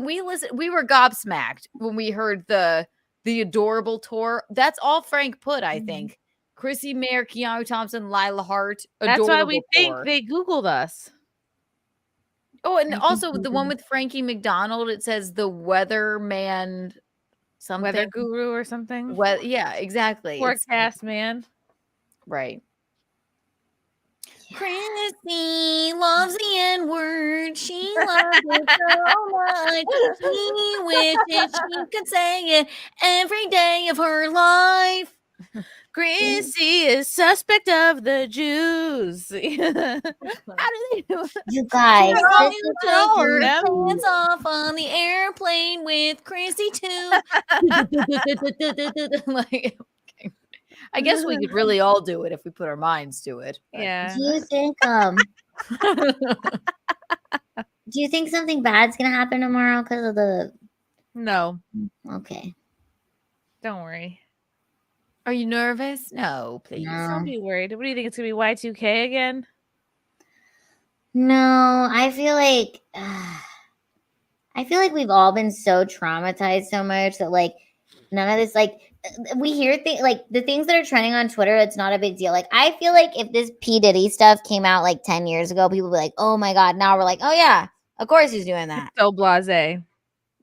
we listened, we were gobsmacked when we heard the adorable tour. That's all Frank put, I think. Chrissie Mayr, Keanu Thompson, Lila Hart. That's why we think tour. they Googled us. Oh, and also the one with Frankie McDonald, it says the weatherman something. Weather guru or something. Yeah, exactly. Forecast man. Right. Chrissy loves the N-word. She loves it so much. She wishes she could say it every day of her life. Chrissy is suspect of the Jews. How do they do it? You guys, take your pants off on the airplane with Chrissy too. Like, okay. I guess we could really all do it if we put our minds to it. But. Yeah. Do you think something bad's gonna happen tomorrow because of the? No. Okay. Don't worry. Are you nervous? No, please. Don't be worried. What do you think? It's gonna be Y2K again? No, I feel like we've all been so traumatized so much that like none of this, like we hear things like the things that are trending on Twitter, it's not a big deal. Like I feel like if this P. Diddy stuff came out like 10 years ago, people would be like, oh my God. Now we're like, oh yeah, of course he's doing that. So blasé.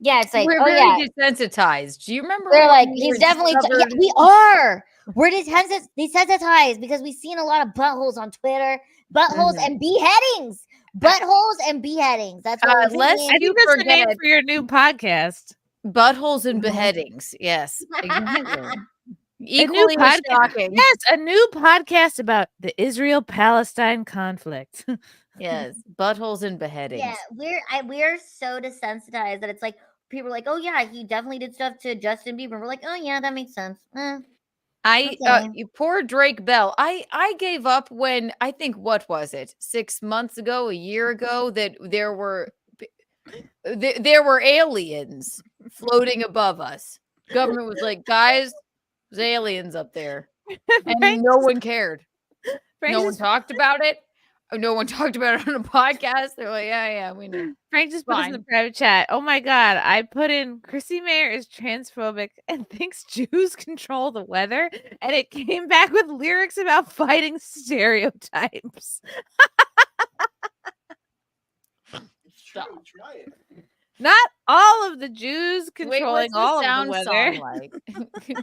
Yeah, it's like, we're very desensitized. Do you remember? We're like, he's definitely, yeah, we are. We're desensitized because we've seen a lot of buttholes on Twitter, buttholes and beheadings. Buttholes and beheadings. That's what I think that's the name for your new podcast. Buttholes and beheadings. Yes. Exactly. Equally shocking. Yes, a new podcast about the Israel-Palestine conflict. Yes, buttholes and beheadings. Yeah, we're so desensitized that it's like people are like, oh yeah, he definitely did stuff to Justin Bieber. We're like, oh yeah, that makes sense. Poor Drake Bell. I gave up when I think what was it 6 months ago, a year ago, that there were aliens floating above us. Government was like, guys, there's aliens up there, and no one cared. No one talked about it. No one talked about it on a podcast. They're like, yeah, we know. Frank just put us in the Fine. private chat. Oh my god, I put in Chrissie Mayr is transphobic and thinks Jews control the weather, and it came back with lyrics about fighting stereotypes. Stop. Not all of the Jews controlling Wait, what's the all of the sound weather. song like?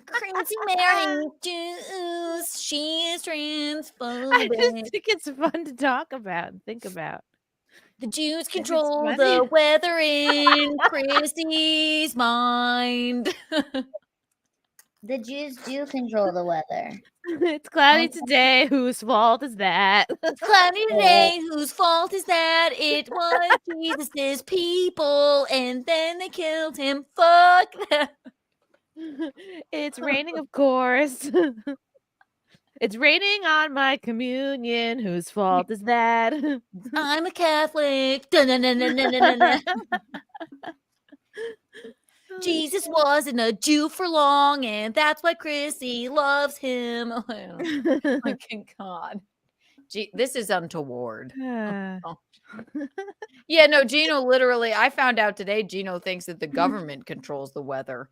Chrissie Mayr Jews, she is I just transphobic. think it's fun to talk about and think about. The Jews It's control funny. the weather in Chrissie's mind. The Jews do control the weather. It's cloudy today. Whose fault is that? It's cloudy today. Whose fault is that? It was Jesus' people, and then they killed him. Fuck them. It's raining, of course. It's raining on my communion. Whose fault is that? I'm a Catholic. Dun-dun-dun-dun-dun-dun-dun. Jesus wasn't a Jew for long, and that's why Chrissy loves him. Oh my God. This is untoward. Yeah, no, Gino literally, I found out today, Gino thinks that the government controls the weather.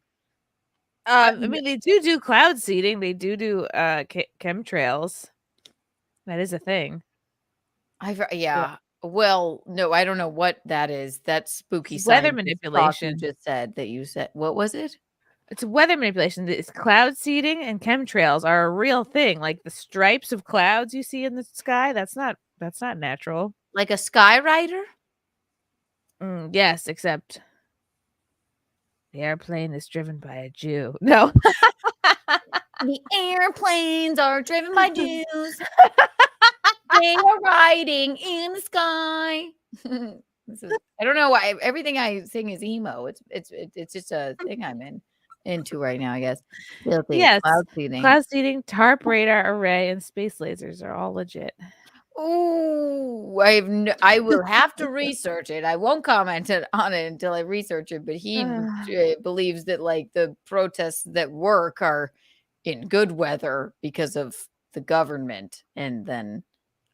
I mean, they do cloud seeding. They do chemtrails. That is a thing. Yeah. Well, no, I don't know what that is. That's spooky Weather scientist talk manipulation. You just said that you said. What was it? It's weather manipulation. It's cloud seeding and chemtrails are a real thing. Like the stripes of clouds you see in the sky. That's not natural. Like a skyrider? Yes, except the airplane is driven by a Jew. No. The airplanes are driven by Jews. They are riding in the sky. I don't know why everything I sing is emo. It's just a thing I'm into right now, I guess. Filthy. Yes. Cloud seeding, TARP radar array, and space lasers are all legit. Ooh, I will have to research it. I won't comment on it until I research it. But he believes that like the protests that work are in good weather because of the government, and then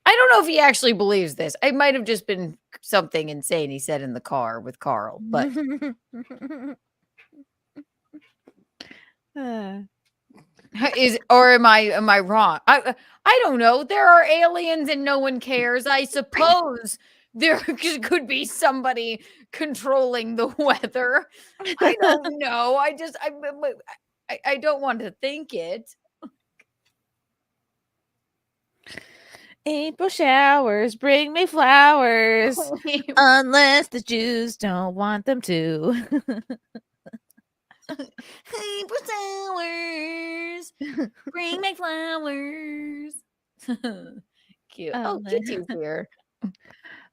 I don't know if he actually believes this. It might have just been something insane he said in the car with Carl, but am I wrong? I don't know. There are aliens and no one cares. I suppose there could be somebody controlling the weather. I don't know. I don't want to think it. April showers bring me flowers, unless the Jews don't want them to. April showers bring me flowers. Cute. Oh, Kitty's here.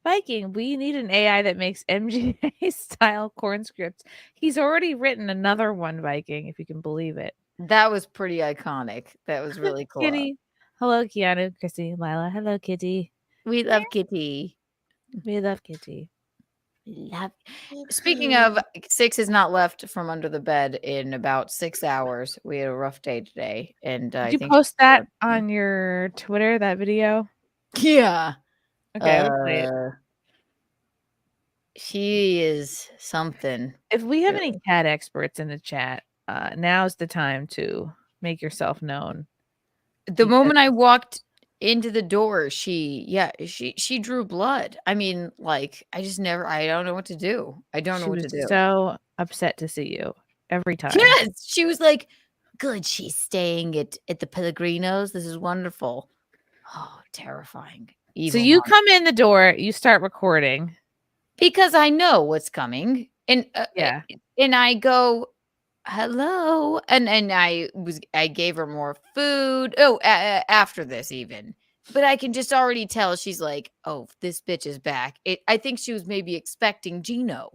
Viking, we need an AI that makes MGA style corn scripts. He's already written another one, Viking, if you can believe it. That was pretty iconic. That was really cool. Kitty. Hello, Keanu, Chrissy, Lila. Hello, Kitty. We love Kitty. We love Kitty. Speaking of, 6 is not left from under the bed in about 6 hours. We had a rough day today. And Did you post that on your Twitter, that video? Yeah. Okay, let's play it. She is something. If we have any cat experts in the chat, now's the time to make yourself known. The moment I walked into the door, she drew blood. I mean, like, I don't know what to do. I don't know what to do. So upset to see you every time. Yes, she was like, good, she's staying at the Pellegrinos. This is wonderful. Oh, terrifying. So you come in the door, you start recording. Because I know what's coming. And and I go, hello, and I gave her more food. After this even, but I can just already tell she's like, oh, this bitch is back. I think she was maybe expecting Gino.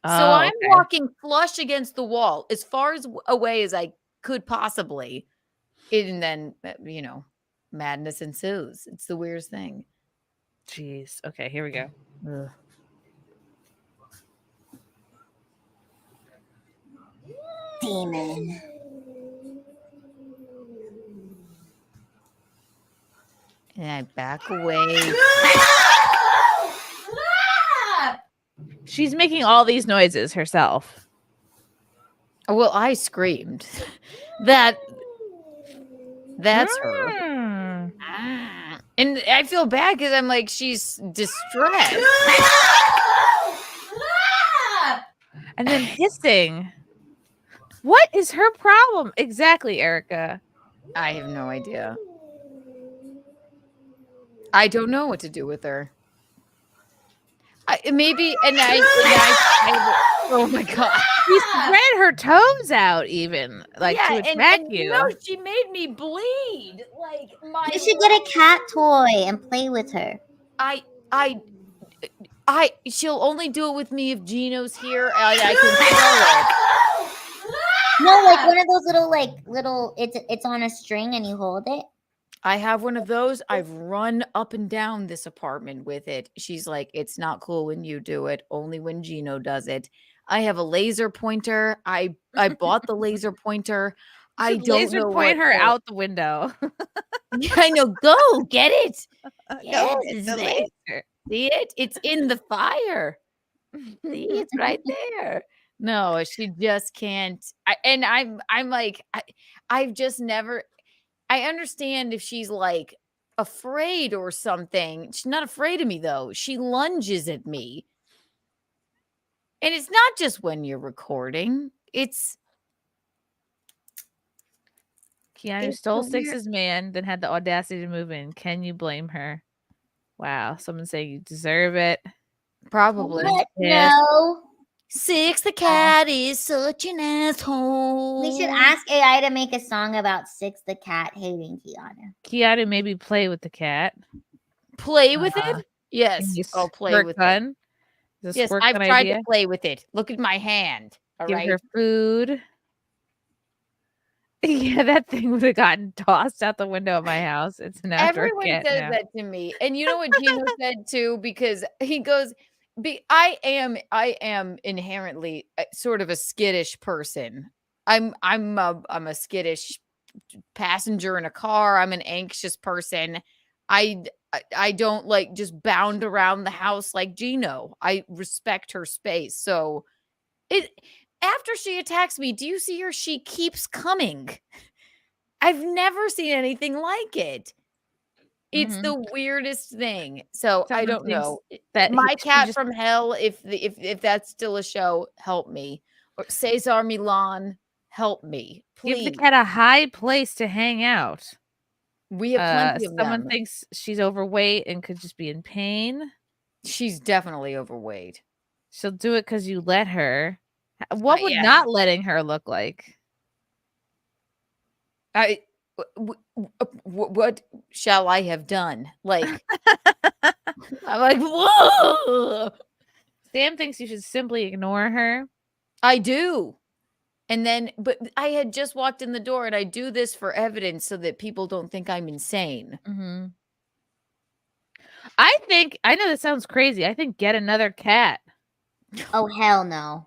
So I'm walking flush against the wall as far away as I could possibly, and then madness ensues. It's the weirdest thing. Jeez. Okay, here we go. Ugh. Demon. And I back away. She's making all these noises herself. Well, I screamed. That's her. And I feel bad because I'm like, she's distressed. And then hissing. What is her problem? Exactly, Erica. I have no idea. I don't know what to do with her. Oh my god, she spread her toes out, even like to attack you. No, she made me bleed. Like You should get a cat toy and play with her. She'll only do it with me if Gino's here. I can throw it. No, like one of those little it's on a string and you hold it. I have one of those. I've run up and down this apartment with it. She's like, it's not cool when you do it, only when Gino does it. I have a laser pointer. I bought the laser pointer. I don't laser know point her what out the window. Yeah, I know. Go get it. Yes, Yes, the laser. see it? It's in the fire. See, it's right there. No, she just can't. I'm like, I've just never. I understand if she's like afraid or something. She's not afraid of me though. She lunges at me. And it's not just when you're recording. It's Keanu stole Six's man, then had the audacity to move in. Can you blame her? Wow. Someone saying you deserve it. Probably. No. Six the cat is such an asshole. We should ask AI to make a song about Six the cat hating Keanu. Keanu, maybe play with the cat. Play with it? Yes. I'll play with gun? it. Is this Yes, squirt I've gun tried idea? to play with it. Look at my hand. All Give right. her food. Yeah, that thing would have gotten tossed out the window of my house. It's an outdoor Everyone cat says now. that to me. And you know what Gino said too? Because he goes, I am inherently sort of a skittish person. I'm a skittish passenger in a car. I'm an anxious person. I don't like just bound around the house like Gino. I respect her space. So after she attacks me, do you see her? She keeps coming. I've never seen anything like it. It's the weirdest thing. So I don't know. that My she cat just- from hell, if that's still a show, help me. Or Cesar Milan, help me. Please. Give the cat a high place to hang out. We have plenty of Someone them. thinks she's overweight and could just be in pain. She's definitely overweight. She'll do it because you let her. What would yeah. not letting her look like? What shall I have done? Like, I'm like, whoa. Sam thinks you should simply ignore her. I do. And then, but I had just walked in the door, and I do this for evidence so that people don't think I'm insane. Mm-hmm. I know this sounds crazy. I think get another cat. Oh, hell no.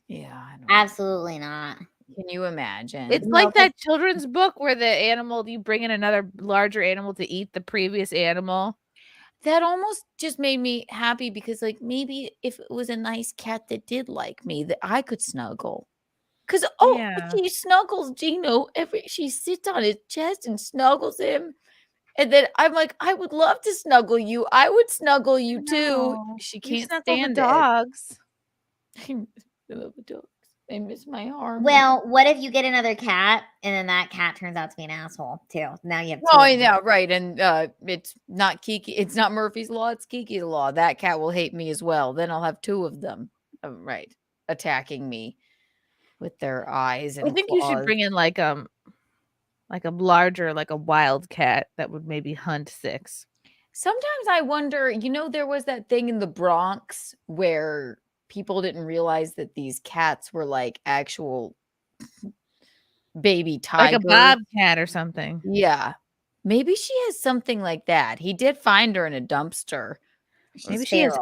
Yeah. Absolutely not. Can you imagine? It's like that children's book where the animal, you bring in another larger animal to eat the previous animal. That almost just made me happy because, like, maybe if it was a nice cat that did like me, that I could snuggle. Because, she snuggles Gino. She sits on his chest and snuggles him. And then I'm like, I would love to snuggle you. I would snuggle you too. She can't stand dogs. I love the dogs. They miss my arm. Well, what if you get another cat and then that cat turns out to be an asshole too? Now you have two. Oh, yeah, right. And it's not Kiki. It's not Murphy's Law. It's Kiki's Law. That cat will hate me as well. Then I'll have two of them, right, attacking me with their eyes and I think you should bring in like a larger, like a wild cat that would maybe hunt Six. Sometimes I wonder, there was that thing in the Bronx where people didn't realize that these cats were like actual baby tigers. Like a bobcat or something. Yeah. Maybe she has something like that. He did find her in a dumpster. Maybe she has.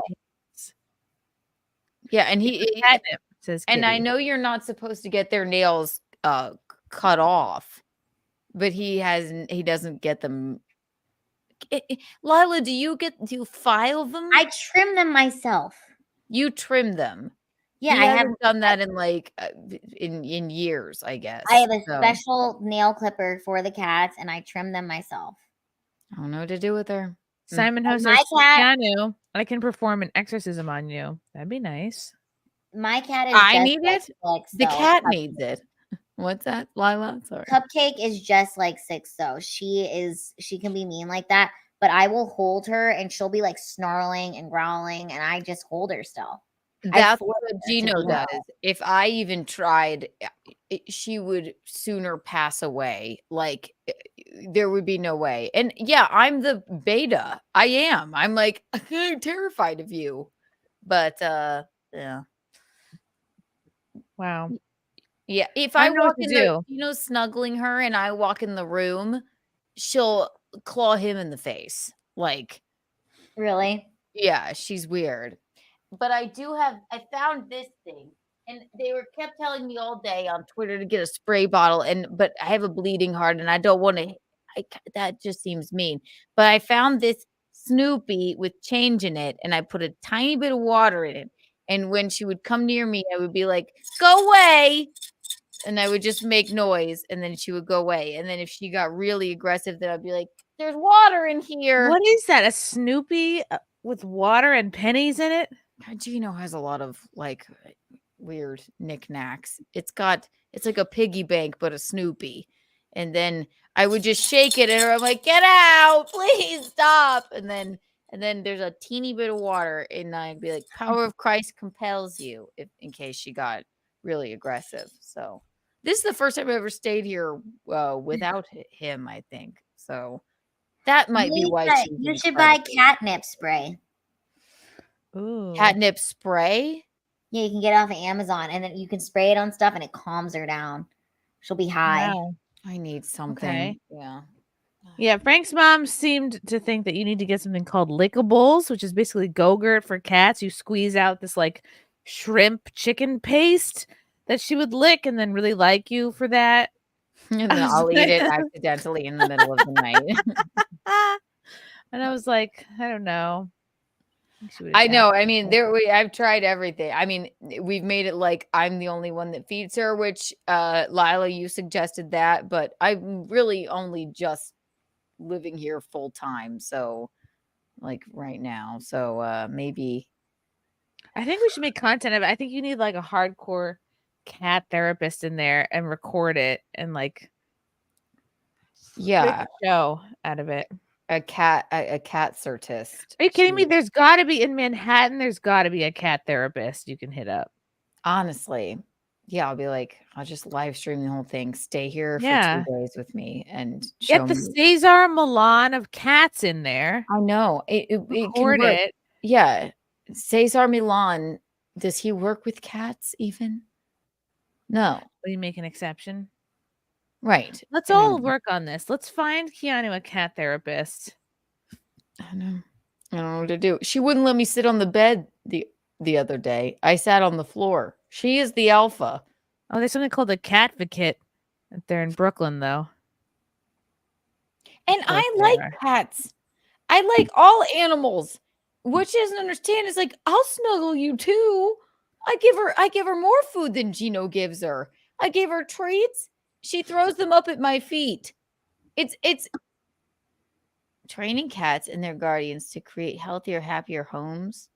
Yeah, and catnip, says and I Kitty. know you're not supposed to get their nails cut off, but he doesn't get them Lila, do you file them? I trim them myself. You trim them. Yeah, He I have hasn't done that in like in years, I guess. I have a so. special nail clipper for the cats, and I trim them myself. I don't know what to do with her. Simon Ho And says, my cat- Keanu, I can perform an exorcism on you. That'd be nice. My cat is I just need like it. Six, The though. cat needs it. What's that, Lila? Sorry. Cupcake is just like Six, though. She can be mean like that, but I will hold her and she'll be like snarling and growling, and I just hold her still. That's what Gino does. If I even tried, she would sooner pass away. Like there would be no way. And yeah, I'm the beta. I am. I'm like I'm terrified of you. But yeah. Wow. Yeah, if I I don't know walk what in to the, do. snuggling her and I walk in the room, she'll claw him in the face. Like, really? Yeah, she's weird. But I found this thing, and they kept telling me all day on Twitter to get a spray bottle, but I have a bleeding heart and I don't want to. That just seems mean. But I found this Snoopy with change in it, and I put a tiny bit of water in it. And when she would come near me, I would be like, "Go away!" And I would just make noise, and then she would go away. And then if she got really aggressive, then I'd be like, "There's water in here." What is that? A Snoopy with water and pennies in it? Gino has a lot of like weird knickknacks. It's like a piggy bank, but a Snoopy. And then I would just shake it, and I'm like, "Get out, please stop!" And then there's a teeny bit of water, and I'd be like, "Power of Christ compels you," in case she got really aggressive. So this is the first time I've ever stayed here without him, I think. So that might be why you should buy catnip spray. Ooh. Catnip spray? Yeah, you can get it off of Amazon, and then you can spray it on stuff, and it calms her down. She'll be high. Wow. I need something. Okay. Yeah. Yeah, Frank's mom seemed to think that you need to get something called lickables, which is basically Go-Gurt for cats. You squeeze out this like shrimp chicken paste that she would lick and then really like you for that. And then I'll eat it accidentally in the middle of the night. And I was like, I don't know. I know. I mean, I've tried everything. I mean, we've made it like I'm the only one that feeds her, which Lila, you suggested that, but I'm really only just living here full time. So like right now. So maybe I think we should make content of it. I think you need like a hardcore cat therapist in there and record it and like make a show out of it. A cat certist. Are you kidding me? There's got to be in Manhattan. There's got to be a cat therapist you can hit up. Honestly, yeah, I'll be like, I'll just live stream the whole thing. Stay here for 2 days with me and get the Cesar Milan of cats in there. I know it can work. It. Yeah, Cesar Milan. Does he work with cats even? No. Will you make an exception? Right. Let's all work on this. Let's find Keanu a cat therapist. I don't know what to do. She wouldn't let me sit on the bed the other day. I sat on the floor. She is the alpha. Oh, there's something called a Catvacate. They're in Brooklyn, though. And I like cats. I like all animals. What she doesn't understand is like, I'll snuggle you too. I give her more food than Gino gives her. I gave her treats. She throws them up at my feet. It's training cats and their guardians to create healthier, happier homes.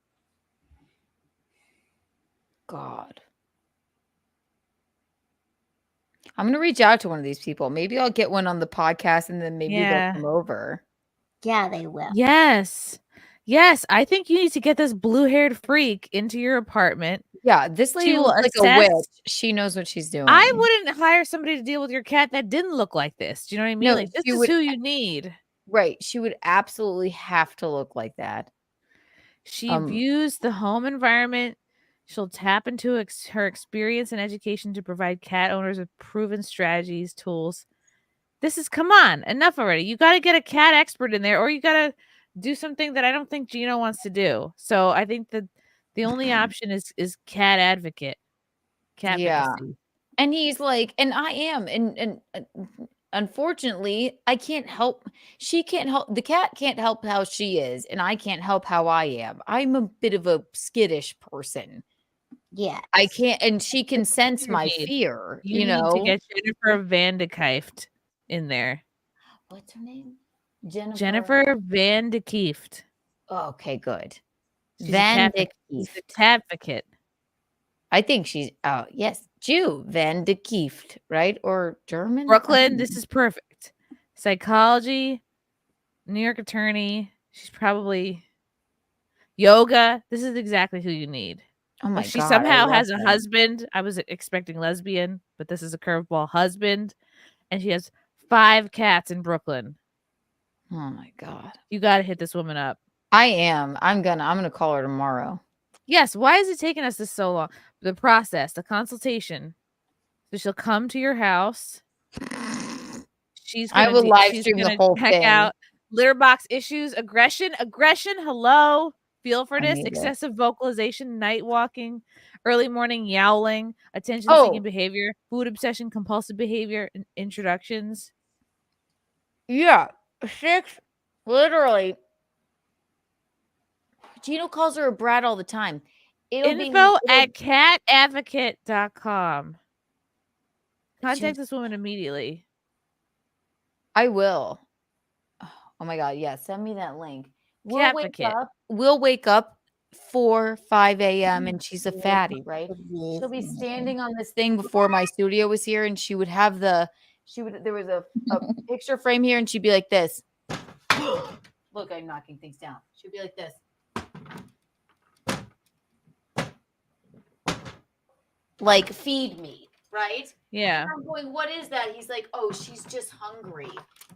God. I'm going to reach out to one of these people. Maybe I'll get one on the podcast and then maybe they'll come over. Yeah, they will. Yes. Yes. I think you need to get this blue-haired freak into your apartment. Yeah, this lady looks like a witch. She knows what she's doing. I wouldn't hire somebody to deal with your cat that didn't look like this. Do you know what I mean? No, like, this is who you need. Right. She would absolutely have to look like that. She views the home environment. She'll tap into her experience and education to provide cat owners with proven strategies, tools. Come on, enough already. You got to get a cat expert in there, or you got to do something that I don't think Gino wants to do. So I think that the only option is cat advocate. Cat advocacy. And he's like, and I am, and unfortunately, I can't help. She can't help. The cat can't help how she is, and I can't help how I am. I'm a bit of a skittish person. Yeah. I can't, and she can sense You my need- fear. You need to get Jennifer Van de Kieft in there. What's her name? Jennifer Van de Kieft. Okay, good. She's Van de she's Kieft. a advocate. I think she's yes, Jew, Van de Kieft, right? Or German? Brooklyn, this is perfect. Psychology, New York attorney. She's probably yoga. This is exactly who you need. Oh my She God, I somehow love has a her. husband. I was expecting lesbian, but this is a curveball husband. And she has 5 cats in Brooklyn. Oh my God. You got to hit this woman up. I am. I'm gonna call her tomorrow. Yes. Why is it taking us this so long? The process, the consultation. So she'll come to your house. I will live stream the whole check thing. out litter box issues, aggression. Hello. Feel for I this. need it. Excessive vocalization, night walking, early morning yowling, attention seeking Oh. behavior, food obsession, compulsive behavior, and introductions. Yeah, 6 literally. Gino calls her a brat all the time. Info at catadvocate.com. Contact this woman immediately. I will. Oh my God, yeah, send me that link. We'll wake Catvocate. up. We'll wake up 5 a.m. and she's a fatty, right? She'll be standing on this thing before my studio was here, and she would have there was a picture frame here, and she'd be like this. Look, I'm knocking things down. She'd be like this. Like, feed me, right? Yeah. And I'm going, what is that? He's like, oh, she's just hungry.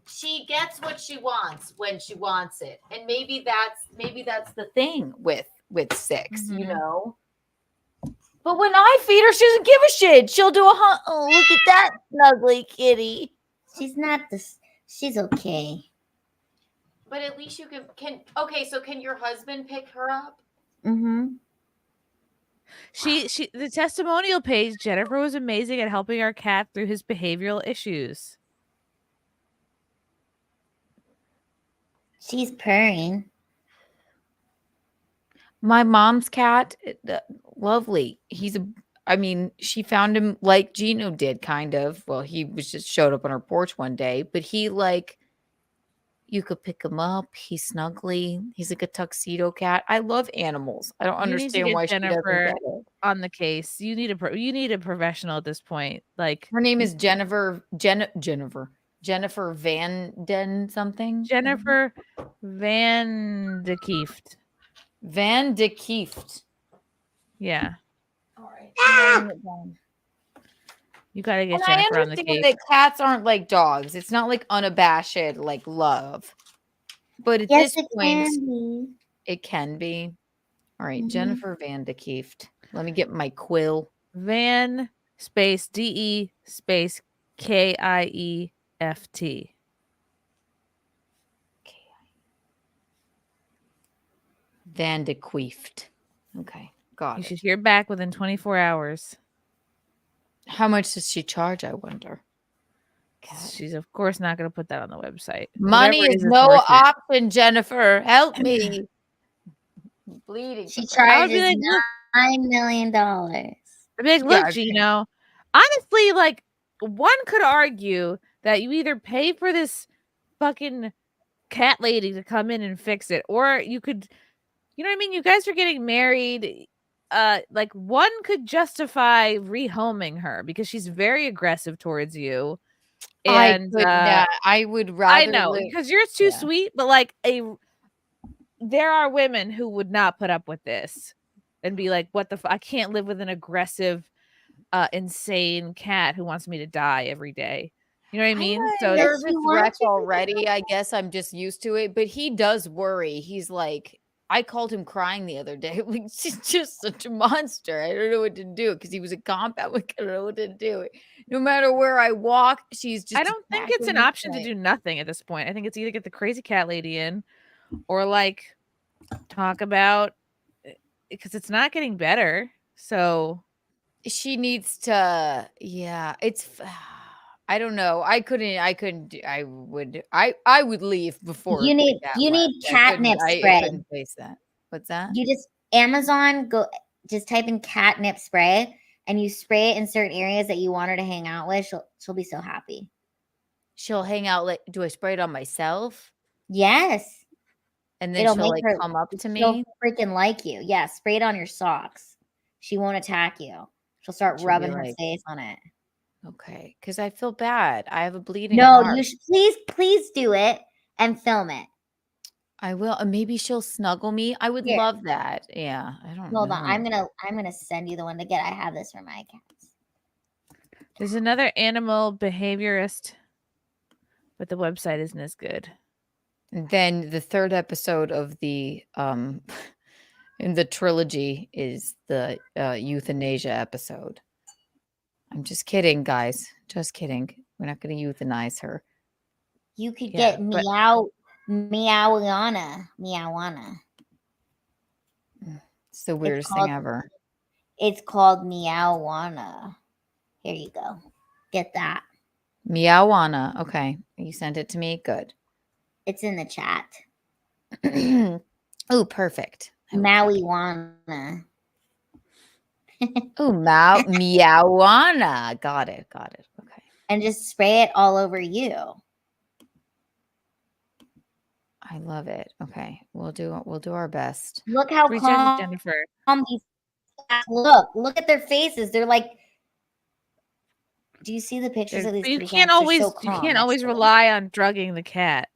She gets what she wants when she wants it. And maybe that's the thing with 6, you know? But when I feed her, she doesn't give a shit. She'll do oh, look at that snuggly kitty. She's not this. She's okay. But at least you can okay, so can your husband pick her up? Mm-hmm. She the testimonial page, Jennifer was amazing at helping our cat through his behavioral issues. She's purring. My mom's cat, lovely. She found him like Gino did, kind of. Well, he was just showed up on her porch one day, but he you could pick him up. He's snuggly. He's like a tuxedo cat. I love animals. I don't You understand need why to get she doesn't Jennifer get it. on the case. You need a professional at this point. Like, Her name is Jennifer Van Den something. Jennifer Van de Kieft. Van de Kieft. Yeah. All right. You got to get And Jennifer I on the understand case. that cats aren't like dogs. It's not like unabashed like love. But at Yes, this it point, can be. it can be. All right, Mhm. Jennifer Van de Kieft. Let me get my quill. Van space DE space KIEFT. Van de Kieft. Okay, got You it. should hear back within 24 hours. How much does she charge, I wonder? She's of course not going to put that on the website. Money Whatever it is it's no worth it. option, Jennifer. Help me. Bleeding. She I would be charges like, look, $9 million. I'd be like, look, Gino. Honestly, like, one could argue that you either pay for this fucking cat lady to come in and fix it, or you could, you know what I mean? You guys are getting married. Like, one could justify rehoming her because she's very aggressive towards you. And I would rather. I know because you're too sweet, but like there are women who would not put up with this and be like, "What the? I can't live with an aggressive, insane cat who wants me to die every day." You know what I mean? So nervous wreck already. I guess I'm just used to it. But he does worry. He's like, I called him crying the other day. Like, she's just such a monster. I don't know what to do because he was a compound. Like, I don't know what to do. No matter where I walk, she's just. I don't think it's an option to do nothing at this point. I think it's either get the crazy cat lady in, or like talk about because it's not getting better. So she needs to. Yeah, it's. I don't know. I would leave before You need the cat you left. need catnip I spray. couldn't face that. What's that? You just Amazon just type in catnip spray and you spray it in certain areas that you want her to hang out with. She'll be so happy. She'll hang out. Like, do I spray it on myself? Yes. And then It'll she'll make like her come up to she'll me. freaking like you. Yeah, spray it on your socks. She won't attack you. She'll start She'll be rubbing her like, face on it. okay, because I feel bad. I have a bleeding No, heart. you should please do it and film it. I will. Maybe she'll snuggle me. I would Here. love that. Yeah, I don't Hold know. on. I'm gonna send you the one to get. I have this for my cats. There's another animal behaviorist, but the website isn't as good. And then the third episode of the in the trilogy is the euthanasia episode. I'm just kidding, guys. Just kidding. We're not going to euthanize her. You could Yeah, get but- Meowana. It's the weirdest called- thing ever. It's called Meowana. Here you go. Get that. Meowana. Okay. You sent it to me. Good. It's in the chat. Oh, perfect. Mauiwana. Oh, Meowana. Got it. Okay. And just spray it all over you. I love it. Okay. We'll do our best. Look how Reach out to calm Jennifer. these cats look at their faces. They're like, do you see the pictures of these? You kitty can't cats? They're always so you calm can't next always to them. rely on drugging the cat.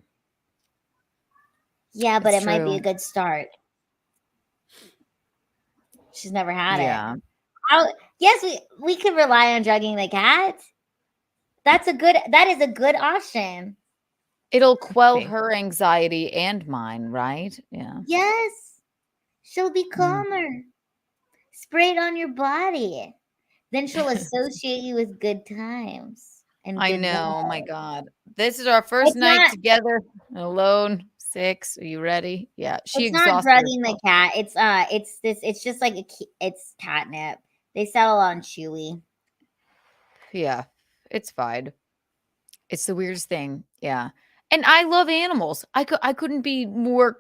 Yeah, but It's it might be true. a good start. She's never had Yeah. it. Yes, we could rely on drugging the cat. That is a good option. It'll quell Okay. her anxiety and mine, right? Yeah. Yes. She'll be calmer. Spray it on your body. Then she'll associate you with good times. And I good know. Oh my vibes. God. This is our first It's night not- together alone. 6. Are you ready? Yeah. She It's not exhausted drugging herself. the cat. It's just like it's catnip. They sell it on Chewy. Yeah. It's fine. It's the weirdest thing. Yeah. And I love animals. I couldn't be more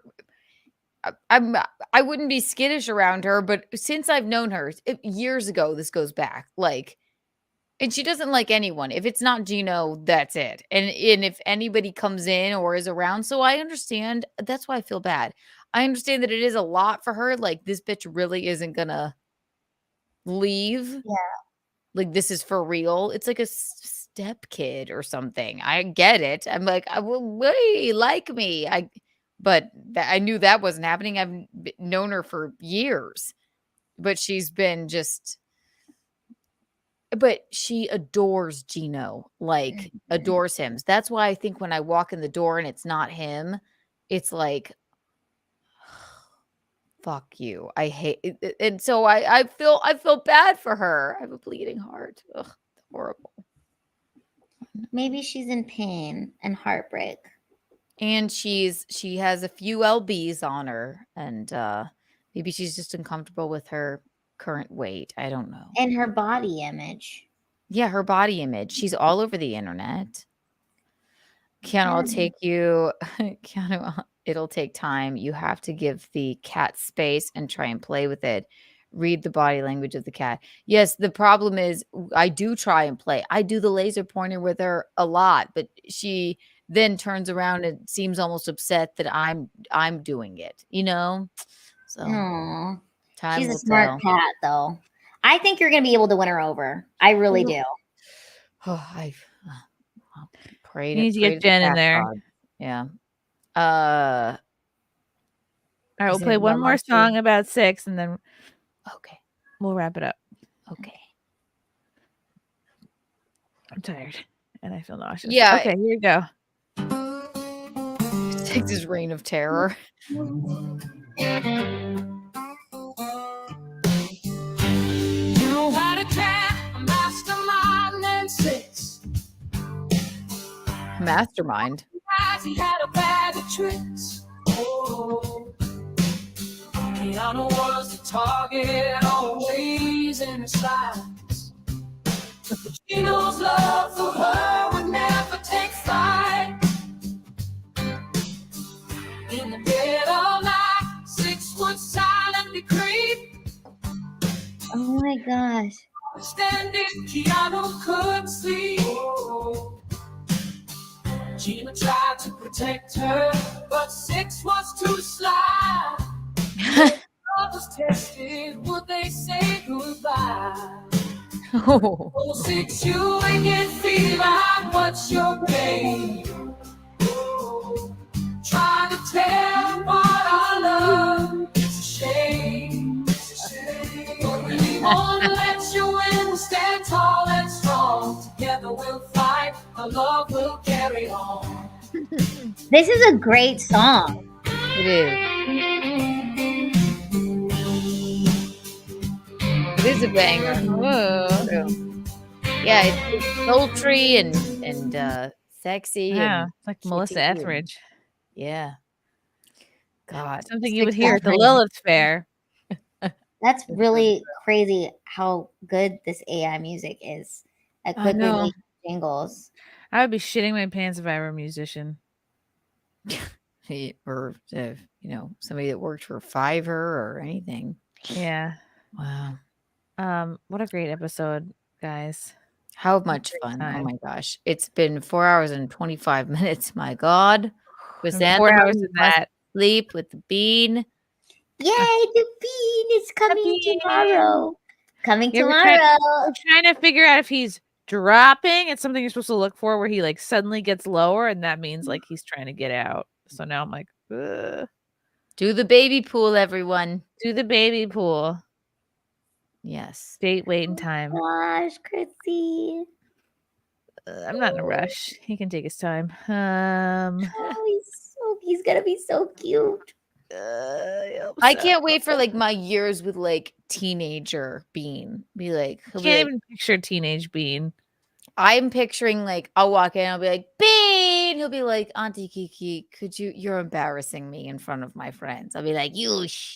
I wouldn't be skittish around her, but since I've known her years ago, this goes back. Like, and she doesn't like anyone. If it's not Gino, that's it. And if anybody comes in or is around, so I understand. That's why I feel bad. I understand that it is a lot for her. Like, this bitch really isn't gonna leave. Yeah. Like, this is for real. It's like a step kid or something. I get it. I'm like, wait, like me. But I knew that wasn't happening. I've known her for years, but she's been just. But she adores Gino, like adores him. That's why I think when I walk in the door and it's not him, it's like, fuck you. I hate it. And so I feel bad for her. I have a bleeding heart. Ugh, horrible. Maybe she's in pain and heartbreak. And she has a few lbs on her, and maybe she's just uncomfortable with her current weight. I don't know. And her body image. Yeah, her body image. She's all over the internet. Keanu, I'll take you. Keanu, it'll take time. You have to give the cat space and try and play with it. Read the body language of the cat. Yes, the problem is I do try and play. I do the laser pointer with her a lot, but she then turns around and seems almost upset that I'm doing it, you know? So Aww. time She's a will smart tell. cat, though. I think you're going to be able to win her over. I really do. Oh, I'll pray You need to get the Jen in cat there. god. Yeah. All right, we'll Is play one anyone more else do- song about 6, and then Okay. we'll wrap it up. Okay. I'm tired and I feel nauseous. Yeah. Okay, here we go. Takes his reign of terror. You had a cat, a mastermind, and 6. Mastermind. He had a bag of tricks. Oh, Keanu was the target, always in his sights. But Gino's love for her gosh. Standing, Keanu couldn't sleep. Gina tried to protect her, but 6 was too sly. Love was tested, would they say goodbye? Oh. 6, you ain't get fever, what's your game? Trying to tell what our love, it's a shame. But we won't let you win, we'll stand tall and strong. Together we'll fight, our love will carry on. This is a great song. It is. It is a banger. Whoa. Yeah, it's sultry and sexy. Yeah, and it's like Melissa cute. Etheridge. Yeah. God. Something you would hear at the Lilith Fair. That's really crazy how good this AI music is at I quickly know. making jingles. I would be shitting my pants if I were a musician. Or somebody that worked for Fiverr or anything. Yeah. Wow. What a great episode, guys. How much fun. Oh my gosh. It's been 4 hours and 25 minutes. My God. Chrysanthemum 4 hours of must that. sleep with the bean. Yay, the bean is coming tomorrow. Coming Yeah, tomorrow. we're trying to figure out if he's dropping. It's something you're supposed to look for where he like suddenly gets lower, and that means like he's trying to get out. So now I'm like, ugh. Do the baby pool, everyone. Do the baby pool. Yes. Date waiting time. Gosh, Chrissy. I'm not in a rush. He can take his time. Oh, he's gonna be so cute. I can't wait for like my years with like teenager Bean. Be like, he'll be Can't like, even picture teenage Bean. I'm picturing like I'll walk in, I'll be like, Bean. He'll be like, Auntie Kiki, you're embarrassing me in front of my friends. I'll be like,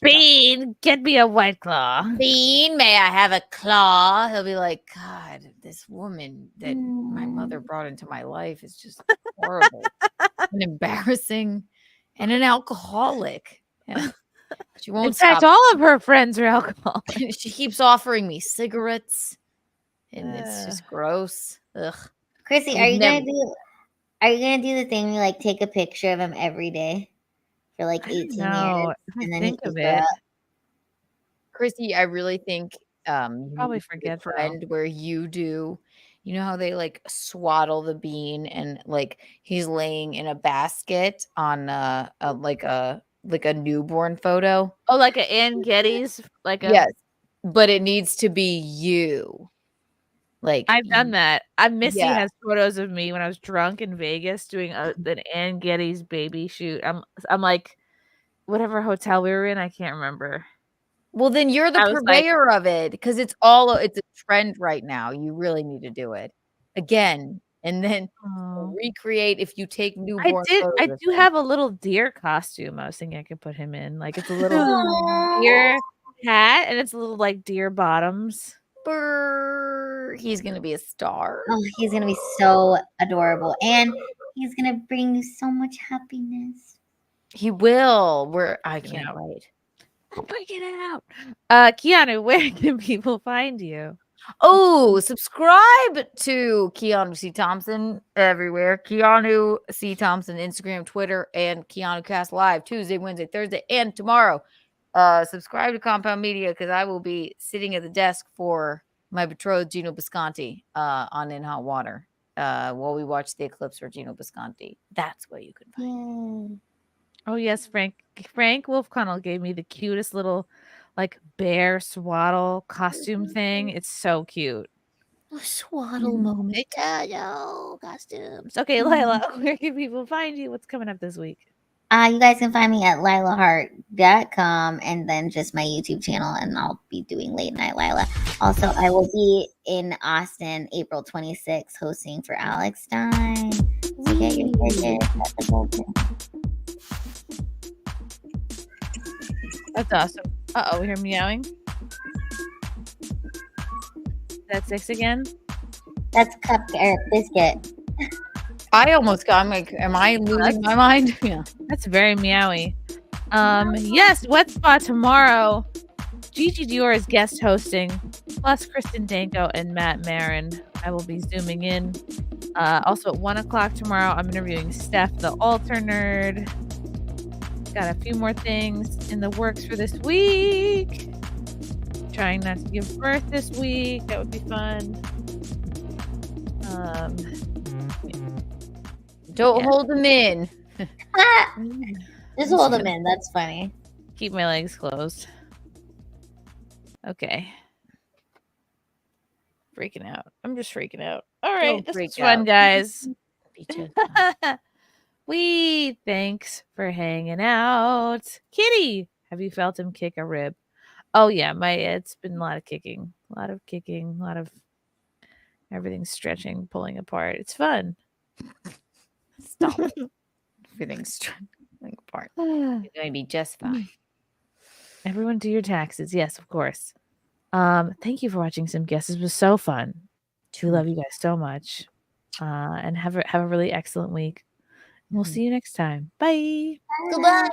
Bean, get me a White Claw. Bean, may I have a claw? He'll be like, God, this woman that my mother brought into my life is just horrible and embarrassing and an alcoholic. And she won't In fact, stop. all of her friends are alcoholics. She keeps offering me cigarettes, and it's just gross. Ugh. Chrissy, We've are you never- gonna do the thing where you like take a picture of him every day for like 18 know. years If I and then think he of just grow it. up? Chrissy, I really think you Probably need to forget do a trend where you do. You know how they like swaddle the bean and like he's laying in a basket on like a newborn photo. Oh, like an Ann Getty's, like a Yes, but it needs to be you. Like I've done that. Missy Yeah. has photos of me when I was drunk in Vegas doing an Ann Getty's baby shoot. I'm like, whatever hotel we were in, I can't remember. Well, then you're the I was like- purveyor of it because it's a trend right now. You really need to do it again, and then recreate if you take newborn. I photos of do him. have a little deer costume. I was thinking I could put him in. Like it's a little deer hat and it's a little like deer bottoms. Brr, he's gonna be a star. Oh, he's gonna be so adorable, and he's gonna bring you so much happiness. He will. I can't wait. I'll break it out. Keanu, where can people find you? Oh, subscribe to Keanu C. Thompson everywhere. Keanu C. Thompson, Instagram, Twitter, and Keanu Cast Live Tuesday, Wednesday, Thursday, and tomorrow. Subscribe to Compound Media because I will be sitting at the desk for my betrothed Gino Bisconti on In Hot Water while we watch the eclipse for Gino Bisconti. That's where you can find it. Oh yes, Frank Wolfconnell gave me the cutest little like bear swaddle costume thing. It's so cute. Swaddle moment. Costumes. Okay, Lila, where can people find you? What's coming up this week? You guys can find me at lilahart.com and then just my YouTube channel, and I'll be doing Late Night Lila. Also, I will be in Austin April 26th hosting for Alex Stein. So get your tickets at the Golden. That's awesome. We hear meowing. That's 6 again. That's Biscuit. I almost got. I'm like, am I losing my mind? Yeah. That's very meowy. Yes, Wet Spa tomorrow. Gigi Dior is guest hosting. plus Kristen Danko and Matt Marin. I will be zooming in. Also at 1 o'clock tomorrow, I'm interviewing Steph, the altar nerd. Got a few more things in the works for this week. Trying not to give birth this week. That would be fun. Don't hold them in. Just hold them in. That's funny. Keep my legs closed. Okay. Freaking out. I'm just freaking out. All right. Don't This freak was fun, out. guys. Me too. Thanks for hanging out. Kitty, have you felt him kick a rib? Oh yeah, it's been a lot of kicking. A lot of everything stretching, pulling apart. It's fun. Stop. Everything's trying apart. You're going to be just fine. Everyone do your taxes. Yes, of course. Thank you for watching SimpCast. This was so fun. We love you guys so much. And have a really excellent week. We'll see you next time. Bye. Goodbye.